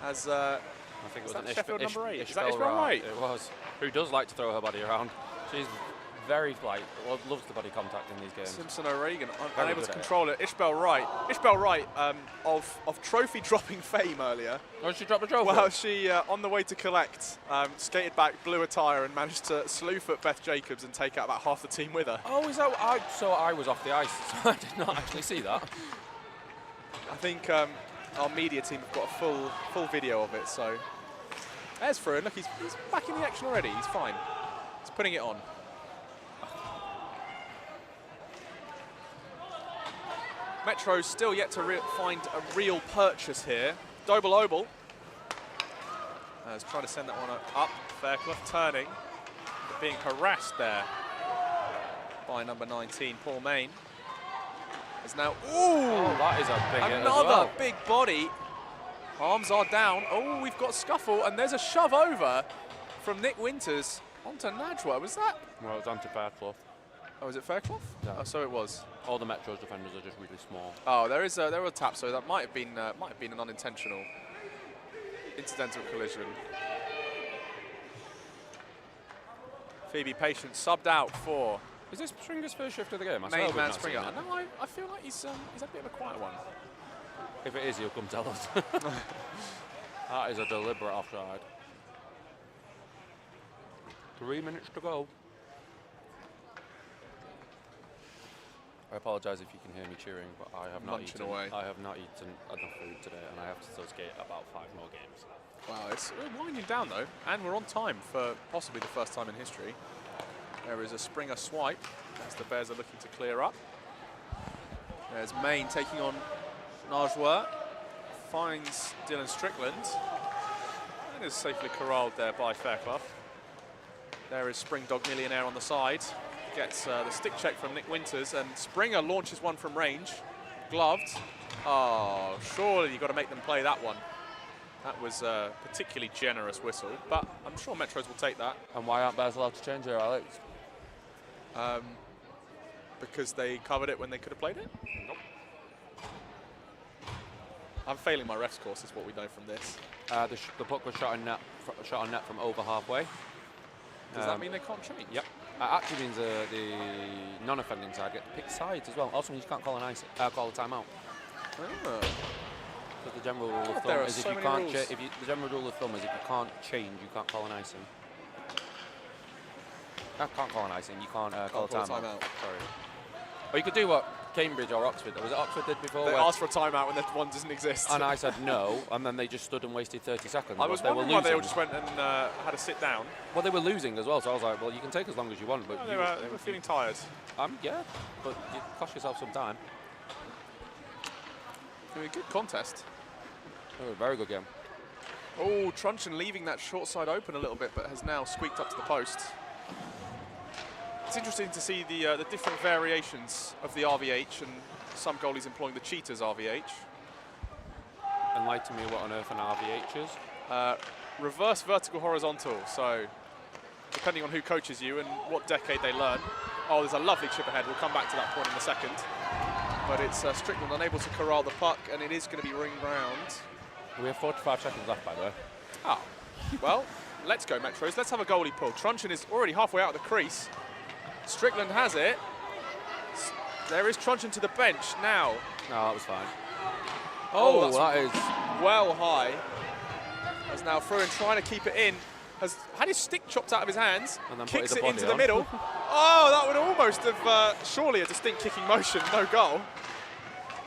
[SPEAKER 1] as
[SPEAKER 5] I think it was
[SPEAKER 1] that
[SPEAKER 5] an
[SPEAKER 1] Sheffield number 8? Is that
[SPEAKER 5] Ishbel
[SPEAKER 1] Ishbel Wright?
[SPEAKER 5] It was. Who does like to throw her body around. She's very loves the body contact in these games.
[SPEAKER 1] Simpson O'Regan
[SPEAKER 5] Very
[SPEAKER 1] unable to
[SPEAKER 5] good at
[SPEAKER 1] control it. Ishbel Wright. Ishbel Wright of trophy dropping fame earlier.
[SPEAKER 5] Oh, she dropped a trophy?
[SPEAKER 1] Well, she, on the way to collect, skated back, blew a tyre and managed to slew foot Beth Jacobs and take out about half the team with her.
[SPEAKER 5] Oh, is that? So I was off the ice, so I did not actually see that.
[SPEAKER 1] I think our media team have got a full video of it, so. There's Fruin. Look, he's back in the action already. He's fine. He's putting it on. Metro's still yet to find a real purchase here. Dobel Obel is trying to send that one up. Fairclough turning, but being harassed there by number 19, Paul Main. Is now,
[SPEAKER 5] Oh, that is a big hit as
[SPEAKER 1] another
[SPEAKER 5] well.
[SPEAKER 1] big body. Arms are down. Oh, we've got scuffle, and there's a shove over from Nick Winters onto Najwa. Was that?
[SPEAKER 5] Well, it was anti-Fairclough.
[SPEAKER 1] Oh, was it Fairclough?
[SPEAKER 5] Yeah.
[SPEAKER 1] Oh, so it was.
[SPEAKER 5] All the Metro's defenders are just really small.
[SPEAKER 1] Oh, there were a tap, so that might have been an unintentional, incidental collision. Phoebe Patience subbed out for
[SPEAKER 5] Is this Springer's first shift of the game?
[SPEAKER 1] main man Springer. No, I feel like he's had a bit of a quiet one.
[SPEAKER 5] If it is, he'll come tell us. That is a deliberate offside. 3 minutes to go. I apologise if you can hear me cheering, but I have not
[SPEAKER 1] Munching
[SPEAKER 5] eaten.
[SPEAKER 1] away.
[SPEAKER 5] I have not eaten enough food today, and I have to still skate about 5 more games.
[SPEAKER 1] Wow, we're winding down though, and we're on time for possibly the first time in history. There is a Springer swipe as the Bears are looking to clear up. There's Main taking on Najwa, finds Dylan Strickland, and is safely corralled there by Fairclough. There is Spring Dog Millionaire on the side, gets the stick check from Nick Winters, and Springer launches one from range, gloved. Oh, surely you've got to make them play that one. That was a particularly generous whistle, but I'm sure Metros will take that.
[SPEAKER 5] And why aren't Bears allowed to change here, Alex?
[SPEAKER 1] Because they covered it when they could have played it?
[SPEAKER 5] Nope.
[SPEAKER 1] I'm failing my refs course, is what we know from this.
[SPEAKER 5] The puck was shot on net from over halfway.
[SPEAKER 1] Does that mean they can't change?
[SPEAKER 5] Yep. Actually means the non-offending side get to pick sides as well. Also means you can't call call a timeout.
[SPEAKER 1] Oh.
[SPEAKER 5] Because the general rule of
[SPEAKER 1] There
[SPEAKER 5] thumb
[SPEAKER 1] are
[SPEAKER 5] is
[SPEAKER 1] so
[SPEAKER 5] if you
[SPEAKER 1] many
[SPEAKER 5] can't
[SPEAKER 1] rules.
[SPEAKER 5] the general rule of thumb is if you can't change, you can't call an icing. Can't call an icing. You can't call a
[SPEAKER 1] call a
[SPEAKER 5] timeout.
[SPEAKER 1] timeout.
[SPEAKER 5] Sorry. Or you could do what Cambridge or Oxford. Was it Oxford did before?
[SPEAKER 1] They
[SPEAKER 5] where-
[SPEAKER 1] asked for a timeout when that one doesn't exist.
[SPEAKER 5] and I said no, and then they just stood and wasted 30 seconds.
[SPEAKER 1] I was
[SPEAKER 5] They were
[SPEAKER 1] wondering why they all
[SPEAKER 5] losing.
[SPEAKER 1] just went and had a sit down.
[SPEAKER 5] Well, they were losing as well, so I was like, well, you can take as long as you want, but
[SPEAKER 1] They were feeling tired.
[SPEAKER 5] yeah, but you cost yourself some time.
[SPEAKER 1] It was a good contest.
[SPEAKER 5] It was a very good game.
[SPEAKER 1] Oh, Truncheon leaving that short side open a little bit, but has now squeaked up to the post. It's interesting to see the different variations of the RVH, and some goalies employing the Cheetahs RVH.
[SPEAKER 5] Enlighten me what on earth an RVH is.
[SPEAKER 1] Reverse vertical horizontal, so depending on who coaches you and what decade they learn. Oh, there's a lovely chip ahead. We'll come back to that point in a second. But it's Strickland unable to corral the puck, and it is going to be ringed round.
[SPEAKER 5] We have 45 seconds left, by the way.
[SPEAKER 1] Oh, well, let's go, Metros. Let's have a goalie pull. Truncheon is already halfway out of the crease. Strickland has it. There is Truncheon to the bench now.
[SPEAKER 5] No, that was fine.
[SPEAKER 1] Oh,
[SPEAKER 5] Oh, that is...
[SPEAKER 1] well high. As now Fruin trying to keep it in. Has had his stick chopped out of his hands.
[SPEAKER 5] And then put
[SPEAKER 1] Kicks
[SPEAKER 5] his
[SPEAKER 1] it
[SPEAKER 5] body
[SPEAKER 1] into the
[SPEAKER 5] on.
[SPEAKER 1] middle. Oh, that would almost have surely a distinct kicking motion. No goal.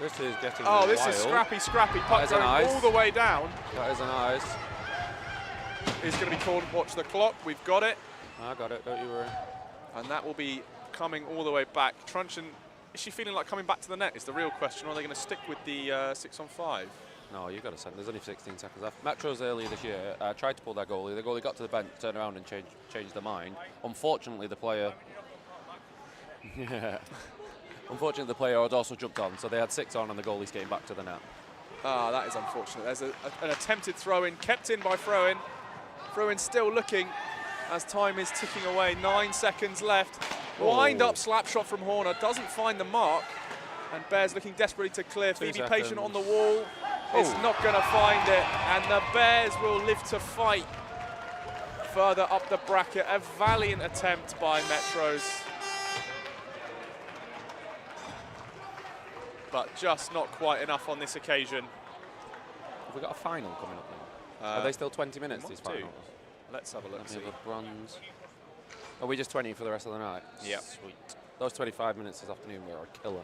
[SPEAKER 5] This is getting
[SPEAKER 1] Oh, this
[SPEAKER 5] wild.
[SPEAKER 1] is scrappy. Puck
[SPEAKER 5] is an
[SPEAKER 1] going
[SPEAKER 5] ice.
[SPEAKER 1] all the way down.
[SPEAKER 5] That is a nice.
[SPEAKER 1] Is going to be called watch the clock. We've got it.
[SPEAKER 5] I got it, don't you worry.
[SPEAKER 1] And that will be coming all the way back. Truncheon, is she feeling like coming back to the net is the real question, or are they going to stick with the 6-on-5?
[SPEAKER 5] No, you've got to send. There's only 16 seconds left. Metros earlier this year tried to pull their goalie. The goalie got to the bench, turned around and changed their mind. Unfortunately, the player... Unfortunately, the player had also jumped on, so they had 6 on and the goalie skating back to the net.
[SPEAKER 1] Ah, that is unfortunate. There's an attempted throw-in, kept in by Fruin. Fruin still looking as time is ticking away. 9 seconds left. Wind-up slap shot from Horner. Doesn't find the mark. And Bears looking desperately to clear.
[SPEAKER 5] 2
[SPEAKER 1] Phoebe
[SPEAKER 5] seconds.
[SPEAKER 1] Patient on the wall. It's not going to find it, and the Bears will live to fight further up the bracket. A valiant attempt by Metros, but just not quite enough on this occasion.
[SPEAKER 5] Have we got a final coming up now? Are they still 20 minutes, these finals?
[SPEAKER 1] Let's have a look.
[SPEAKER 5] Let me have a bronze. Are we just 20 for the rest of the night?
[SPEAKER 1] Yeah.
[SPEAKER 5] Sweet. Those 25 minutes this afternoon were a killer.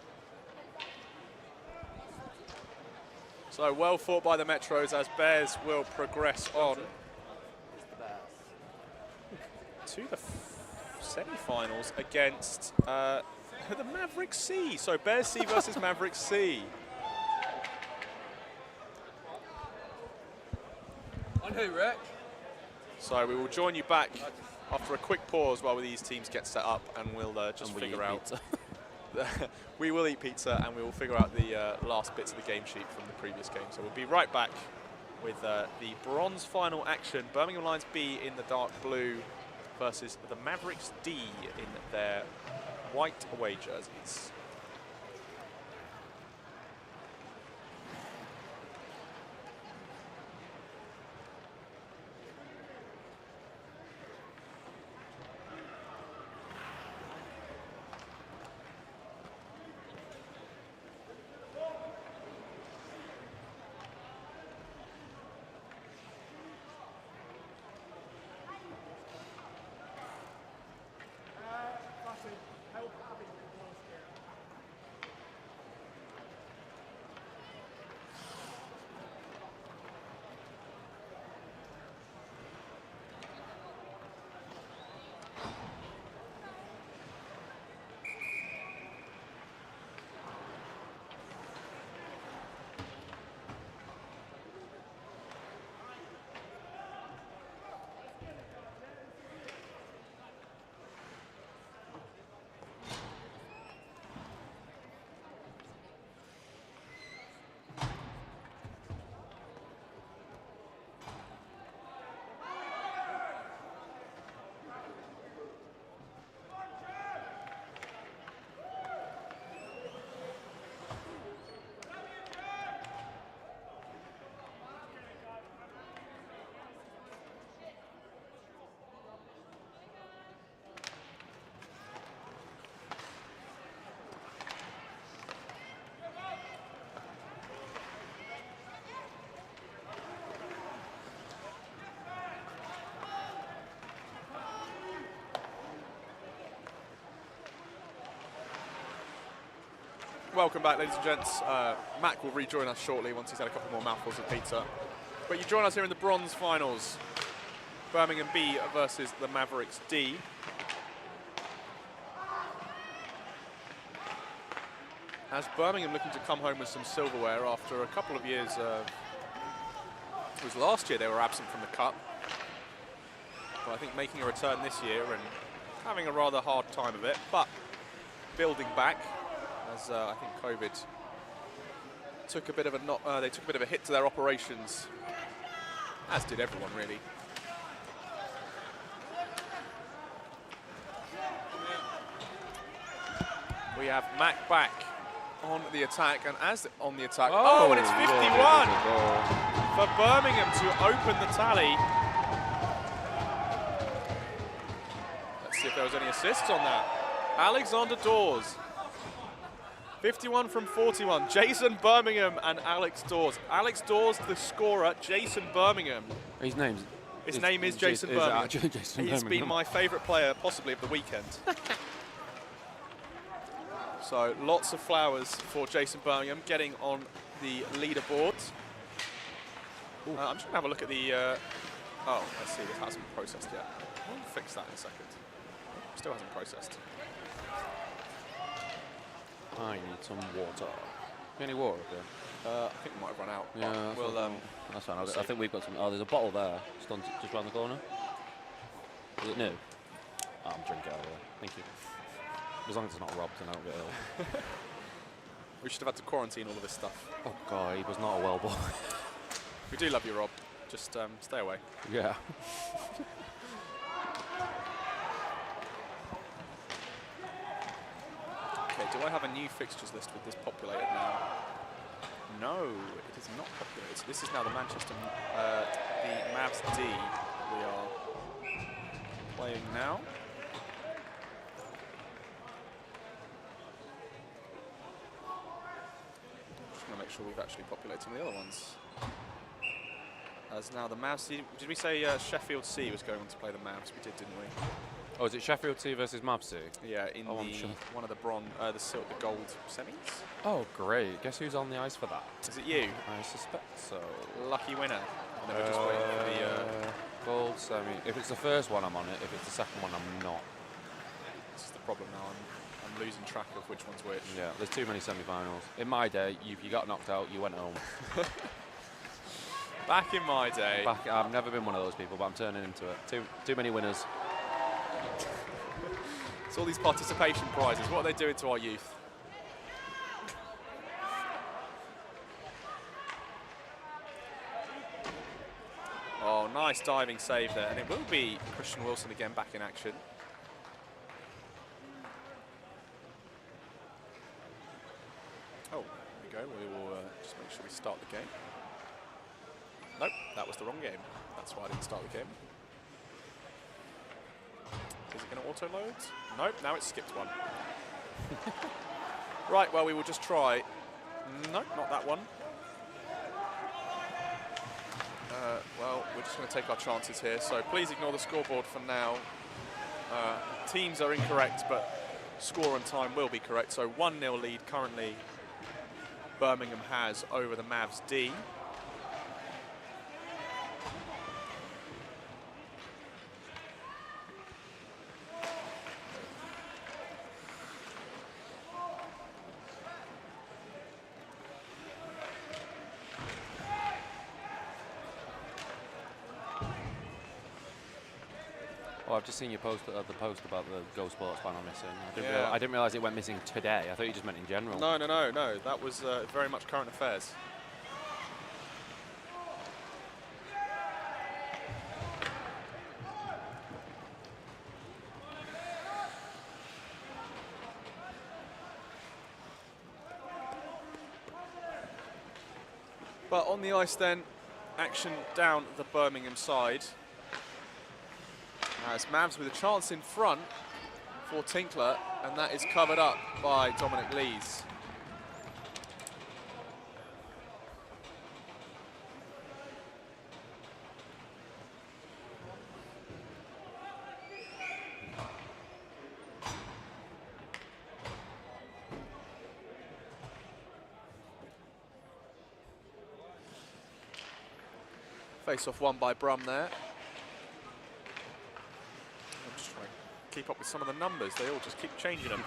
[SPEAKER 1] So well fought by the Metros as Bears will progress on to the semi-finals against the Maverick C. So Bears C versus Maverick C.
[SPEAKER 5] On who, Rick?
[SPEAKER 1] So we will join you back after a quick pause while these teams get set up, and we'll just figure out. We will eat pizza, and we will figure out the last bits of the game sheet from the previous game. So we'll be right back with the bronze final action. Birmingham Lions B in the dark blue versus the Mavericks D in their white away jerseys. Welcome back, ladies and gents. Mac will rejoin us shortly once he's had a couple more mouthfuls of pizza. But you join us here in the bronze finals. Birmingham B versus the Mavericks D. As Birmingham looking to come home with some silverware after a couple of years. It was last year they were absent from the Cup. But I think making a return this year and having a rather hard time of it, but building back. As I think COVID took a bit of a they took a bit of a hit to their operations, as did everyone really. We have Mac back on the attack, and as on the attack, and it's 51 for Birmingham to open the tally. Let's see if there was any assists on that. Alexander Dawes. 51 from 41. Jason Birmingham and Alex Dawes. Alex Dawes, the scorer. Jason Birmingham.
[SPEAKER 5] His
[SPEAKER 1] name is Jason Birmingham.
[SPEAKER 5] He's
[SPEAKER 1] been my favourite player, possibly of the weekend. So lots of flowers for Jason Birmingham getting on the leaderboard. I'm just going to have a look at the... let's see, this hasn't processed yet. We'll fix that in a second. Still hasn't processed.
[SPEAKER 5] I need some water. Any water up here?
[SPEAKER 1] I think we might have run out.
[SPEAKER 5] Yeah, that's fine. I think we've got some. Oh, there's a bottle there, just round the corner. Is it new? Oh, I'm drinking out of there. Thank you. As long as it's not robbed, then I don't get ill.
[SPEAKER 1] We should have had to quarantine all of this stuff.
[SPEAKER 5] Oh God, he was not a well boy.
[SPEAKER 1] We do love you, Rob. Just stay away.
[SPEAKER 5] Yeah.
[SPEAKER 1] Okay, do I have a new fixtures list with this populated now? No, it is not populated. This is now the the Mavs D we are playing now. Just going to make sure we've actually populated some of the other ones. As now the Mavs C. Did we say Sheffield C was going on to play the Mavs? We did, didn't we?
[SPEAKER 5] Oh, is it Sheffield C versus Mavs C?
[SPEAKER 1] Yeah, in one of the the gold semis.
[SPEAKER 5] Oh, great. Guess who's on the ice for that?
[SPEAKER 1] Is it you?
[SPEAKER 5] I suspect so.
[SPEAKER 1] Lucky winner. And then we're just waiting for the...
[SPEAKER 5] gold semi. If it's the first one, I'm on it. If it's the second one, I'm not.
[SPEAKER 1] This is the problem now. I'm losing track of which one's which.
[SPEAKER 5] Yeah, there's too many semi-finals. In my day, if you got knocked out, you went home.
[SPEAKER 1] Back in my day.
[SPEAKER 5] I've never been one of those people, but I'm turning into it. Too many winners.
[SPEAKER 1] It's all these participation prizes. What are they doing to our youth? Oh, nice diving save there. And it will be Christian Wilson again back in action. Oh, there we go. We will just make sure we start the game. Nope, that was the wrong game. That's why I didn't start the game. Is it going to auto-load? Nope, now it's skipped one. Right, well, we will just try. Nope, not that one. Well, we're just going to take our chances here, so please ignore the scoreboard for now. Teams are incorrect, but score and time will be correct. So 1-0 lead currently Birmingham has over the Mavs D.
[SPEAKER 5] Oh, I've just seen your post, the post about the Go Sports panel missing.
[SPEAKER 1] Yeah.
[SPEAKER 5] I didn't realise it went missing today. I thought you just meant in general.
[SPEAKER 1] No. That was very much current affairs. But on the ice then, action down the Birmingham side. As Mavs with a chance in front for Tinkler, and that is covered up by Dominic Lees. Face-off won by Brum there. Keep up with some of the numbers, they all just keep changing them.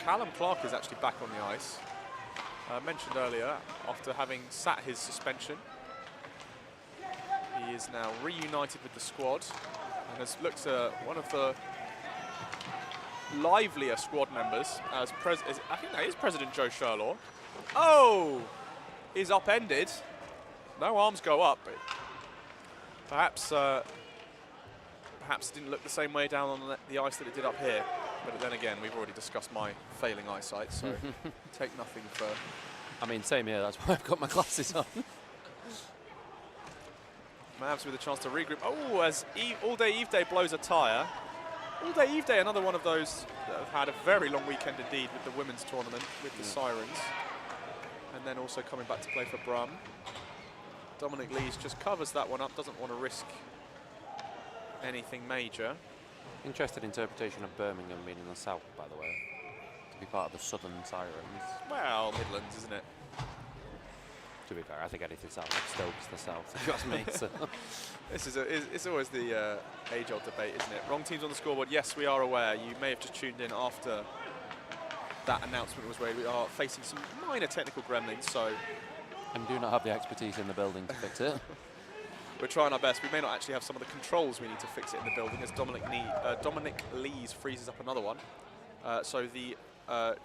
[SPEAKER 1] Callum Clark is actually back on the ice. Mentioned earlier, after having sat his suspension, he is now reunited with the squad and has looked one of the livelier squad members as I think that is President Joe Sherlaw. Oh, is upended. No arms go up. But perhaps it didn't look the same way down on the ice that it did up here. But then again, we've already discussed my failing eyesight, so take nothing for...
[SPEAKER 5] I mean, same here, that's why I've got my glasses on.
[SPEAKER 1] Mavs with a chance to regroup. Oh, as All Day Eve Day blows a tyre. All Day Eve Day, another one of those that have had a very long weekend indeed with the women's tournament, with the Sirens. And then also coming back to play for Brum. Dominic Lees just covers that one up, doesn't want to risk anything major.
[SPEAKER 5] Interesting interpretation of Birmingham being in the south, by the way, to be part of the southern Sirens.
[SPEAKER 1] Well, Midlands, isn't it?
[SPEAKER 5] To be fair, I think anything south of Stoke's the south, if you ask me. So.
[SPEAKER 1] It's always the age-old debate, isn't it? Wrong teams on the scoreboard. Yes, we are aware. You may have just tuned in after that announcement was made. We are facing some minor technical gremlins, so...
[SPEAKER 5] And do not have the expertise in the building to fix it.
[SPEAKER 1] We're trying our best. We may not actually have some of the controls we need to fix it in the building, as Dominic Lees freezes up another one. So the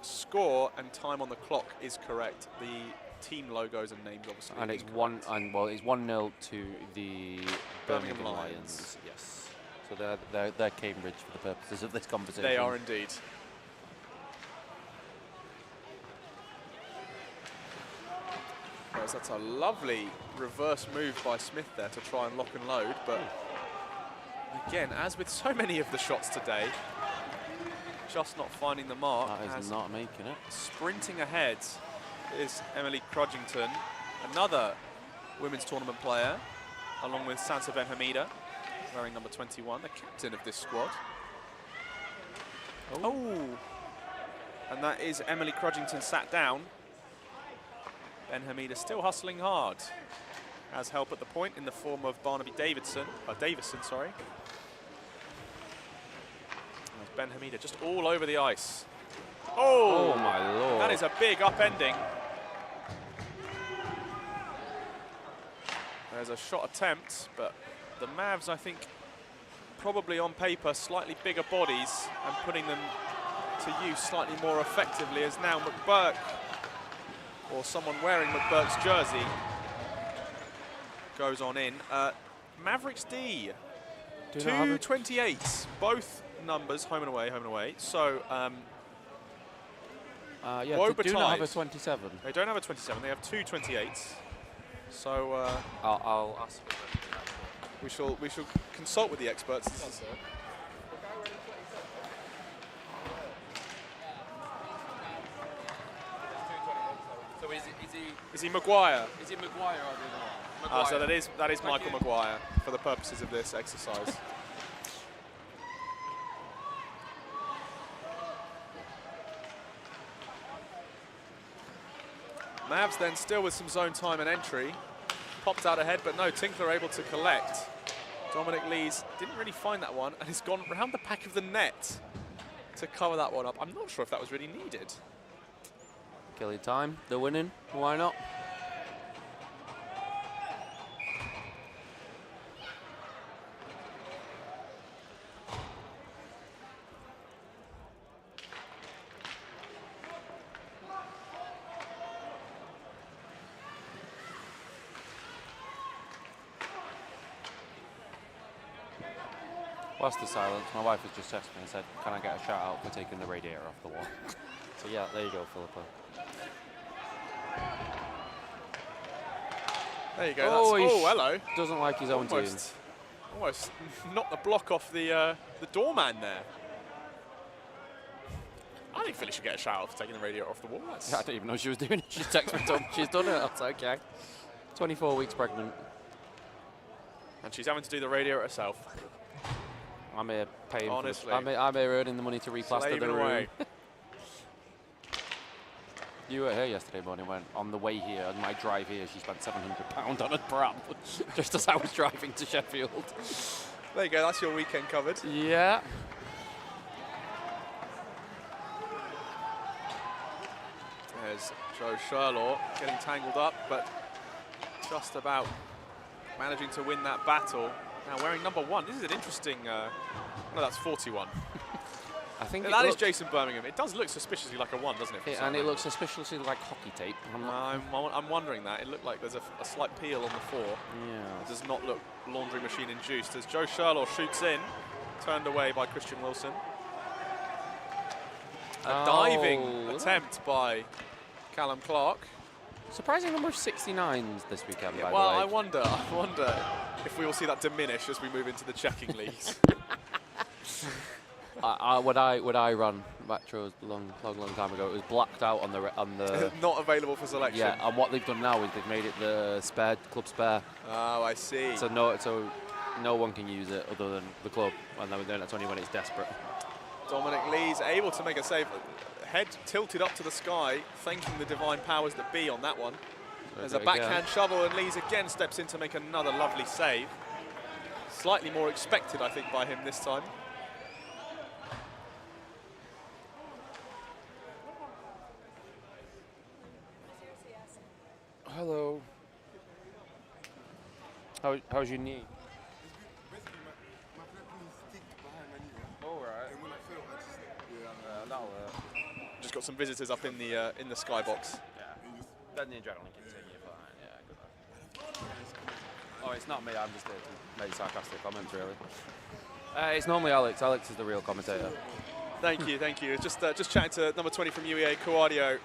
[SPEAKER 1] score and time on the clock is correct. The team logos and names obviously.
[SPEAKER 5] And it's
[SPEAKER 1] incorrect.
[SPEAKER 5] It's 1-0 to the Birmingham Lions. Yes. So they're Cambridge for the purposes of this conversation.
[SPEAKER 1] They are indeed. Whereas that's a lovely reverse move by Smith there to try and lock and load, but again, as with so many of the shots today, just not finding the mark.
[SPEAKER 5] That is not making it.
[SPEAKER 1] Sprinting ahead is Emily Crudgington, another women's tournament player, along with Sansa Ben Hamida, wearing number 21, the captain of this squad. Oh! And that is Emily Crudgington sat down. Ben Hamida still hustling hard. Has help at the point in the form of Barnaby Davison, sorry. There's Ben Hamida just all over the ice. Oh
[SPEAKER 5] my lord.
[SPEAKER 1] That is a big upending. There's a shot attempt, but the Mavs, I think, probably on paper, slightly bigger bodies and putting them to use slightly more effectively, as now McBurke, or someone wearing McBurke's jersey, goes on in. Mavericks D, 228s, both numbers, home and away. So,
[SPEAKER 5] yeah, they do not have a 27.
[SPEAKER 1] They don't have a 27, they have two 28s. So,
[SPEAKER 5] I'll ask.
[SPEAKER 1] We shall consult with the experts.
[SPEAKER 5] So
[SPEAKER 1] is he Maguire?
[SPEAKER 5] Is he Maguire or the other one?
[SPEAKER 1] So that is Michael Maguire for the purposes of this exercise. Mavs then still with some zone time and entry. Popped out ahead, but no, Tinkler able to collect. Dominic Lees didn't really find that one and has gone around the back of the net to cover that one up. I'm not sure if that was really needed.
[SPEAKER 5] Killing time, they're winning, why not? Whilst the silence, my wife has just texted me and said, can I get a shout out for taking the radiator off the wall? So yeah, there you go, Philippa.
[SPEAKER 1] There you go. Oh, hello.
[SPEAKER 5] Doesn't like his own team.
[SPEAKER 1] Almost knocked the block off the doorman there. I think Philly should get a shout out for taking the radiator off the wall.
[SPEAKER 5] Yeah, I didn't even know she was doing it. She texted me, told me she's done it. I was like, okay. 24 weeks pregnant.
[SPEAKER 1] And she's having to do the radiator herself.
[SPEAKER 5] I'm here paying.
[SPEAKER 1] Honestly,
[SPEAKER 5] I'm here earning the money to replaster the room. You were here yesterday morning when, on the way here, on my drive here, she spent £700 on a Brum, just as I was driving to Sheffield.
[SPEAKER 1] There you go, that's your weekend covered.
[SPEAKER 5] Yeah.
[SPEAKER 1] There's Joe Sherlaw getting tangled up, but just about managing to win that battle. Now wearing number 1. This is an interesting. No, that's 41.
[SPEAKER 5] I think
[SPEAKER 1] that is Jason Birmingham. It does look suspiciously like a 1, doesn't it?
[SPEAKER 5] And it looks suspiciously like hockey tape.
[SPEAKER 1] I'm wondering that. It looked like there's a slight peel on the 4.
[SPEAKER 5] Yeah.
[SPEAKER 1] It does not look laundry machine induced. As Joe Sherlaw shoots in, turned away by Christian Wilson. A diving attempt by Callum Clark.
[SPEAKER 5] Surprising number of 69s this weekend, by the way.
[SPEAKER 1] Well, I wonder if we will see that diminish as we move into the checking leagues.
[SPEAKER 5] When I ran Metros a long time ago, it was blacked out on the
[SPEAKER 1] not available for selection.
[SPEAKER 5] Yeah, and what they've done now is they've made it the club spare.
[SPEAKER 1] Oh, I see.
[SPEAKER 5] So no one can use it other than the club, and then that's only when it's desperate.
[SPEAKER 1] Dominic Lee's able to make a save. Head tilted up to the sky, thanking the divine powers that be on that one. There's a backhand shovel, and Lees again steps in to make another lovely save. Slightly more expected, I think, by him this time.
[SPEAKER 5] Hello. How's your knee?
[SPEAKER 1] Just got some visitors up in the skybox.
[SPEAKER 5] Yeah. Then the adrenaline kicks in. You're fine. Yeah, good. Oh, it's not me. I'm just there to make sarcastic comments, really. It's normally Alex. Alex is the real commentator.
[SPEAKER 1] Thank you, thank you. Just chatting to number 20 from UEA, Coadio,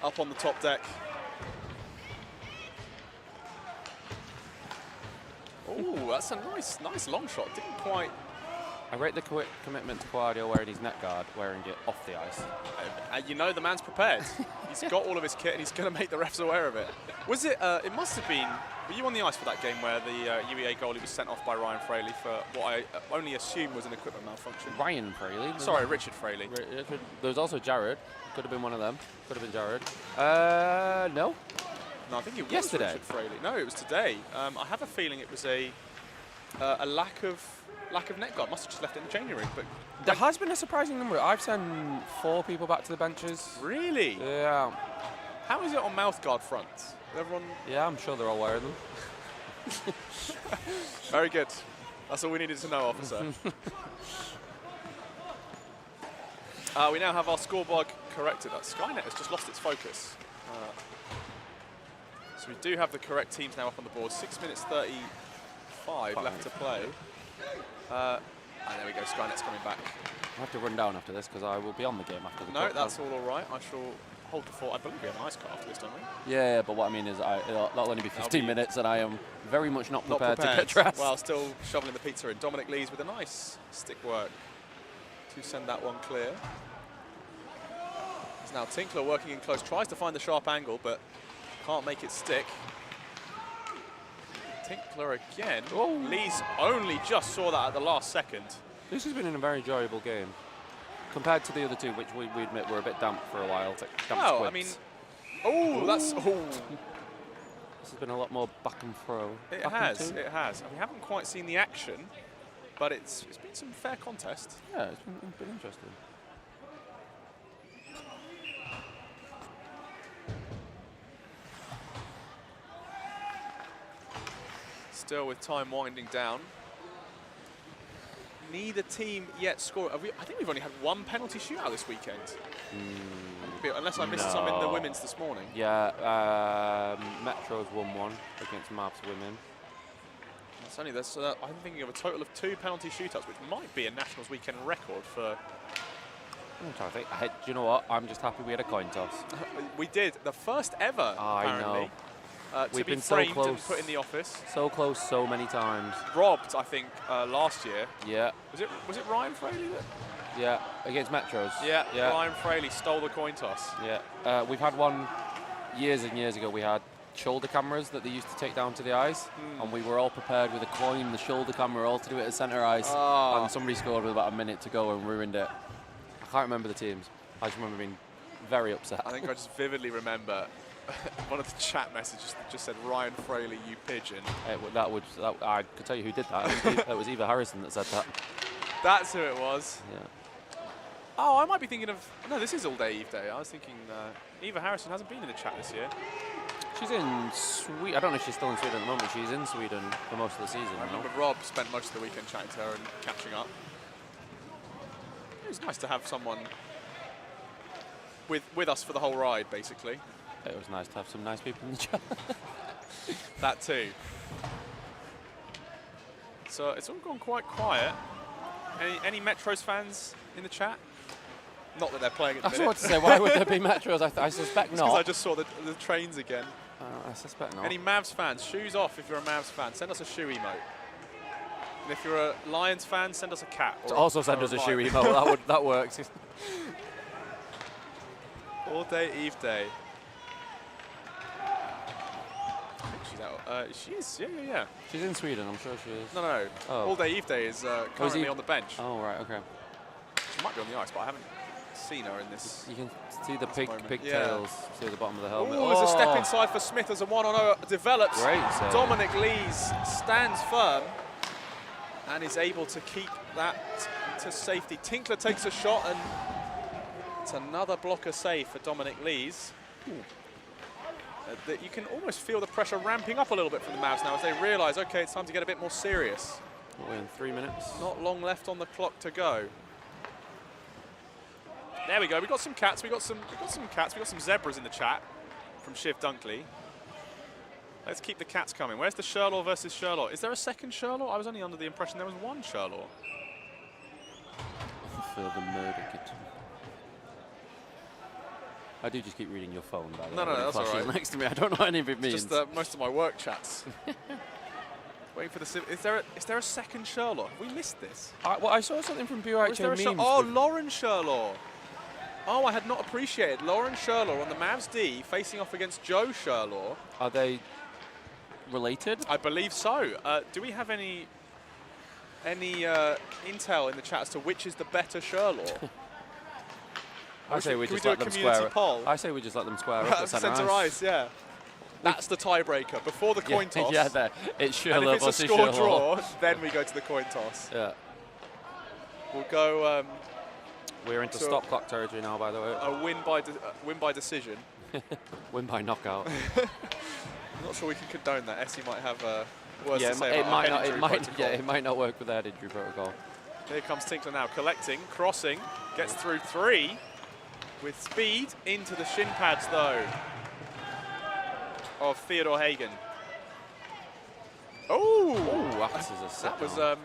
[SPEAKER 1] up on the top deck. Oh, that's a nice long shot. Didn't quite.
[SPEAKER 5] I rate the commitment to Guardiola wearing his net guard, wearing it off the ice.
[SPEAKER 1] You know the man's prepared. He's got all of his kit and he's going to make the refs aware of it. Was it, it must have been, were you on the ice for that game where the UEA goalie was sent off by Ryan Fraley for what I only assume was an equipment malfunction?
[SPEAKER 5] Ryan Fraley?
[SPEAKER 1] Sorry, Richard Fraley.
[SPEAKER 5] There was also Jared. Could have been one of them. Could have been Jared. No.
[SPEAKER 1] No, I think it was
[SPEAKER 5] yesterday.
[SPEAKER 1] Richard Fraley. No, it was today. I have a feeling it was a lack of net guard. Must have just left it in the changing room. But
[SPEAKER 5] there has been a surprising number. I've sent 4 people back to the benches.
[SPEAKER 1] Really?
[SPEAKER 5] Yeah.
[SPEAKER 1] How is it on mouth guard fronts? Everyone.
[SPEAKER 5] Yeah, I'm sure they're all wearing them.
[SPEAKER 1] Very good. That's all we needed to know, officer. We now have our scoreboard corrected. Skynet has just lost its focus. So we do have the correct teams now up on the board. 6 minutes 35 left to play. And there we go, Skynet's coming back.
[SPEAKER 5] I have to run down after this because I will be on the game after the
[SPEAKER 1] No,
[SPEAKER 5] podcast.
[SPEAKER 1] that's all right. I shall hold the fort. I believe we have an ice car after this, don't we?
[SPEAKER 5] Yeah, but what I mean is that'll only be 15 minutes and I am very much not prepared to get dressed.
[SPEAKER 1] While still shoveling the pizza in. Dominic Lees with a nice stick work to send that one clear. It's now Tinkler working in close, tries to find the sharp angle, but can't make it stick. Tinkler again. Oh, Lees only just saw that at the last second.
[SPEAKER 5] This has been a very enjoyable game compared to the other two, which we admit were a bit damp for a while.
[SPEAKER 1] Well, I mean, that's. Oh.
[SPEAKER 5] This has been a lot more back and fro.
[SPEAKER 1] It has. We haven't quite seen the action, but it's been some fair contest.
[SPEAKER 5] Yeah, it's been interesting.
[SPEAKER 1] Still with time winding down. Neither team yet scored. I think we've only had one penalty shootout this weekend. Unless I missed some in the women's this morning.
[SPEAKER 5] Yeah, Metro's won one against Mavs women.
[SPEAKER 1] It's only this. I'm thinking of a total of 2 penalty shootouts, which might be a Nationals weekend record for.
[SPEAKER 5] I'm trying to think. Do you know what? I'm just happy we had a coin toss.
[SPEAKER 1] We did. The first ever, apparently.
[SPEAKER 5] I know.
[SPEAKER 1] We've been so close and put in the office.
[SPEAKER 5] So close so many times.
[SPEAKER 1] Robbed, I think, last year.
[SPEAKER 5] Yeah.
[SPEAKER 1] Was it Ryan Fraley that?
[SPEAKER 5] Yeah, against Metros.
[SPEAKER 1] Yeah, Ryan Fraley stole the coin toss.
[SPEAKER 5] Yeah. We've had one years and years ago. We had shoulder cameras that they used to take down to the ice, and we were all prepared with a coin, the shoulder camera, all to do it at centre ice, and somebody scored with about a minute to go and ruined it. I can't remember the teams. I just remember being very upset.
[SPEAKER 1] I think I just vividly remember one of the chat messages that just said, Ryan Fraley, you pigeon.
[SPEAKER 5] I could tell you who did that. It was Eva Harrison that said that.
[SPEAKER 1] That's who it was.
[SPEAKER 5] Yeah.
[SPEAKER 1] Oh, I might be thinking of... No, this is All Day Eve Day. I was thinking Eva Harrison hasn't been in the chat this year.
[SPEAKER 5] She's in Sweden. I don't know if she's still in Sweden at the moment. She's in Sweden for most of the season.
[SPEAKER 1] I remember Rob spent most of the weekend chatting to her and catching up. It was nice to have someone with us for the whole ride, basically.
[SPEAKER 5] It was nice to have some nice people in the chat.
[SPEAKER 1] That too. So it's all gone quite quiet. Any Metros fans in the chat? Not that they're playing at the minute.
[SPEAKER 5] I was about to say, why would there be Metros? I suspect not.
[SPEAKER 1] Because I just saw the trains again.
[SPEAKER 5] I suspect not.
[SPEAKER 1] Any Mavs fans? Shoes off if you're a Mavs fan. Send us a shoe emote. And if you're a Lions fan, send us a cat.
[SPEAKER 5] Also send us a shoe emote. That works.
[SPEAKER 1] All Day Eve Day. I think she's out. She is. Yeah.
[SPEAKER 5] She's in Sweden. I'm sure she is.
[SPEAKER 1] No.
[SPEAKER 5] Oh.
[SPEAKER 1] All Day Eve Day is currently on the bench.
[SPEAKER 5] Oh right. Okay.
[SPEAKER 1] She might be on the ice, but I haven't seen her in this.
[SPEAKER 5] You can see the pigtails.
[SPEAKER 1] Yeah.
[SPEAKER 5] See the bottom of the helmet.
[SPEAKER 1] Oh, there's a step inside for Smith as a 1-on-0 develops.
[SPEAKER 5] Great save.
[SPEAKER 1] Dominic Lees stands firm and is able to keep that to safety. Tinkler takes a shot, and it's another blocker save for Dominic Lees. That you can almost feel the pressure ramping up a little bit from the Mavs now as they realise, okay, it's time to get a bit more serious.
[SPEAKER 5] We're in 3 minutes.
[SPEAKER 1] Not long left on the clock to go. There we go. We got some cats. We got some zebras in the chat from Shiv Dunkley. Let's keep the cats coming. Where's the Sherlaw versus Sherlaw? Is there a second Sherlaw? I was only under the impression there was one Sherlaw.
[SPEAKER 5] Further murder kitchen. I do just keep reading your phone, by the way.
[SPEAKER 1] No, that's all right.
[SPEAKER 5] Next to me, I don't know what any of it means.
[SPEAKER 1] Just most of my work chats. Waiting for the. Is there a second Sherlock? Have we missed this?
[SPEAKER 5] Well, I saw something from
[SPEAKER 1] Or is there
[SPEAKER 5] BUIHA
[SPEAKER 1] a
[SPEAKER 5] memes.
[SPEAKER 1] Oh, Lauren Sherlock. Oh, I had not appreciated Lauren Sherlock on the Mavs D facing off against Joe Sherlock.
[SPEAKER 5] Are they related?
[SPEAKER 1] I believe so. Do we have any intel in the chat as to which is the better Sherlock?
[SPEAKER 5] I say we
[SPEAKER 1] Can
[SPEAKER 5] just
[SPEAKER 1] we
[SPEAKER 5] let
[SPEAKER 1] do a
[SPEAKER 5] them
[SPEAKER 1] community
[SPEAKER 5] square.
[SPEAKER 1] poll?
[SPEAKER 5] I say we just let them square up at
[SPEAKER 1] Centre
[SPEAKER 5] centre
[SPEAKER 1] ice, yeah. That's the tiebreaker before the coin toss.
[SPEAKER 5] Yeah, there. It's
[SPEAKER 1] And
[SPEAKER 5] Sherlock
[SPEAKER 1] if it's a
[SPEAKER 5] versus
[SPEAKER 1] score
[SPEAKER 5] Sherlock.
[SPEAKER 1] draw, then we go to the coin toss.
[SPEAKER 5] Yeah.
[SPEAKER 1] We'll go
[SPEAKER 5] We're into
[SPEAKER 1] So-
[SPEAKER 5] stop clock territory now, by the way.
[SPEAKER 1] a win by decision.
[SPEAKER 5] Win by knockout.
[SPEAKER 1] I'm not sure we can condone that. Essie might have words
[SPEAKER 5] Yeah,
[SPEAKER 1] to say about our head injury protocol.
[SPEAKER 5] it might not work with the head injury protocol.
[SPEAKER 1] Here comes Tinkler now, collecting, crossing, gets through 3 with speed into the shin pads though of Theodore Hagen. Oh,
[SPEAKER 5] This is a sit
[SPEAKER 1] that was
[SPEAKER 5] down.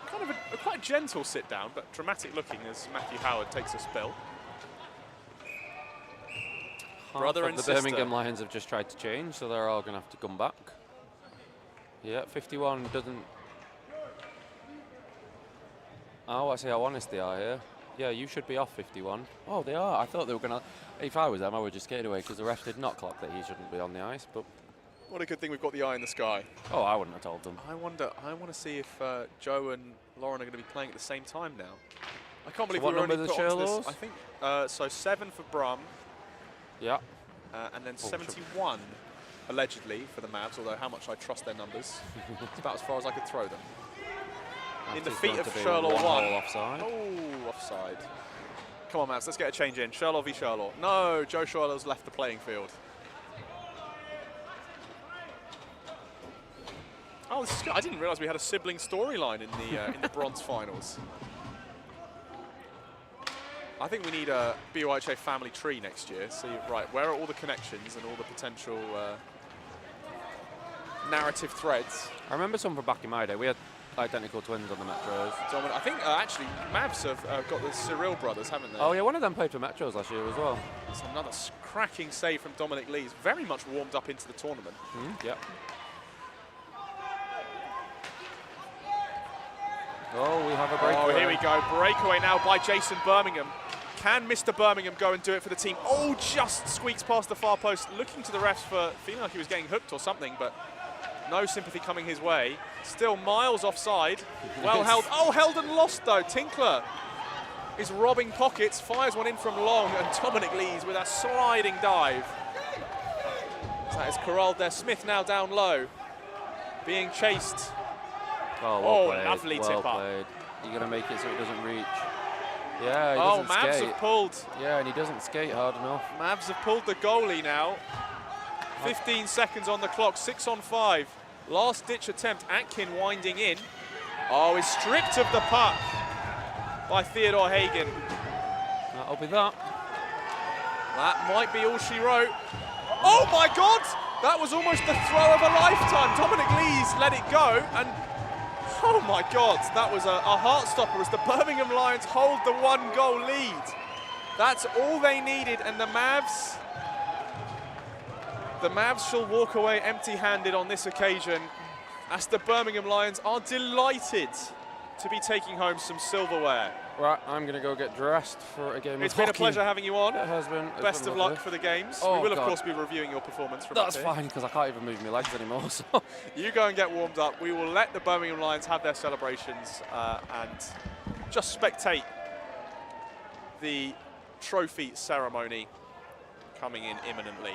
[SPEAKER 1] kind of a quite gentle sit down, but dramatic looking as Matthew Howard takes a spill. Brother
[SPEAKER 5] Half
[SPEAKER 1] and
[SPEAKER 5] of the
[SPEAKER 1] sister.
[SPEAKER 5] Birmingham Lions have just tried to change, so they're all going to have to come back. Yeah, 51 doesn't... Oh, I see how honest they are here. Yeah, you should be off 51. Oh, they are. I thought they were going to... If I was them, I would just skate away because the ref did not clock that he shouldn't be on the ice, but...
[SPEAKER 1] What a good thing we've got the eye in the sky.
[SPEAKER 5] Oh, I wouldn't have told them.
[SPEAKER 1] I want to see if Joe and Lauren are going to be playing at the same time now. I can't believe
[SPEAKER 5] what
[SPEAKER 1] we were
[SPEAKER 5] number
[SPEAKER 1] only
[SPEAKER 5] are the
[SPEAKER 1] put onto this.
[SPEAKER 5] Sherlocks?
[SPEAKER 1] I think so. 7 for Brum,
[SPEAKER 5] Yeah.
[SPEAKER 1] and then
[SPEAKER 5] Oh,
[SPEAKER 1] 71 allegedly for the Mavs. Although how much I trust their numbers, it's about as far as I could throw them. In the
[SPEAKER 5] That is
[SPEAKER 1] feet
[SPEAKER 5] going
[SPEAKER 1] of
[SPEAKER 5] to be
[SPEAKER 1] Sherlock
[SPEAKER 5] one
[SPEAKER 1] one.
[SPEAKER 5] hole offside.
[SPEAKER 1] Oh, offside. Come on, Mavs, let's get a change in. Sherlock v Sherlock. No, Joe Sherlock's left the playing field. Oh, this is good. I didn't realise we had a sibling storyline in the bronze finals. I think we need a BUIHA family tree next year. See, right, where are all the connections and all the potential narrative threads?
[SPEAKER 5] I remember some from back in my day. We had identical twins on the Metros.
[SPEAKER 1] I think actually Mavs have got the Cyril brothers, haven't they?
[SPEAKER 5] Oh, yeah, one of them played for Metros last year as well.
[SPEAKER 1] It's another cracking save from Dominic Lee. He's very much warmed up into the tournament.
[SPEAKER 5] Yeah. Oh, we have a breakaway.
[SPEAKER 1] Oh, here we go. Breakaway now by Jason Birmingham. Can Mr. Birmingham go and do it for the team? Oh, just squeaks past the far post, looking to the refs for feeling like he was getting hooked or something, but no sympathy coming his way. Still miles offside. Well held. Oh, held and lost though. Tinkler is robbing pockets, fires one in from long, and Dominic Lees with a sliding dive. So that is corralled there. Smith now down low, being chased.
[SPEAKER 5] Oh,
[SPEAKER 1] Oh,
[SPEAKER 5] well played.
[SPEAKER 1] lovely
[SPEAKER 5] well
[SPEAKER 1] tip up.
[SPEAKER 5] played. You're going to make it so it doesn't reach. Yeah, he
[SPEAKER 1] Oh,
[SPEAKER 5] doesn't
[SPEAKER 1] Mavs
[SPEAKER 5] skate.
[SPEAKER 1] have pulled.
[SPEAKER 5] Yeah, and he doesn't skate hard enough.
[SPEAKER 1] Mavs have pulled the goalie now. 15 seconds on the clock, 6 on 5. Last ditch attempt, Atkin winding in. Oh, he's stripped of the puck by Theodore Hagen.
[SPEAKER 5] That'll be that.
[SPEAKER 1] That might be all she wrote. Oh my God! That was almost the throw of a lifetime. Dominic Lees let it go, and oh my God, that was a heart stopper as the Birmingham Lions hold the 1-goal lead. That's all they needed, and the Mavs shall walk away empty-handed on this occasion, as the Birmingham Lions are delighted to be taking home some silverware.
[SPEAKER 5] Right, I'm going to go get dressed for a game
[SPEAKER 1] It's
[SPEAKER 5] of
[SPEAKER 1] been a
[SPEAKER 5] hockey.
[SPEAKER 1] pleasure having you on.
[SPEAKER 5] It has been. It's
[SPEAKER 1] Best
[SPEAKER 5] been
[SPEAKER 1] of
[SPEAKER 5] lovely.
[SPEAKER 1] luck for the games.
[SPEAKER 5] Oh,
[SPEAKER 1] We will, of
[SPEAKER 5] God.
[SPEAKER 1] course, be reviewing your performance from
[SPEAKER 5] That's
[SPEAKER 1] up here.
[SPEAKER 5] fine, because I can't even move my legs anymore. So.
[SPEAKER 1] You go and get warmed up. We will let the Birmingham Lions have their celebrations and just spectate the trophy ceremony coming in imminently.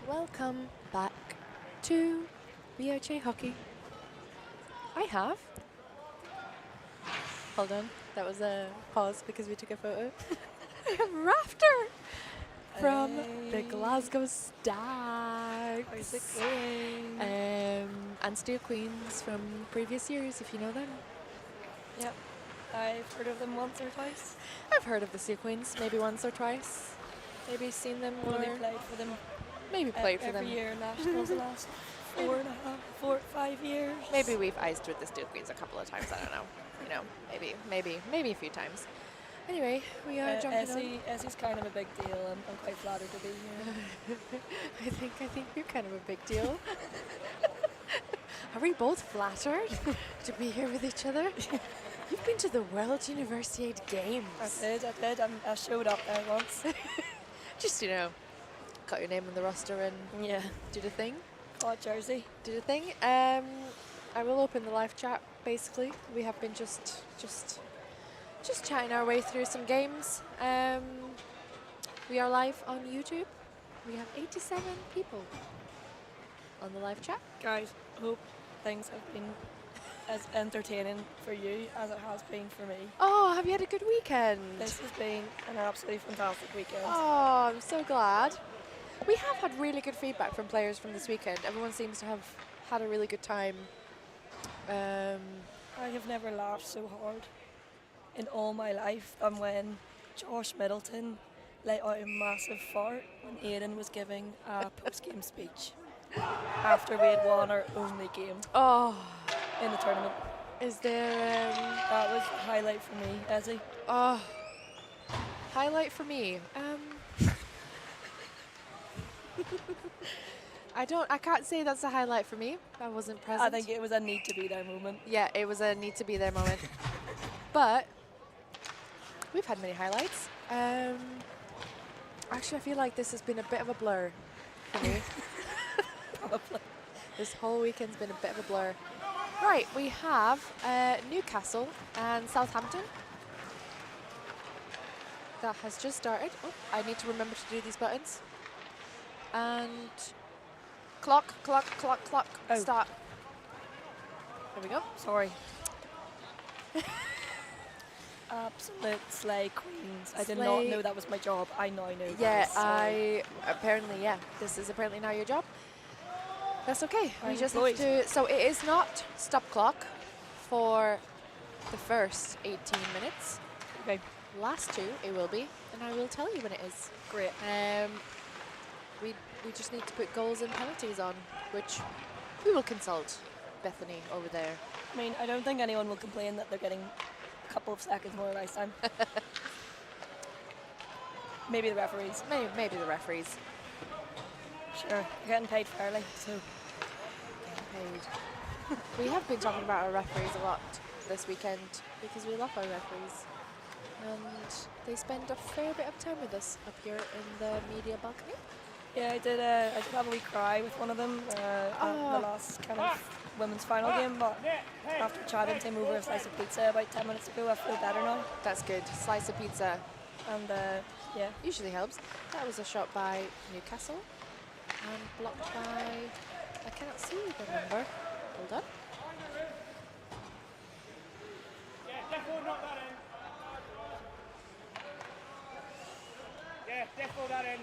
[SPEAKER 3] welcome back to BUIHA Hockey. I have. Hold on, that was a pause because we took a photo. I have Rafter from the Glasgow Stags.
[SPEAKER 6] How's it going?
[SPEAKER 3] And Steel Queens from previous years, if you know them.
[SPEAKER 6] Yep, I've heard of them once or twice.
[SPEAKER 3] I've heard of the Steel Queens, maybe once or twice. Maybe seen them
[SPEAKER 6] Maybe
[SPEAKER 3] more.
[SPEAKER 6] played for them
[SPEAKER 3] Maybe played for them.
[SPEAKER 6] every year. Nationals the last 5 years.
[SPEAKER 3] Maybe we've iced with the Steel Queens a couple of times. I don't know. You know, maybe a few times. Anyway, we are jumping on.
[SPEAKER 6] Essie's kind of a big deal. I'm quite flattered to be here.
[SPEAKER 3] I think you're kind of a big deal. Are we both flattered to be here with each other? You've been to the World Universiade Games.
[SPEAKER 6] I did. I showed up there once.
[SPEAKER 3] Just, you know, got your name on the roster and
[SPEAKER 6] Yeah.
[SPEAKER 3] do the thing.
[SPEAKER 6] Got jersey.
[SPEAKER 3] Do the thing. I will open the live chat. Basically, we have been just chatting our way through some games. We are live on YouTube. We have 87 people on the live chat.
[SPEAKER 6] Guys, hope things have been as entertaining for you as it has been for me.
[SPEAKER 3] Oh, have you had a good weekend?
[SPEAKER 6] This has been an absolutely fantastic weekend.
[SPEAKER 3] Oh, I'm so glad. We have had really good feedback from players from this weekend. Everyone seems to have had a really good time.
[SPEAKER 6] I have never laughed so hard in all my life than when Josh Middleton let out a massive fart when Aidan was giving a post-game speech after we had won our only game
[SPEAKER 3] Oh,
[SPEAKER 6] in the tournament.
[SPEAKER 3] is there
[SPEAKER 6] That was a highlight for me, Ezzy.
[SPEAKER 3] oh, highlight for me? I can't say that's a highlight for me. I wasn't present.
[SPEAKER 6] I think it was a need to be there moment.
[SPEAKER 3] Yeah, it was a need to be there moment. But we've had many highlights. Actually, I feel like this has been a bit of a blur for me.
[SPEAKER 6] Probably.
[SPEAKER 3] This whole weekend's been a bit of a blur. Right, we have Newcastle and Southampton. That has just started. Oh, I need to remember to do these buttons. And clock,
[SPEAKER 6] Oh.
[SPEAKER 3] start. There we go.
[SPEAKER 6] Sorry. Absolute slay queens. I did not
[SPEAKER 3] Slay.
[SPEAKER 6] know that was my job. I now know.
[SPEAKER 3] Yeah,
[SPEAKER 6] guys. Sorry.
[SPEAKER 3] apparently, this is apparently now your job. That's okay. We
[SPEAKER 6] I'm
[SPEAKER 3] just
[SPEAKER 6] employed.
[SPEAKER 3] have to, so it is not stop clock for the first 18 minutes.
[SPEAKER 6] Okay,
[SPEAKER 3] Last two, it will be, and I will tell you when it is.
[SPEAKER 6] great.
[SPEAKER 3] We just need to put goals and penalties on, which we will consult Bethany over there.
[SPEAKER 6] I mean, I don't think anyone will complain that they're getting a couple of seconds more ice time. Maybe the referees.
[SPEAKER 3] Maybe the referees
[SPEAKER 6] Sure, they're getting paid fairly, so
[SPEAKER 3] getting paid. We have been talking about our referees a lot this weekend because we love our referees. And they spend a fair bit of time with us up here in the media balcony.
[SPEAKER 6] yeah, I did have a wee cry with one of them at the last kind of women's final game, but after chatting to him over a slice of pizza about 10 minutes ago, I feel better now.
[SPEAKER 3] That's good. Slice of pizza
[SPEAKER 6] And yeah,
[SPEAKER 3] usually helps. That was a shot by Newcastle and blocked by, I cannot see the number. Hold on.
[SPEAKER 4] Yeah, definitely that in.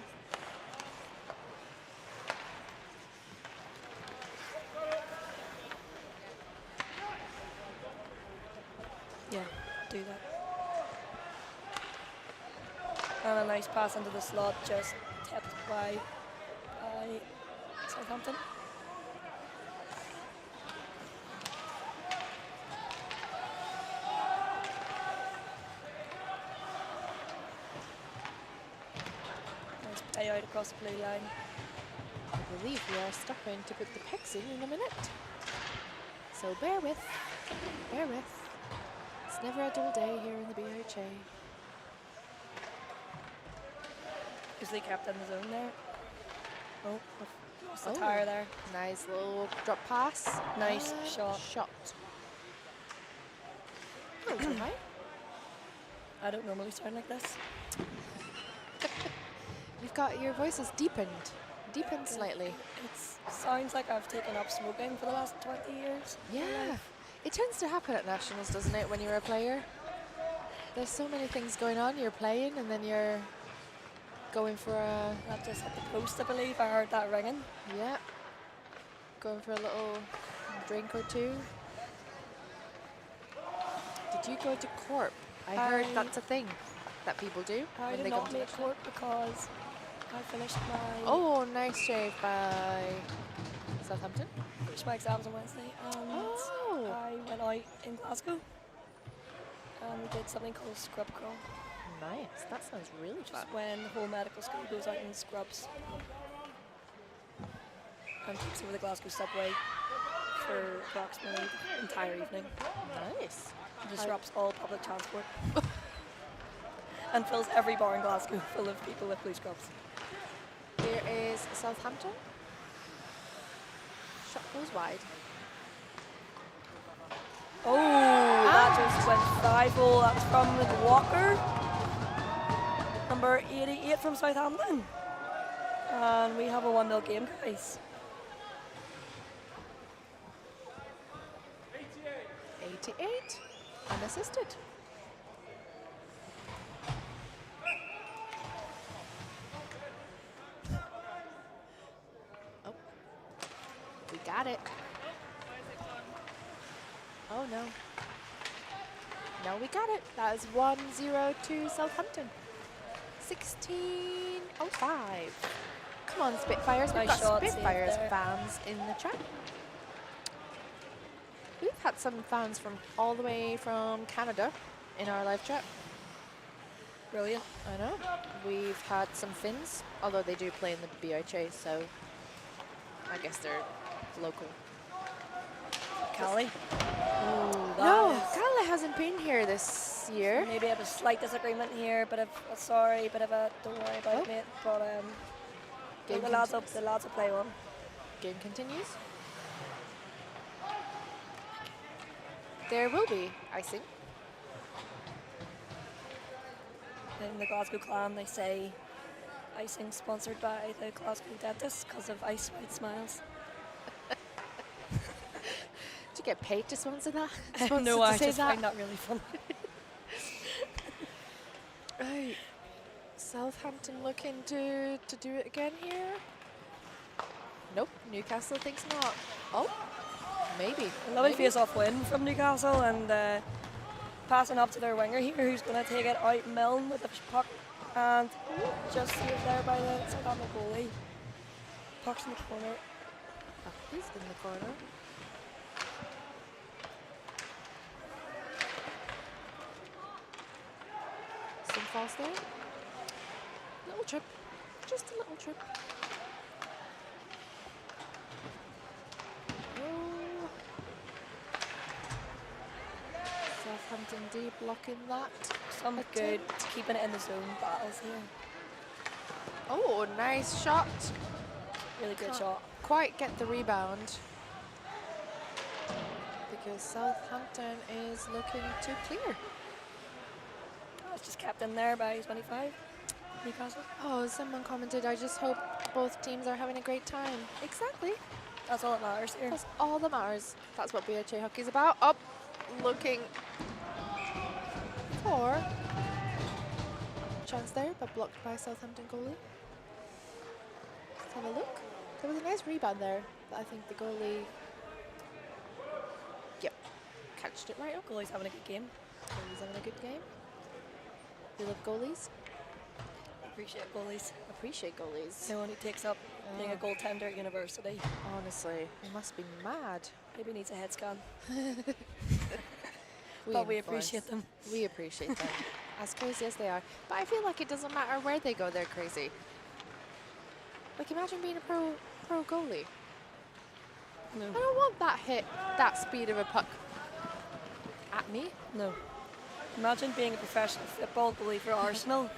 [SPEAKER 6] yeah, do that. And a nice pass into the slot, just tipped by Southampton. Nice play out across the blue line.
[SPEAKER 3] I believe we are stopping to put the picks in a minute. So bear with. It's never a dull day here in the BUIHA.
[SPEAKER 6] Usually kept in the zone there. Oh, lost the
[SPEAKER 3] Oh.
[SPEAKER 6] tire there.
[SPEAKER 3] Nice little drop pass.
[SPEAKER 6] Nice
[SPEAKER 3] And
[SPEAKER 6] shot.
[SPEAKER 3] Oh, too high.
[SPEAKER 6] I don't normally sound like this.
[SPEAKER 3] You've got your voice is deepened deepened slightly.
[SPEAKER 6] It sounds like I've taken up smoking for the last 20 years.
[SPEAKER 3] Yeah. It tends to happen at nationals, doesn't it, when you're a player? There's so many things going on. You're playing and then you're going for a...
[SPEAKER 6] Not just at the post, I believe. I heard that ringing.
[SPEAKER 3] Yeah. Going for a little drink or two. Did you go to Corp? I heard that's a thing that people do
[SPEAKER 6] I
[SPEAKER 3] when
[SPEAKER 6] did
[SPEAKER 3] they
[SPEAKER 6] not
[SPEAKER 3] come to
[SPEAKER 6] make
[SPEAKER 3] national.
[SPEAKER 6] court because I finished my
[SPEAKER 3] Oh, nice shave by Southampton.
[SPEAKER 6] finished my exams on Wednesday, and
[SPEAKER 3] Oh.
[SPEAKER 6] I went out in Glasgow and we did something called scrub crawl.
[SPEAKER 3] Nice. That sounds really fun.
[SPEAKER 6] Just when the whole medical school goes out in scrubs and takes over the Glasgow subway for approximately the entire evening.
[SPEAKER 3] Nice.
[SPEAKER 6] Disrupts all public transport and fills every bar in Glasgow full of people with blue scrubs.
[SPEAKER 3] Here is Southampton. Shot goes wide.
[SPEAKER 6] Oh, that just went 5-0. That was from Nick Walker, number 88 from Southampton. And we have a 1-0 game, guys.
[SPEAKER 3] 88. Unassisted. Oh. We got it. Oh no. No, we got it. That is 1-0 to Southampton. 16:05. Come on, Spitfires. We've
[SPEAKER 6] Nice
[SPEAKER 3] got
[SPEAKER 6] shot saved
[SPEAKER 3] Spitfires
[SPEAKER 6] there.
[SPEAKER 3] fans in the chat. We've had some fans from all the way from Canada in our live chat.
[SPEAKER 6] Brilliant.
[SPEAKER 3] I know. We've had some Finns, although they do play in the BUIHA, so I guess they're local.
[SPEAKER 6] Callie.
[SPEAKER 3] No, Kalle hasn't been here this year.
[SPEAKER 6] Maybe I have a slight disagreement here, but sorry, bit of a don't worry about it, mate. But
[SPEAKER 3] Game
[SPEAKER 6] the lads will
[SPEAKER 3] continues.
[SPEAKER 6] play on.
[SPEAKER 3] Game continues. There will be icing.
[SPEAKER 6] In the Glasgow clan, they say icing sponsored by the Glasgow dentist because of Ice White Smiles.
[SPEAKER 3] Did you get paid to sponsor that?
[SPEAKER 6] No,
[SPEAKER 3] to
[SPEAKER 6] I
[SPEAKER 3] say
[SPEAKER 6] just
[SPEAKER 3] that?
[SPEAKER 6] find that really funny.
[SPEAKER 3] Right. Southampton looking to do it again here. Nope. Newcastle thinks not. Oh, maybe.
[SPEAKER 6] A lovely
[SPEAKER 3] maybe.
[SPEAKER 6] face-off win from Newcastle, and passing up to their winger here, who's going to take it out Milne with the puck, and just saved there by the Southampton goalie. Puck's in the corner.
[SPEAKER 3] Puck is in the corner. Some false there. Little trip. Just a little trip. Oh. Southampton D blocking that.
[SPEAKER 6] Some
[SPEAKER 3] Attempt.
[SPEAKER 6] good keeping it in the zone battles here.
[SPEAKER 3] Oh, nice shot.
[SPEAKER 6] Really good
[SPEAKER 3] Can't
[SPEAKER 6] shot.
[SPEAKER 3] quite get the rebound because Southampton is looking to clear.
[SPEAKER 6] It's just kept in there by 25. Newcastle.
[SPEAKER 3] Oh, someone commented, I just hope both teams are having a great time. Exactly.
[SPEAKER 6] That's all that matters here.
[SPEAKER 3] That's all that matters. That's what BUIHA hockey is about. Up, looking for chance there, but blocked by Southampton goalie. Let's have a look. There was a nice rebound there, but I think the goalie, yep, catched it right up.
[SPEAKER 6] Goalie's having a good game.
[SPEAKER 3] Goalie's having a good game. We love goalies.
[SPEAKER 6] Appreciate goalies.
[SPEAKER 3] Appreciate goalies.
[SPEAKER 6] No one who takes up being a
[SPEAKER 3] Oh.
[SPEAKER 6] goaltender at university
[SPEAKER 3] Honestly, he must be mad.
[SPEAKER 6] maybe needs a head scan.
[SPEAKER 3] But
[SPEAKER 6] We appreciate them.
[SPEAKER 3] We appreciate them. As crazy as they are. But I feel like it doesn't matter where they go, they're crazy. Like imagine being a pro goalie.
[SPEAKER 6] No.
[SPEAKER 3] I don't want that hit, that speed of a puck at me.
[SPEAKER 6] No. Imagine being a professional football goalie for Arsenal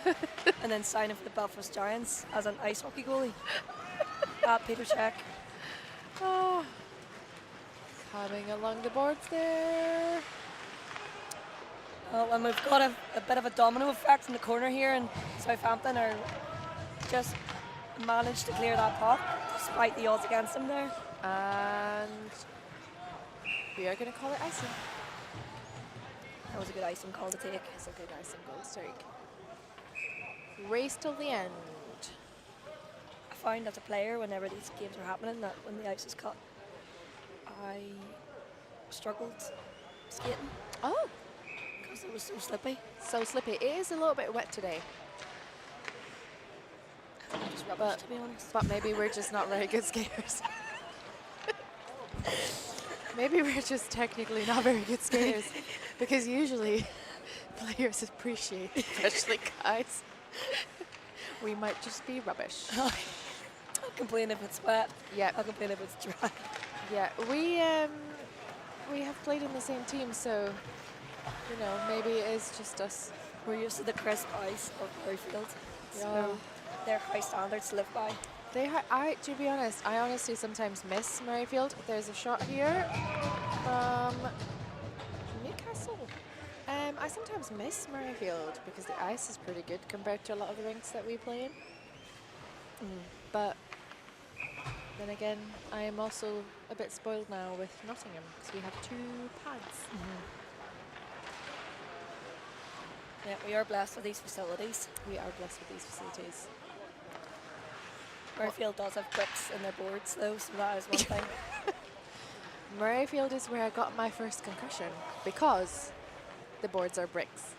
[SPEAKER 6] and then signing for the Belfast Giants as an ice hockey goalie. At Peter Check.
[SPEAKER 3] Oh. Coming along the boards there.
[SPEAKER 6] Well, and we've got a bit of a domino effect in the corner here, and Southampton are just managed to clear that puck despite the odds against him there.
[SPEAKER 3] And we are going to call it icing.
[SPEAKER 6] That was a good icing call to take.
[SPEAKER 3] It's a good icing goal streak. Race till the end.
[SPEAKER 6] I find as a player, whenever these games are happening, that when the ice is cut, I struggled skating
[SPEAKER 3] Oh,
[SPEAKER 6] because it was so slippy.
[SPEAKER 3] so slippy. It is a little bit wet today,
[SPEAKER 6] Just rubbish,
[SPEAKER 3] But-
[SPEAKER 6] to be honest.
[SPEAKER 3] but maybe we're just not very good skaters. Maybe we're just technically not very good skaters, because usually players appreciate, especially guys. We might just be rubbish.
[SPEAKER 6] I'll complain if it's wet.
[SPEAKER 3] Yeah,
[SPEAKER 6] I'll complain if it's dry.
[SPEAKER 3] yeah. We have played in the same team, so you know, maybe it is just us.
[SPEAKER 6] We're used to the crisp ice of Murrayfield,
[SPEAKER 3] Yeah.
[SPEAKER 6] so they're high standards to live by.
[SPEAKER 3] To be honest, I honestly sometimes miss Murrayfield. There's a shot here from Newcastle. I sometimes miss Murrayfield because the ice is pretty good compared to a lot of the rinks that we play in. But then again, I am also a bit spoiled now with Nottingham because we have 2 pads.
[SPEAKER 6] Yeah, we are blessed with these facilities.
[SPEAKER 3] We are blessed with these facilities.
[SPEAKER 6] Murrayfield does have bricks in their boards though, so that is one thing.
[SPEAKER 3] Murrayfield is where I got my first concussion because the boards are bricks.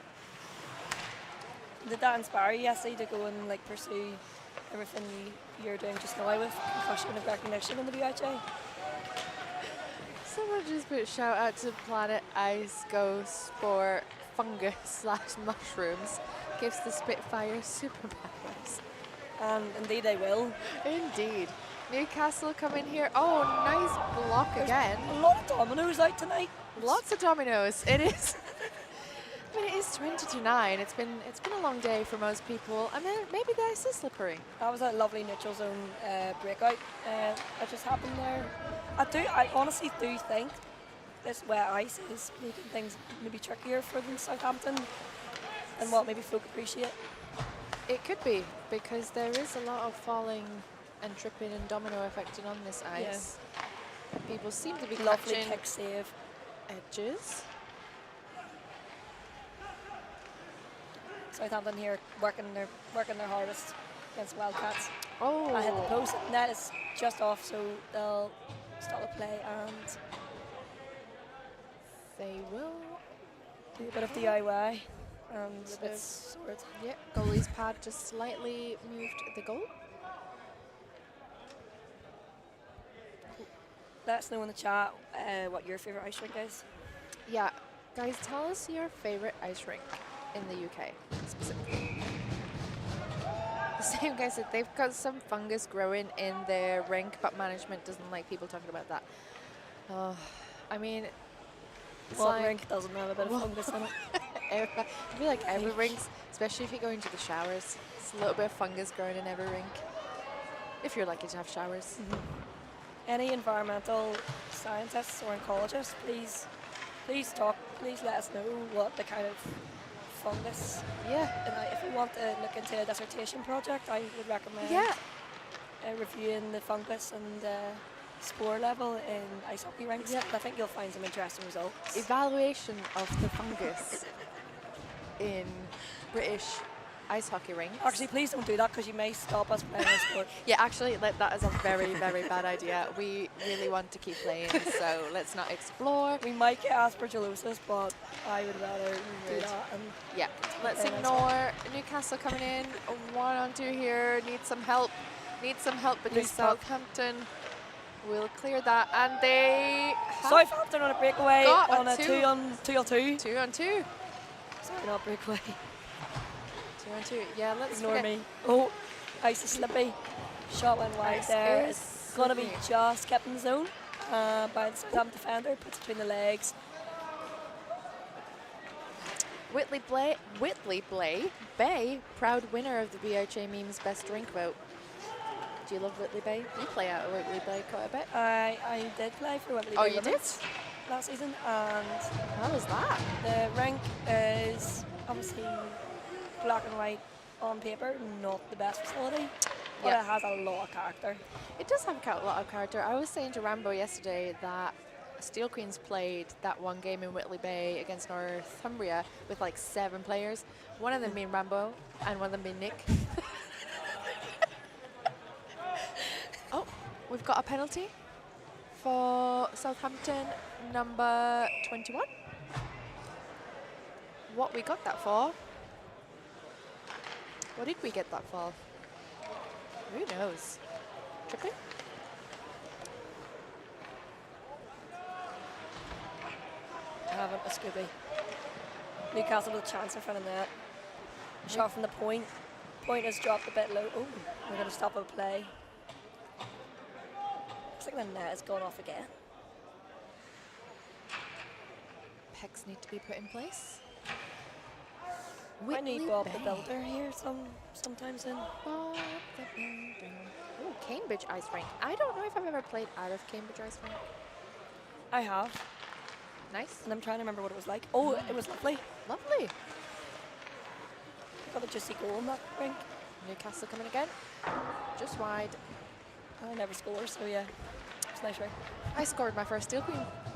[SPEAKER 6] Did that inspire you yesterday to go and like pursue everything you're doing just now with concussion and recognition in the BUIHA?
[SPEAKER 3] Someone just put shout out to Planet Ice Ghost for fungus/mushrooms gives the Spitfires superpowers.
[SPEAKER 6] And indeed they will.
[SPEAKER 3] Indeed. Newcastle come in here. Oh, nice block again.
[SPEAKER 6] A lot of dominoes out tonight.
[SPEAKER 3] Lots of dominoes. It is. I mean, it is 20 to 9. It's been a long day for most people. I mean, maybe the ice is slippery.
[SPEAKER 6] That was a lovely neutral zone breakout that just happened there. I honestly do think this wet ice is making things maybe trickier for them Southampton and what maybe folk appreciate.
[SPEAKER 3] It could be, because there is a lot of falling and tripping and domino affecting on this ice. People seem to be
[SPEAKER 6] Lovely
[SPEAKER 3] catching
[SPEAKER 6] kick save.
[SPEAKER 3] edges.
[SPEAKER 6] Southampton here working their hardest against Wildcats.
[SPEAKER 3] Oh,
[SPEAKER 6] I hit the post. Net is just off, so they'll stop the play and
[SPEAKER 3] they will.
[SPEAKER 6] do a bit of DIY and
[SPEAKER 3] A bit of-
[SPEAKER 6] it's sort.
[SPEAKER 3] Yeah, goalie's pad just slightly moved the goal.
[SPEAKER 6] Let us know in the chat what your favourite ice rink is.
[SPEAKER 3] Yeah, guys, tell us your favorite ice rink in the UK specifically. The same guy said they've got some fungus growing in their rink, but management doesn't like people talking about that. Oh, I mean, it's
[SPEAKER 6] What
[SPEAKER 3] like
[SPEAKER 6] rink doesn't have a bit of fungus in it?
[SPEAKER 3] I feel like every rink, especially if you go into the showers, it's a little bit of fungus growing in every rink. If you're lucky to have showers.
[SPEAKER 6] Any environmental scientists or ecologists, please let us know what the kind of fungus.
[SPEAKER 3] Yeah.
[SPEAKER 6] And if you want to look into a dissertation project, I would recommend
[SPEAKER 3] Yeah.
[SPEAKER 6] reviewing the fungus and spore level in ice hockey rinks.
[SPEAKER 3] Yeah.
[SPEAKER 6] I think you'll find some interesting results.
[SPEAKER 3] Evaluation of the fungus in British ice hockey rinks.
[SPEAKER 6] Actually, please don't do that because you may stop us playing our sport.
[SPEAKER 3] Yeah, actually, that is a very, very bad idea. We really want to keep playing, so let's not explore.
[SPEAKER 6] We might get aspergillosis, but I would rather do
[SPEAKER 3] would.
[SPEAKER 6] that. And
[SPEAKER 3] Yeah, let's
[SPEAKER 6] Okay, that's
[SPEAKER 3] ignore Newcastle coming in. 1-on-2 here. Need some help. Because
[SPEAKER 6] Loose puck.
[SPEAKER 3] Southampton will clear that, and they have
[SPEAKER 6] Southampton on a breakaway
[SPEAKER 3] Got a
[SPEAKER 6] on a
[SPEAKER 3] two.
[SPEAKER 6] 2-on-2.
[SPEAKER 3] 2-on-2.
[SPEAKER 6] Sorry, not breakaway.
[SPEAKER 3] 2-on-2. Yeah, let's
[SPEAKER 6] Ignore
[SPEAKER 3] forget-
[SPEAKER 6] me. Oh, ice is slippy. Shot went wide
[SPEAKER 3] Ice
[SPEAKER 6] there.
[SPEAKER 3] is
[SPEAKER 6] It's going to be
[SPEAKER 3] slippy.
[SPEAKER 6] just kept in the zone by the Southampton defender. Puts it between the legs.
[SPEAKER 3] Whitley Bay, proud winner of the BUIHA Memes Best Drink Vote. Do you love Whitley Bay? You play out of Whitley Bay quite a bit.
[SPEAKER 6] I did play for Wembley
[SPEAKER 3] Oh,
[SPEAKER 6] Bay
[SPEAKER 3] you did?
[SPEAKER 6] Limits last season, and
[SPEAKER 3] How was that?
[SPEAKER 6] the rink is obviously black and white on paper, not the best facility. but
[SPEAKER 3] Yeah.
[SPEAKER 6] it has a lot of character.
[SPEAKER 3] It does have a lot of character. I was saying to Rambo yesterday that Steel Queens played that one game in Whitley Bay against Northumbria with like 7 players. One of them being Rambo and one of them being Nick. Oh, we've got a penalty for Southampton, number 21. What we got that for? What did we get that for? Who knows? Tripping?
[SPEAKER 6] I haven't a Scooby. Newcastle with a chance in front of that. Shot from the point. Point has dropped a bit low. Oh, we're going to stop a play. Looks like the net has gone off again.
[SPEAKER 3] Pegs need to be put in place.
[SPEAKER 6] I need
[SPEAKER 3] Whitley
[SPEAKER 6] Bob
[SPEAKER 3] Bay.
[SPEAKER 6] the Builder here sometimes in.
[SPEAKER 3] Bob the Builder. Ooh, Cambridge Ice Rink. I don't know if I've ever played out of Cambridge Ice Rink.
[SPEAKER 6] I have,
[SPEAKER 3] Nice.
[SPEAKER 6] and I'm trying to remember what it was like. Oh, it was lovely.
[SPEAKER 3] Lovely.
[SPEAKER 6] Got a juicy goal in that rink.
[SPEAKER 3] Newcastle coming again. Just wide.
[SPEAKER 6] I never score, so yeah, it's a nice rink.
[SPEAKER 3] I scored my first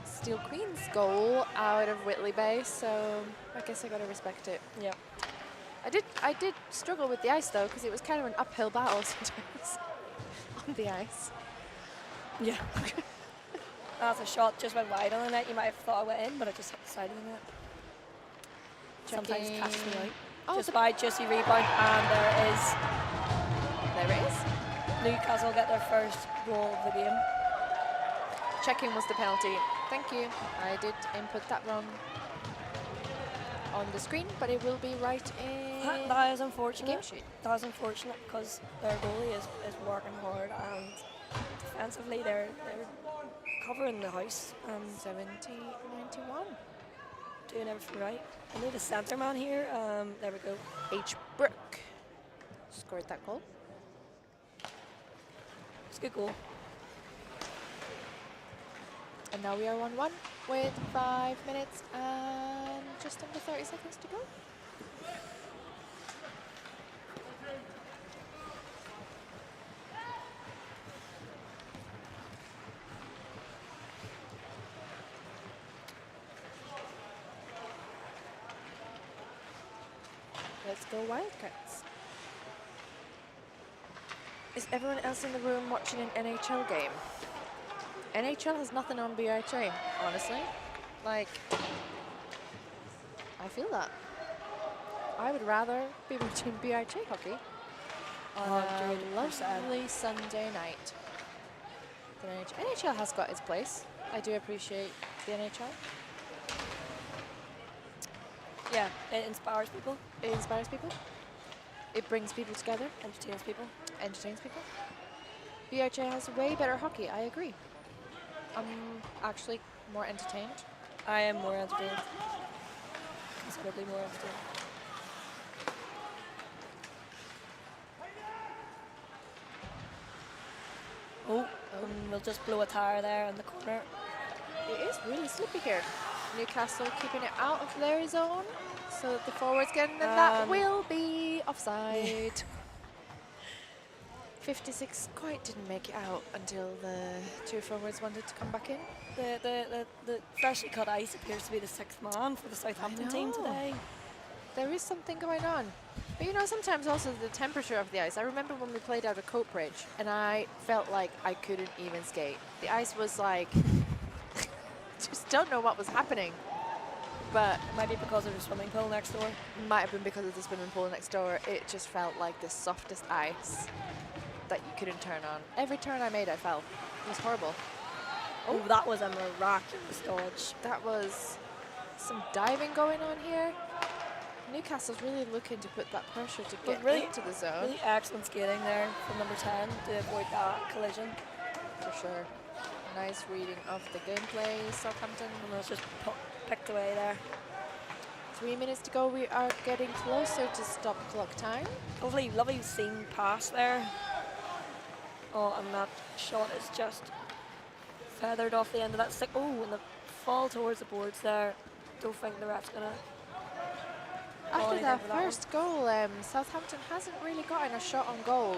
[SPEAKER 3] Steel Queens goal out of Whitley Bay, so I guess I gotta respect it.
[SPEAKER 6] Yeah.
[SPEAKER 3] I did struggle with the ice though, because it was kind of an uphill battle sometimes on the ice.
[SPEAKER 6] Yeah. As a shot just went wide on the net, you might have thought I went in, but I just hit the side of the net. Sometimes
[SPEAKER 3] Checking.
[SPEAKER 6] catches me out.
[SPEAKER 3] Oh,
[SPEAKER 6] Just
[SPEAKER 3] the-
[SPEAKER 6] wide, juicy rebound, and there is.
[SPEAKER 3] There it is.
[SPEAKER 6] Newcastle get their first goal of the game.
[SPEAKER 3] Checking was the penalty. Thank you. I did input that wrong on the screen, but it will be right in
[SPEAKER 6] That is
[SPEAKER 3] the game
[SPEAKER 6] unfortunate.
[SPEAKER 3] sheet.
[SPEAKER 6] That is unfortunate because their goalie is working hard, and defensively they're covering the house and
[SPEAKER 3] 70-91.
[SPEAKER 6] doing everything right. I need a centre man here. There we go.
[SPEAKER 3] H. Brook scored that goal.
[SPEAKER 6] It's a good goal.
[SPEAKER 3] And now we are 1-1 with 5 minutes and just under 30 seconds to go. Let's go Wildcats. Is everyone else in the room watching an NHL game? NHL has nothing on BUIHA, honestly. Like, I feel that. I would rather be watching BUIHA hockey on a
[SPEAKER 6] 100%.
[SPEAKER 3] lovely Sunday night than NHL. NHL has got its place. I do appreciate the NHL.
[SPEAKER 6] Yeah, it inspires people,
[SPEAKER 3] It inspires people. It brings people together,
[SPEAKER 6] entertains people.
[SPEAKER 3] entertains people. BUIHA has way better hockey, I agree. I'm actually more entertained.
[SPEAKER 6] I am more entertained. Considerably more entertained. Oh, we'll just blow a tire there in the corner.
[SPEAKER 3] It is really slippy here. Newcastle keeping it out of their zone so that the forwards get in, and that will be offside. 56 quite didn't make it out until the 2 forwards wanted to come back in.
[SPEAKER 6] The freshly cut ice appears to be the 6th man for the Southampton team
[SPEAKER 3] know.
[SPEAKER 6] today.
[SPEAKER 3] There is something going on. But you know, sometimes also the temperature of the ice. I remember when we played out of Coatbridge and I felt like I couldn't even skate. The ice was like, just don't know what was happening. But
[SPEAKER 6] It might be because of the swimming pool next door.
[SPEAKER 3] might have been because of the swimming pool next door. It just felt like the softest ice that you couldn't turn on. Every turn I made, I fell. It was horrible.
[SPEAKER 6] Oh, that was a miraculous dodge.
[SPEAKER 3] That was some diving going on here. Newcastle's really looking to put that pressure to
[SPEAKER 6] But
[SPEAKER 3] get
[SPEAKER 6] really-
[SPEAKER 3] into the zone.
[SPEAKER 6] Really excellent skating there from number 10 to avoid that collision.
[SPEAKER 3] For sure. Nice reading of the gameplay, Southampton.
[SPEAKER 6] And it was just picked away there.
[SPEAKER 3] 3 minutes to go. We are getting closer to stop clock time.
[SPEAKER 6] Lovely seam pass there. Oh, and that shot is just feathered off the end of that stick. Oh, and the fall towards the boards there. Don't think the ref's gonna.
[SPEAKER 3] After
[SPEAKER 6] anything
[SPEAKER 3] that
[SPEAKER 6] for that one.
[SPEAKER 3] first goal, Southampton hasn't really gotten a shot on goal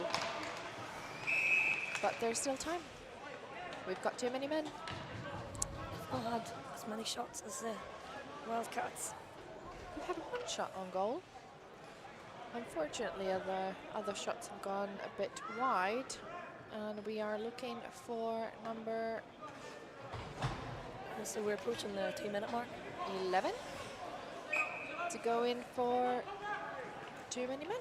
[SPEAKER 3] But there's still time. We've got too many men.
[SPEAKER 6] Not had as many shots as the Wildcats.
[SPEAKER 3] We've had one shot on goal. Unfortunately, other shots have gone a bit wide, and we are looking for number
[SPEAKER 6] So we're approaching the 2-minute mark.
[SPEAKER 3] 11 to go in for too many men.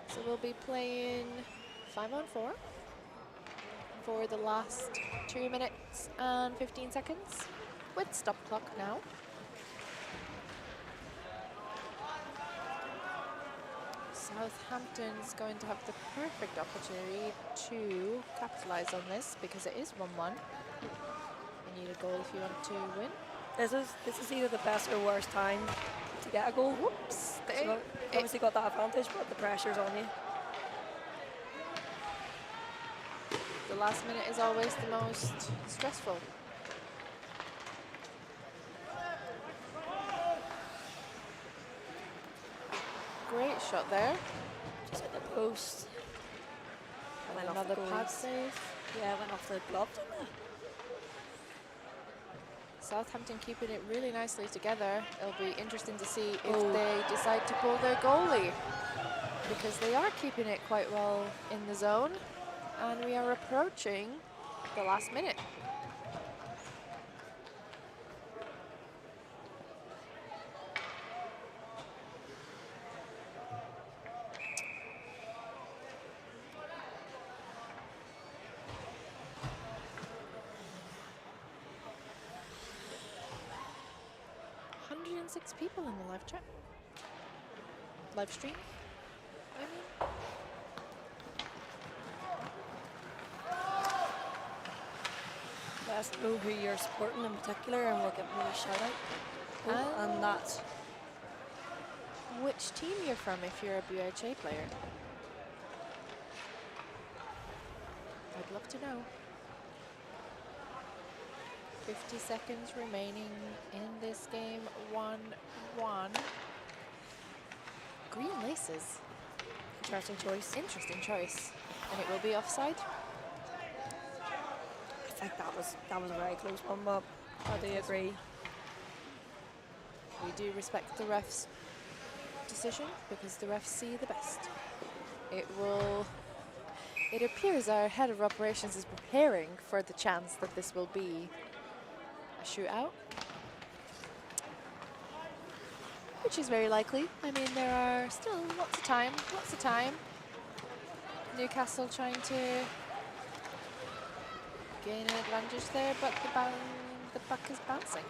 [SPEAKER 3] So we'll be playing 5-on-4 for the last 2 minutes and 15 seconds with stop clock now. Southampton's going to have the perfect opportunity to capitalize on this because it is 1-1. You need a goal if you want to win.
[SPEAKER 6] This is either the best or worst time to get a goal.
[SPEAKER 3] Whoops.
[SPEAKER 6] So obviously got that advantage, but the pressure's on you.
[SPEAKER 3] The last minute is always the most stressful. Great shot there.
[SPEAKER 6] Just hit the post. Went off
[SPEAKER 3] Another
[SPEAKER 6] the
[SPEAKER 3] pad
[SPEAKER 6] goalies.
[SPEAKER 3] save.
[SPEAKER 6] Yeah, went off the glove, didn't it?
[SPEAKER 3] Southampton keeping it really nicely together. It'll be interesting to see if they decide to pull their goalie, because they are keeping it quite well in the zone, and we are approaching the last minute. Six people in the live chat. Live stream, I mean.
[SPEAKER 6] Let us know who you're supporting in particular, and we'll give you a shout out. And that's
[SPEAKER 3] Which team you're from if you're a BUIHA player? I'd love to know. 50 seconds remaining in this game, 1-1. Green laces.
[SPEAKER 6] interesting choice.
[SPEAKER 3] Interesting choice. And it will be offside.
[SPEAKER 6] I think that was a very close one, but I do agree.
[SPEAKER 3] We do respect the ref's decision because the refs see the best. It appears our head of operations is preparing for the chance that this will be a shootout, which is very likely. I mean, there are still lots of time. Newcastle trying to gain an advantage there, but the puck is bouncing.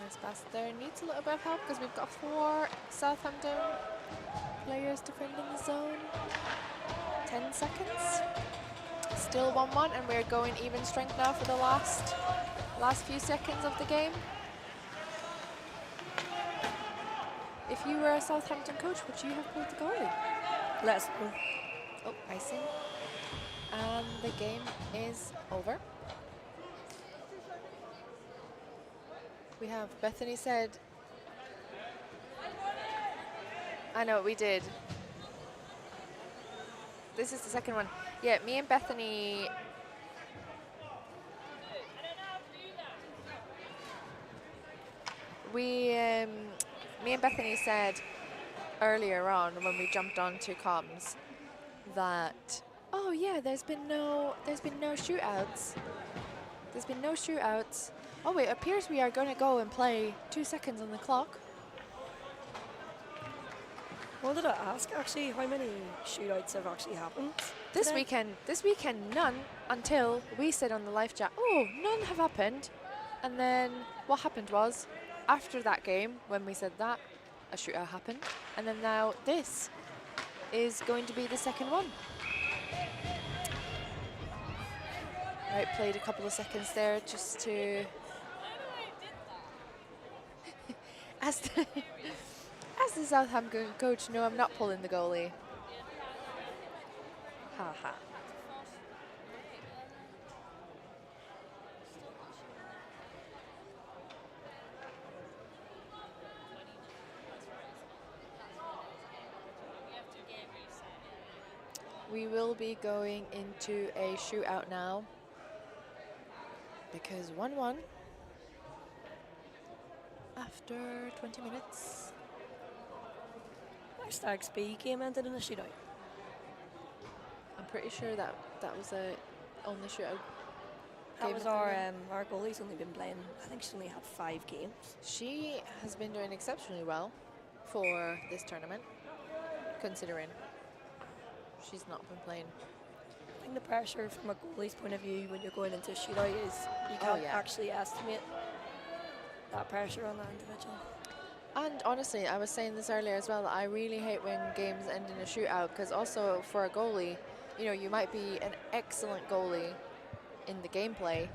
[SPEAKER 3] Nice pass there. Needs a little bit of help because we've got 4 Southampton players defending the zone. 10 seconds. Still 1-1, and we're going even strength now for the last few seconds of the game. If you were a Southampton coach, would you have pulled the goalie?
[SPEAKER 6] Let's go.
[SPEAKER 3] Oh, icing. And the game is over. We have Bethany said, I know, we did. This is the second one. Yeah, me and Bethany. Me and Bethany said earlier on when we jumped onto comms that, oh yeah, there's been no shootouts. There's been no shootouts. Oh, it appears we are going to go and play 2 seconds on the clock.
[SPEAKER 6] Wanted to ask actually how many shootouts have actually happened
[SPEAKER 3] This
[SPEAKER 6] today?
[SPEAKER 3] weekend, none until we said on the live chat, oh, none have happened. And then what happened was, after that game, when we said that, a shootout happened. And then now this is going to be the second one. Right, played a couple of seconds there just to... As the Southampton coach, no, I'm not pulling the goalie. Ha ha. We will be going into a shootout now because 1-1 after 20 minutes.
[SPEAKER 6] Our Stags B game ended in a shootout.
[SPEAKER 3] I'm pretty sure that was the only shootout.
[SPEAKER 6] That
[SPEAKER 3] game
[SPEAKER 6] was
[SPEAKER 3] of the year.
[SPEAKER 6] our goalie's only been playing, I think she's only had 5 games.
[SPEAKER 3] She has been doing exceptionally well for this tournament, considering she's not been playing.
[SPEAKER 6] I think the pressure from a goalie's point of view when you're going into a shootout is you
[SPEAKER 3] Oh,
[SPEAKER 6] can't
[SPEAKER 3] yeah.
[SPEAKER 6] actually estimate that pressure on that individual.
[SPEAKER 3] And honestly, I was saying this earlier as well, that I really hate when games end in a shootout, because also for a goalie, you know, you might be an excellent goalie in the gameplay,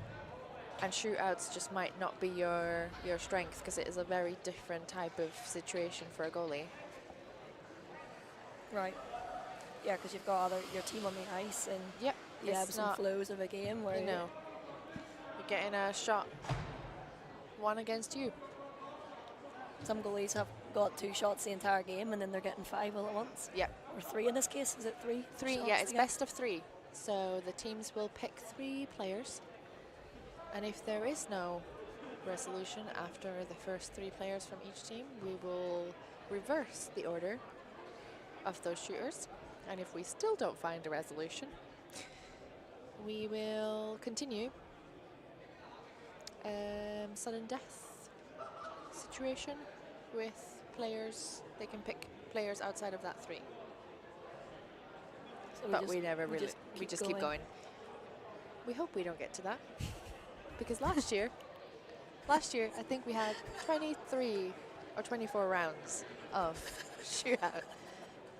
[SPEAKER 3] and shootouts just might not be your strength, because it is a very different type of situation for a goalie.
[SPEAKER 6] Right. Yeah, because you've got your team on the ice and
[SPEAKER 3] Yep,
[SPEAKER 6] the
[SPEAKER 3] it's
[SPEAKER 6] ebbs and
[SPEAKER 3] not,
[SPEAKER 6] flows of a game where
[SPEAKER 3] you know, you're getting a shot 1 against you.
[SPEAKER 6] some goalies have got 2 shots the entire game and then they're getting 5 all at once.
[SPEAKER 3] Yep.
[SPEAKER 6] Or 3 in this case. Is it 3?
[SPEAKER 3] 3,
[SPEAKER 6] shots
[SPEAKER 3] yeah, it's
[SPEAKER 6] they get?
[SPEAKER 3] best of 3. So the teams will pick 3 players, and if there is no resolution after the first 3 players from each team, we will reverse the order of those shooters, and if we still don't find a resolution, we will continue sudden death situation with players. They can pick players outside of that 3.
[SPEAKER 6] So
[SPEAKER 3] But we never really, we
[SPEAKER 6] keep
[SPEAKER 3] just keep going. We hope we don't get to that, because last year I think we had 23 or 24 rounds of shootout,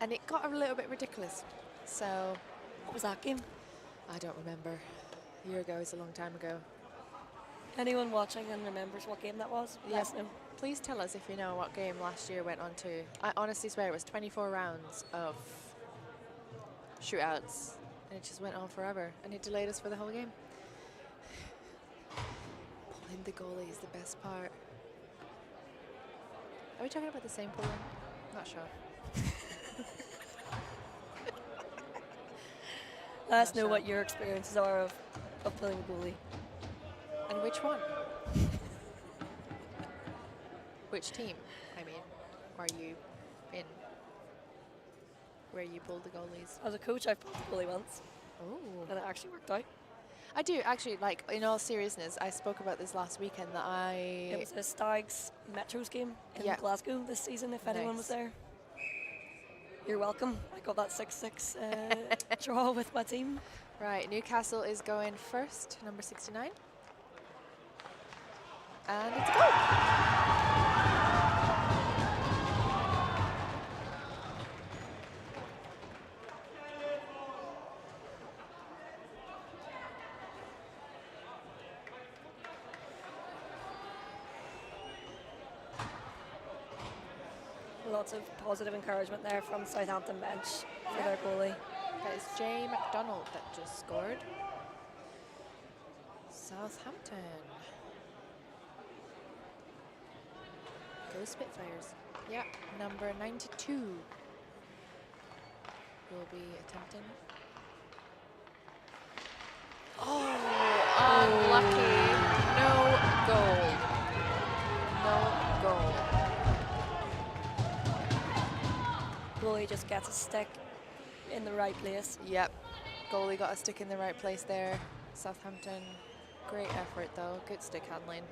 [SPEAKER 3] and it got a little bit ridiculous. So
[SPEAKER 6] What was that game?
[SPEAKER 3] I don't remember. A year ago is a long time ago.
[SPEAKER 6] Anyone watching and remembers what game that was?
[SPEAKER 3] Yeah.
[SPEAKER 6] Let us know.
[SPEAKER 3] Please tell us if you know what game last year went on to. I honestly swear it was 24 rounds of shootouts, and it just went on forever, and it delayed us for the whole game. Pulling the goalie is the best part. Are we talking about the same pulling? Not sure.
[SPEAKER 6] Let us
[SPEAKER 3] Not
[SPEAKER 6] know
[SPEAKER 3] sure.
[SPEAKER 6] what your experiences are of playing a goalie.
[SPEAKER 3] And which one? Which team, I mean, are you in? Where you pulled the goalies?
[SPEAKER 6] As a coach, I've pulled the goalie once,
[SPEAKER 3] Oh.
[SPEAKER 6] and it actually worked out.
[SPEAKER 3] I do, actually, like, in all seriousness, I spoke about this last weekend that
[SPEAKER 6] It was a Stags Metros game in
[SPEAKER 3] Yeah.
[SPEAKER 6] Glasgow this season, if anyone was
[SPEAKER 3] Nice.
[SPEAKER 6] there. You're welcome. I got that 6-6 draw with my team.
[SPEAKER 3] Right, Newcastle is going first, number 69. And it's a goal!
[SPEAKER 6] Lots of positive encouragement there from Southampton bench for their goalie.
[SPEAKER 3] That is Jay McDonald that just scored. Southampton. Go Spitfires. Yeah, number 92 will be attempting. Oh, unlucky. No goal. No goal.
[SPEAKER 6] Goalie just gets a stick in the right place.
[SPEAKER 3] Yep, goalie got a stick in the right place there. Southampton, great effort though, good stick handling.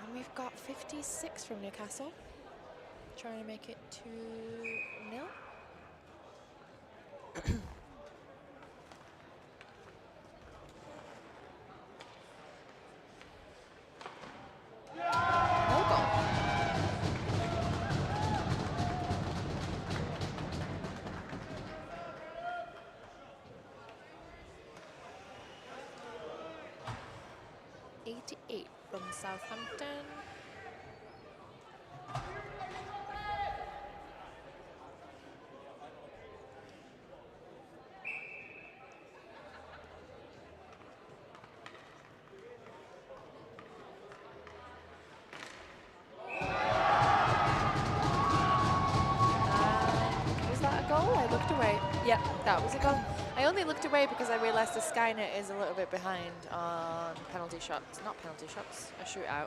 [SPEAKER 3] And we've got 56 from Newcastle, trying to make it 2-0. No goal. From Southampton. Was that a goal? I looked away. Yep, that was a goal. I only looked away because I realised the Skynet is a little bit behind on penalty shots. Not penalty shots, a shootout.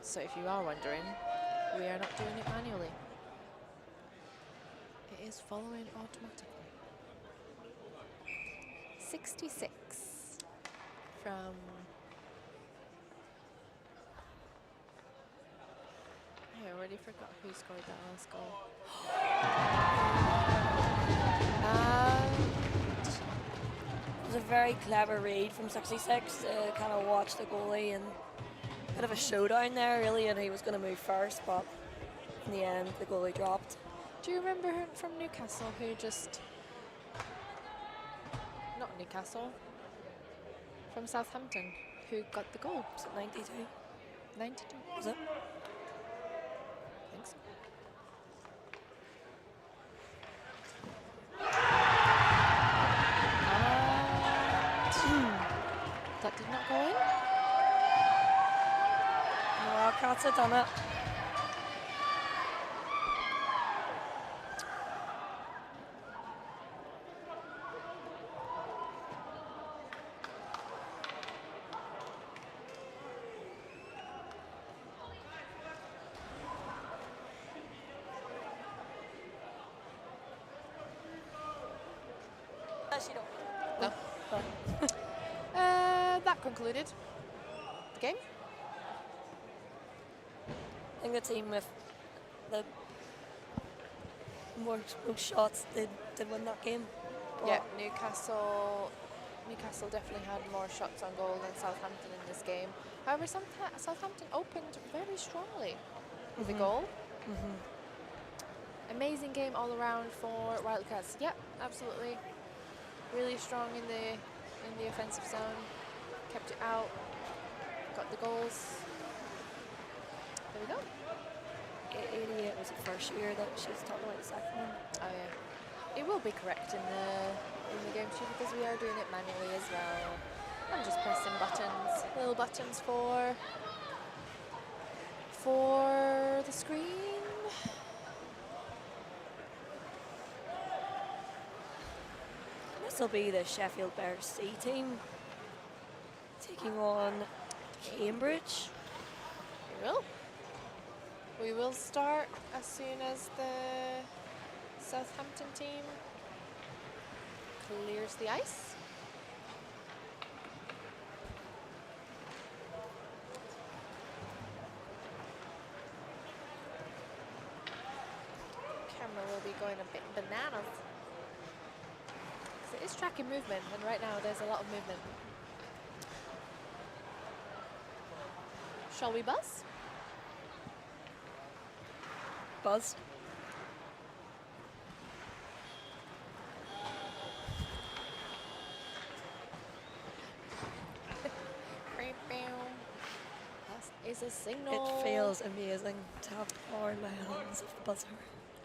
[SPEAKER 3] So if you are wondering, we are not doing it manually. It is following automatically. 66 from... I already forgot who scored that last goal.
[SPEAKER 6] It was a very clever read from 66 to kind of watch the goalie and a bit of a showdown there, really, and he was going to move first, but in the end, the goalie dropped.
[SPEAKER 3] Do you remember her from Newcastle who just... Not Newcastle. From Southampton, who got the goal?
[SPEAKER 6] Was it 92?
[SPEAKER 3] 92.
[SPEAKER 6] Was it?
[SPEAKER 3] Thanks. That did not go in.
[SPEAKER 6] The Wildcats had done it.
[SPEAKER 3] No. That concluded the game.
[SPEAKER 6] I think the team with the most shots did win that game.
[SPEAKER 3] Yeah, Newcastle definitely had more shots on goal than Southampton in this game. However, Southampton opened very strongly with a goal. Amazing game all around for Wildcats. Yep, absolutely. Really strong in the offensive zone. Kept it out. Got the goals. There we go.
[SPEAKER 6] 88 was the first year that she was talking about the second one.
[SPEAKER 3] Oh yeah. It will be correct in the game too because we are doing it manually as well. I'm just pressing buttons, little buttons for the screen.
[SPEAKER 6] This will be the Sheffield Bears C team taking on Cambridge.
[SPEAKER 3] We will start as soon as the Southampton team clears the ice. Camera will be going a bit bananas. 'Cause it is tracking movement, and right now there's a lot of movement. Shall we buzz?
[SPEAKER 6] Buzz.
[SPEAKER 3] That is a signal.
[SPEAKER 6] It feels amazing to have the power in my hands of the buzzer.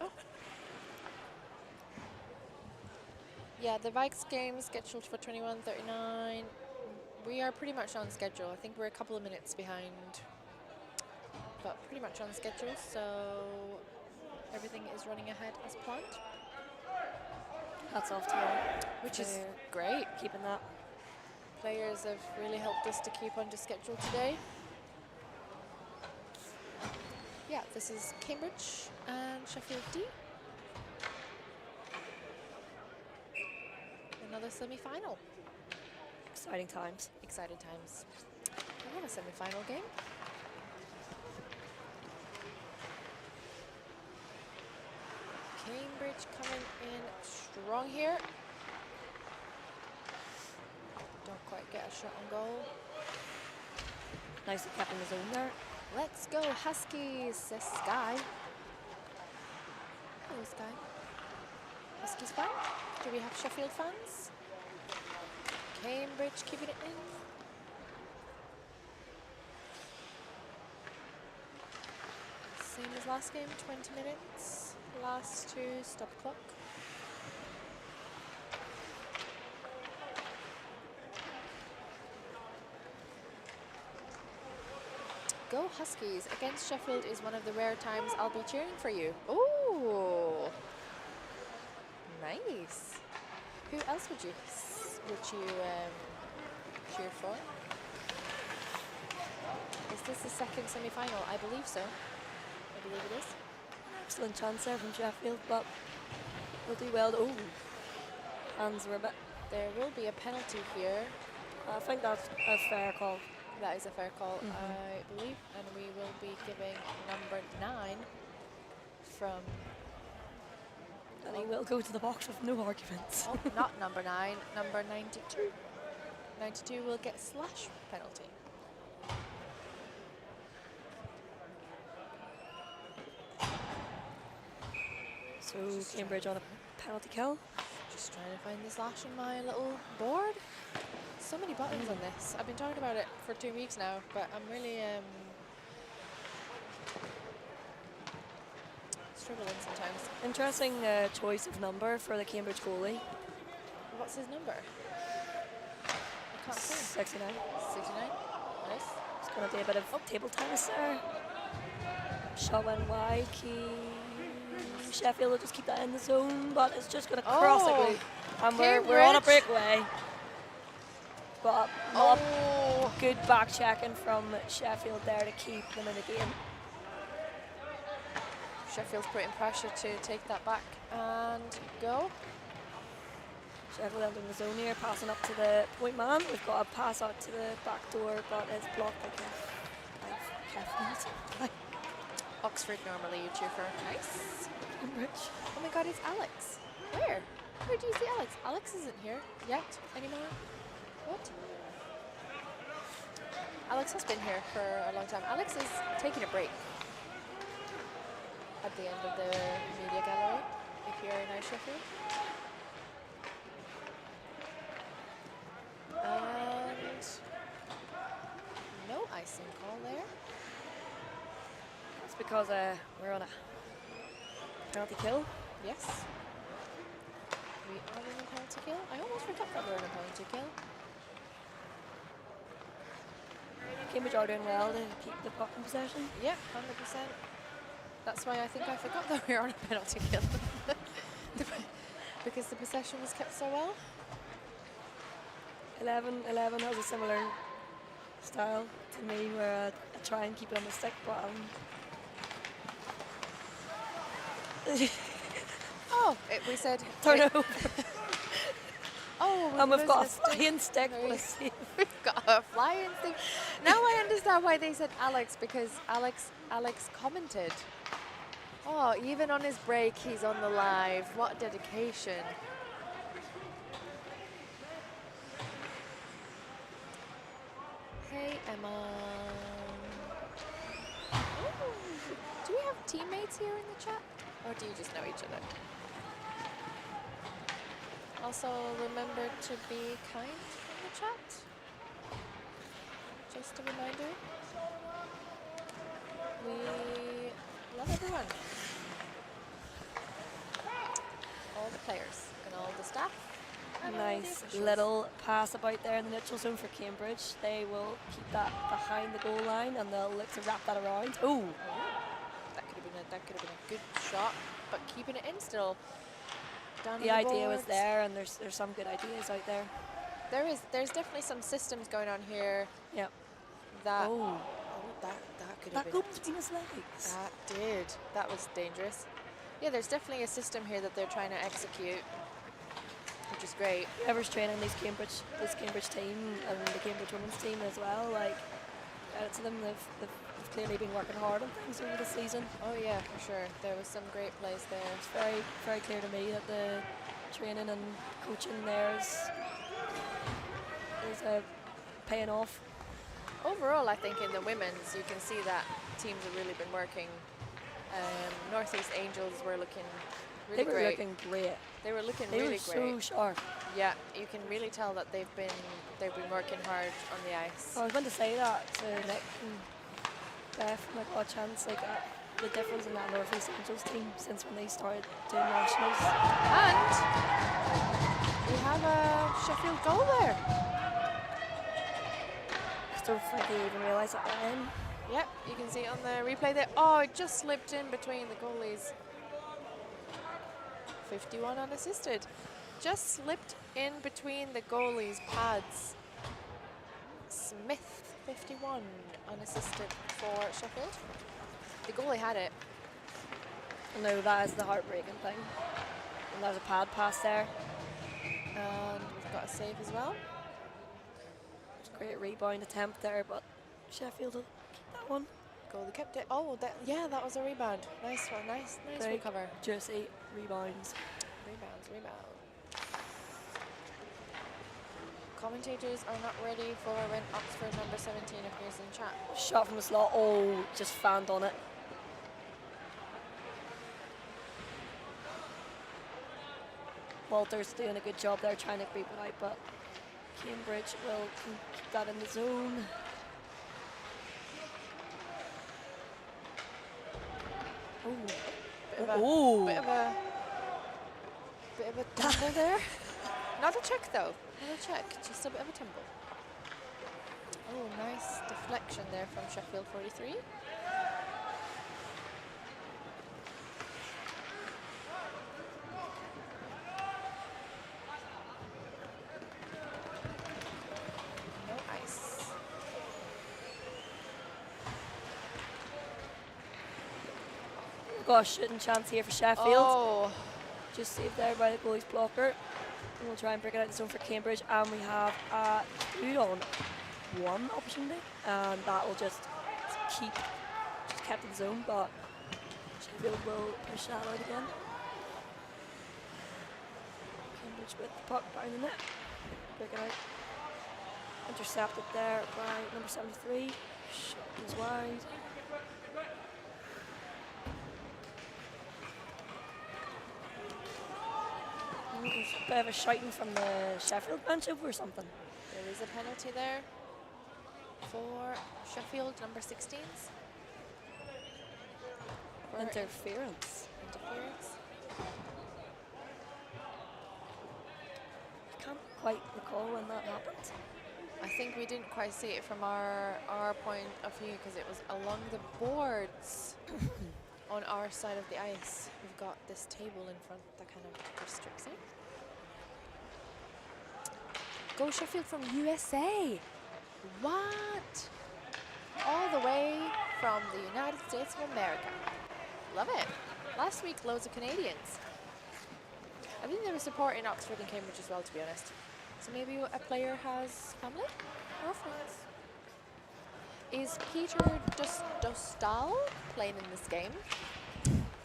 [SPEAKER 3] Oh. Yeah, the Vikes game is scheduled for 21:39. We are pretty much on schedule. I think we're a couple of minutes behind, but pretty much on schedule, so everything is running ahead as planned.
[SPEAKER 6] Hats off to them.
[SPEAKER 3] Which is great.
[SPEAKER 6] Keeping that.
[SPEAKER 3] Players have really helped us to keep under schedule today. Yeah, this is Cambridge and Sheffield D. Another semi-final.
[SPEAKER 6] Exciting times.
[SPEAKER 3] Exciting times. We have a semi-final game. Cambridge coming in strong here. Don't quite get a shot on goal.
[SPEAKER 6] Nicely kept in the zone there.
[SPEAKER 3] Let's go Huskies, says Sky. Hello Sky. Huskies fan? Do we have Sheffield fans? Cambridge keeping it in. Same as last game, 20 minutes. Last two, stop clock. Go Huskies against Sheffield is one of the rare times I'll be cheering for you. Ooh, Nice. Who else would you cheer for? Is this the second semi-final? I believe so. I believe it is.
[SPEAKER 6] Excellent chance there from Sheffield, but we'll do well. Oh, hands were a bit.
[SPEAKER 3] There will be a penalty here.
[SPEAKER 6] I think that's a fair call.
[SPEAKER 3] That is a fair call, I believe. And we will be giving number 9 from...
[SPEAKER 6] And he will go to the box with no arguments.
[SPEAKER 3] Oh, not number 9, number 92. 92 will get slash penalty.
[SPEAKER 6] So Cambridge on a penalty kill.
[SPEAKER 3] Just trying to find the slash on my little board. So many buttons on this. I've been talking about it for 2 weeks now, but I'm really struggling sometimes.
[SPEAKER 6] Interesting choice of number for the Cambridge goalie.
[SPEAKER 3] What's his number? I can't see.
[SPEAKER 6] 69.
[SPEAKER 3] 69. Nice.
[SPEAKER 6] Just going to do a bit of table tennis there. Shot went wide. Sheffield will just keep that in the zone, but it's just going to cross the glue. And we're on a breakaway. But not good back checking from Sheffield there to keep them in the game.
[SPEAKER 3] Sheffield's putting pressure to take that back and go.
[SPEAKER 6] Sheffield entering the zone here, passing up to the point man. We've got a pass out to the back door, but it's blocked by Kev.
[SPEAKER 3] Oxford normally you cheer for. Nice.
[SPEAKER 6] Cambridge.
[SPEAKER 3] Oh my god, it's Alex. Where? Where do you see Alex? Alex isn't here yet anymore. What? Alex has been here for a long time. Alex is taking a break at the end of the media gallery, if you're in Sheffield. And no icing call there.
[SPEAKER 6] That's because we're on a penalty kill.
[SPEAKER 3] Yes. We are in a penalty kill. I almost forgot that we're in a penalty kill.
[SPEAKER 6] Cambridge are doing well to keep the puck in possession.
[SPEAKER 3] Yeah, 100%. That's why I think I forgot that we were on a penalty kill. Because the possession was kept so well.
[SPEAKER 6] 11 has a similar style to me where I try and keep it on the stick, but
[SPEAKER 3] we said
[SPEAKER 6] turn over.
[SPEAKER 3] Oh,
[SPEAKER 6] and we've got a flying stick.
[SPEAKER 3] We've got a flying stick. Now I understand why they said Alex, because Alex commented. Oh, even on his break, he's on the live. What dedication. Hey, Emma. Ooh. Do we have teammates here in the chat? Or do you just know each other? Also, remember to be kind in the chat. Just a reminder. We love everyone. All the players and all the staff. And all the
[SPEAKER 6] Nice
[SPEAKER 3] officials.
[SPEAKER 6] little pass about there in the neutral zone for Cambridge. They will keep that behind the goal line and they'll look to wrap that around. Oh,
[SPEAKER 3] That could have been a good shot, but keeping it in still. Down
[SPEAKER 6] the
[SPEAKER 3] on the
[SPEAKER 6] idea was
[SPEAKER 3] boards.
[SPEAKER 6] there, and there's some good ideas out there.
[SPEAKER 3] There's definitely some systems going on here.
[SPEAKER 6] Yep.
[SPEAKER 3] That
[SPEAKER 6] Oh,
[SPEAKER 3] that could have
[SPEAKER 6] that
[SPEAKER 3] been.
[SPEAKER 6] goal between his legs.
[SPEAKER 3] That did. That was dangerous. Yeah, there's definitely a system here that they're trying to execute, which is great.
[SPEAKER 6] Whoever's training this Cambridge team and the Cambridge women's team as well, like, credit to them, they've clearly been working hard on things over the season.
[SPEAKER 3] Oh yeah, for sure. There was some great plays there.
[SPEAKER 6] It's very, very clear to me that the training and coaching there is paying off.
[SPEAKER 3] Overall, I think in the women's, you can see that teams have really been working. Northeast Angels were looking really
[SPEAKER 6] They were
[SPEAKER 3] great.
[SPEAKER 6] looking great.
[SPEAKER 3] They were looking
[SPEAKER 6] They
[SPEAKER 3] really
[SPEAKER 6] were
[SPEAKER 3] great.
[SPEAKER 6] so sharp.
[SPEAKER 3] Yeah, you can really tell that they've been working hard on the ice.
[SPEAKER 6] I was going to say that to Nick and Beth, when I got a chance, like the difference in that Northeast Angels team since when they started doing nationals.
[SPEAKER 3] And we have a Sheffield goal there.
[SPEAKER 6] I don't think they even realised that then.
[SPEAKER 3] Yep, you can see it on the replay there. Oh, it just slipped in between the goalies. 51 unassisted. Just slipped in between the goalie's pads. Smith, 51 unassisted for Sheffield. The goalie had it.
[SPEAKER 6] No, that is the heartbreaking thing. And there's a pad pass there.
[SPEAKER 3] And we've got a save as well.
[SPEAKER 6] It's a great rebound attempt there, but Sheffield will keep that one.
[SPEAKER 3] Goalie kept it. Oh, that was a rebound. Nice one. Nice
[SPEAKER 6] Big
[SPEAKER 3] recover.
[SPEAKER 6] Jersey rebounds.
[SPEAKER 3] Rebound. Commentators are not ready for when Oxford number 17 appears in chat.
[SPEAKER 6] Shot from the slot. Oh, just fanned on it. Walter's doing a good job there trying to creep it out, but Cambridge will keep that in the zone.
[SPEAKER 3] Bit of a tumble there. Not a check though. Not a check. Just a bit of a tumble. Oh, nice deflection there from Sheffield 43. No ice.
[SPEAKER 6] Got a shooting chance here for Sheffield.
[SPEAKER 3] Oh,
[SPEAKER 6] Just saved there by the goalie's blocker. And we'll try and break it out the zone for Cambridge. And we have a 2-on-1 opportunity. And that will just kept in the zone, but Sheffield will push that out again. Cambridge with the puck behind the net. Break it out. Intercepted there by number 73. Shot is wide. There's a bit of a shouting from the Sheffield bench over or something.
[SPEAKER 3] there is a penalty there for Sheffield number 16s. For
[SPEAKER 6] Interference.
[SPEAKER 3] interference.
[SPEAKER 6] I can't quite recall when that happened.
[SPEAKER 3] I think we didn't quite see it from our point of view because it was along the boards on our side of the ice. We've got this table in front that kind of restricts it. Go Sheffield from USA. What? All the way from the United States of America. Love it. Last week, loads of Canadians. I think they were supporting Oxford and Cambridge as well, to be honest. So maybe a player has family or friends. Is Peter Dostal playing in this game?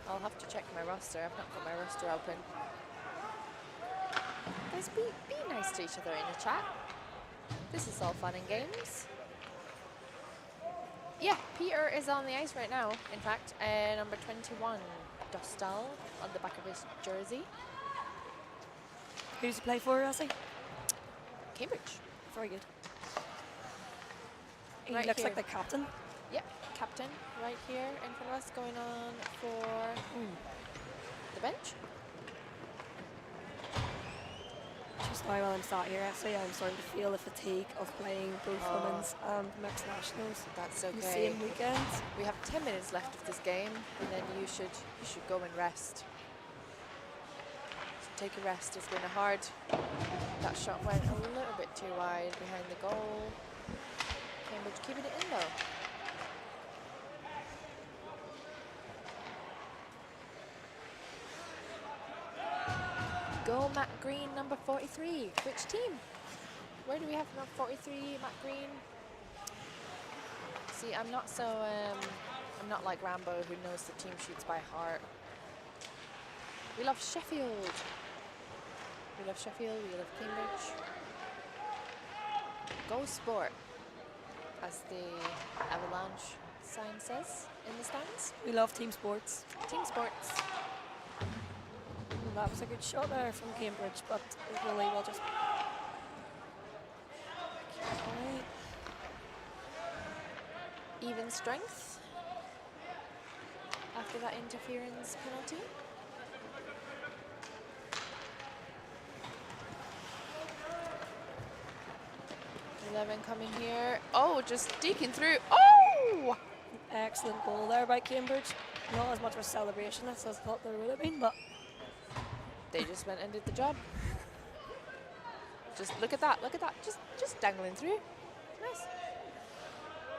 [SPEAKER 3] I'll have to check my roster. I've not got my roster open. Guys, be nice to each other in the chat. This is all fun and games. Yeah, Peter is on the ice right now, in fact. Number 21, Dostal, on the back of his jersey.
[SPEAKER 6] Who does he play for, Elsie?
[SPEAKER 3] Cambridge.
[SPEAKER 6] Very good. He
[SPEAKER 3] Right
[SPEAKER 6] looks
[SPEAKER 3] here.
[SPEAKER 6] like the captain.
[SPEAKER 3] Yep, captain right here in front of us, going on for the bench.
[SPEAKER 6] Just now while I'm sat here, actually, I'm starting to feel the fatigue of playing both women's and mixed nationals
[SPEAKER 3] That's
[SPEAKER 6] in the
[SPEAKER 3] okay.
[SPEAKER 6] same weekend.
[SPEAKER 3] We have 10 minutes left of this game, and then you should go and rest. So take a rest. It's been a hard. That shot went a little bit too wide behind the goal. Cambridge keeping it in though. Go Matt Green, number 43. Which team? Where do we have number 43, Matt Green? See, I'm not so, I'm not like Rambo who knows the team sheets by heart. We love Sheffield. We love Sheffield, we love Cambridge. Go Sport, as the Avalanche sign says in the stands.
[SPEAKER 6] We love team sports.
[SPEAKER 3] Team sports.
[SPEAKER 6] And that was a good shot there from Cambridge, but the goalie will just. Right.
[SPEAKER 3] Even strength after that interference penalty. Coming here. Oh, just deking through. Oh!
[SPEAKER 6] Excellent goal there by Cambridge. Not as much of a celebration as I thought there would have been, but
[SPEAKER 3] They just went and did the job. Just look at that, just dangling through. Nice.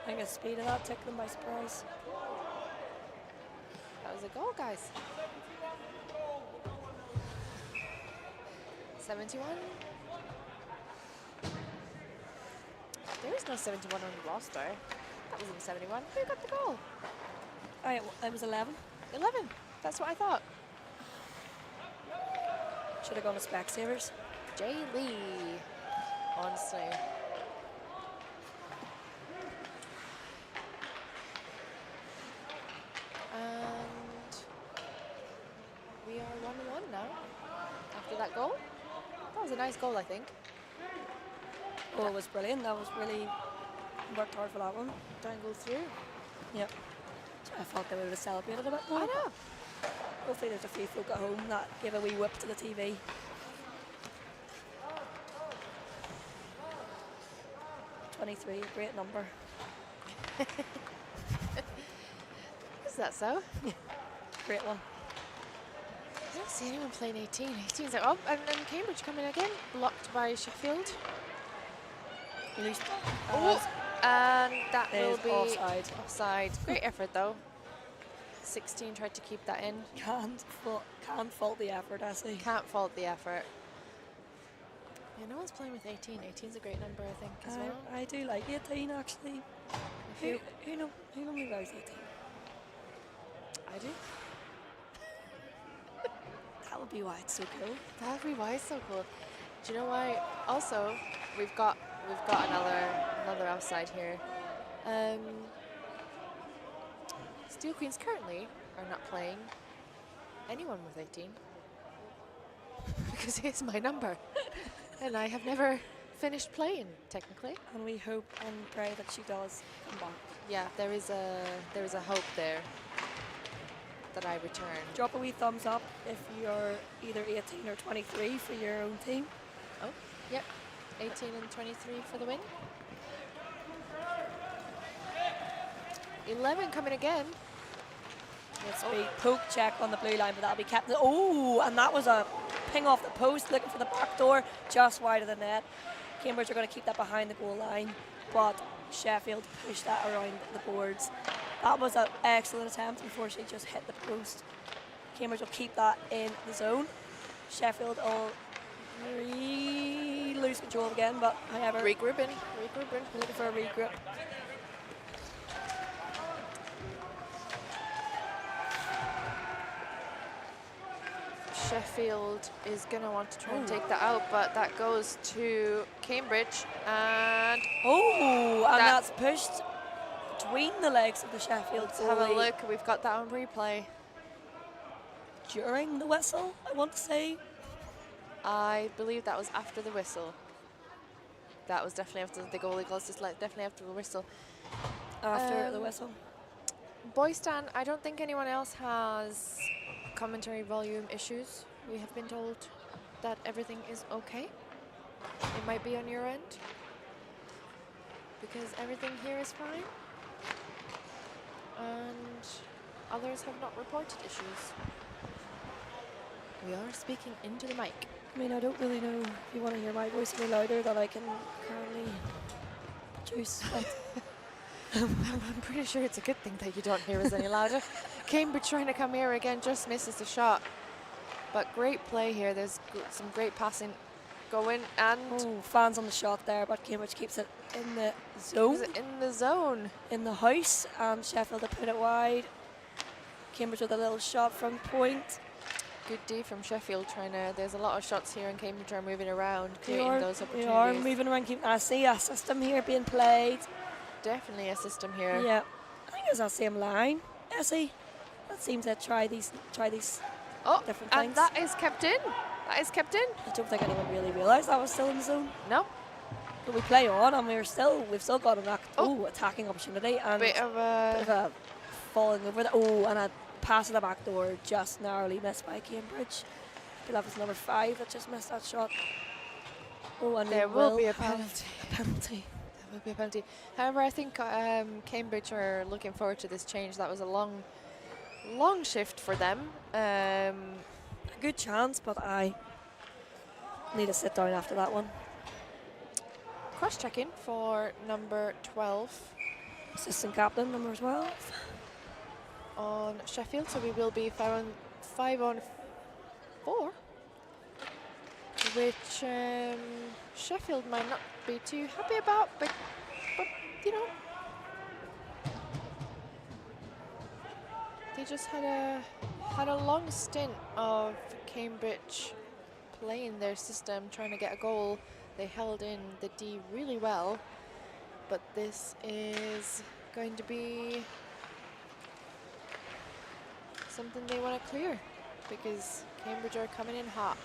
[SPEAKER 6] I think the speed of that took them by surprise.
[SPEAKER 3] That was a goal, guys. 71. There is no 71 on the roster. That wasn't 71. Who got the goal?
[SPEAKER 6] It was 11.
[SPEAKER 3] 11. That's what I thought.
[SPEAKER 6] Should have gone to Specsavers.
[SPEAKER 3] Jay Lee. Honestly. And we are 1-1 now. After that goal. That was a nice goal, I think.
[SPEAKER 6] Oh, it was brilliant. That was really worked hard for that one.
[SPEAKER 3] Dangle through.
[SPEAKER 6] Yep. I thought they would have celebrated a bit more.
[SPEAKER 3] I know.
[SPEAKER 6] Hopefully there's a few folk at home that give a wee whip to the TV. '23, a great number.
[SPEAKER 3] Is that so?
[SPEAKER 6] Great one.
[SPEAKER 3] I don't see anyone playing 18. 18's like, oh, and Cambridge coming again. Blocked by Sheffield.
[SPEAKER 6] Loose.
[SPEAKER 3] Oh, and that will
[SPEAKER 6] Is
[SPEAKER 3] be
[SPEAKER 6] offside.
[SPEAKER 3] offside. Great effort though. 16 tried to keep that in.
[SPEAKER 6] Can't fault the effort, I see.
[SPEAKER 3] Can't fault the effort. Yeah, no one's playing with 18. 18's a great number, I think, as well.
[SPEAKER 6] I do like 18 actually.
[SPEAKER 3] Who-
[SPEAKER 6] Who normally wears 18?
[SPEAKER 3] I do.
[SPEAKER 6] That would be why it's so cool.
[SPEAKER 3] That would be why it's so cool. Do you know why? Also, we've got another outside here. Steel Queens currently are not playing anyone with 18 because it's my number, and I have never finished playing technically.
[SPEAKER 6] And we hope and pray that she does come back.
[SPEAKER 3] Yeah, there is a hope there that I return.
[SPEAKER 6] Drop a wee thumbs up if you're either 18 or 23 for your own team.
[SPEAKER 3] Oh, yep, 18 and 23 for the win. 11 coming again.
[SPEAKER 6] It's a poke check on the blue line, but that'll be kept. Oh, and that was a ping off the post, looking for the back door, just wide of the net. Cambridge are going to keep that behind the goal line, but Sheffield pushed that around the boards. That was an excellent attempt before she just hit the post. Cambridge will keep that in the zone. Sheffield will lose control again, but however,
[SPEAKER 3] Regrouping.
[SPEAKER 6] looking for a regroup.
[SPEAKER 3] Sheffield is going to want to try and take that out, but that goes to Cambridge, and
[SPEAKER 6] Oh, and
[SPEAKER 3] That-
[SPEAKER 6] that's pushed between the legs of the Sheffield
[SPEAKER 3] let's have a
[SPEAKER 6] goalie
[SPEAKER 3] look. We've got that on replay.
[SPEAKER 6] during the whistle, I want to say.
[SPEAKER 3] I believe that was after the whistle. That was definitely after the goalie goes, just like definitely after the whistle.
[SPEAKER 6] After the whistle.
[SPEAKER 3] Boys stand, I don't think anyone else has commentary volume issues. We have been told that everything is okay. It might be on your end, because everything here is fine. And others have not reported issues. We are speaking into the mic.
[SPEAKER 6] I mean, I don't really know if you want to hear my voice any louder than I can currently produce. But
[SPEAKER 3] I'm pretty sure it's a good thing that you don't hear us any louder. Cambridge trying to come here again, just misses the shot. But great play here. There's some great passing going, and
[SPEAKER 6] oh, fans on the shot there, but Cambridge keeps it in the zone,
[SPEAKER 3] is it in the zone.
[SPEAKER 6] in the house, and Sheffield to put it wide. Cambridge with a little shot from point.
[SPEAKER 3] Good D from Sheffield trying to. There's a lot of shots here, and Cambridge are moving around,
[SPEAKER 6] We
[SPEAKER 3] creating
[SPEAKER 6] are,
[SPEAKER 3] those
[SPEAKER 6] we
[SPEAKER 3] opportunities.
[SPEAKER 6] are moving around. I see a system here being played.
[SPEAKER 3] Definitely a system here.
[SPEAKER 6] Yeah, I think it's that same line. Essie, that seems to try these
[SPEAKER 3] Oh,
[SPEAKER 6] different
[SPEAKER 3] and
[SPEAKER 6] things.
[SPEAKER 3] that is kept in. That is kept in.
[SPEAKER 6] I don't think anyone really realised that was still in the zone.
[SPEAKER 3] No,
[SPEAKER 6] But we play on, and we've still got an
[SPEAKER 3] Oh.
[SPEAKER 6] attacking opportunity, and
[SPEAKER 3] bit of
[SPEAKER 6] bit of
[SPEAKER 3] a.
[SPEAKER 6] a falling over. And a pass at the back door just narrowly missed by Cambridge. I believe it's number 5 that just missed that shot. Oh, and
[SPEAKER 3] There
[SPEAKER 6] we
[SPEAKER 3] will be a
[SPEAKER 6] have
[SPEAKER 3] penalty.
[SPEAKER 6] A penalty.
[SPEAKER 3] There will be a penalty. However, I think Cambridge are looking forward to this change. That was a long shift for them.
[SPEAKER 6] A good chance, but I need to sit down after that one.
[SPEAKER 3] Cross-checking for number 12
[SPEAKER 6] Assistant captain, number 12.
[SPEAKER 3] on Sheffield, so we will be 5 on 4, which Sheffield might not be too happy about, but you know, they just had a long stint of Cambridge playing their system, trying to get a goal. They held in the D really well, but this is going to be something they want to clear because Cambridge are coming in hot.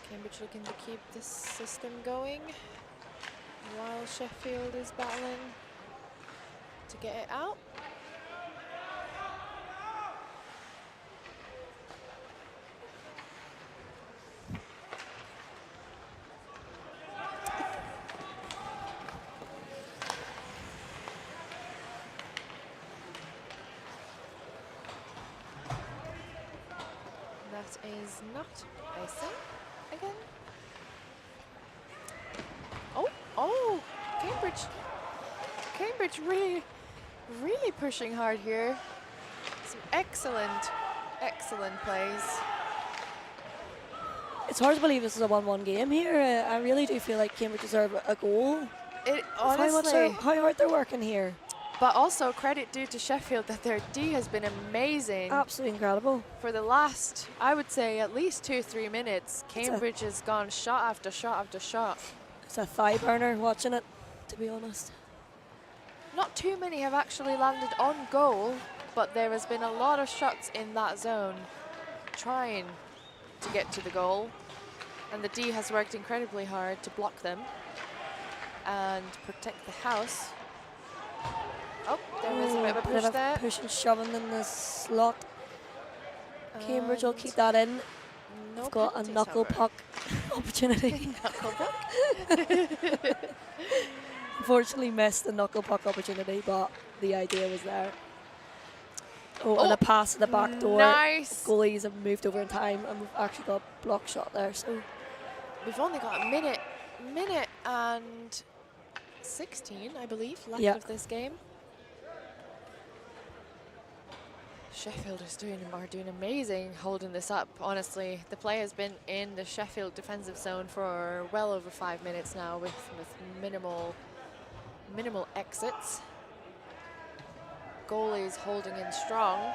[SPEAKER 3] Cambridge looking to keep this system going while Sheffield is battling to get it out. That is not icing again. Oh, Cambridge really pushing hard here. Some excellent plays.
[SPEAKER 6] It's hard to believe this is a 1-1 game here. I really do feel like Cambridge deserve a goal.
[SPEAKER 3] It honestly,
[SPEAKER 6] how hard they're working here.
[SPEAKER 3] but also credit due to Sheffield that their D has been amazing.
[SPEAKER 6] Absolutely incredible.
[SPEAKER 3] For the last, I would say, at least 2-3 minutes, Cambridge has gone shot after shot after shot.
[SPEAKER 6] It's a thigh burner watching it, to be honest.
[SPEAKER 3] Not too many have actually landed on goal, but there has been a lot of shots in that zone trying to get to the goal. And the D has worked incredibly hard to block them and protect the house. Oh, there was a bit of a push there.
[SPEAKER 6] Push and shoving in the slot. Cambridge will keep that in.
[SPEAKER 3] No
[SPEAKER 6] They've got a
[SPEAKER 3] penalties,
[SPEAKER 6] knuckle
[SPEAKER 3] however.
[SPEAKER 6] puck opportunity.
[SPEAKER 3] Knuckle puck.
[SPEAKER 6] Unfortunately missed the knuckle puck opportunity, but the idea was there. Oh, and a pass at the back door.
[SPEAKER 3] Nice.
[SPEAKER 6] Goalies have moved over in time, and we've actually got a block shot there. So
[SPEAKER 3] We've only got a minute and 16, I believe, left of this game. Sheffield are doing amazing holding this up. Honestly, the play has been in the Sheffield defensive zone for well over 5 minutes now, with minimal exits. Goalies holding in strong.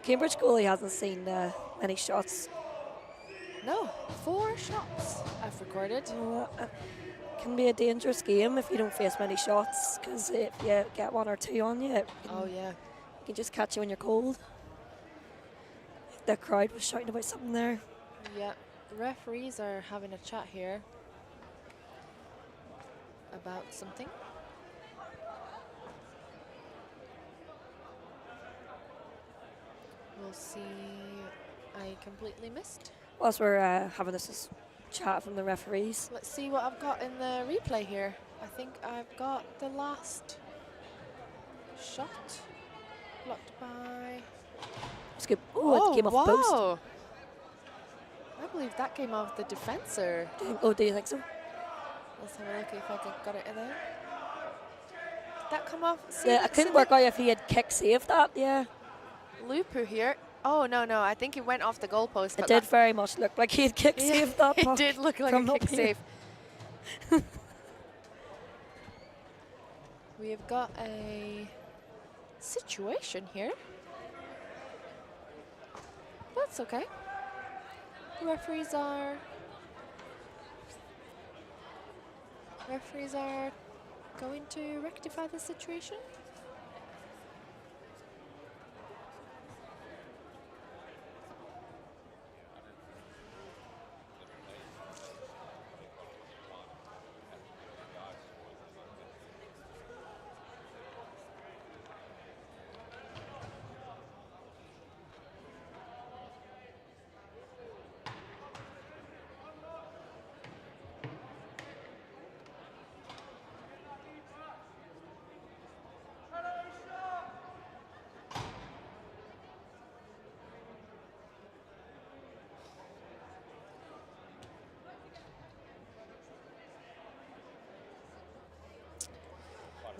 [SPEAKER 6] Cambridge goalie hasn't seen many shots.
[SPEAKER 3] No, 4 shots I've recorded.
[SPEAKER 6] So, can be a dangerous game if you don't face many shots, because if you get 1 or 2 on you, it can just catch you when you're cold. The crowd was shouting about something there.
[SPEAKER 3] Yeah, the referees are having a chat here about something. We'll see. I completely missed.
[SPEAKER 6] Whilst we're having this chat from the referees.
[SPEAKER 3] Let's see what I've got in the replay here. I think I've got the last shot blocked by...
[SPEAKER 6] It's good. Oh, it came off the post.
[SPEAKER 3] Wow. I believe that came off the defensor.
[SPEAKER 6] Oh, do you think so?
[SPEAKER 3] Let's have a look if I got it in there. Did that come off?
[SPEAKER 6] Yeah, I couldn't work out if he had kick saved that, yeah.
[SPEAKER 3] Lupu here. Oh, no, I think he went off the goalpost.
[SPEAKER 6] It did very much look like he had kick saved that.
[SPEAKER 3] It did look like a kick save. We have got a situation here. That's okay. Referees are going to rectify the situation.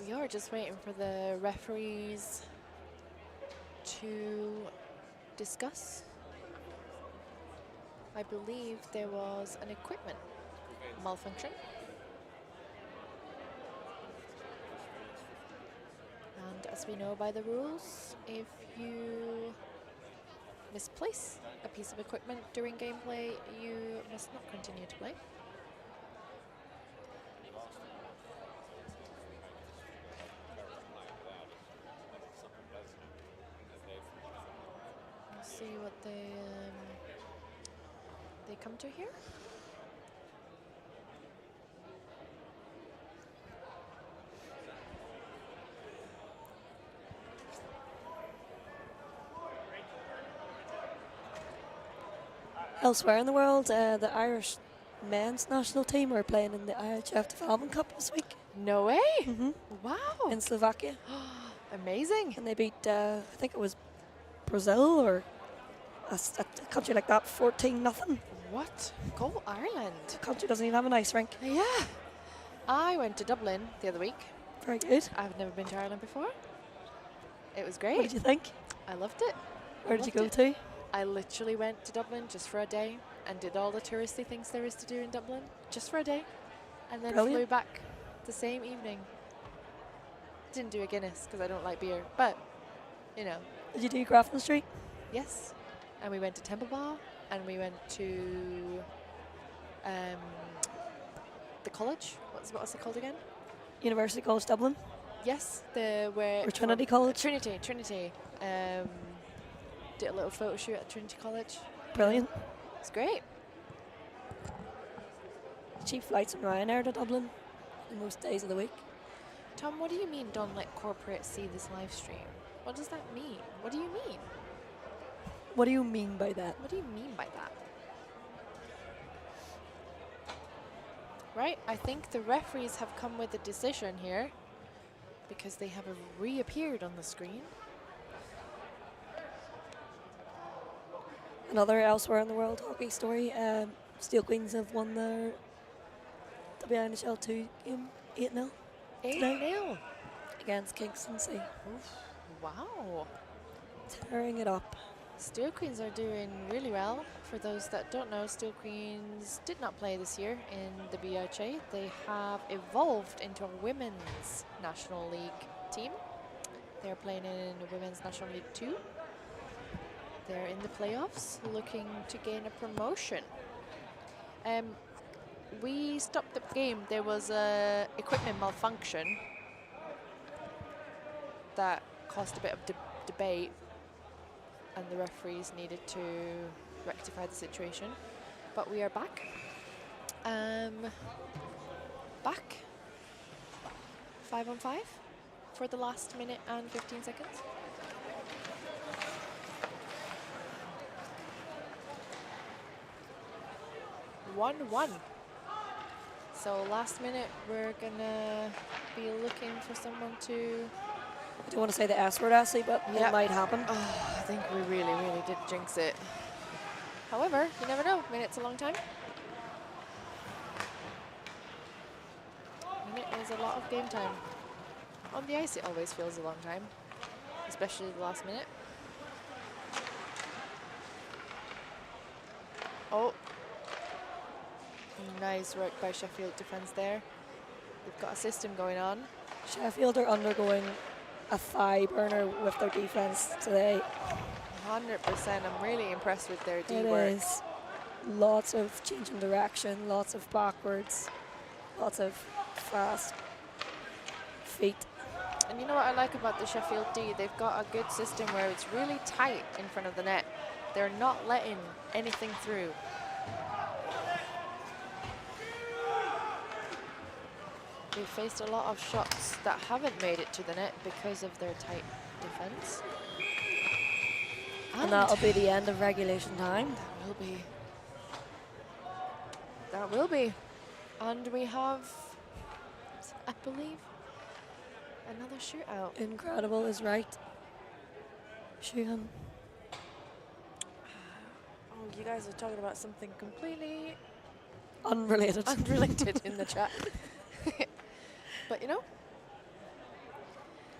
[SPEAKER 3] We are just waiting for the referees to discuss. I believe there was an equipment malfunction. And as we know by the rules, if you misplace a piece of equipment during gameplay, you must not continue to play. Let's see what they come to here.
[SPEAKER 6] Elsewhere in the world, the Irish men's national team are playing in the IHF Development Cup this week.
[SPEAKER 3] No way!
[SPEAKER 6] Mm-hmm.
[SPEAKER 3] Wow!
[SPEAKER 6] In Slovakia.
[SPEAKER 3] Amazing!
[SPEAKER 6] And they beat, I think it was Brazil or a country like that, 14-0.
[SPEAKER 3] What? Go Ireland!
[SPEAKER 6] The country doesn't even have an ice rink.
[SPEAKER 3] Yeah! I went to Dublin the other week.
[SPEAKER 6] Very good.
[SPEAKER 3] I've never been to Ireland before. It was great.
[SPEAKER 6] What did you think?
[SPEAKER 3] I loved it.
[SPEAKER 6] Where did you go to?
[SPEAKER 3] I literally went to Dublin just for a day and did all the touristy things there is to do in Dublin just for a day, and then flew back the same evening. Didn't do a Guinness because I don't like beer, but you know.
[SPEAKER 6] Did you do Grafton Street?
[SPEAKER 3] Yes, and we went to Temple Bar, and we went to the college. What's it called again?
[SPEAKER 6] University College Dublin.
[SPEAKER 3] Yes, or
[SPEAKER 6] Trinity College.
[SPEAKER 3] Trinity. Did a little photo shoot at Trinity College.
[SPEAKER 6] Brilliant.
[SPEAKER 3] It's great.
[SPEAKER 6] Cheap flights from Ryanair to Dublin in most days of the week.
[SPEAKER 3] Tom, what do you mean don't let corporates see this live stream? What does that mean? What do you mean?
[SPEAKER 6] What do you mean by that?
[SPEAKER 3] What do you mean by that? Right, I think the referees have come with a decision here because they have reappeared on the screen.
[SPEAKER 6] Another elsewhere in the world hockey story. Steel Queens have won their WNHL 2 game 8-0.
[SPEAKER 3] 8-0
[SPEAKER 6] against Kingston C.
[SPEAKER 3] Oof. Wow.
[SPEAKER 6] Tearing it up.
[SPEAKER 3] Steel Queens are doing really well. For those that don't know, Steel Queens did not play this year in the BUIHA. They have evolved into a women's National League team. They're playing in the Women's National League 2. They're in the playoffs, looking to gain a promotion. We stopped the game. There was a equipment malfunction that caused a bit of debate, and the referees needed to rectify the situation. But we are back. Back 5-on-5 for the last minute and 15 seconds. One. So last minute, we're gonna be looking for someone to.
[SPEAKER 6] I don't want to say the S word, Ashley, but it might happen.
[SPEAKER 3] Oh, I think we really did jinx it. However, you never know. Minute's a long time. Minute is a lot of game time. On the ice, it always feels a long time, especially the last minute. Oh. Nice work by Sheffield defense there. They've got a system going on.
[SPEAKER 6] Sheffield are undergoing a thigh burner with their defense today.
[SPEAKER 3] 100%. I'm really impressed with their D
[SPEAKER 6] It
[SPEAKER 3] work.
[SPEAKER 6] is lots of changing direction, lots of backwards, lots of fast feet.
[SPEAKER 3] And you know what I like about the Sheffield D? They've got a good system where it's really tight in front of the net. They're not letting anything through. They've faced a lot of shots that haven't made it to the net because of their tight defense.
[SPEAKER 6] And that'll be the end of regulation time.
[SPEAKER 3] That will be. That will be. And we have, I believe, another shootout.
[SPEAKER 6] Incredible is right. Sheehan.
[SPEAKER 3] Oh, you guys are talking about something completely
[SPEAKER 6] Unrelated.
[SPEAKER 3] unrelated in the chat. But you know,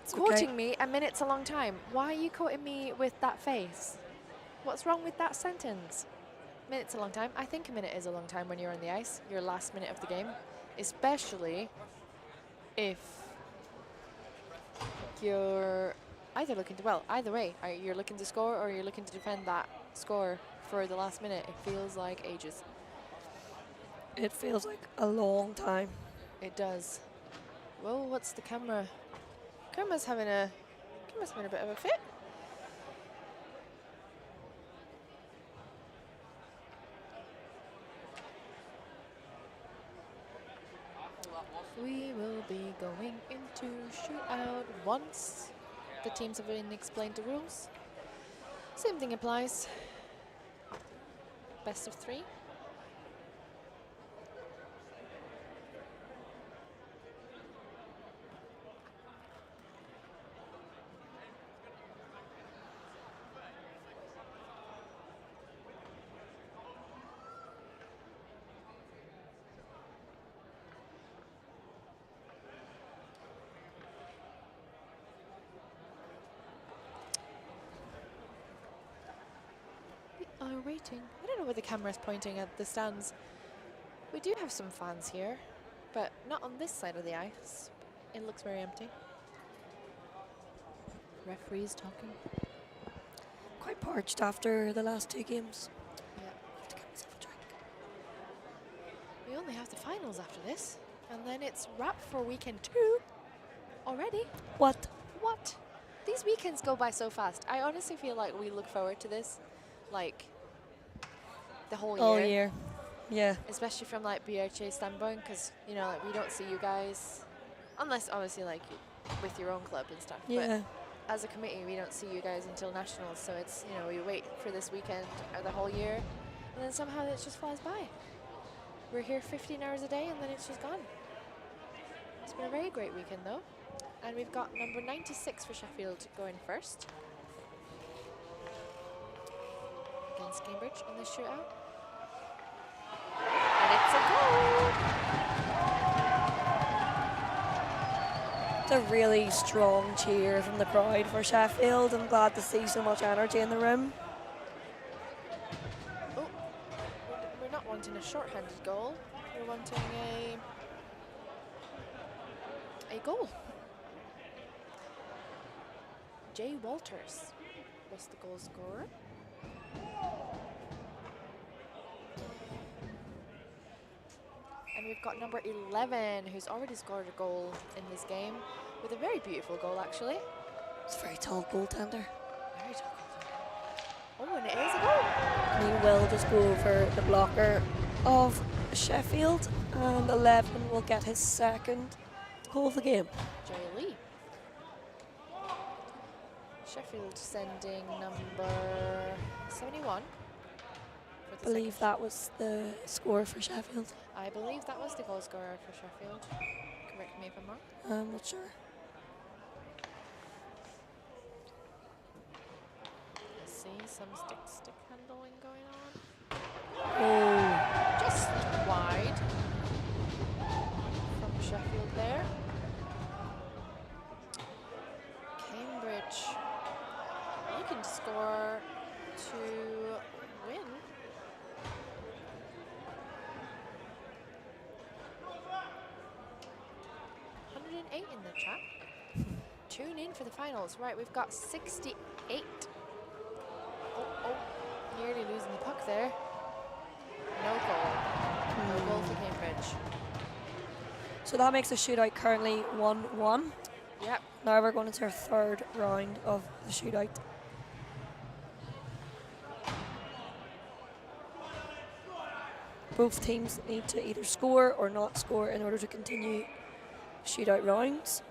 [SPEAKER 6] It's okay.
[SPEAKER 3] Quoting me, a minute's a long time. Why are you quoting me with that face? What's wrong with that sentence? Minute's a long time. I think a minute is a long time when you're on the ice, your last minute of the game, especially if you're either looking to, well, either way, you're looking to score or you're looking to defend that score for the last minute. It feels like ages.
[SPEAKER 6] It feels like a long time.
[SPEAKER 3] It does. Whoa, what's the camera? Camera's having a bit of a fit. We will be going into shootout once the teams have been explained the rules. Same thing applies. Best of 3. Are waiting. I don't know where the camera's pointing at the stands. We do have some fans here, but not on this side of the ice. It looks very empty. Referees talking.
[SPEAKER 6] Quite parched after the last 2 games.
[SPEAKER 3] Yeah.
[SPEAKER 6] I have to get myself a drink.
[SPEAKER 3] We only have the finals after this, and then it's wrap for weekend 2 already.
[SPEAKER 6] What?
[SPEAKER 3] What? These weekends go by so fast. I honestly feel like we look forward to this, like, the whole year.
[SPEAKER 6] All year. Yeah.
[SPEAKER 3] Especially from, like, BUIHA standpoint, because, you know, like, we don't see you guys, unless, obviously, like, with your own club and stuff.
[SPEAKER 6] Yeah.
[SPEAKER 3] But as a committee, we don't see you guys until nationals, so it's, you know, we wait for this weekend or the whole year, and then somehow it just flies by. We're here 15 hours a day, and then it's just gone. It's been a very great weekend, though. And we've got number 96 for Sheffield going first against Cambridge in this shootout. And it's a goal!
[SPEAKER 6] It's a really strong cheer from the crowd for Sheffield. I'm glad to see so much energy in the room.
[SPEAKER 3] Oh, we're not wanting a short-handed goal. We're wanting a goal. Jay Walters was the goal scorer. And we've got number 11, who's already scored a goal in this game, with a very beautiful goal, actually.
[SPEAKER 6] It's a very tall goaltender.
[SPEAKER 3] Very tall goal. Oh, and it is a goal.
[SPEAKER 6] And he will just go over the blocker of Sheffield, and 11 will get his second goal of the game.
[SPEAKER 3] Jay Lee. Sheffield sending number 71.
[SPEAKER 6] I believe that was the score for Sheffield.
[SPEAKER 3] I believe that was the goal scorer for Sheffield. Correct me if I'm wrong.
[SPEAKER 6] I'm not sure.
[SPEAKER 3] Let's see, some stick handling going on.
[SPEAKER 6] Oh,
[SPEAKER 3] Just wide from Sheffield there. Cambridge looking to score to win. In the chat. Tune in for the finals. Right, we've got 68. Oh, nearly losing the puck there. No goal. No goal for Cambridge.
[SPEAKER 6] so that makes the shootout currently 1-1.
[SPEAKER 3] Yep.
[SPEAKER 6] Now we're going into our 3rd round of the shootout. Both teams need to either score or not score in order to continue shootout rounds.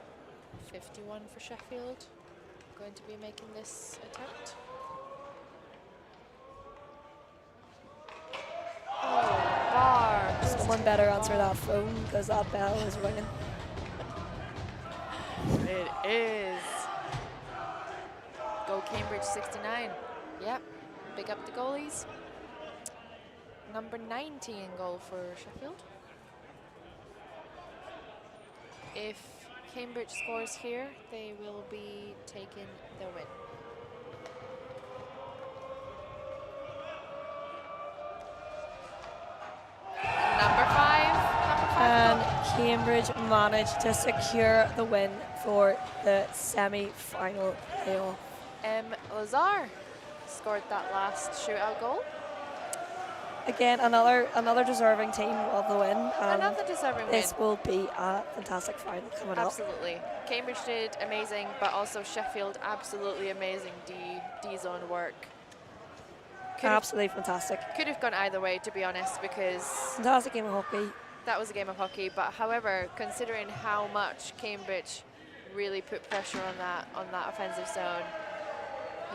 [SPEAKER 3] 51 for Sheffield. Going to be making this attempt. Oh, bar.
[SPEAKER 6] Someone better answer that phone because that bell is ringing.
[SPEAKER 3] It is. Go Cambridge 69. Yep. Big up the goalies. Number 19 goal for Sheffield. If Cambridge scores here, they will be taking the win. Number five
[SPEAKER 6] And
[SPEAKER 3] goal.
[SPEAKER 6] Cambridge managed to secure the win for the semi-final playoff.
[SPEAKER 3] Lazar scored that last shootout goal.
[SPEAKER 6] Again, another deserving team of the win. And
[SPEAKER 3] Another deserving win.
[SPEAKER 6] this will be a fantastic final coming up.
[SPEAKER 3] Absolutely. Cambridge did amazing, but also Sheffield absolutely amazing D-zone work.
[SPEAKER 6] Absolutely fantastic.
[SPEAKER 3] Could have gone either way, to be honest, because
[SPEAKER 6] Fantastic game of hockey.
[SPEAKER 3] that was a game of hockey. But however, considering how much Cambridge really put pressure on that offensive zone,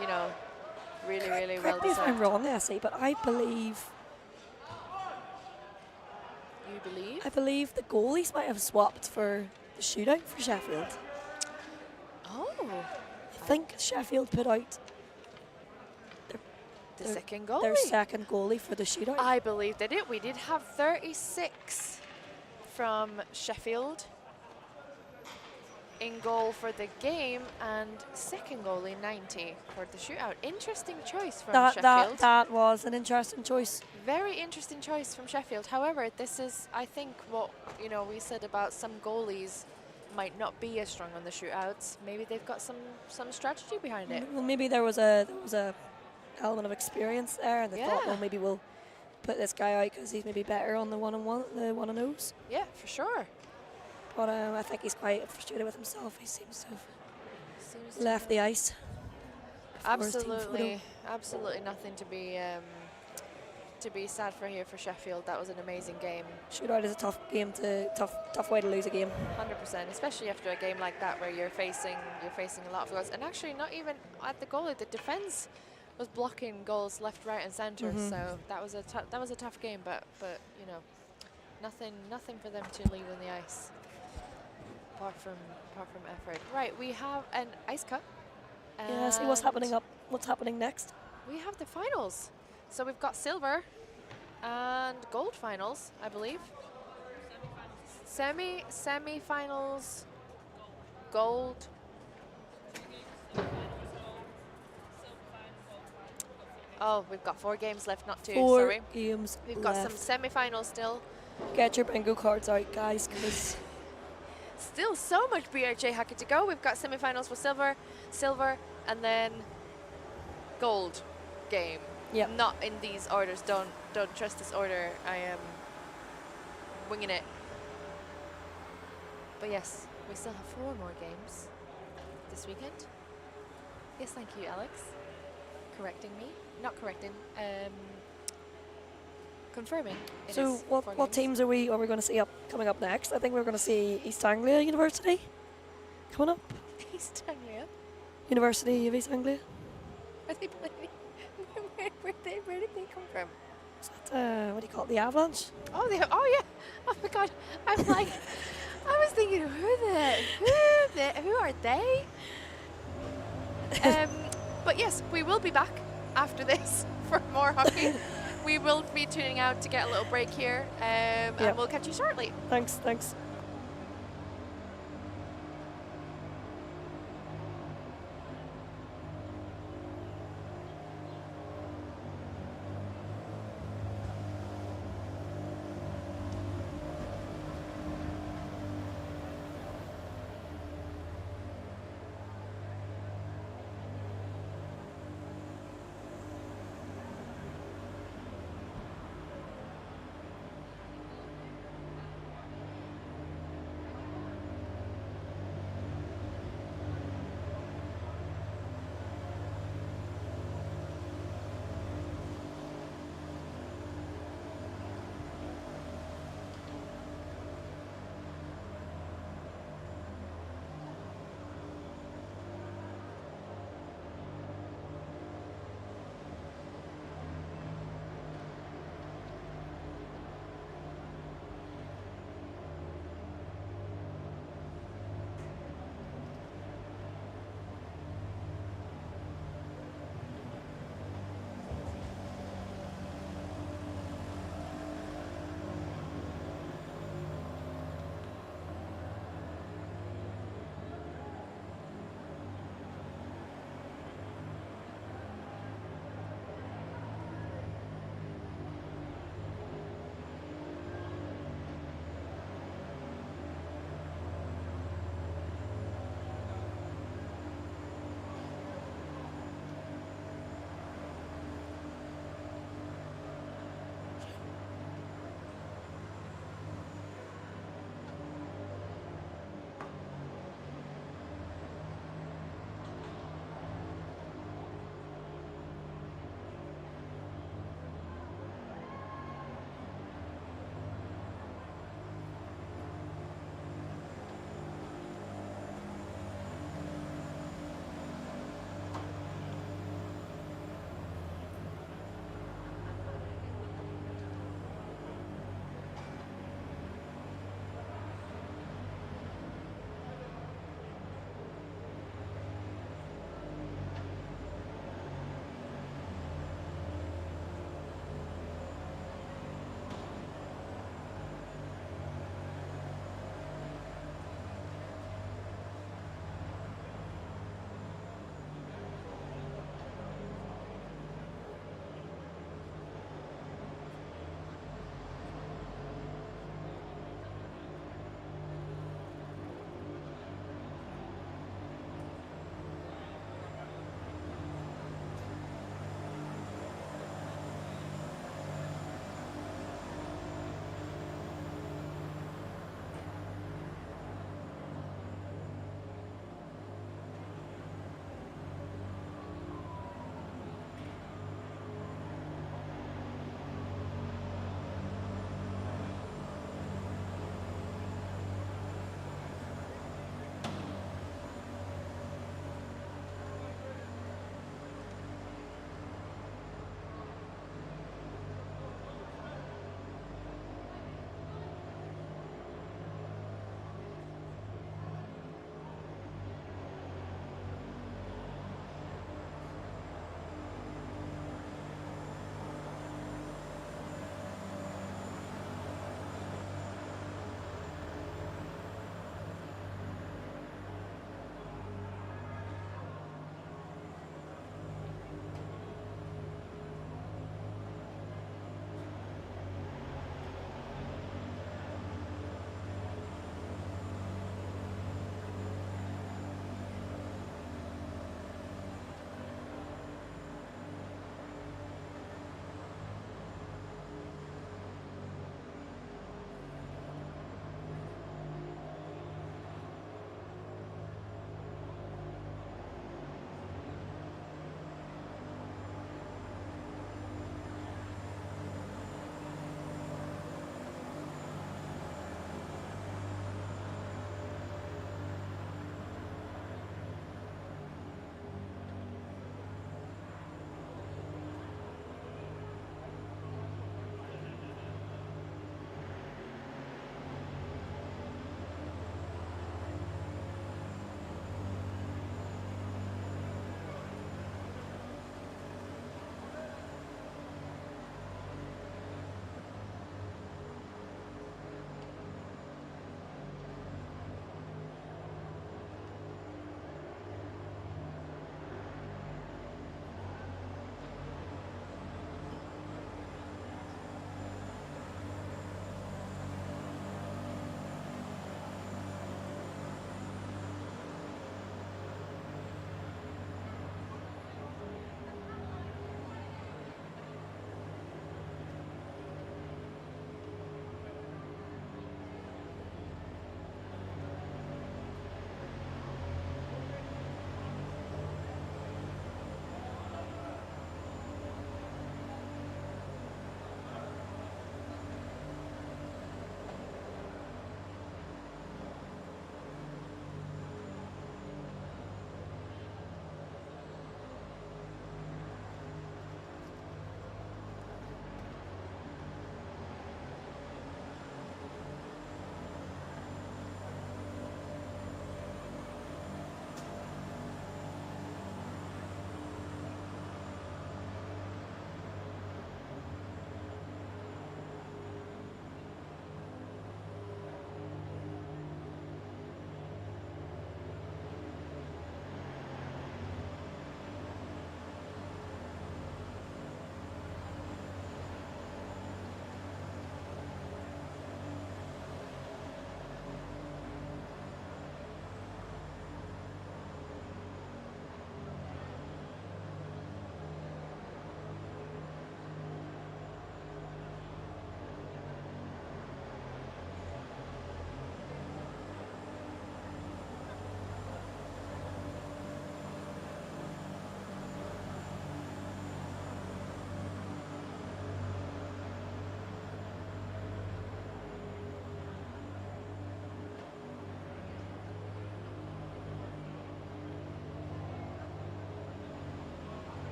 [SPEAKER 3] you know, really, really well
[SPEAKER 6] Correct me if I'm
[SPEAKER 3] deserved.
[SPEAKER 6] wrong there, see, but I believe
[SPEAKER 3] You believe?
[SPEAKER 6] the goalies might have swapped for the shootout for Sheffield.
[SPEAKER 3] Oh,
[SPEAKER 6] I think Sheffield put out
[SPEAKER 3] the
[SPEAKER 6] Their-
[SPEAKER 3] second goalie.
[SPEAKER 6] their second goalie for the shootout.
[SPEAKER 3] I believe they did. We did have 36 from Sheffield in goal for the game, and second goalie 90 for the shootout. Interesting choice from Sheffield.
[SPEAKER 6] That was an interesting choice.
[SPEAKER 3] Very interesting choice from Sheffield. However, this is, I think, what we said about some goalies might not be as strong on the shootouts. Maybe they've got some strategy behind it.
[SPEAKER 6] Well, maybe there was a element of experience there, and they thought,
[SPEAKER 3] Yeah.
[SPEAKER 6] well, maybe we'll put this guy out because he's maybe better on the one-on-one, the one-on-ones.
[SPEAKER 3] Yeah, for sure.
[SPEAKER 6] But I think he's quite frustrated with himself. He seems to have
[SPEAKER 3] Seems to
[SPEAKER 6] left the ice. before his team photo.
[SPEAKER 3] Absolutely nothing to be sad for here for Sheffield. That was an amazing game.
[SPEAKER 6] Shootout is a tough game tough way to lose a game.
[SPEAKER 3] 100%, especially after a game like that where you're facing a lot of goals, and actually not even at the goalie. The defense was blocking goals left, right, and center.
[SPEAKER 6] Mhm.
[SPEAKER 3] So that was a tough game, but nothing for them to leave on the ice apart from effort. Right, we have an ice cup.
[SPEAKER 6] Yeah, see what's happening next.
[SPEAKER 3] We have the finals. So we've got silver and gold finals, I believe. Semi-finals, gold. Oh, we've got 4 games left, not 2,
[SPEAKER 6] 4
[SPEAKER 3] sorry.
[SPEAKER 6] games
[SPEAKER 3] We've got some
[SPEAKER 6] left.
[SPEAKER 3] semi-finals still.
[SPEAKER 6] Get your bingo cards out, guys, because
[SPEAKER 3] Still so much BRJ hockey to go. We've got semi-finals for silver, and then gold game.
[SPEAKER 6] Yep.
[SPEAKER 3] Not in these orders. Don't trust this order. I am winging it. But yes, we still have 4 more games this weekend. Yes, thank you, Alex. Correcting me. Not correcting. Confirming. it
[SPEAKER 6] So
[SPEAKER 3] is 4
[SPEAKER 6] what
[SPEAKER 3] games.
[SPEAKER 6] teams are we going to see coming up next? I think we're going to see East Anglia University coming up.
[SPEAKER 3] East Anglia.
[SPEAKER 6] University of East Anglia.
[SPEAKER 3] Are they playing? Where did they come from?
[SPEAKER 6] Is that, what do you call it? The Avalanche?
[SPEAKER 3] Oh, yeah. Oh my God. I'm like, I was thinking, who are they? But yes, we will be back after this for more hockey. We will be tuning out to get a little break here, and we'll catch you shortly.
[SPEAKER 6] Thanks.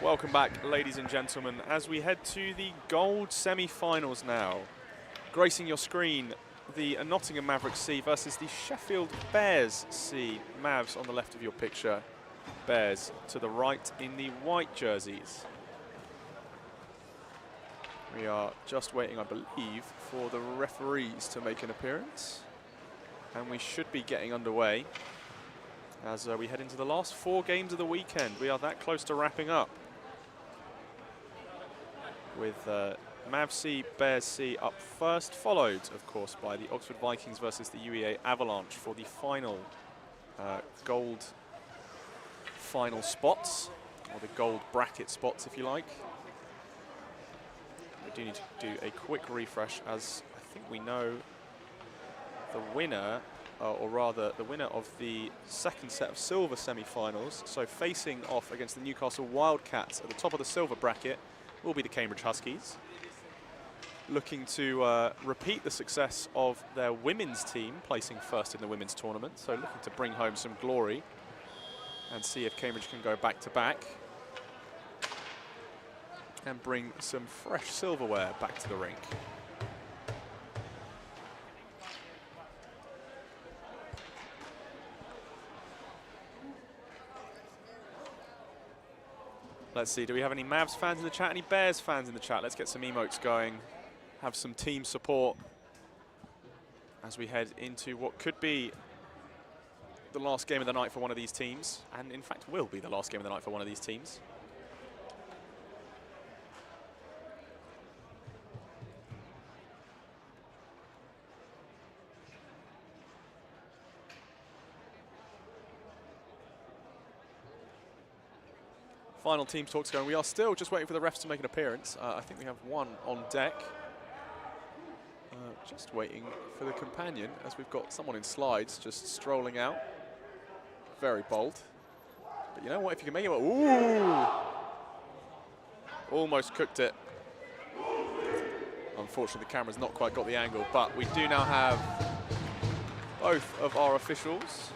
[SPEAKER 1] Welcome back, ladies and gentlemen, as we head to the gold semi-finals now. Gracing your screen, the Nottingham Maverick C versus the Sheffield Bears C. Mavs on the left of your picture, Bears to the right in the white jerseys. We are just waiting, I believe, for the referees to make an appearance. And we should be getting underway as we head into the last 4 games of the weekend. We are that close to wrapping up, with Mavs C, Bears C up first, followed, of course, by the Oxford Vikings versus the UEA Avalanche for the final gold final spots, or the gold bracket spots, if you like. We do need to do a quick refresh, as I think we know the winner, or rather the winner of the second set of silver semi-finals, so facing off against the Newcastle Wildcats at the top of the silver bracket, will be the Cambridge Huskies, looking to repeat the success of their women's team, placing first in the women's tournament, so looking to bring home some glory and see if Cambridge can go back-to-back and bring some fresh silverware back to the rink. Let's see, do we have any Mavs fans in the chat, any Bears fans in the chat? Let's get some emotes going, have some team support as we head into what could be the last game of the night for one of these teams, and in fact will be the last game of the night for one of these teams. Final team talks going. We are still just waiting for the refs to make an appearance. I think we have one on deck. Just waiting for the companion, as we've got someone in slides just strolling out. Very bold. But you know what, if you can make it, ooh! Almost cooked it. Unfortunately, the camera's not quite got the angle, but we do now have both of our officials,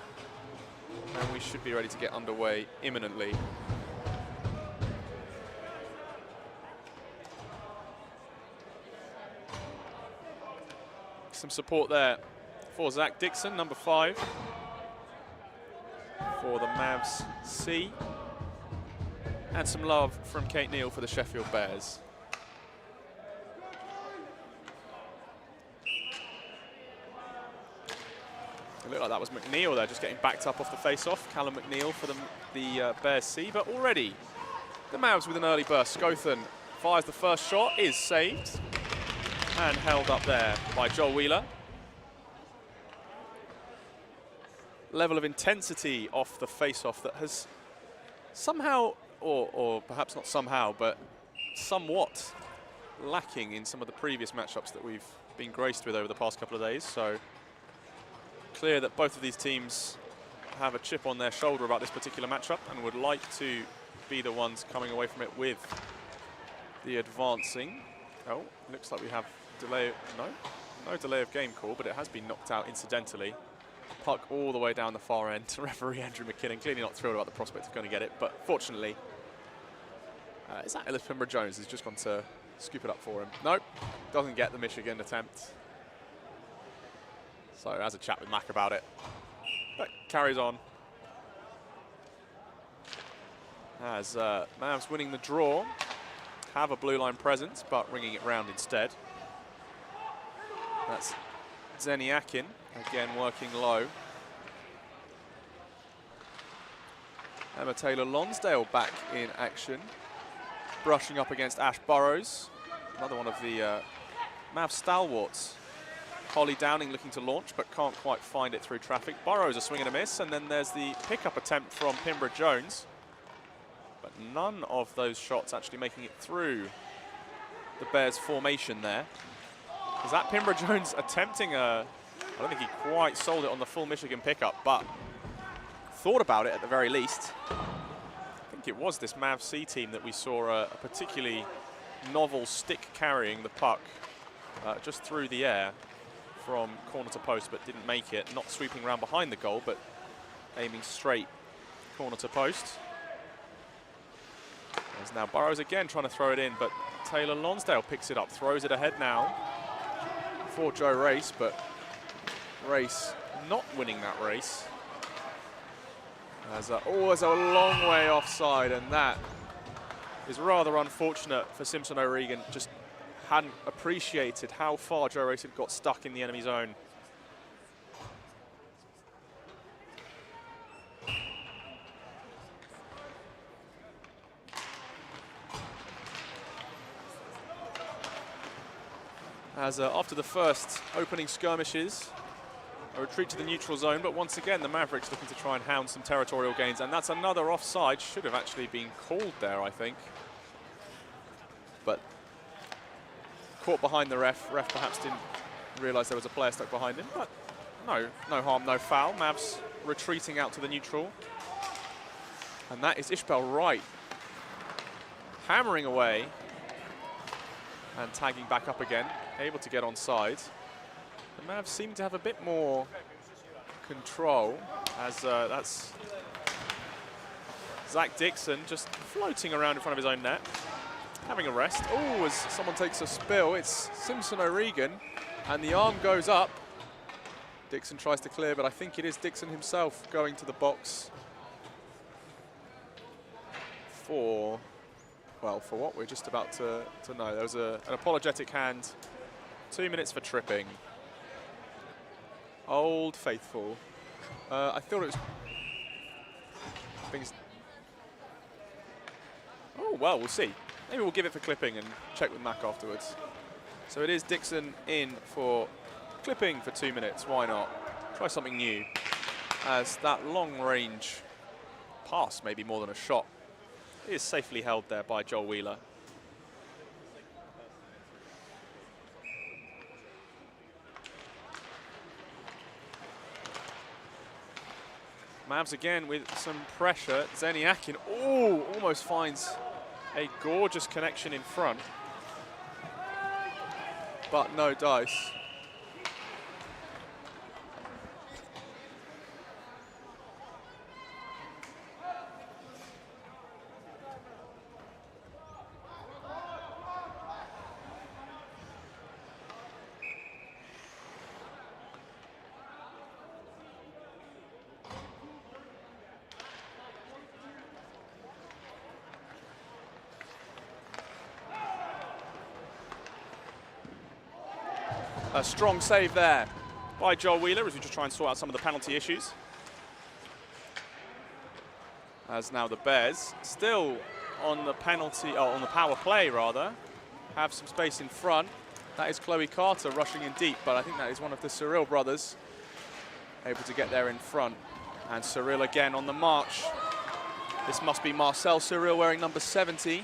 [SPEAKER 1] and we should be ready to get underway imminently. Some support there for Zach Dixon, number 5, for the Mavs C, and some love from Kate Neal for the Sheffield Bears. It looked like that was McNeil there, just getting backed up off the face-off. Callum McNeil for the Bears C, but already the Mavs with an early burst. Scothan fires the first shot, is saved and held up there by Joel Wheeler. Level of intensity off the face-off that has somehow, or perhaps not somehow, but somewhat lacking in some of the previous matchups that we've been graced with over the past couple of days. So clear that both of these teams have a chip on their shoulder about this particular matchup and would like to be the ones coming away from it with the advancing. Oh, looks like we have delay. No delay of game call, but it has been knocked out incidentally. Puck all the way down the far end to referee Andrew McKinnon. Clearly not thrilled about the prospect of going to get it, but fortunately, is that Ellis Pembroke-Jones who's just gone to scoop it up for him? Nope, doesn't get the Michigan attempt. So has a chat with Mac about it, but carries on. As Mavs winning the draw, have a blue line presence, but ringing it round instead. That's Zeniakin, again working low. Emma Taylor-Lonsdale back in action, brushing up against Ash Burrows, another one of the Mavs stalwarts. Holly Downing looking to launch, but can't quite find it through traffic. Burrows a swing and a miss, and then there's the pickup attempt from Pembroke-Jones. But none of those shots actually making it through the Bears formation there. Is that Pembroke-Jones attempting I don't think he quite sold it on the full Michigan pickup, but thought about it at the very least. I think it was this Mavs C team that we saw a particularly novel stick carrying the puck just through the air from corner to post, but didn't make it. Not sweeping around behind the goal, but aiming straight corner to post. As now Burrows again trying to throw it in, but Taylor Lonsdale picks it up, throws it ahead now for Joe Race, but Race not winning that race. As always a long way offside, and that is rather unfortunate for Simpson O'Regan. Just hadn't appreciated how far Joe Race had got stuck in the enemy zone. As after the first opening skirmishes, a retreat to the neutral zone, but once again the Mavericks looking to try and hound some territorial gains, and that's another offside. Should have actually been called there, I think. But caught behind the ref. Ref perhaps didn't realise there was a player stuck behind him, but no harm, no foul. Mavs retreating out to the neutral. And that is Ishbel Wright hammering away and tagging back up again, able to get onside. The Mavs seem to have a bit more control, as that's Zach Dixon just floating around in front of his own net, having a rest. Oh, as someone takes a spill, it's Simpson O'Regan, and the arm goes up. Dixon tries to clear, but I think it is Dixon himself going to the box for, well, for what we're just about to know. There was an apologetic hand, 2 minutes for tripping. Old Faithful. I thought it was... Oh, well, we'll see. Maybe we'll give it for clipping and check with Mac afterwards. So it is Dixon in for clipping for 2 minutes. Why not? Try something new. As that long range pass, maybe more than a shot, is safely held there by Joel Wheeler. Mavs again with some pressure. Zeniakin, oh, almost finds a gorgeous connection in front, but no dice. A strong save there by Joel Wheeler as we just try and sort out some of the penalty issues. As now the Bears, still on the penalty, or on the power play rather, have some space in front. That is Chloe Carter rushing in deep, but I think that is one of the Cyril brothers able to get there in front. And Cyril again on the march. This must be Marcel Cyril wearing number 70.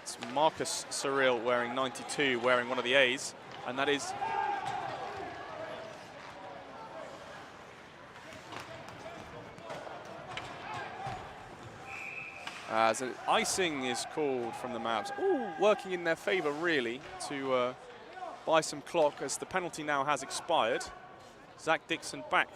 [SPEAKER 1] It's Marcus Cyril wearing 92, wearing one of the A's, and that is as an icing is called from the Mavs. Ooh, working in their favour really to buy some clock as the penalty now has expired. Zach Dixon back.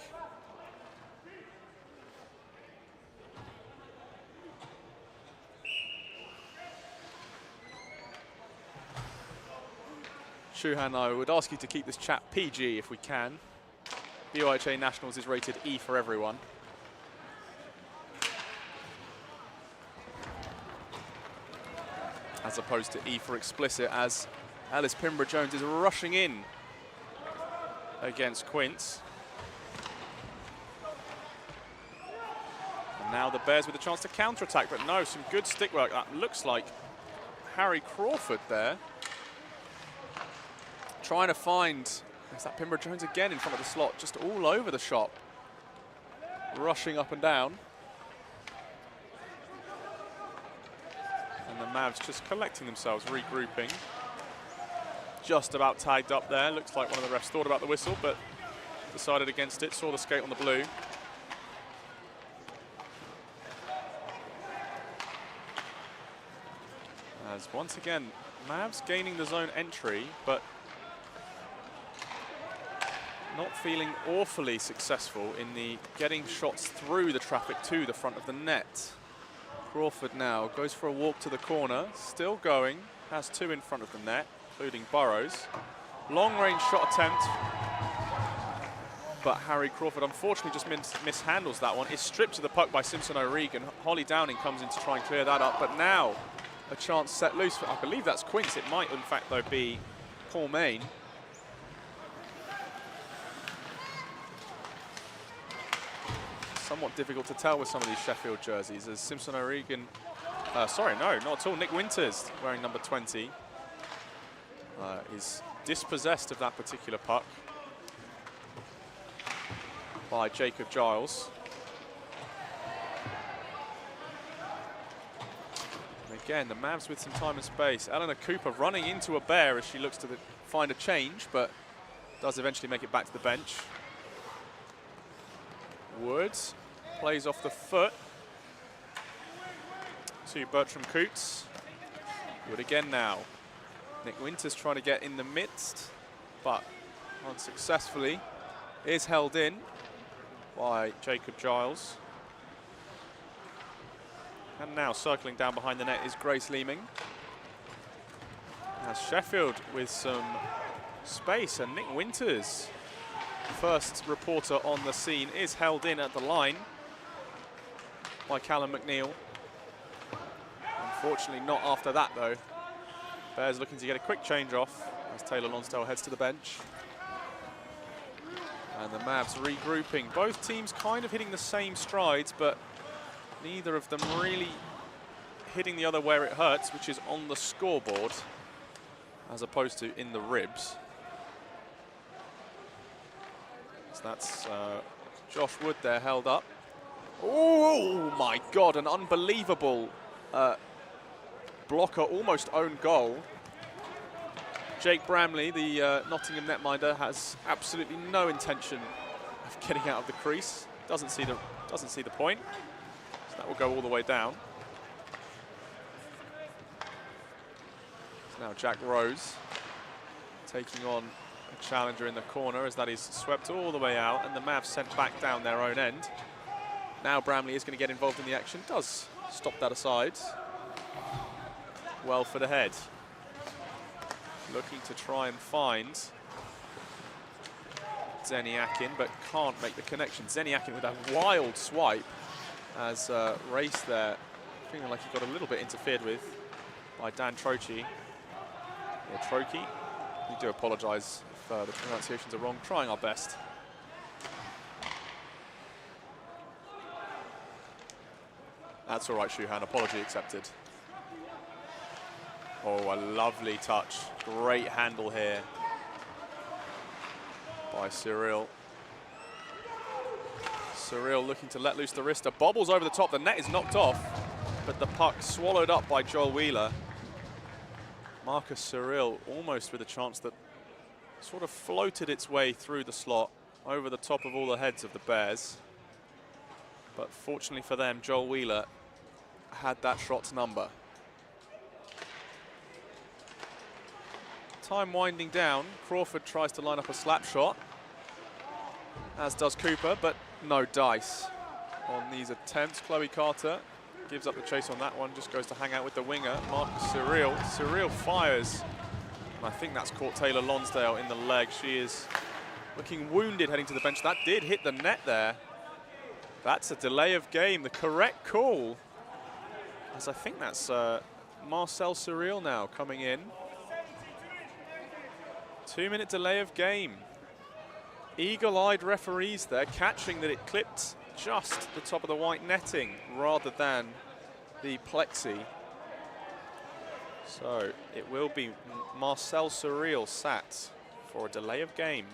[SPEAKER 1] Shuhan, I would ask you to keep this chat PG if we can. BUIHA Nationals is rated E for everyone. As opposed to E for explicit, as Alice Pimborough-Jones is rushing in against Quince. And now the Bears with a chance to counter-attack, but no, some good stick work. That looks like Harry Crawford there. Trying to find, is that Pimborough-Jones again in front of the slot, just all over the shop. Rushing up and down. And the Mavs just collecting themselves, regrouping. Just about tagged up there. Looks like one of the refs thought about the whistle, but decided against it, saw the skate on the blue. As once again, Mavs gaining the zone entry, but not feeling awfully successful in the getting shots through the traffic to the front of the net. Crawford now goes for a walk to the corner, still going, has 2 in front of the net, including Burrows. Long range shot attempt, but Harry Crawford unfortunately just mishandles that one. Is stripped to the puck by Simpson O'Regan. Holly Downing comes in to try and clear that up, but now a chance set loose for, I believe that's Quince. It might in fact though be Paul Main. Somewhat difficult to tell with some of these Sheffield jerseys as Simpson O'Regan, sorry, no, not at all. Nick Winters, wearing number 20, is dispossessed of that particular puck by Jacob Giles. And again, the Mavs with some time and space. Eleanor Cooper running into a bear as she looks to find a change, but does eventually make it back to the bench. Woods plays off the foot to Bertram Coots. Wood again now. Nick Winters trying to get in the midst, but unsuccessfully. Is held in by Jacob Giles. And now circling down behind the net is Grace Leeming. As Sheffield with some space, and Nick Winters, first reporter on the scene, is held in at the line by Callum McNeil. Unfortunately not after that though. Bears looking to get a quick change off as Taylor Lonsdale heads to the bench. And the Mavs regrouping. Both teams kind of hitting the same strides, but neither of them really hitting the other where it hurts, which is on the scoreboard, as opposed to in the ribs. So that's Josh Wood there held up. Oh my God, an unbelievable blocker, almost own goal. Jake Bramley, the Nottingham netminder, has absolutely no intention of getting out of the crease. Doesn't see the point. So that will go all the way down. So now Jack Rose taking on a challenger in the corner as that is swept all the way out, and the Mavs sent back down their own end. Now Bramley is going to get involved in the action. Does stop that aside. Well for the head. Looking to try and find Zeniakin, but can't make the connection. Zeniakin with a wild swipe as Race there, feeling like he got a little bit interfered with by Dan Troche. Or Trokey. We do apologise if the pronunciations are wrong. Trying our best. That's all right, Shuhan. Apology accepted. Oh, a lovely touch. Great handle here by Cyril. Cyril looking to let loose the wrister. Bobbles over the top. The net is knocked off, but the puck swallowed up by Joel Wheeler. Marcus Cyril almost with a chance that sort of floated its way through the slot over the top of all the heads of the Bears. But fortunately for them, Joel Wheeler had that shot's number. Time winding down. Crawford tries to line up a slap shot, as does Cooper, but no dice on these attempts. Chloe Carter gives up the chase on that one, just goes to hang out with the winger, Marcus Cyril. Cyril fires, and I think that's caught Taylor Lonsdale in the leg. She is looking wounded heading to the bench. That did hit the net there. That's a delay of game, the correct call. As I think that's Marcel Cyril now coming in. 2-minute delay of game. Eagle-eyed referees there, catching that it clipped just the top of the white netting rather than the plexi. So it will be Marcel Cyril sat for a delay of game.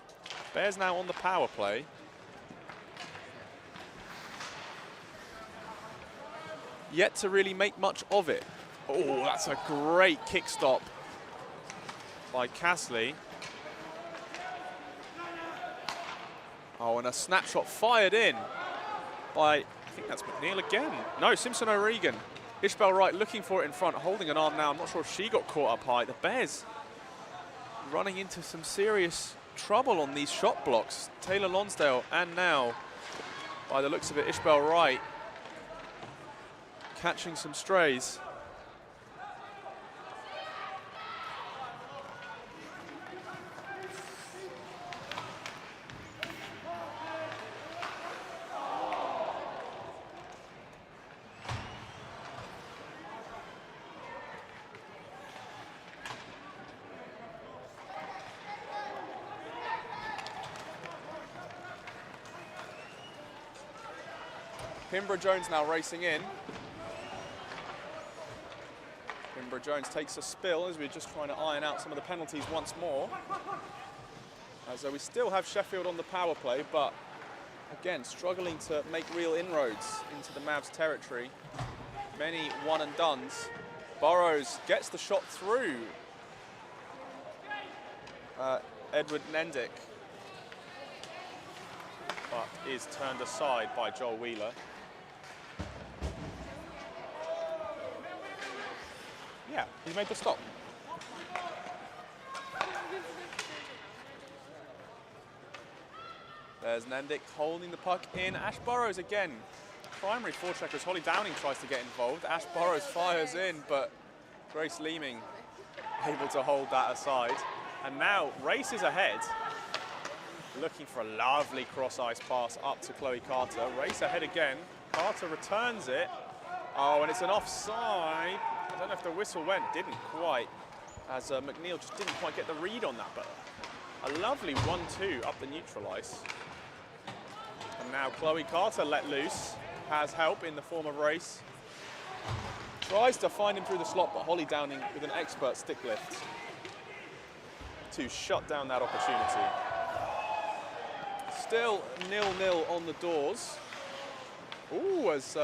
[SPEAKER 1] Bears now on the power play. Yet to really make much of it. Oh, that's a great kick stop by Casley. Oh, and a snapshot fired in by, I think that's McNeil again. No, Simpson O'Regan. Ishbel Wright looking for it in front, holding an arm now. I'm not sure if she got caught up high. The Bears running into some serious trouble on these shot blocks. Taylor Lonsdale, and now, by the looks of it, Ishbel Wright catching some strays. Kimbra Jones now racing in. Kimbra Jones takes a spill as we're just trying to iron out some of the penalties once more. As we still have Sheffield on the power play, but again, struggling to make real inroads into the Mavs territory. Many one and dones. Burrows gets the shot through Edward Nendick, but is turned aside by Joel Wheeler. Yeah, he made the stop. There's Nendick holding the puck in. Ash Burrows again. Primary forecheckers. Holly Downing tries to get involved. Ash Burrows fires in, but Grace Leeming able to hold that aside. And now races ahead, looking for a lovely cross-ice pass up to Chloe Carter. Race ahead again. Carter returns it. Oh, and it's an offside. I don't know if the whistle went. Didn't quite, as McNeil just didn't quite get the read on that. But a lovely 1-2 up the neutral ice. And now Chloe Carter let loose. Has help in the form of Race. Tries to find him through the slot, but Holly Downing with an expert stick lift to shut down that opportunity. Still 0-0 on the doors. Ooh, as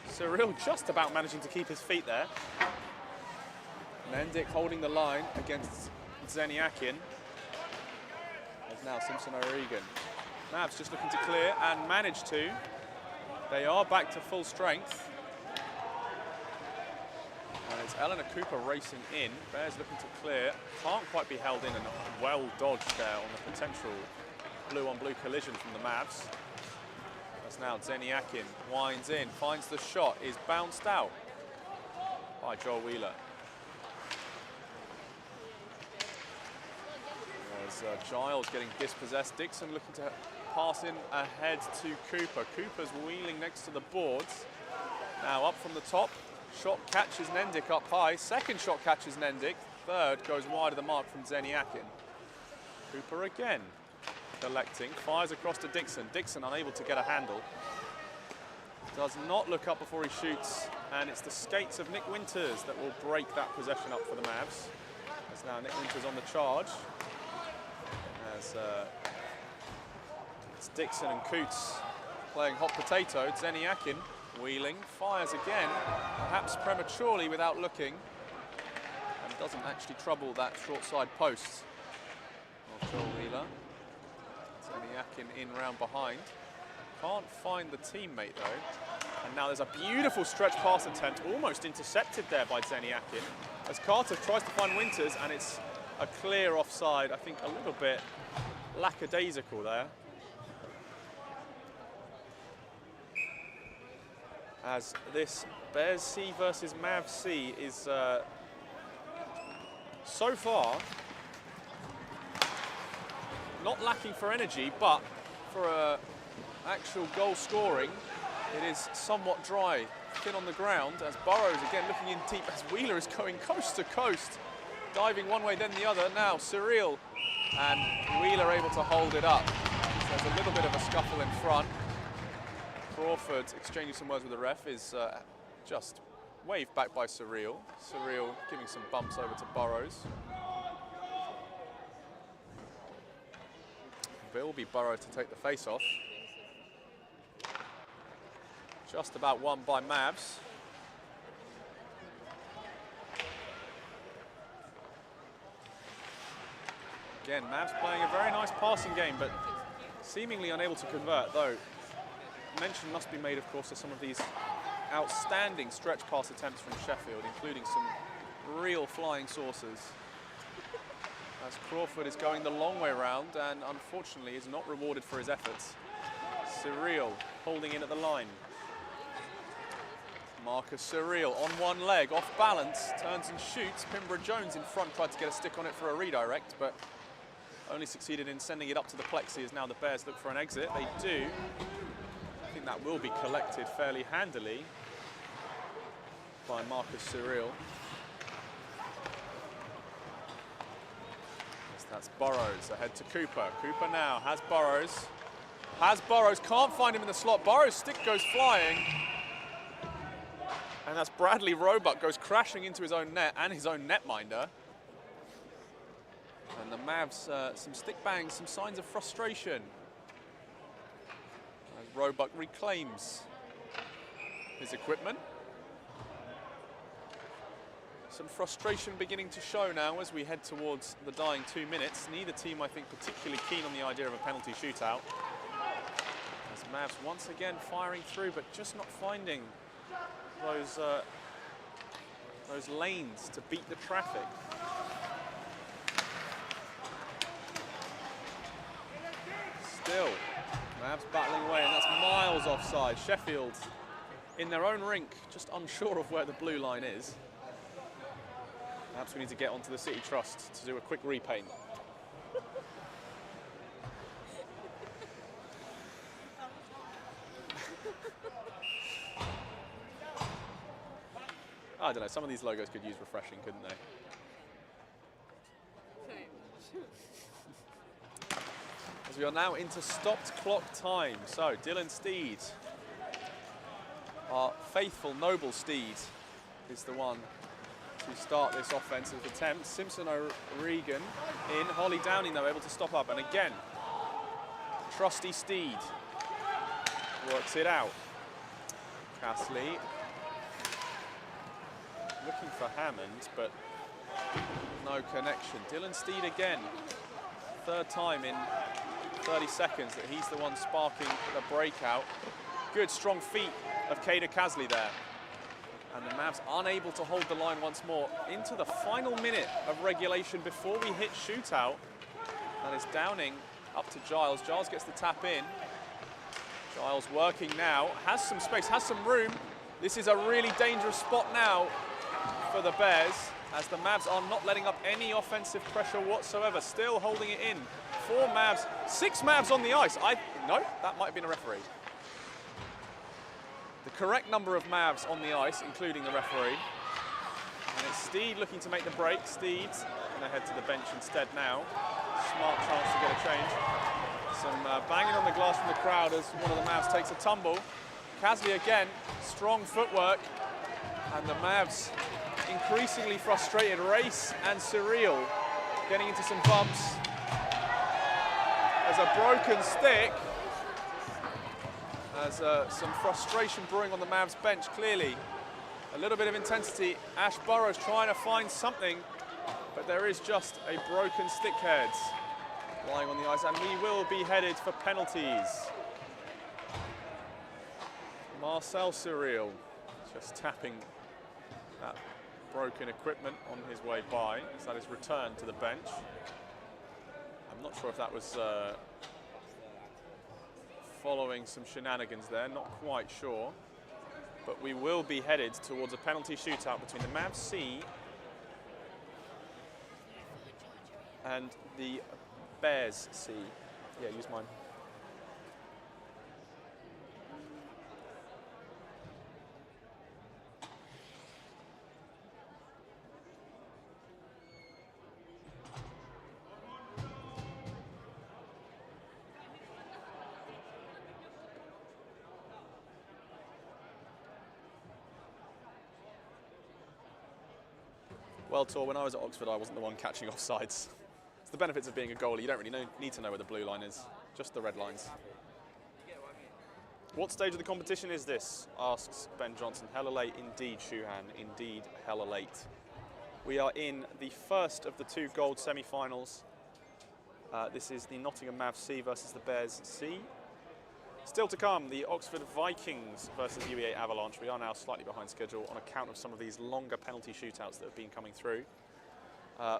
[SPEAKER 1] Cyril just about managing to keep his feet there. Nendick holding the line against Zeniakin. There's now Simpson O'Regan. Mavs just looking to clear and manage to. They are back to full strength. And it's Eleanor Cooper racing in. Bears looking to clear. Can't quite be held in, and well dodged there on the potential blue-on-blue collision from the Mavs. That's now Zeniakin, winds in, finds the shot, is bounced out by Joel Wheeler. There's Giles getting dispossessed. Dixon looking to pass in ahead to Cooper. Cooper's wheeling next to the boards. Now up from the top. Shot catches Nendick up high. Second shot catches Nendick. Third goes wide of the mark from Zeniakin. Cooper again collecting. Fires across to Dixon. Dixon unable to get a handle. Does not look up before he shoots. And it's the skates of Nick Winters that will break that possession up for the Mavs. As now Nick Winters on the charge. As it's Dixon and Coots playing hot potato. Zeniakin wheeling, fires again, perhaps prematurely without looking, and doesn't actually trouble that short side post of Joel Wheeler. Zeniakin in round behind. Can't find the teammate though. And now there's a beautiful stretch pass attempt, almost intercepted there by Zeniakin, as Carter tries to find Winters, and it's a clear offside. I think a little bit lackadaisical there. As this Bears C versus Mavs C is so far not lacking for energy, but for actual goal scoring, it is somewhat dry, thin on the ground, as Burrows again looking in deep as Wheeler is going coast to coast, diving one way then the other. Now Cyril and Wheeler able to hold it up. So there's a little bit of a scuffle in front. Crawford exchanging some words with the ref is just waved back by Cyril. Cyril giving some bumps over to Burrows. But it will be Burrows to take the face off. Just about won by Mavs. Again, Mavs playing a very nice passing game, but seemingly unable to convert, though. Mention must be made, of course, of some of these outstanding stretch pass attempts from Sheffield, including some real flying saucers. As Crawford is going the long way round and unfortunately is not rewarded for his efforts. Cyril holding in at the line. Marcus Surreal on one leg, off balance, turns and shoots. Pimborough Jones in front tried to get a stick on it for a redirect, but only succeeded in sending it up to the plexi as now the Bears look for an exit. They do. I think that will be collected fairly handily by Marcus Surreal. That's Burrows ahead to Cooper. Cooper now has Burrows. Can't find him in the slot. Burrows' stick goes flying. And that's Bradley Roebuck goes crashing into his own net and his own netminder. And the Mavs, some stick bangs, some signs of frustration. As Roebuck reclaims his equipment. Some frustration beginning to show now as we head towards the dying 2 minutes. Neither team, I think, particularly keen on the idea of a penalty shootout. As Mavs once again firing through, but just not finding those lanes to beat the traffic. Still, Mavs battling away, and that's miles offside. Sheffield in their own rink, just unsure of where the blue line is. Perhaps we need to get onto the City Trust to do a quick repaint. I don't know, some of these logos could use refreshing, couldn't they? As we are now into stopped clock time. So, Dylan Steed, our faithful, noble Steed, is the one to start this offensive attempt. Simpson O'Regan in. Holly Downing, though, able to stop up. And again, trusty Steed works it out. Castley looking for Hammond, but no connection. Dylan Steed again. Third time in 30 seconds that he's the one sparking the breakout. Good strong feet of Kader Casley there. And the Mavs unable to hold the line once more into the final minute of regulation before we hit shootout. That is Downing up to Giles. Giles gets the tap in. Giles working now, has some space, has some room. This is a really dangerous spot now for the Bears, as the Mavs are not letting up any offensive pressure whatsoever. Still holding it in. 4 Mavs, 6 Mavs on the ice. No, that might have been a referee. The correct number of Mavs on the ice, including the referee. And it's Steed looking to make the break. Steed's going to head to the bench instead now. Smart chance to get a change. Some banging on the glass from the crowd as one of the Mavs takes a tumble. Casley again, strong footwork. And the Mavs increasingly frustrated. Race and Surreal getting into some bumps. There's a broken stick. There's some frustration brewing on the Mavs bench, clearly. A little bit of intensity. Ash Burrows trying to find something, but there is just a broken stick head lying on the ice, and we will be headed for penalties. Marcel Surreal just tapping that broken equipment on his way by, as that is returned to the bench. I'm not sure if that was following some shenanigans there, not quite sure. But we will be headed towards a penalty shootout between the Mavs C and the Bears C. Yeah, use mine. Well, Tor, when I was at Oxford, I wasn't the one catching offsides. It's the benefits of being a goalie. You don't really need to know where the blue line is, just the red lines. What stage of the competition is this? Asks Ben Johnson. Hella late indeed, Shuhan. Indeed, hella late. We are in the first of the 2 gold semi-finals. This is the Nottingham Mavs C versus the Bears C. Still to come, the Oxford Vikings versus UE Avalanche. We are now slightly behind schedule on account of some of these longer penalty shootouts that have been coming through.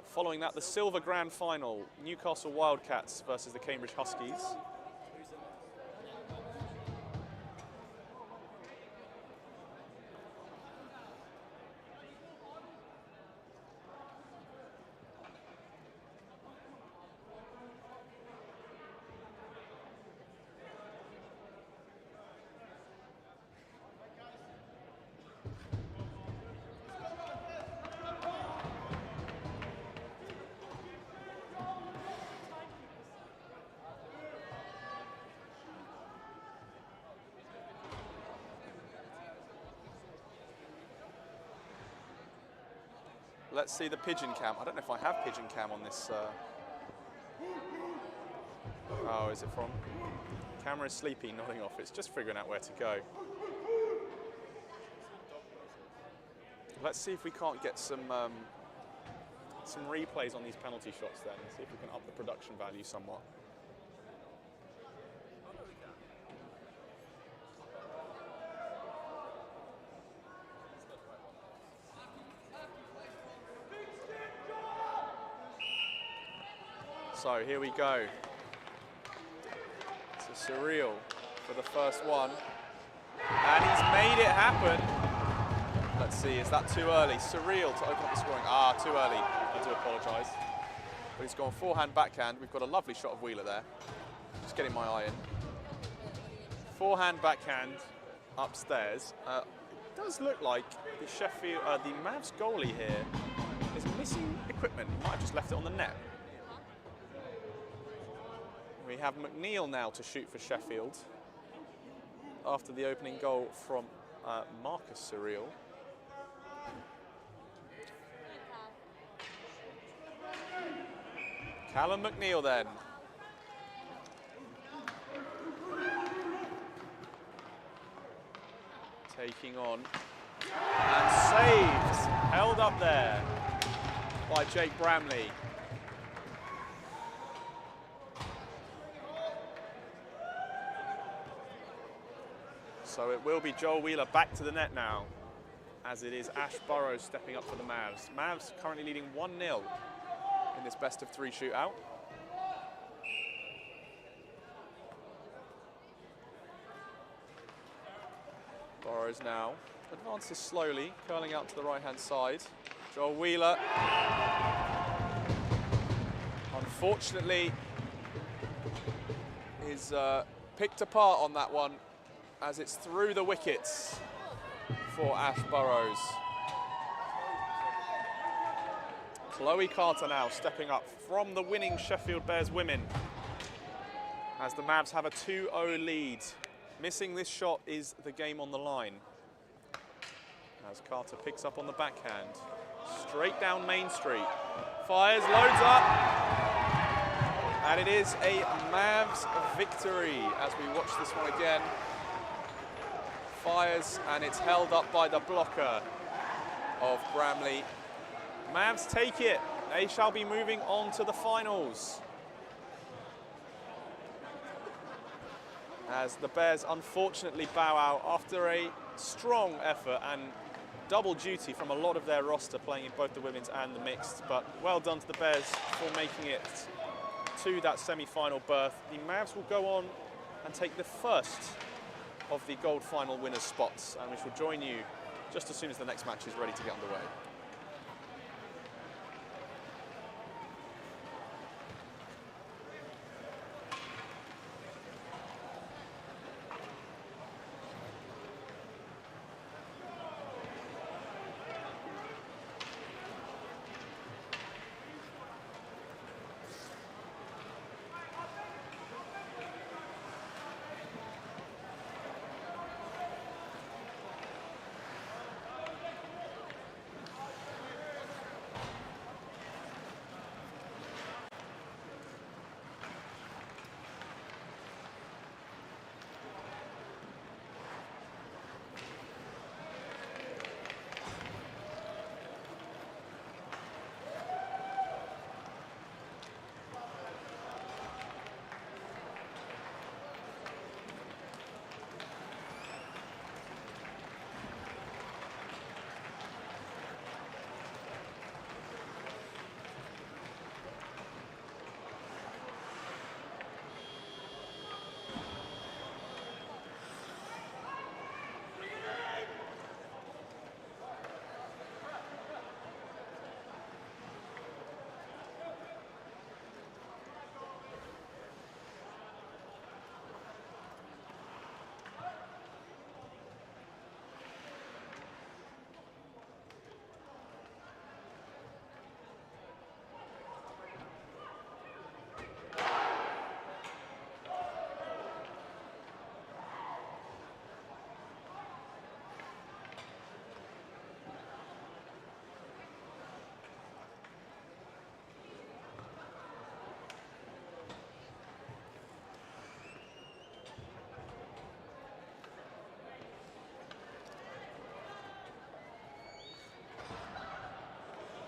[SPEAKER 1] Following that, the Silver Grand Final, Newcastle Wildcats versus the Cambridge Huskies. Let's see the pigeon cam. I don't know if I have pigeon cam on this. Oh, is it from? Camera's sleepy, nodding off. It's just figuring out where to go. Let's see if we can't get some replays on these penalty shots then. See if we can up the production value somewhat. So here we go. It's a surreal for the first one. And he's made it happen. Let's see, is that too early? Surreal to open up the scoring. Ah, too early. I do apologise. But he's gone forehand, backhand. We've got a lovely shot of Wheeler there. Just getting my eye in. Forehand, backhand, upstairs. It does look like the the Mavs goalie here is missing equipment. He might have just left it on the net. We have McNeil now to shoot for Sheffield after the opening goal from Marcus Surreal. Callum McNeil then. Taking on and saved, held up there by Jake Bramley. So it will be Joel Wheeler back to the net now, as it is Ash Burrows stepping up for the Mavs. Mavs currently leading 1-0 in this best-of-3 shootout. Burrows now advances slowly, curling out to the right-hand side. Joel Wheeler, unfortunately, is picked apart on that one, as it's through the wickets for Ash Burrows. Chloe Carter now stepping up from the winning Sheffield Bears women, as the Mavs have a 2-0 lead. Missing this shot is the game on the line, as Carter picks up on the backhand. Straight down Main Street. Fires, loads up. And it is a Mavs victory as we watch this one again. Fires, and it's held up by the blocker of Bramley. Mavs take it. They shall be moving on to the finals, as the Bears unfortunately bow out after a strong effort and double duty from a lot of their roster playing in both the women's and the mixed. But well done to the Bears for making it to that semi-final berth. The Mavs will go on and take the first of the gold final winners spots, and we shall join you just as soon as the next match is ready to get underway.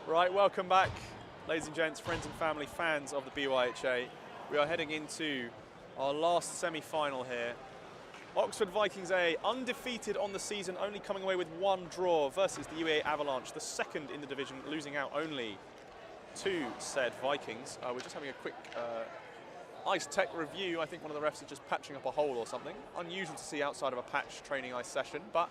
[SPEAKER 1] Right, welcome back, ladies and gents, friends and family, fans of the BUIHA. We are heading into our last semi-final here. Oxford Vikings A, undefeated on the season, only coming away with one draw versus the UEA Avalanche, the second in the division, losing out only to said Vikings. We're just having a quick ice tech review. I think one of the refs is just patching up a hole or something. Unusual to see outside of a patch training ice session, but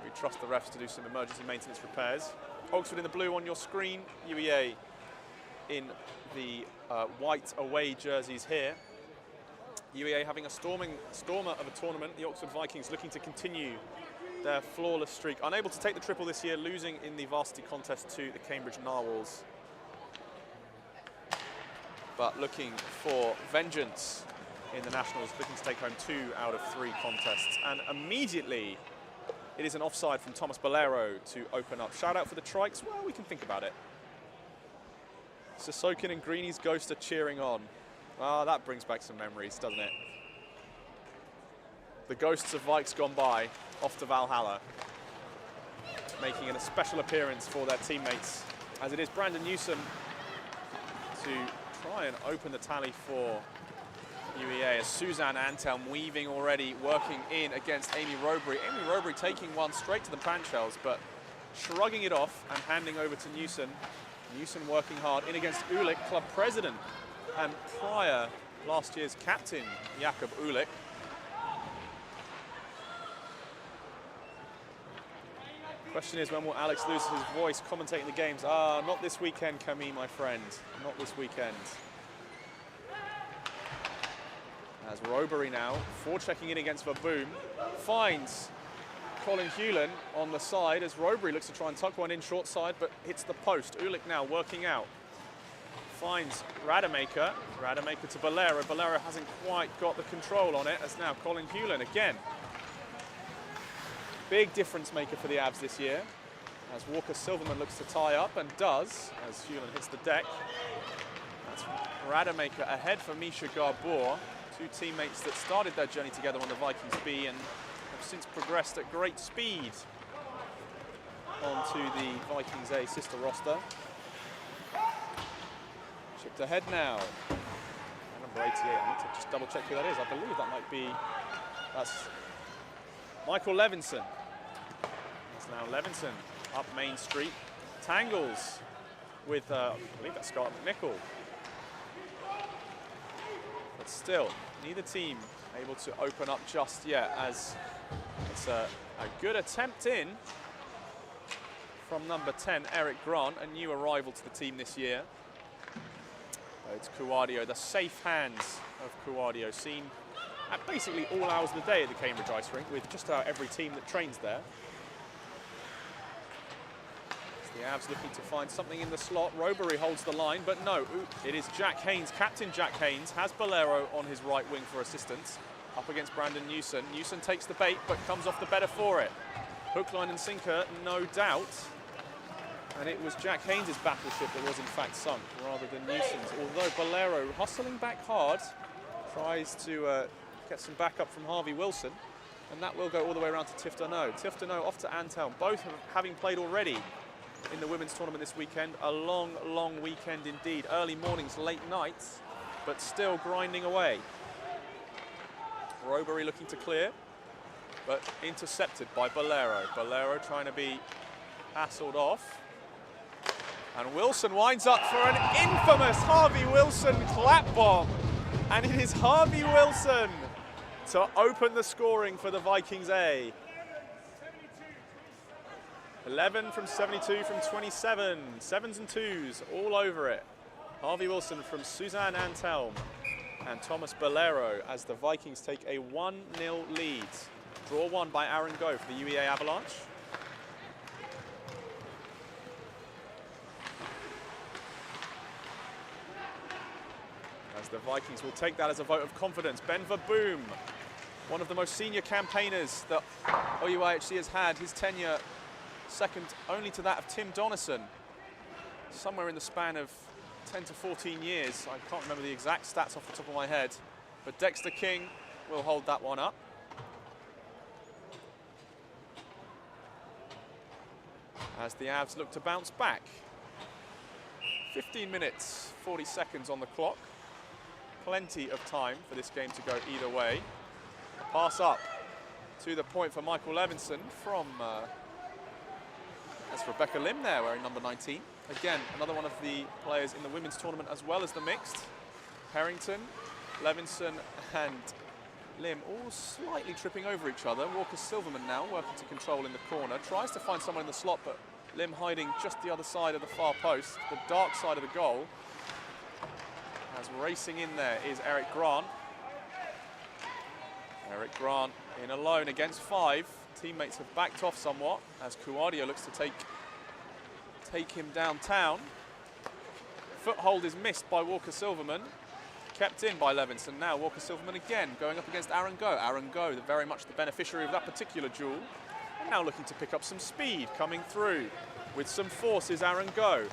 [SPEAKER 1] we trust the refs to do some emergency maintenance repairs. Oxford in the blue on your screen, UEA in the white away jerseys here. UEA having a stormer of a tournament. The Oxford Vikings looking to continue their flawless streak. Unable to take the triple this year, losing in the varsity contest to the Cambridge Narwhals. But looking for vengeance in the Nationals, looking to take home 2 out of 3 contests. And immediately, it is an offside from Thomas Bolero to open up. Shout out for the Trikes. Well, we can think about it. Sisokin and Greeny's Ghost are cheering on. Ah, that brings back some memories, doesn't it? The ghosts of Vikes gone by, off to Valhalla, making a special appearance for their teammates, as it is Brandon Newsom to try and open the tally for UEA, as Suzanne Antelm weaving already, working in against Amy Robury. Amy Robury taking one straight to the punch shells, but shrugging it off and handing over to Newson. Newson working hard in against Ulick, club president, and prior last year's captain, Jakob Ulick. Question is, when will Alex lose his voice commentating the games? Ah, not this weekend, Camille, my friend. Not this weekend. As Robury now, forechecking in against Verboom, finds Colin Hewlin on the side as Robury looks to try and tuck one in short side, but hits the post. Ulick now working out. Finds Rademacher. Rademacher to Bolero. Bolero hasn't quite got the control on it, as now Colin Hewlin again. Big difference maker for the Avs this year, as Walker Silverman looks to tie up, and does, as Hewlin hits the deck. That's Rademacher ahead for Misha Garbor. 2 teammates that started their journey together on the Vikings B and have since progressed at great speed onto the Vikings A sister roster. Chipped ahead now. And number 88, I need to just double check who that is. I believe that might be, that's Michael Levinson. It's now Levinson up Main Street. Tangles with, I believe that's Scott McNichol. But still, neither team able to open up just yet, as it's a good attempt in from number 10, Eric Grant, a new arrival to the team this year. It's Kuadio, the safe hands of Kuadio, seen at basically all hours of the day at the Cambridge Ice Rink with just about every team that trains there. The Avs looking to find something in the slot. Robury holds the line, but no, it is Jack Haynes. Captain Jack Haynes has Bolero on his right wing for assistance, up against Brandon Newson. Newson takes the bait, but comes off the better for it. Hook, line and sinker, no doubt. And it was Jack Haynes' battleship that was in fact sunk, rather than Newson's. Although Bolero, hustling back hard, tries to get some backup from Harvey Wilson, and that will go all the way around to Tiff Dunno. Tiff Dunno off to Antelm, both having played already in the women's tournament this weekend. A long, long weekend indeed. Early mornings, late nights, but still grinding away. Robury looking to clear, but intercepted by Bolero. Bolero trying to be hassled off. And Wilson winds up for an infamous Harvey Wilson clap bomb. And it is Harvey Wilson to open the scoring for the Vikings A. 11 from 72 from 27, 7s and 2s all over it. Harvey Wilson from Suzanne Antelm and Thomas Bolero as the Vikings take a 1-0 lead. Draw 1 by Aaron Go for the UEA Avalanche. As the Vikings will take that as a vote of confidence. Ben Verboom, one of the most senior campaigners that OUIHC has had, his tenure second only to that of Tim Donison, somewhere in the span of 10 to 14 years. I can't remember the exact stats off the top of my head, but Dexter King will hold that one up. as the Avs look to bounce back. 15 minutes, 40 seconds on the clock. Plenty of time for this game to go either way. Pass up to the point for Michael Levinson from, that's Rebecca Lim there wearing number 19. Again, another one of the players in the women's tournament as well as the mixed. Harrington, Levinson and Lim all slightly tripping over each other. Walker Silverman now working to control in the corner. Tries to find someone in the slot, but Lim hiding just the other side of the far post, the dark side of the goal. As racing in there is Eric Grant. Eric Grant in alone against 5. Teammates have backed off somewhat as Kuadio looks to take him downtown. Foothold is missed by Walker Silverman. Kept in by Levinson. Now Walker Silverman again going up against Aaron Go. Aaron Go, very much the beneficiary of that particular duel. And now looking to pick up some speed, coming through with some force is Aaron Go.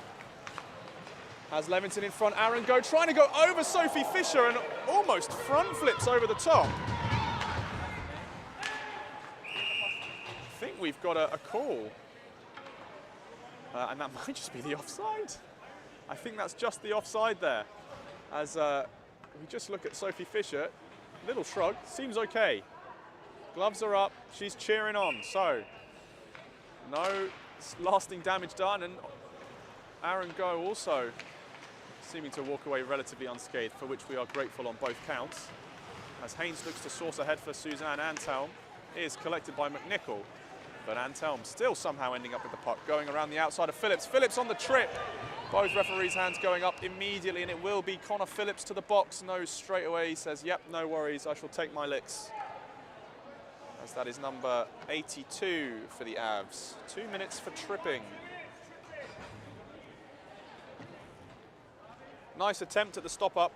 [SPEAKER 1] Has Levinson in front, Aaron Go trying to go over Sophie Fisher and almost front flips over the top. I think we've got a call. And that might just be the offside. I think that's just the offside there. As we just look at Sophie Fisher, little shrug, seems okay. Gloves are up, she's cheering on, so no lasting damage done, and Aaron Go also seeming to walk away relatively unscathed, for which we are grateful on both counts. As Haynes looks to source ahead for Suzanne Antelm, is collected by McNichol, but Antelm still somehow ending up with the puck, going around the outside of Phillips. Phillips on the trip. Both referees' hands going up immediately, and it will be Connor Phillips to the box. Knows straight away, he says, yep, no worries, I shall take my licks. As that is number 82 for the Avs. 2 minutes for tripping. Nice attempt at the stop-up.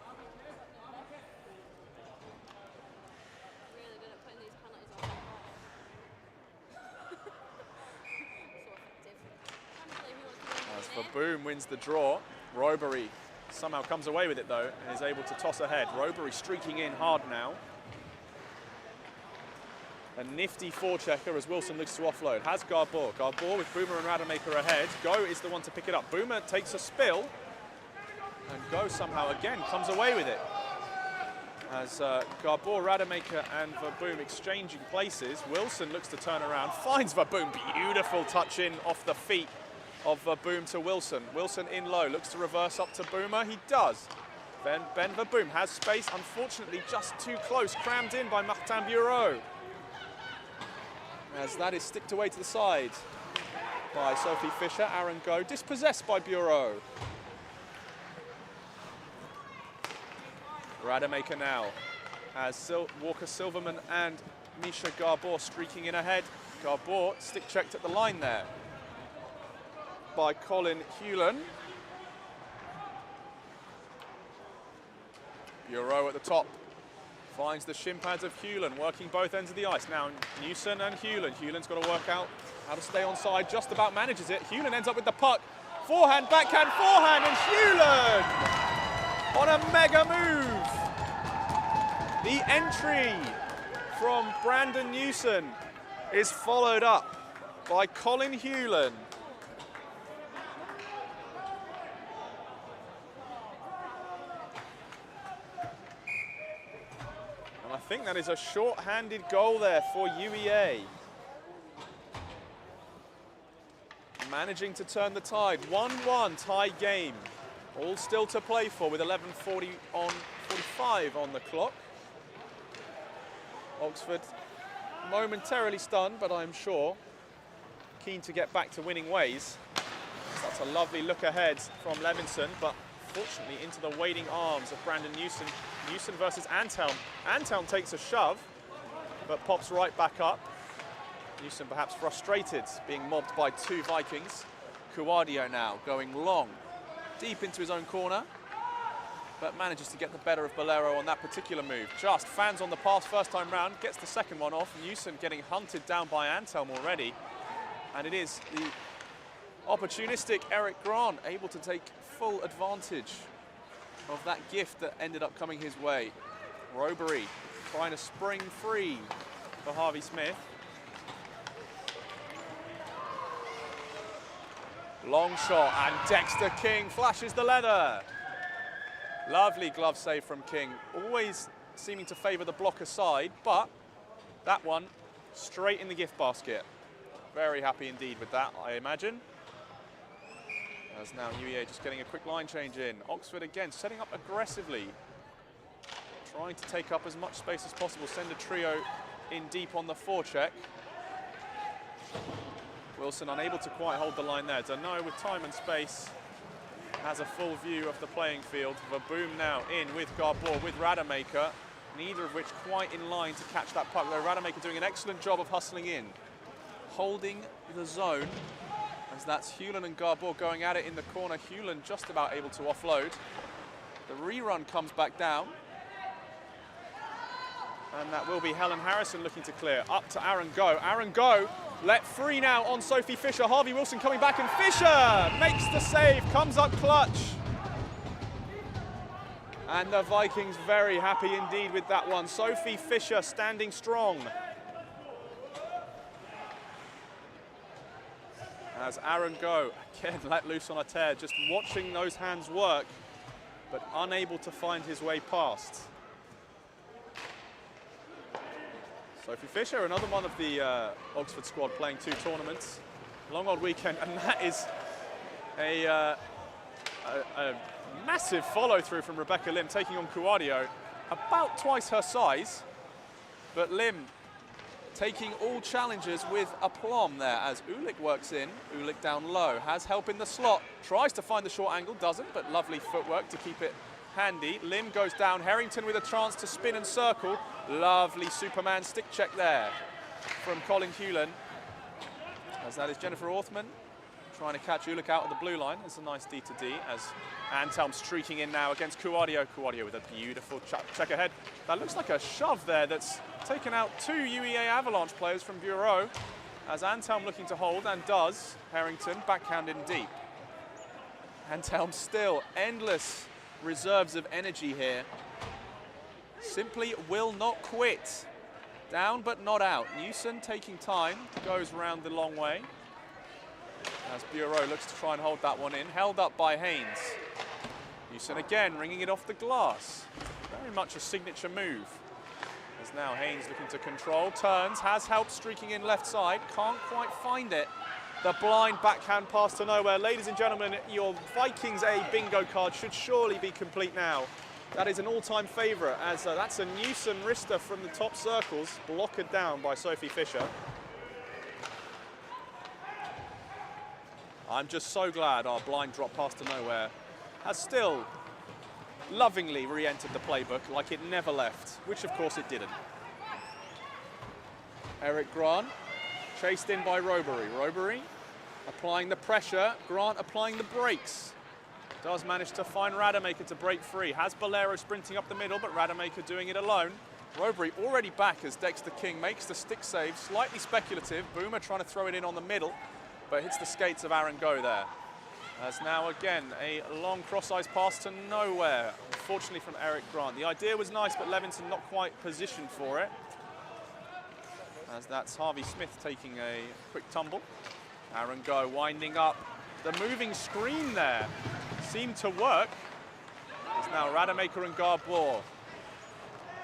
[SPEAKER 1] As Verboom wins the draw, Robery somehow comes away with it though and is able to toss ahead. Robery streaking in hard now. A nifty forechecker as Wilson looks to offload. Has Garbor. Garbor with Boomer and Rademacher ahead. Go is the one to pick it up. Boomer takes a spill. And Go somehow again comes away with it. As Garbor, Rademacher and Verboom exchanging places. Wilson looks to turn around, finds Verboom. Beautiful touch in off the feet of Verboom to Wilson. Wilson in low, looks to reverse up to Boomer. He does. Ben Verboom has space, unfortunately just too close. Crammed in by Martin Bureau. As that is sticked away to the side by Sophie Fisher. Aaron Go dispossessed by Bureau. Rademacher now has Walker Silverman and Misha Garbor streaking in ahead. Garbor stick checked at the line there by Colin Hewlin. Bureau at the top finds the shin pads of Hewlin, working both ends of the ice. Now Newson and Hewlin. Hewlin's got to work out how to stay on side, just about manages it. Hewlin ends up with the puck. Forehand, backhand, forehand, and Hewlin on a mega move. The entry from Brandon Newson is followed up by Colin Hewlin. And I think that is a short-handed goal there for UEA. Managing to turn the tide. 1-1 tie game. All still to play for with 11:45 on the clock. Oxford momentarily stunned, but I'm sure keen to get back to winning ways. That's a lovely look ahead from Levinson, but fortunately into the waiting arms of Brandon Newson. Newson versus Antelm. Antelm takes a shove, but pops right back up. Newson perhaps frustrated, being mobbed by 2 Vikings. Kuadio now going long, deep into his own corner, but manages to get the better of Bolero on that particular move. Just fans on the pass first time round, gets the second one off. Newson getting hunted down by Antelm already. And it is the opportunistic Eric Grant able to take full advantage of that gift that ended up coming his way. Robery trying to spring free for Harvey Smith. Long shot, and Dexter King flashes the leather. Lovely glove save from King, always seeming to favour the blocker side, but that one straight in the gift basket. Very happy indeed with that, I imagine. As now UEA just getting a quick line change in. Oxford again setting up aggressively, trying to take up as much space as possible, send a trio in deep on the forecheck. Wilson unable to quite hold the line there. Dano with time and space has a full view of the playing field. Vaboom now in with Garbor, with Rademacher, neither of which quite in line to catch that puck, though Rademacher doing an excellent job of hustling in, holding the zone, as that's Hewlin and Garbor going at it in the corner. Hewlin just about able to offload. The rerun comes back down, and that will be Helen Harrison looking to clear. Up to Aaron Go. Aaron Go let free now on Sophie Fisher. Harvey Wilson coming back, and Fisher makes the save, comes up clutch. And the Vikings very happy indeed with that one. Sophie Fisher standing strong. As Aaron Go, again let loose on a tear, just watching those hands work, but unable to find his way past. Sophie Fisher, another one of the Oxford squad playing 2 tournaments. Long old weekend, and that is a massive follow-through from Rebecca Lim, taking on Kuadio, about twice her size, but Lim taking all challenges with aplomb there as Ulick works in. Ulick down low, has help in the slot, tries to find the short angle, doesn't, but lovely footwork to keep it handy. Lim goes down, Harrington with a chance to spin and circle. Lovely Superman stick check there from Colin Hewlin, as that is Jennifer Orthman trying to catch Ulick out of the blue line. It's a nice D to D as Antelm streaking in now against Kuadio. Kuadio with a beautiful check ahead. That looks like a shove there that's taken out 2 UEA Avalanche players from Bureau, as Antelm looking to hold, and does. Harrington backhand in deep. Antelm still endless reserves of energy here. Simply will not quit. Down but not out. Newson taking time, goes round the long way, as Bureau looks to try and hold that one in. Held up by Haynes. Newson again ringing it off the glass. Very much a signature move. As now Haynes looking to control, turns, has help streaking in left side, can't quite find it. The blind backhand pass to nowhere. Ladies and gentlemen, your Vikings A bingo card should surely be complete now. That is an all-time favourite, as that's a Newson wrister from the top circles, blocked down by Sophie Fisher. I'm just so glad our blind drop pass to nowhere has still lovingly re-entered the playbook like it never left, which of course it didn't. Eric Grant chased in by Robery. Robery applying the pressure, Grant applying the brakes. Does manage to find Rademacher to break free. Has Bolero sprinting up the middle, but Rademacher doing it alone. Robery already back as Dexter King makes the stick save, slightly speculative. Boomer trying to throw it in on the middle, but hits the skates of Aaron Go there. As now again, a long cross-ice pass to nowhere, unfortunately from Eric Grant. The idea was nice, but Levinson not quite positioned for it. As that's Harvey Smith taking a quick tumble. Aaron Go winding up. The moving screen there seemed to work. It's now Rademacher and Garbor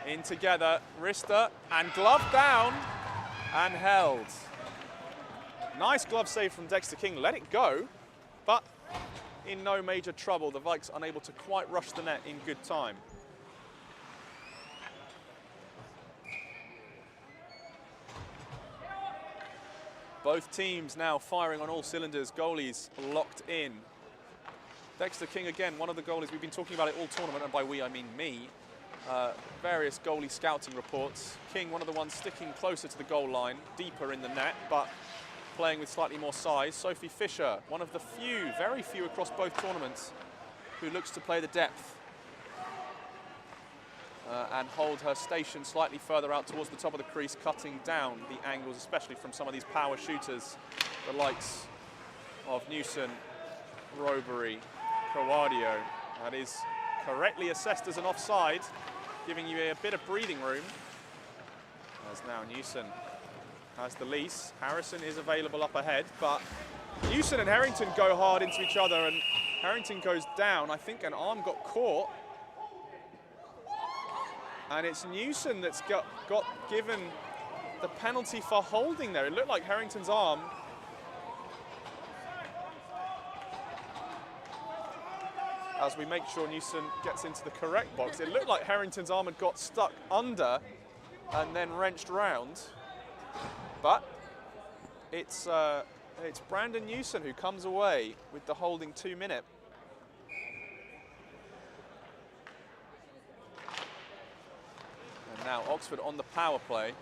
[SPEAKER 1] in together. Wrister and glove down and held. Nice glove save from Dexter King. Let it go, but in no major trouble. The Vikes unable to quite rush the net in good time. Both teams now firing on all cylinders, goalies locked in. Dexter King, again, one of the goalies, we've been talking about it all tournament, and by we I mean me. Various goalie scouting reports. King, one of the ones sticking closer to the goal line, deeper in the net, but playing with slightly more size. Sophie Fisher, one of the few, very few across both tournaments, who looks to play the depth and hold her station slightly further out towards the top of the crease, cutting down the angles, especially from some of these power shooters, the likes of Newson, Robery, Coadio. That is correctly assessed as an offside, giving you a bit of breathing room. As now Newson has the lease. Harrison is available up ahead, but Newson and Harrington go hard into each other, and Harrington goes down. I think an arm got caught. And it's Newson that's got given the penalty for holding there. It looked like Harrington's arm. As we make sure Newson gets into the correct box, it looked like Harrington's arm had got stuck under and then wrenched round. But it's Brandon Newson who comes away with the holding 2 minute. And now Oxford on the power play.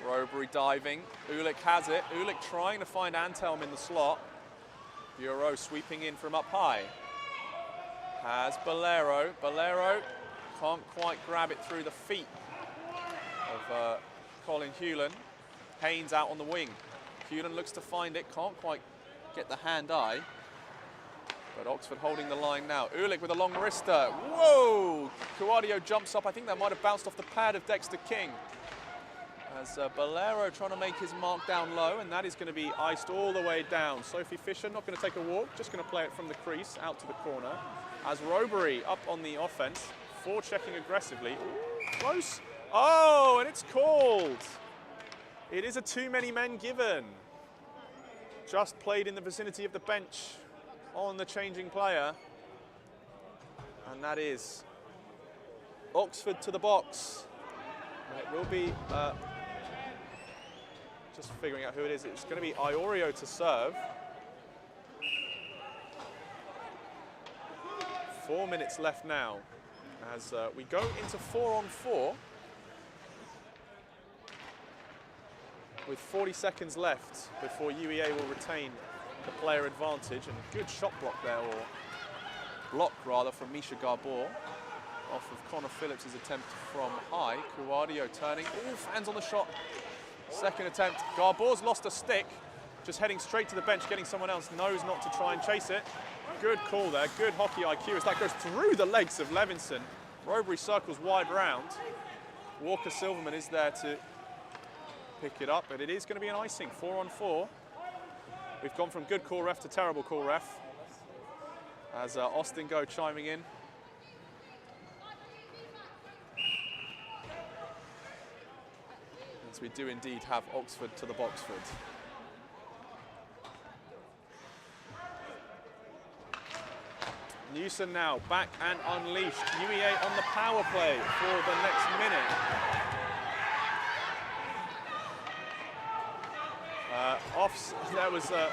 [SPEAKER 1] Robury diving. Ulick has it. Ulick trying to find Antelm in the slot. Bureau sweeping in from up high. Has Bolero. Bolero can't quite grab it through the feet of Colin Hewlin. Haynes out on the wing. Hewlin looks to find it, can't quite get the hand-eye. But Oxford holding the line now. Ulick with a long wrister. Whoa! Cuadio jumps up. I think that might have bounced off the pad of Dexter King. As Bolero trying to make his mark down low, and that is going to be iced all the way down. Sophie Fisher not going to take a walk, just going to play it from the crease out to the corner. As Robury up on the offense, forechecking aggressively. Ooh, close. Oh, and it's called. It is a too many men given. Just played in the vicinity of the bench on the changing player. And that is Oxford to the box. And it will be, just figuring out who it is. It's going to be Iorio to serve. 4 minutes left now as we go into 4-on-4 with 40 seconds left before UEA will retain the player advantage. And a good shot block there, or block rather, from Misha Garbor off of Connor Phillips' attempt from high. Cuadio turning, ooh, fans on the shot. Second attempt, Garbor's lost a stick, just heading straight to the bench, getting someone else, knows not to try and chase it. Good call there, good hockey IQ as that goes through the legs of Levinson. Robury circles wide round. Walker Silverman is there to pick it up, but it is going to be an icing, 4-on-4. We've gone from good call ref to terrible call ref. As Austin Go chiming in. As we do indeed have Oxford to the Boxford. Newson now back and unleashed. UEA on the power play for the next minute. There was a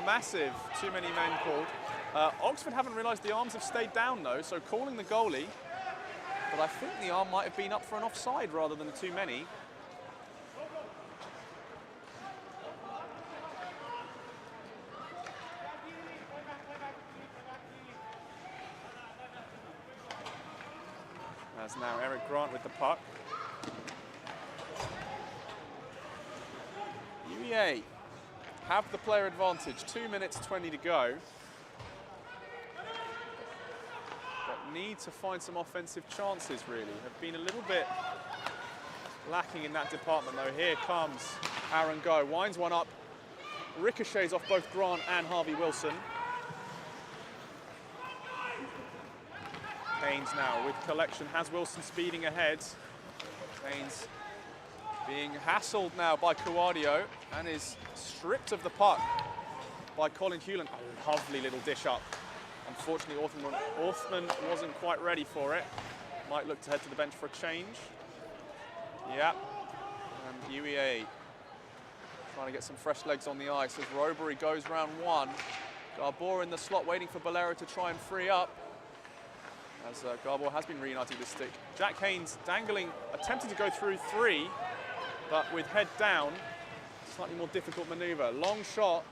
[SPEAKER 1] massive too many men called. Oxford haven't realised the arms have stayed down though, so calling the goalie. But I think the arm might have been up for an offside rather than too many. As now Eric Grant with the puck. UEA have the player advantage, 2 minutes 20 to go. But need to find some offensive chances really. Have been a little bit lacking in that department though. Here comes Aaron Go, winds one up, ricochets off both Grant and Harvey Wilson. Haynes now with collection, has Wilson speeding ahead. Haynes being hassled now by Cuadio and is stripped of the puck by Colin Hewlin. A lovely little dish up. Unfortunately, Orthman wasn't quite ready for it. Might look to head to the bench for a change. Yeah, and UEA trying to get some fresh legs on the ice as Robury goes round one. Garbor in the slot waiting for Bolero to try and free up. As Garbor has been reunited with stick. Jack Haynes dangling, attempting to go through three, but with head down, slightly more difficult manoeuvre. Long shot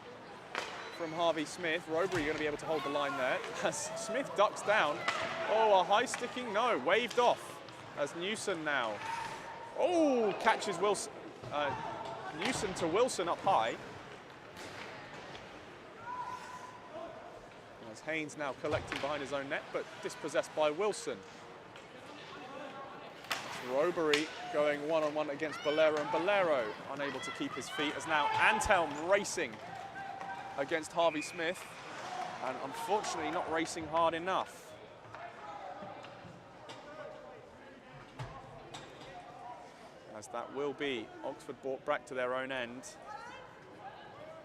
[SPEAKER 1] from Harvey Smith. Robury going to be able to hold the line there. As Smith ducks down. Oh, a high sticking, no, waved off. As Newson now. Oh, catches Wilson. Newson to Wilson up high. As Haynes now collecting behind his own net, but dispossessed by Wilson. Robury going one-on-one against Bolero, and Bolero unable to keep his feet as now Antelm racing against Harvey Smith, and unfortunately not racing hard enough. As that will be Oxford brought back to their own end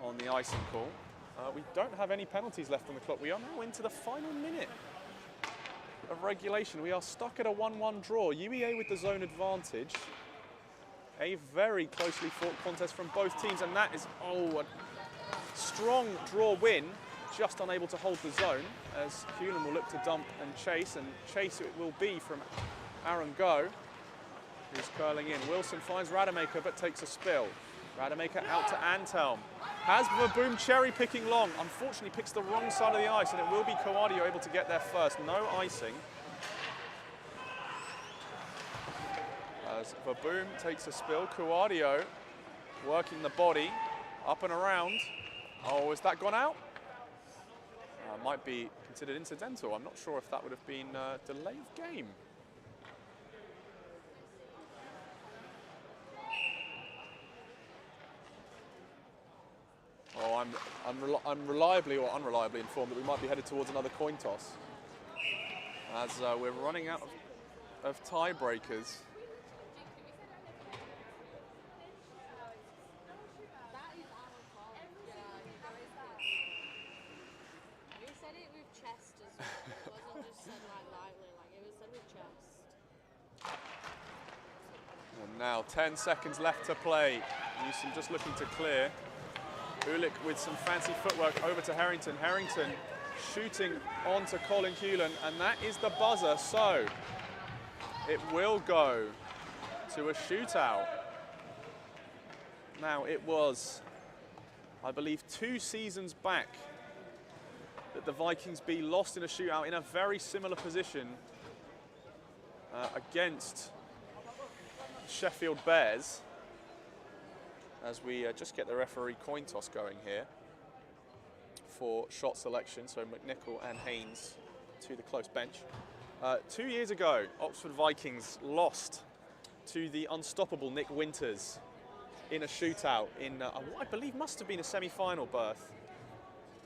[SPEAKER 1] on the icing call. We don't have any penalties left on the clock. We are now into the final minute of regulation. We are stuck at a 1-1 draw. UEA with the zone advantage. A very closely fought contest from both teams, and that is, a strong draw win, just unable to hold the zone, as Hewland will look to dump and chase it will be from Aaron Go, who's curling in. Wilson finds Rademacher, but takes a spill. Rademacher out to Antelm. Has Boom cherry picking long. Unfortunately picks the wrong side of the ice, and it will be Coadio able to get there first. No icing. As Boom takes a spill, Coadio working the body up and around. Oh, has that gone out? Might be considered incidental. I'm not sure if that would have been delay of game. Oh, I'm reliably or unreliably informed that we might be headed towards another coin toss, as we're running out of tiebreakers. And now 10 seconds left to play. Newsom just looking to clear. Ulick with some fancy footwork over to Harrington. Harrington shooting onto Colin Hewland, and that is the buzzer. So it will go to a shootout. Now, it was, I believe, 2 seasons back that the Vikings B lost in a shootout in a very similar position against Sheffield Bears. As we just get the referee coin toss going here for shot selection. So McNichol and Haynes to the close bench. 2 years ago, Oxford Vikings lost to the unstoppable Nick Winters in a shootout in what I believe must have been a semi-final berth.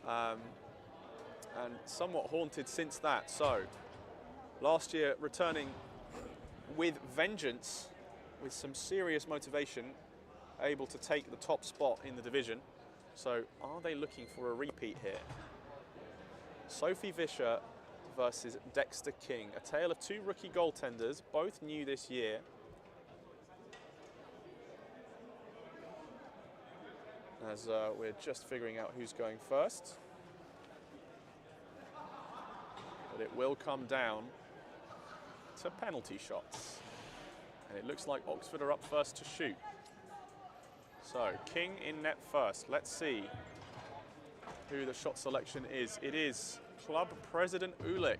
[SPEAKER 1] And somewhat haunted since that. So last year returning with vengeance, with some serious motivation, able to take the top spot in the division. So are they looking for a repeat here? Sophie Vischer versus Dexter King. A tale of 2 rookie goaltenders, both new this year. As we're just figuring out who's going first. But it will come down to penalty shots. And it looks like Oxford are up first to shoot. So, King in net first. Let's see who the shot selection is. It is club president Ulick.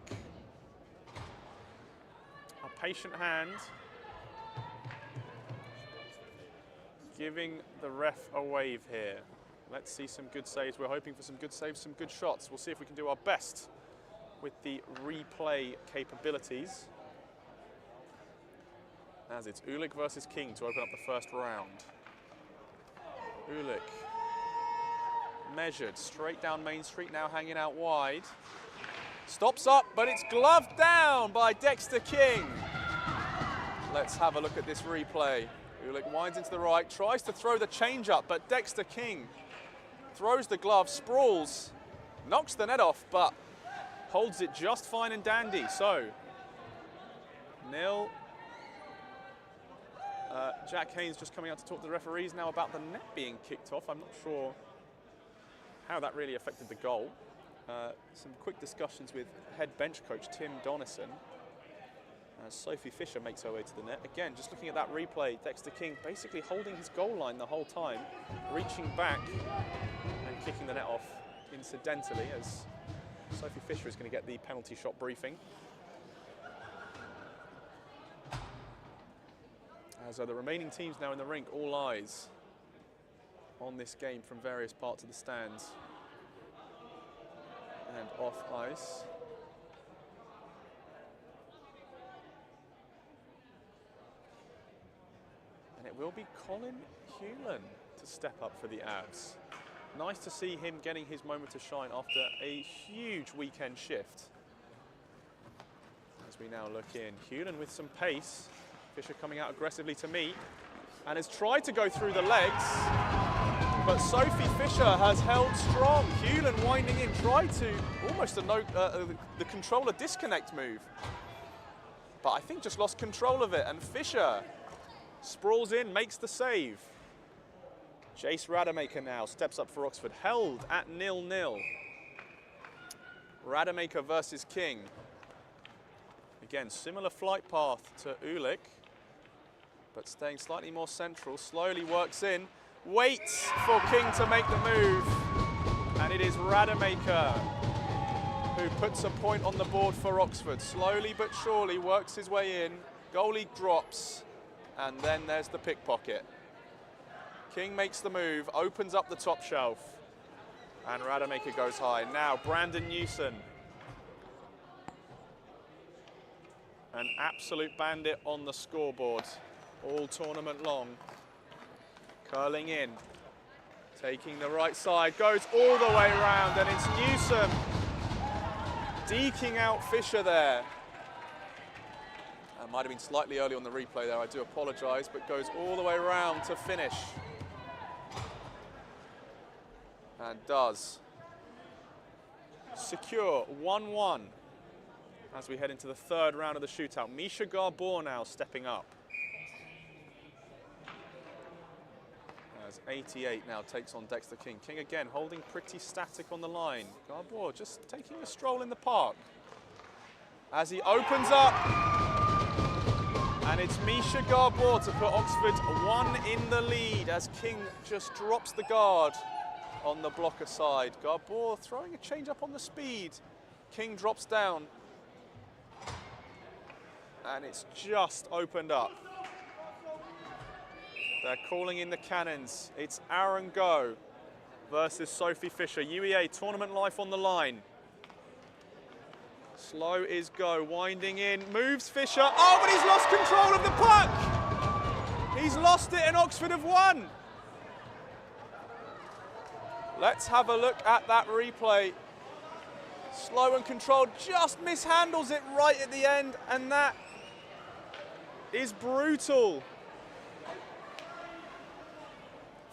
[SPEAKER 1] A patient hand, giving the ref a wave here. Let's see some good saves. We're hoping for some good saves, some good shots. We'll see if we can do our best with the replay capabilities. As it's Ulick versus King to open up the first round. Ulick, measured, straight down Main Street, now hanging out wide. Stops up, but it's gloved down by Dexter King. Let's have a look at this replay. Ulick winds into the right, tries to throw the change up, but Dexter King throws the glove, sprawls, knocks the net off, but holds it just fine and dandy. So, nil. Jack Haynes just coming out to talk to the referees now about the net being kicked off. I'm not sure how that really affected the goal. Some quick discussions with head bench coach Tim Donison. As Sophie Vischer makes her way to the net. Again, just looking at that replay, Dexter King basically holding his goal line the whole time, reaching back and kicking the net off incidentally, as Sophie Vischer is going to get the penalty shot briefing. As the remaining teams now in the rink, all eyes on this game from various parts of the stands and off ice. And it will be Colin Hewland to step up for the Avs. Nice to see him getting his moment to shine after a huge weekend shift. As we now look in, Hewlin with some pace. Fisher coming out aggressively to meet and has tried to go through the legs, but Sophie Fisher has held strong. Hewlin winding in, tried to almost the controller disconnect move, but I think just lost control of it, and Fisher sprawls in, makes the save. Jace Rademacher now steps up for Oxford, held at 0-0. Rademacher versus King. Again, similar flight path to Ulick, but staying slightly more central, slowly works in, waits for King to make the move, and it is Rademacher who puts a point on the board for Oxford. Slowly but surely works his way in, goalie drops, and then there's the pickpocket. King makes the move, opens up the top shelf, and Rademacher goes high. Now Brandon Newson, an absolute bandit on the scoreboard all tournament long. Curling in, taking the right side, goes all the way around, and it's Newsom deking out Fisher there. That might have been slightly early on the replay there, I do apologise, but goes all the way around to finish. And does. Secure 1-1 as we head into the third round of the shootout. Misha Garbor now stepping up. As 88 now takes on Dexter King. King again holding pretty static on the line. Garbor just taking a stroll in the park. As he opens up, and it's Misha Garbor to put Oxford 1 in the lead as King just drops the guard on the blocker side. Garbor throwing a change up on the speed. King drops down. And it's just opened up. They're calling in the cannons. It's Aaron Go versus Sophie Fisher. UEA tournament life on the line. Slow is Go, winding in, moves Fisher. Oh, but he's lost control of the puck. He's lost it and Oxford have won. Let's have a look at that replay. Slow and controlled, just mishandles it right at the end, and that is brutal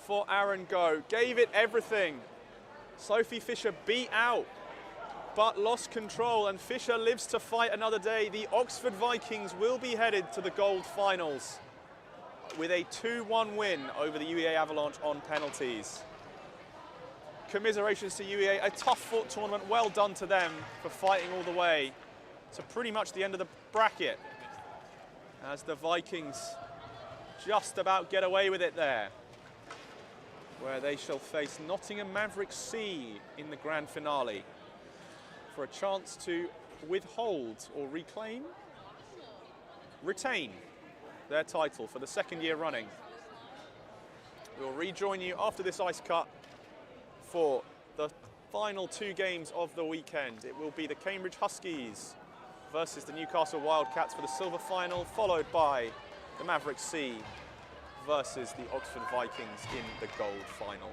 [SPEAKER 1] for Aaron Go. Gave it everything. Sophie Fisher beat out, but lost control, and Fisher lives to fight another day. The Oxford Vikings will be headed to the gold finals with a 2-1 win over the UEA Avalanche on penalties. Commiserations to UEA, a tough-fought tournament. Well done to them for fighting all the way to pretty much the end of the bracket, as the Vikings just about get away with it there, where they shall face Nottingham Maverick C in the grand finale for a chance to withhold or retain their title for the second year running. We'll rejoin you after this ice cut for the final two games of the weekend. It will be the Cambridge Huskies versus the Newcastle Wildcats for the silver final, followed by the Maverick C versus the Oxford Vikings in the gold final.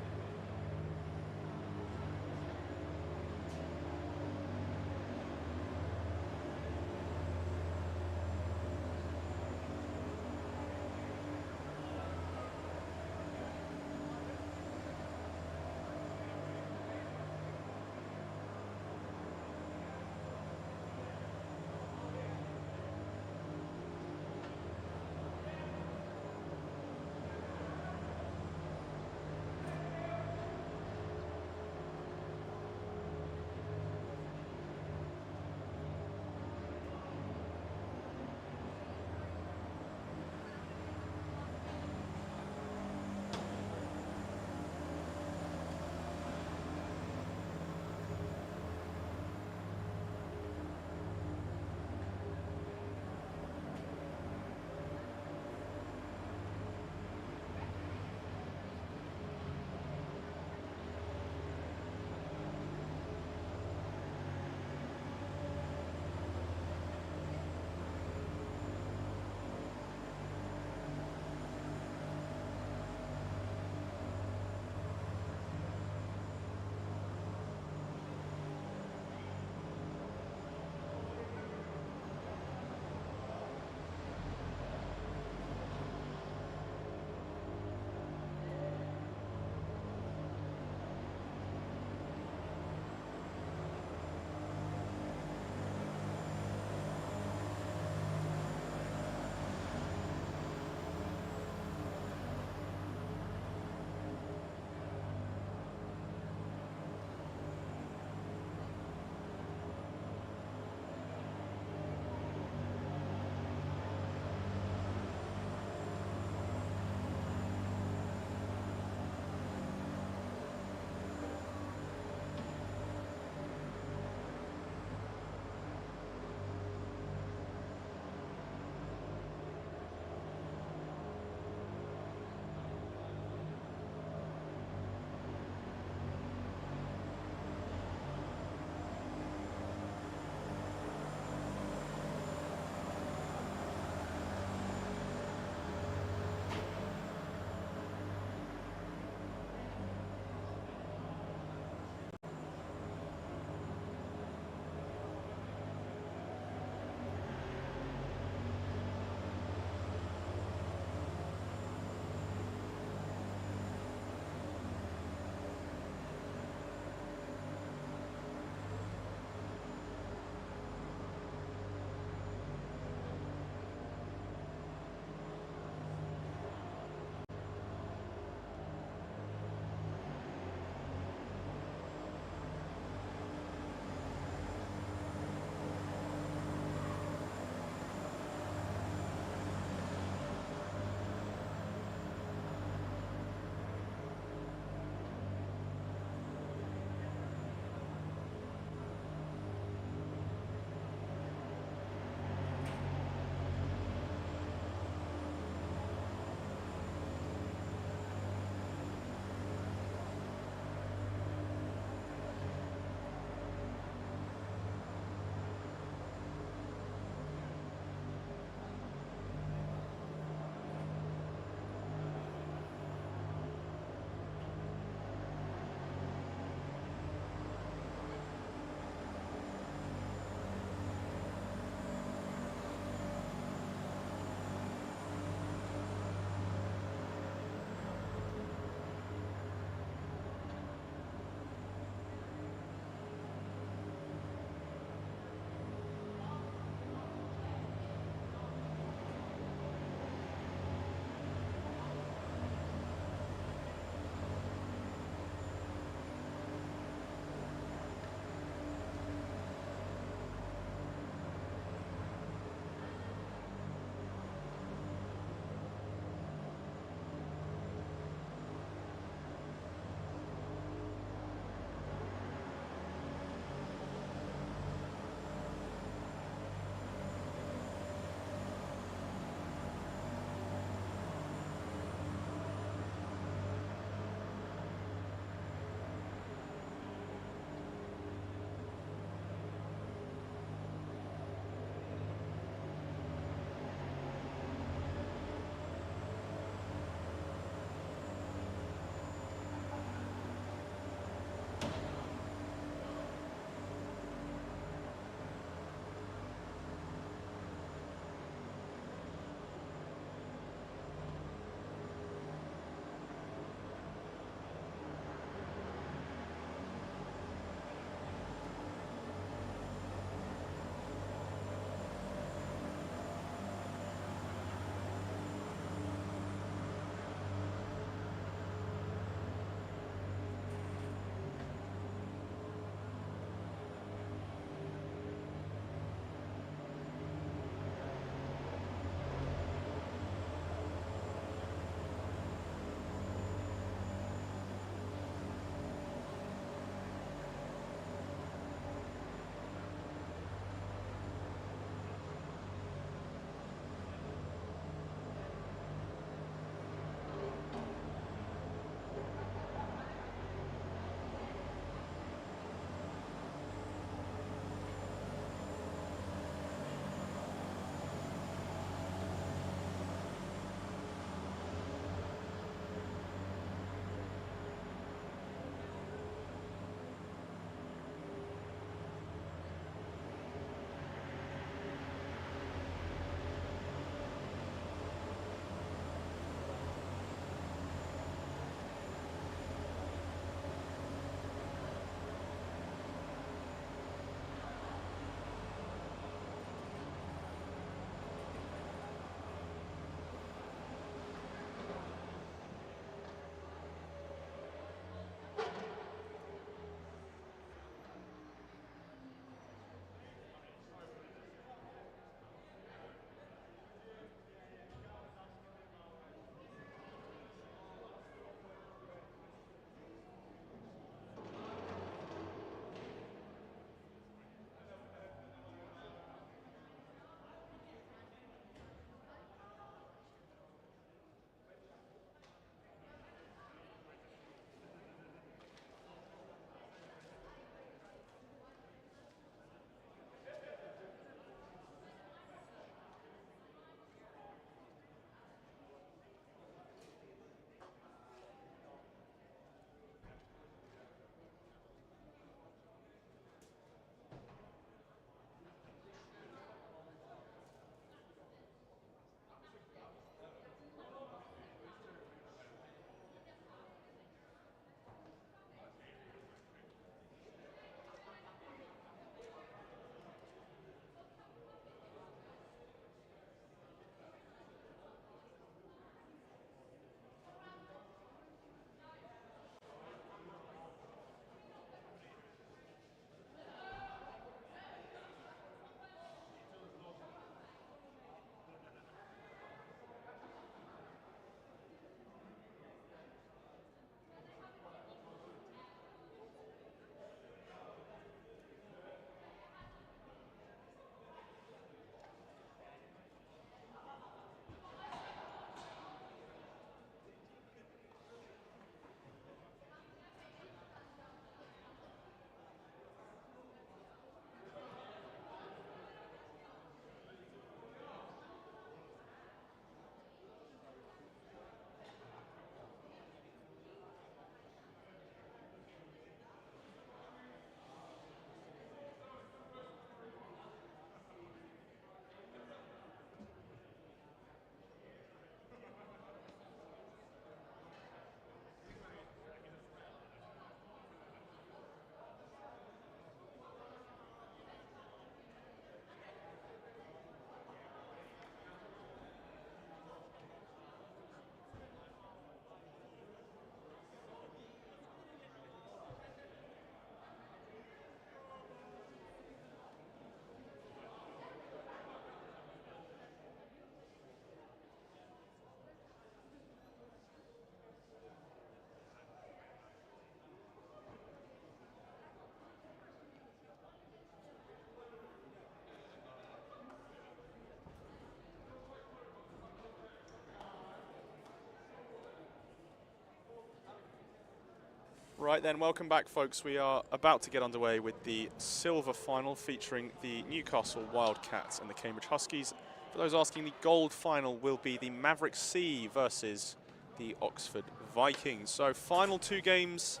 [SPEAKER 1] Right then, welcome back, folks. We are about to get underway with the silver final featuring the Newcastle Wildcats and the Cambridge Huskies. For those asking, the gold final will be the Maverick C versus the Oxford Vikings. So final 2 games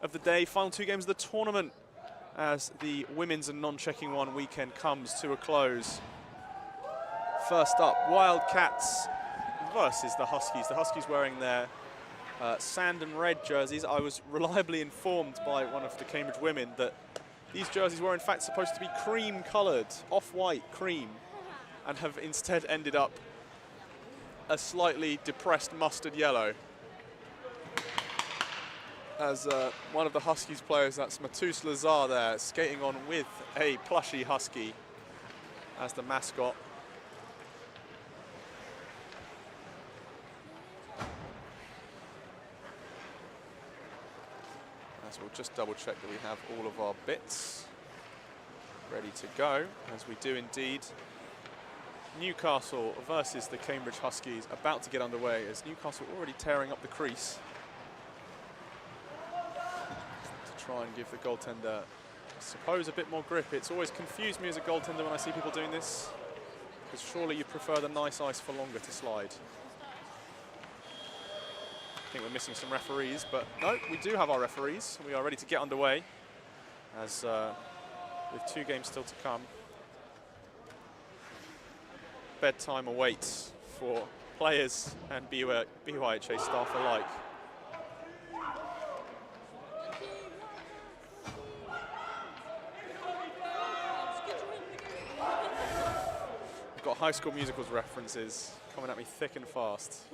[SPEAKER 1] of the day, final 2 games of the tournament as the women's and non-checking one weekend comes to a close. First up, Wildcats versus the Huskies. The Huskies wearing their sand and red jerseys. I was reliably informed by one of the Cambridge women that these jerseys were in fact supposed to be cream coloured, off-white cream, and have instead ended up a slightly depressed mustard yellow. As one of the Huskies players, that's Matus Lazar there, skating on with a plushy Husky as the mascot. As we'll just double check that we have all of our bits ready to go, as we do indeed. Newcastle versus the Cambridge Huskies about to get underway, as Newcastle already tearing up the crease to try and give the goaltender, I suppose, a bit more grip. It's always confused me as a goaltender when I see people doing this, because surely you prefer the nice ice for longer to slide. I think we're missing some referees, but no, we do have our referees. We are ready to get underway, as with 2 games still to come. Bedtime awaits for players and BUIHA staff alike. We've got High School Musicals references coming at me thick and fast.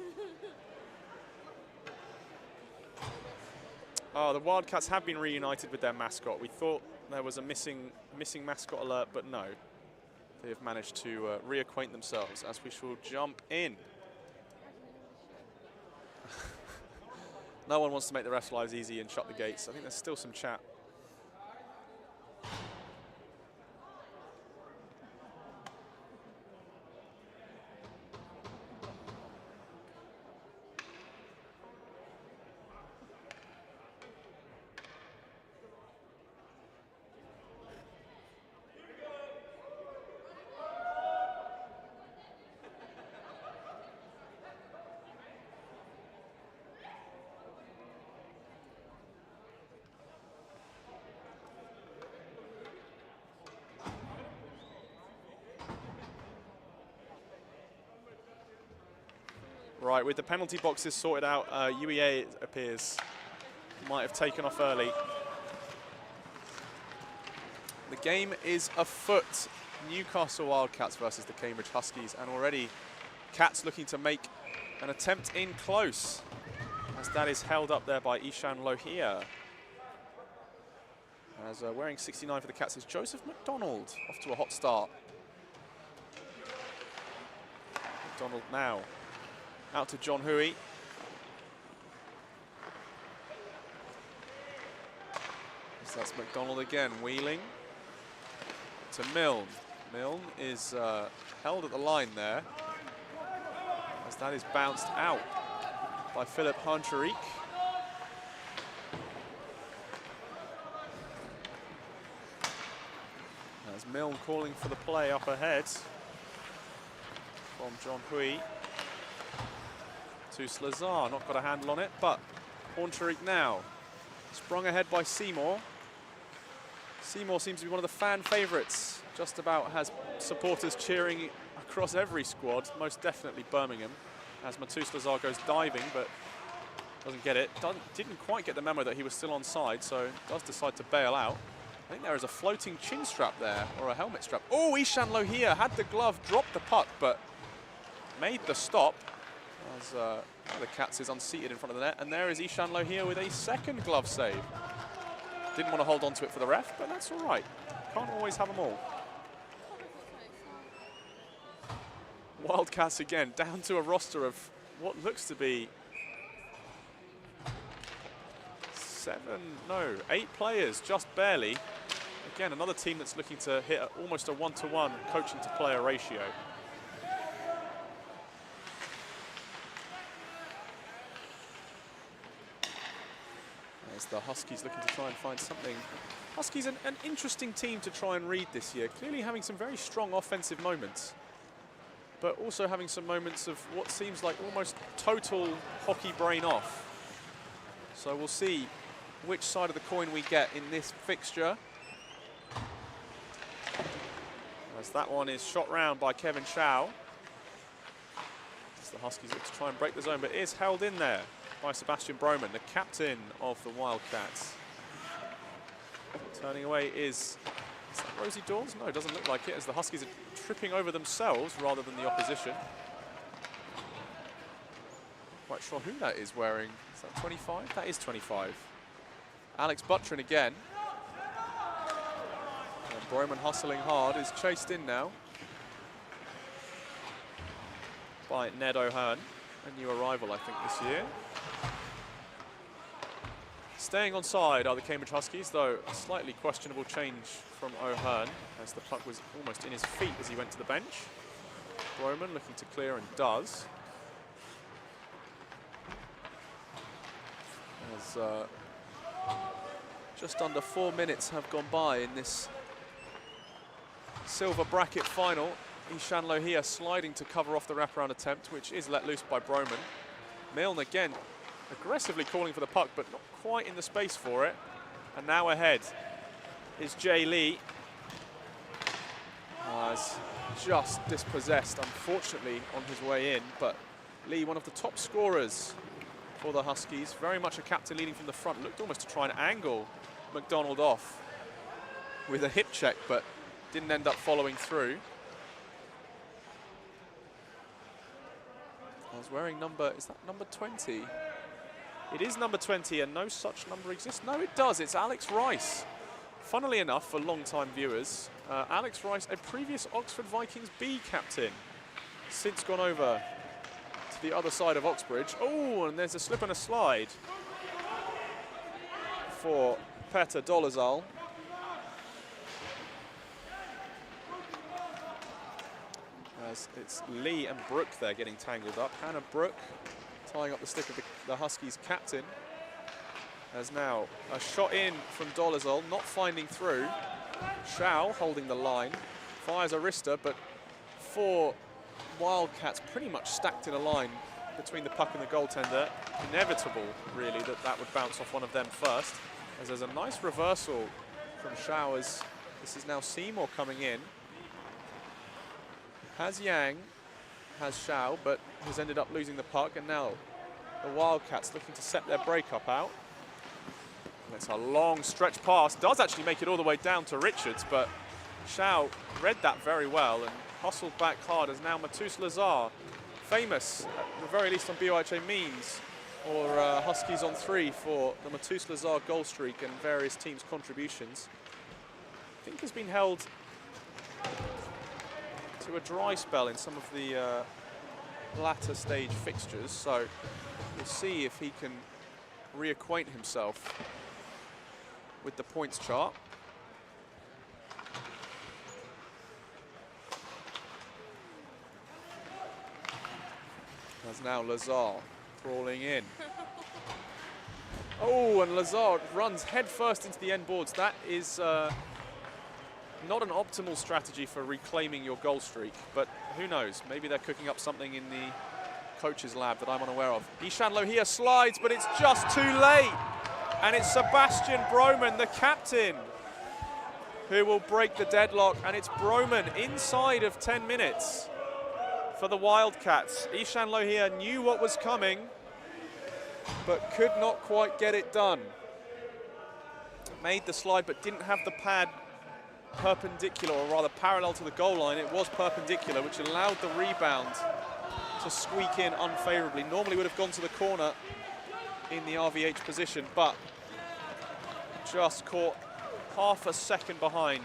[SPEAKER 1] Oh, the Wildcats have been reunited with their mascot. We thought there was a missing mascot alert, but no. They have managed to reacquaint themselves, as we shall jump in. No one wants to make the refs' lives easy and shut the gates. I think there's still some chat. Right, with the penalty boxes sorted out, UEA, it appears, might have taken off early. The game is afoot. Newcastle Wildcats versus the Cambridge Huskies, and already Cats looking to make an attempt in close, as that is held up there by Ishan Lohia. As wearing 69 for the Cats is Joseph McDonald, off to a hot start. McDonald now. Out to John Huey. So that's McDonald again, wheeling to Milne. Milne is held at the line there, as that is bounced out by Philip Hancharik. As Milne calling for the play up ahead from John Huey. To Slazar, not got a handle on it, but Horncherik now. Sprung ahead by Seymour. Seymour seems to be one of the fan favourites. Just about has supporters cheering across every squad, most definitely Birmingham, as Matus Lazar goes diving, but doesn't get it. Didn't quite get the memo that he was still onside, so does decide to bail out. I think there is a floating chin strap there, or a helmet strap. Oh, Ishan Lohia had the glove, dropped the puck, but made the stop. As the Cats is unseated in front of the net, and there is Ishan Lohia with a second glove save. Didn't want to hold on to it for the ref, but that's all right. Can't always have them all. Wildcats again, down to a roster of what looks to be 8 players, just barely. Again, another team that's looking to hit almost a 1-to-1 coaching to player ratio. as the Huskies looking to try and find something. Huskies an interesting team to try and read this year, clearly having some very strong offensive moments, but also having some moments of what seems like almost total hockey brain off. So we'll see which side of the coin we get in this fixture. As that one is shot round by Kevin Shaw. As the Huskies look to try and break the zone, but is held in there by Sebastian Broman, the captain of the Wildcats. Turning away is that Rosie Dawes? No, it doesn't look like it, as the Huskies are tripping over themselves rather than the opposition. Quite sure who that is wearing. Is that 25? That is 25. Alex Buttrin again. And Broman hustling hard, is chased in now by Ned O'Hearn, a new arrival, I think, this year. Staying on side are the Cambridge Huskies, though a slightly questionable change from O'Hearn, as the puck was almost in his feet as he went to the bench. Broman looking to clear and does. As just under 4 minutes have gone by in this silver bracket final. Ishan Lohia sliding to cover off the wraparound attempt, which is let loose by Broman. Milne again aggressively calling for the puck, but not quite in the space for it. And now ahead is Jay Lee. Has just dispossessed, unfortunately, on his way in. But Lee, one of the top scorers for the Huskies, very much a captain leading from the front, looked almost to try and angle McDonald off with a hip check, but didn't end up following through. I was wearing is that number 20? It is number 20, and no such number exists. No, it does. It's Alex Rice. Funnily enough, for long-time viewers, Alex Rice, a previous Oxford Vikings B captain, since gone over to the other side of Oxbridge. Oh, and there's a slip and a slide for Petter Dolezal. As it's Lee and Brooke there getting tangled up. Hannah Brooke tying up the stick of the Huskies captain. As now a shot in from Dolezal, not finding through. Shaw holding the line, fires Arista, but 4 Wildcats pretty much stacked in a line between the puck and the goaltender. Inevitable, really, that would bounce off one of them first. As there's a nice reversal from Shaw, as this is now Seymour coming in. Has Yang, has Shaw, but has ended up losing the puck, and now the Wildcats looking to set their breakup out. That's a long stretch pass, does actually make it all the way down to Richards, but Shaw read that very well and hustled back hard, as now Matus Lazar, famous at the very least on BUIHA memes, or Huskies on 3 for the Matus Lazar goal streak and various teams' contributions. I think has been held to a dry spell in some of the latter stage fixtures, so we'll see if he can reacquaint himself with the points chart. As now Lazar crawling in. Oh, and Lazar runs headfirst into the end boards. That is not an optimal strategy for reclaiming your goal streak, but who knows? Maybe they're cooking up something in the coach's lab that I'm unaware of. Ishan Lohia slides, but it's just too late. And it's Sebastian Broman, the captain, who will break the deadlock. And it's Broman inside of 10 minutes for the Wildcats. Ishan Lohia knew what was coming, but could not quite get it done. Made the slide, but didn't have the pad perpendicular, or rather parallel to the goal line. It was perpendicular, which allowed the rebound to squeak in unfavorably. Normally would have gone to the corner in the RVH position, but just caught half a second behind.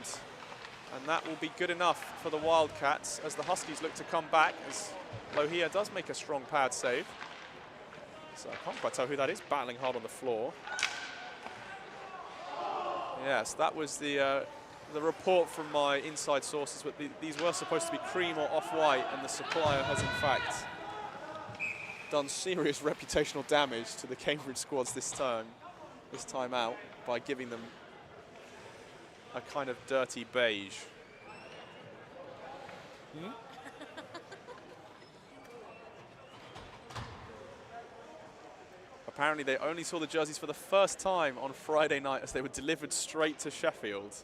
[SPEAKER 1] And that will be good enough for the Wildcats as the Huskies look to come back, as Lohia does make a strong pad save. So I can't quite tell who that is, battling hard on the floor. Yes, that was the report from my inside sources, but these were supposed to be cream or off-white, and the supplier has in fact done serious reputational damage to the Cambridge squads this term this time out by giving them a kind of dirty beige. Apparently they only saw the jerseys for the first time on Friday night as they were delivered straight to Sheffield.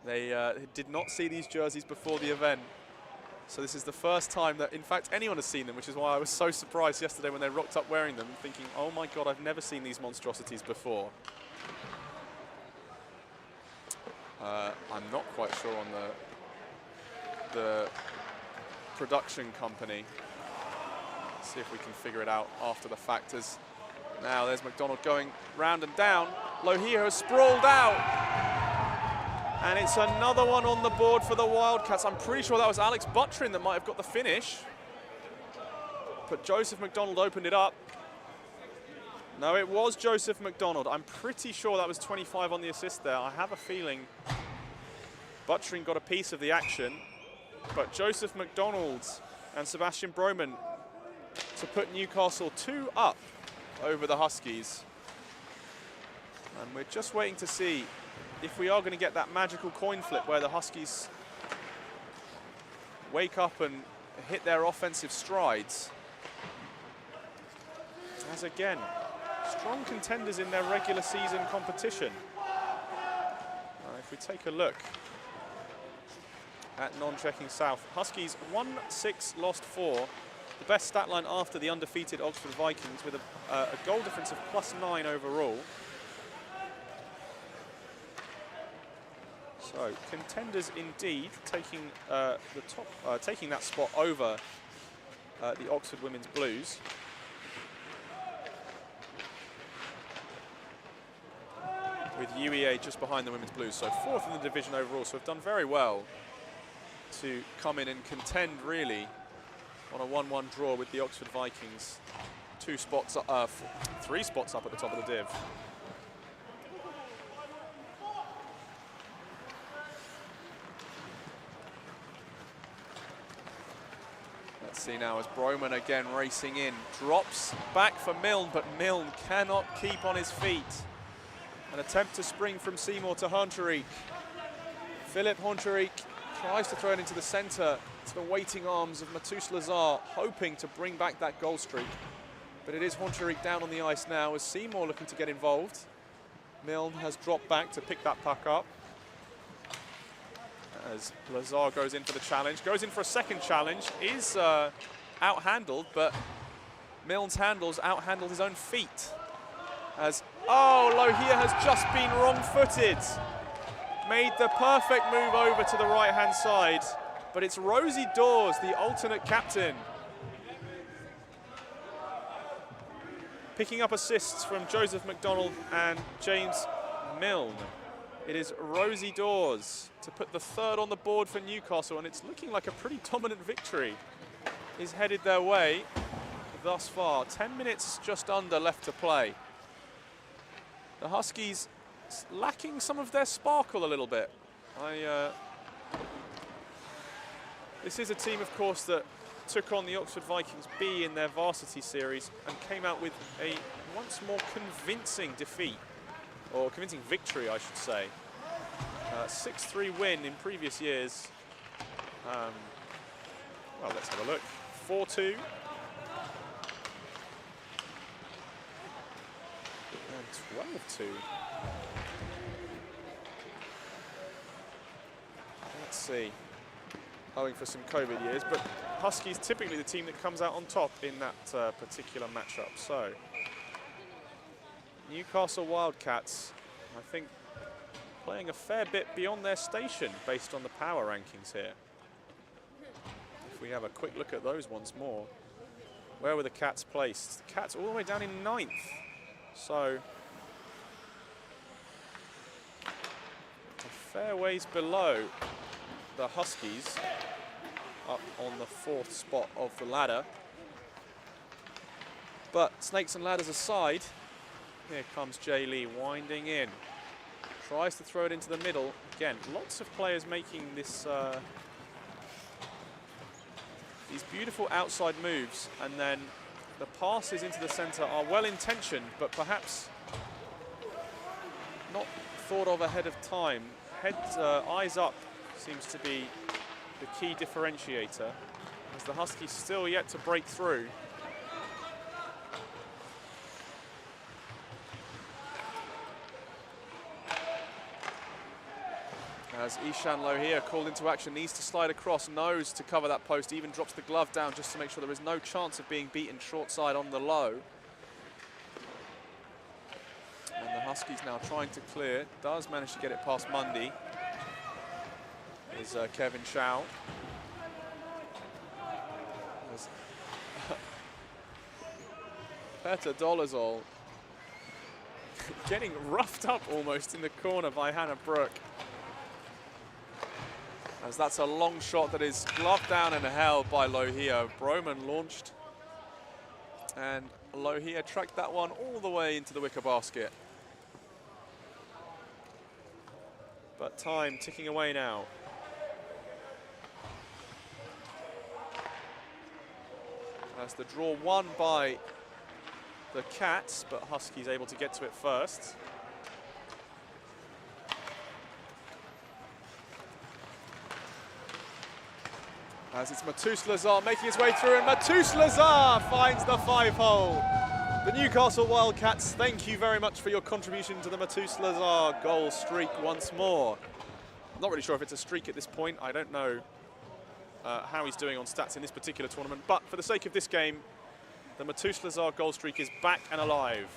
[SPEAKER 1] They did not see these jerseys before the event. So this is the first time that, in fact, anyone has seen them, which is why I was so surprised yesterday when they rocked up wearing them, thinking, oh my God, I've never seen these monstrosities before. I'm not quite sure on the production company. See if we can figure it out after the fact. As now there's McDonald going round and down. Lohia has sprawled out. And it's another one on the board for the Wildcats. I'm pretty sure that was Alex Buttrin that might have got the finish. But Joseph McDonald opened it up. No, it was Joseph McDonald. I'm pretty sure that was 25 on the assist there. I have a feeling Buttrin got a piece of the action. But Joseph McDonald and Sebastian Broman to put Newcastle 2 up over the Huskies. And we're just waiting to see if we are going to get that magical coin flip where the Huskies wake up and hit their offensive strides. As again, strong contenders in their regular season competition. If we take a look at non-checking South, Huskies won 6, lost 4. The best stat line after the undefeated Oxford Vikings with a goal difference of +9 overall. So contenders indeed, taking taking that spot over the Oxford Women's Blues. With UEA just behind the Women's Blues, so 4th in the division overall. So have done very well to come in and contend really on a 1-1 draw with the Oxford Vikings. 3 spots up at the top of the div. Let's see now as Broman again racing in. Drops back for Milne, but Milne cannot keep on his feet. An attempt to spring from Seymour to Hunteric. Philip Hunteric tries to throw it into the centre to the waiting arms of Matus Lazar, hoping to bring back that goal streak. But it is Hunteric down on the ice now as Seymour looking to get involved. Milne has dropped back to pick that puck up. As Lazar goes in for the challenge, goes in for a second challenge, is out-handled, but Milne's handles out-handled his own feet. As, oh, Lohia has just been wrong-footed. Made the perfect move over to the right-hand side, but it's Rosie Dawes, the alternate captain. Picking up assists from Joseph McDonald and James Milne. It is Rosie Dawes to put the 3rd on the board for Newcastle, and it's looking like a pretty dominant victory is headed their way thus far. 10 minutes just under left to play. The Huskies lacking some of their sparkle a little bit. This is a team, of course, that took on the Oxford Vikings B in their varsity series and came out with a once more convincing defeat, or convincing victory, I should say. 6-3 win in previous years. Well, let's have a look. 4-2. And 12-2. Let's see. Owing for some COVID years, but Huskies typically the team that comes out on top in that particular matchup. So, Newcastle Wildcats, I think, playing a fair bit beyond their station based on the power rankings here. If we have a quick look at those once more. Where were the Cats placed? The Cats all the way down in 9th. So, a fair ways below the Huskies, up on the 4th spot of the ladder. But snakes and ladders aside, here comes Jay Lee winding in. Tries to throw it into the middle. Again, lots of players making this these beautiful outside moves, and then the passes into the centre are well intentioned, but perhaps not thought of ahead of time. Eyes up seems to be the key differentiator, as the Huskies still yet to break through. As Ishan Lohia called into action, needs to slide across, knows to cover that post, even drops the glove down just to make sure there is no chance of being beaten short side on the low. And the Huskies now trying to clear, does manage to get it past Mundy. Is Kevin Chow. Petter Dolezal getting roughed up almost in the corner by Hannah Brooke. As that's a long shot that is gloved down and held by Lohia. Broman launched, and Lohia tracked that one all the way into the wicker basket. But time ticking away now. As the draw won by the Cats, but Huskies able to get to it first. As it's Matus Lazar making his way through, and Matus Lazar finds the 5-hole. The Newcastle Wildcats, thank you very much for your contribution to the Matus Lazar goal streak once more. I'm not really sure if it's a streak at this point. I don't know how he's doing on stats in this particular tournament, but for the sake of this game, the Matus Lazar goal streak is back and alive.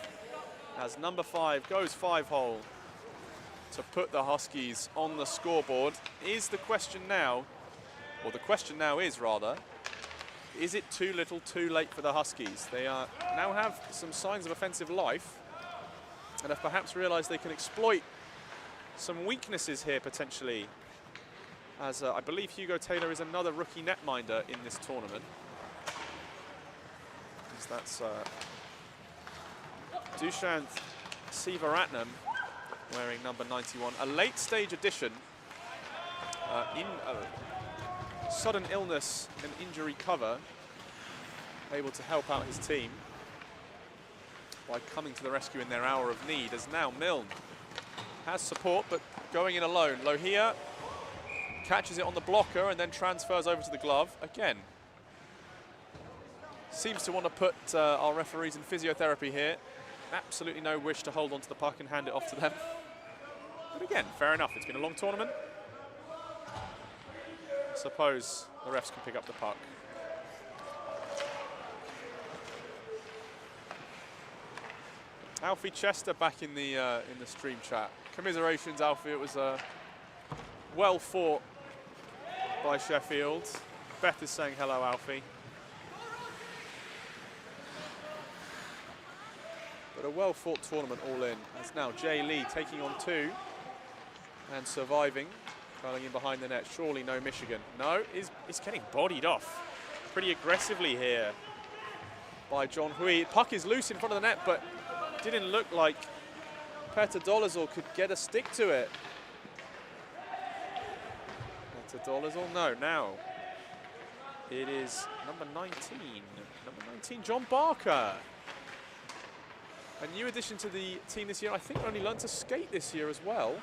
[SPEAKER 1] As number 5 goes 5-hole to put the Huskies on the scoreboard. Is the question now, or the question now is rather, is it too little too late for the Huskies? They now have some signs of offensive life and have perhaps realised they can exploit some weaknesses here potentially, as I believe Hugo Taylor is another rookie netminder in this tournament. As that's Dushanth Sivaratnam wearing number 91, a late stage addition in sudden illness and injury cover, able to help out his team by coming to the rescue in their hour of need, as now Milne has support but going in alone. Lohia catches it on the blocker and then transfers over to the glove again. Seems to want to put our referees in physiotherapy here. Absolutely no wish to hold on to the puck and hand it off to them. But again, fair enough, it's been a long tournament. I suppose the refs can pick up the puck. Alfie Chester back in the stream chat. Commiserations, Alfie. It was well fought by Sheffield. Beth is saying hello, Alfie. But a well fought tournament all in. As now Jay Lee taking on 2 and surviving. Curling in behind the net, surely no Michigan. No, is getting bodied off pretty aggressively here by John Hui. Puck is loose in front of the net, but didn't look like Petter Dolezal could get a stick to it. Petter Dolezal, no, now it is number 19, John Barker. A new addition to the team this year. I think only learned to skate this year as well.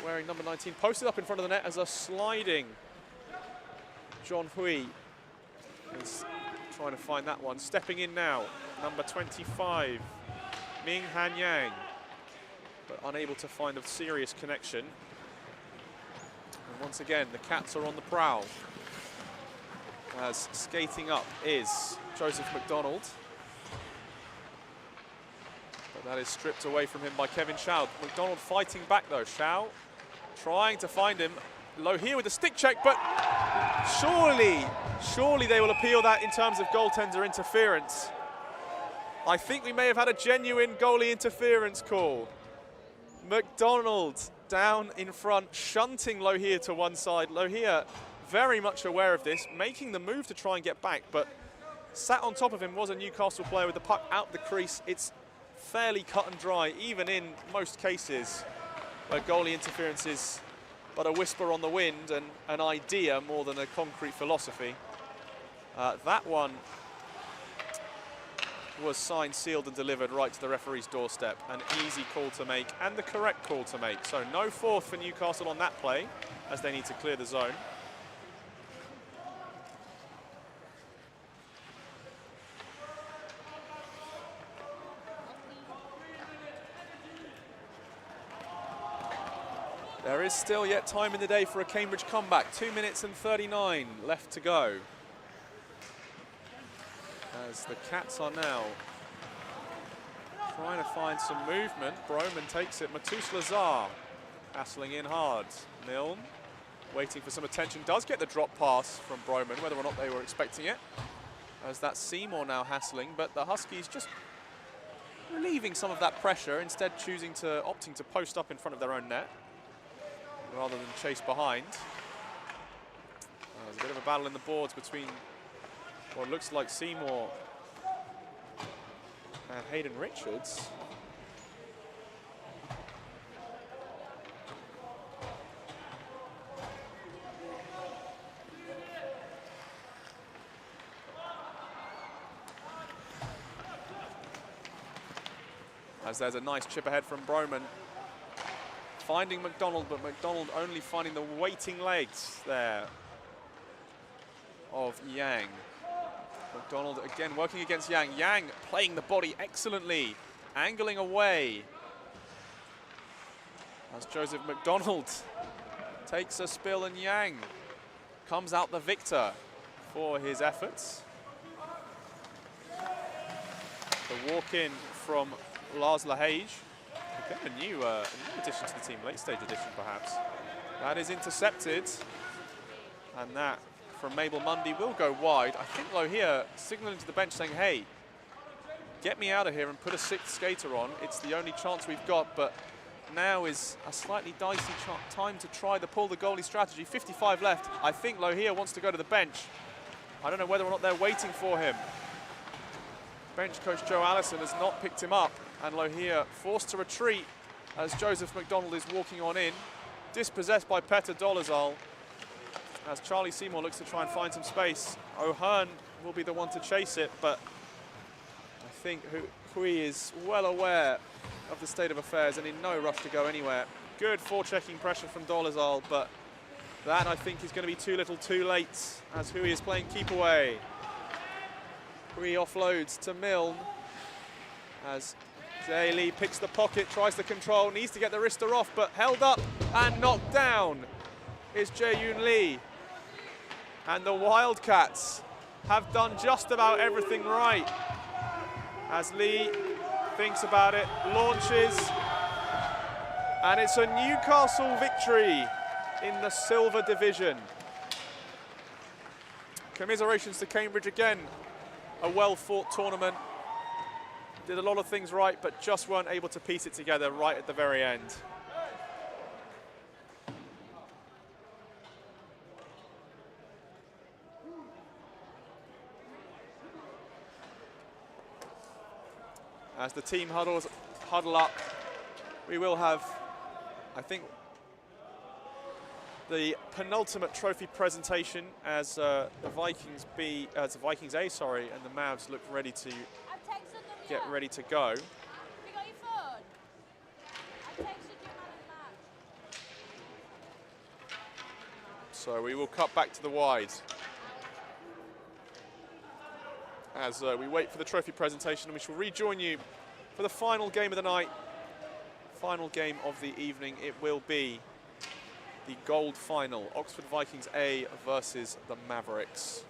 [SPEAKER 1] Wearing number 19, posted up in front of the net as a sliding John Hui is trying to find that one. Stepping in now, number 25, Ming Han Yang, but unable to find a serious connection. And once again, the Cats are on the prowl, as skating up is Joseph McDonald. But that is stripped away from him by Kevin Chow. McDonald fighting back though. Chow trying to find him. Lohia with a stick check, but surely they will appeal that in terms of goaltender interference. I think we may have had a genuine goalie interference call. McDonald down in front, shunting Lohia to one side. Lohia very much aware of this, making the move to try and get back, but sat on top of him was a Newcastle player with the puck out the crease. It's fairly cut and dry, even in most cases where goalie interference is but a whisper on the wind and an idea more than a concrete philosophy. That one was signed, sealed and delivered right to the referee's doorstep. An easy call to make and the correct call to make. So no fourth for Newcastle on that play as they need to clear the zone. There is still yet time in the day for a Cambridge comeback. 2 minutes and 39 left to go. As the Cats are now trying to find some movement. Broman takes it. Matus Lazar hassling in hard. Milne waiting for some attention. Does get the drop pass from Broman, whether or not they were expecting it. As that's Seymour now hassling, but the Huskies just relieving some of that pressure, instead opting to post up in front of their own net rather than chase behind. There's a bit of a battle in the boards between what looks like Seymour and Hayden Richards. As there's a nice chip ahead from Broman. Finding McDonald, but McDonald only finding the waiting legs there of Yang. McDonald again working against Yang. Yang playing the body excellently, angling away. As Joseph McDonald takes a spill and Yang comes out the victor for his efforts. The walk-in from Lars Lahage. Again, a new addition to the team, late stage addition perhaps. That is intercepted. And that from Mabel Mundy will go wide. I think Lohia signaling to the bench saying, hey, get me out of here and put a sixth skater on. It's the only chance we've got, but now is a slightly dicey time to try the pull the goalie strategy. 55 left. I think Lohia wants to go to the bench. I don't know whether or not they're waiting for him. Bench coach Joe Allison has not picked him up, and Lohia forced to retreat as Joseph McDonald is walking on in. Dispossessed by Petter Dolezal as Charlie Seymour looks to try and find some space. O'Hearn will be the one to chase it, but I think Hui is well aware of the state of affairs and in no rush to go anywhere. Good forechecking pressure from Dolezal, but that I think is going to be too little too late as Hui is playing keep away. Hui offloads to Milne as Jae Lee picks the pocket, tries to control, needs to get the wrister off, but held up and knocked down is Jae-Yoon Lee. And the Wildcats have done just about everything right. As Lee thinks about it, launches, and it's a Newcastle victory in the silver division. Commiserations to Cambridge again. A well-fought tournament. Did a lot of things right, but just weren't able to piece it together right at the very end. As the team huddle up, we will have, I think, the penultimate trophy presentation as the Vikings B, as the Vikings A, sorry, and the Mavs look ready to get ready to go.
[SPEAKER 2] Have you got your phone? I texted you man in match.
[SPEAKER 1] So we will cut back to the wide as we wait for the trophy presentation, and we shall rejoin you for the final game of the night, final game of the evening. It will be the gold final, Oxford Vikings A versus the Mavericks.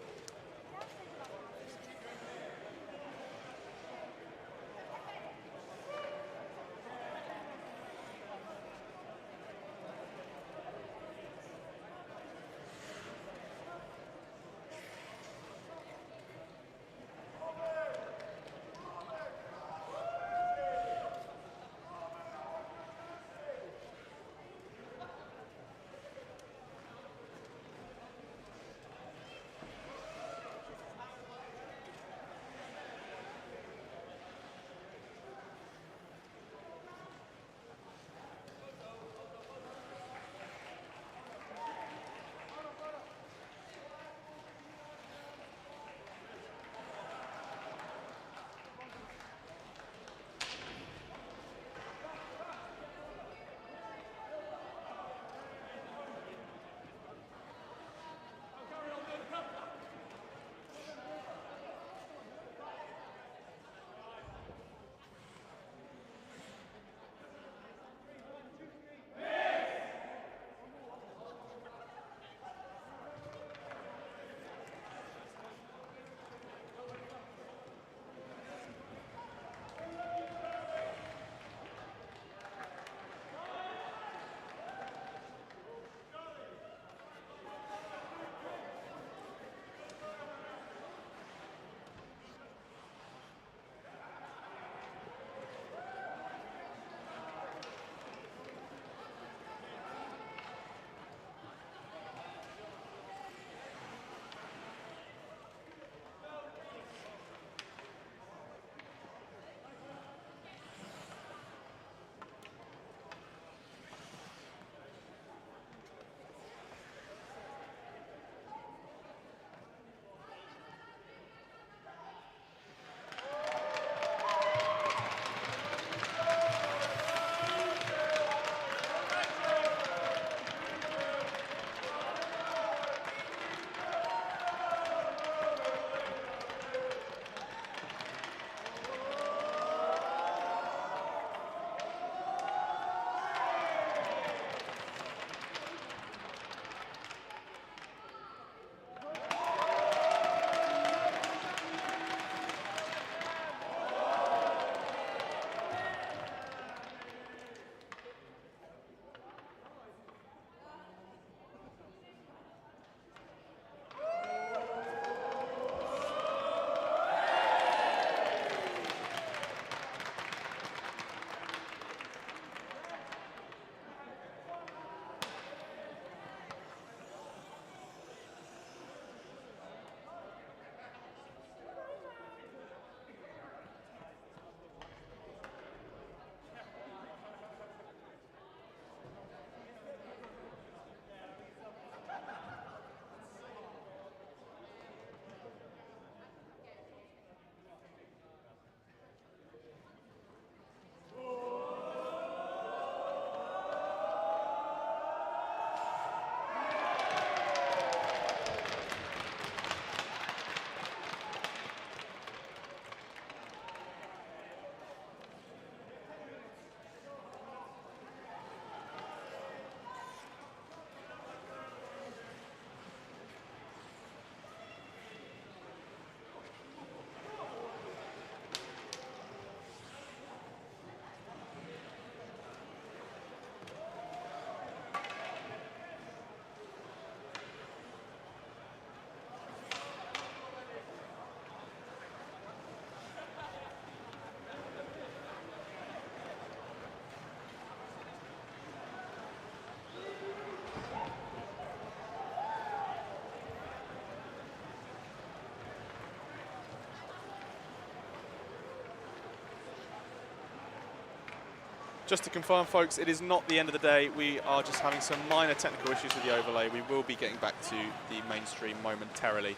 [SPEAKER 1] Just to confirm, folks, it is not the end of the day. We are just having some minor technical issues with the overlay. We will be getting back to the main stream momentarily.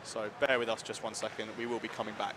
[SPEAKER 1] So bear with us just 1 second. We will be coming back.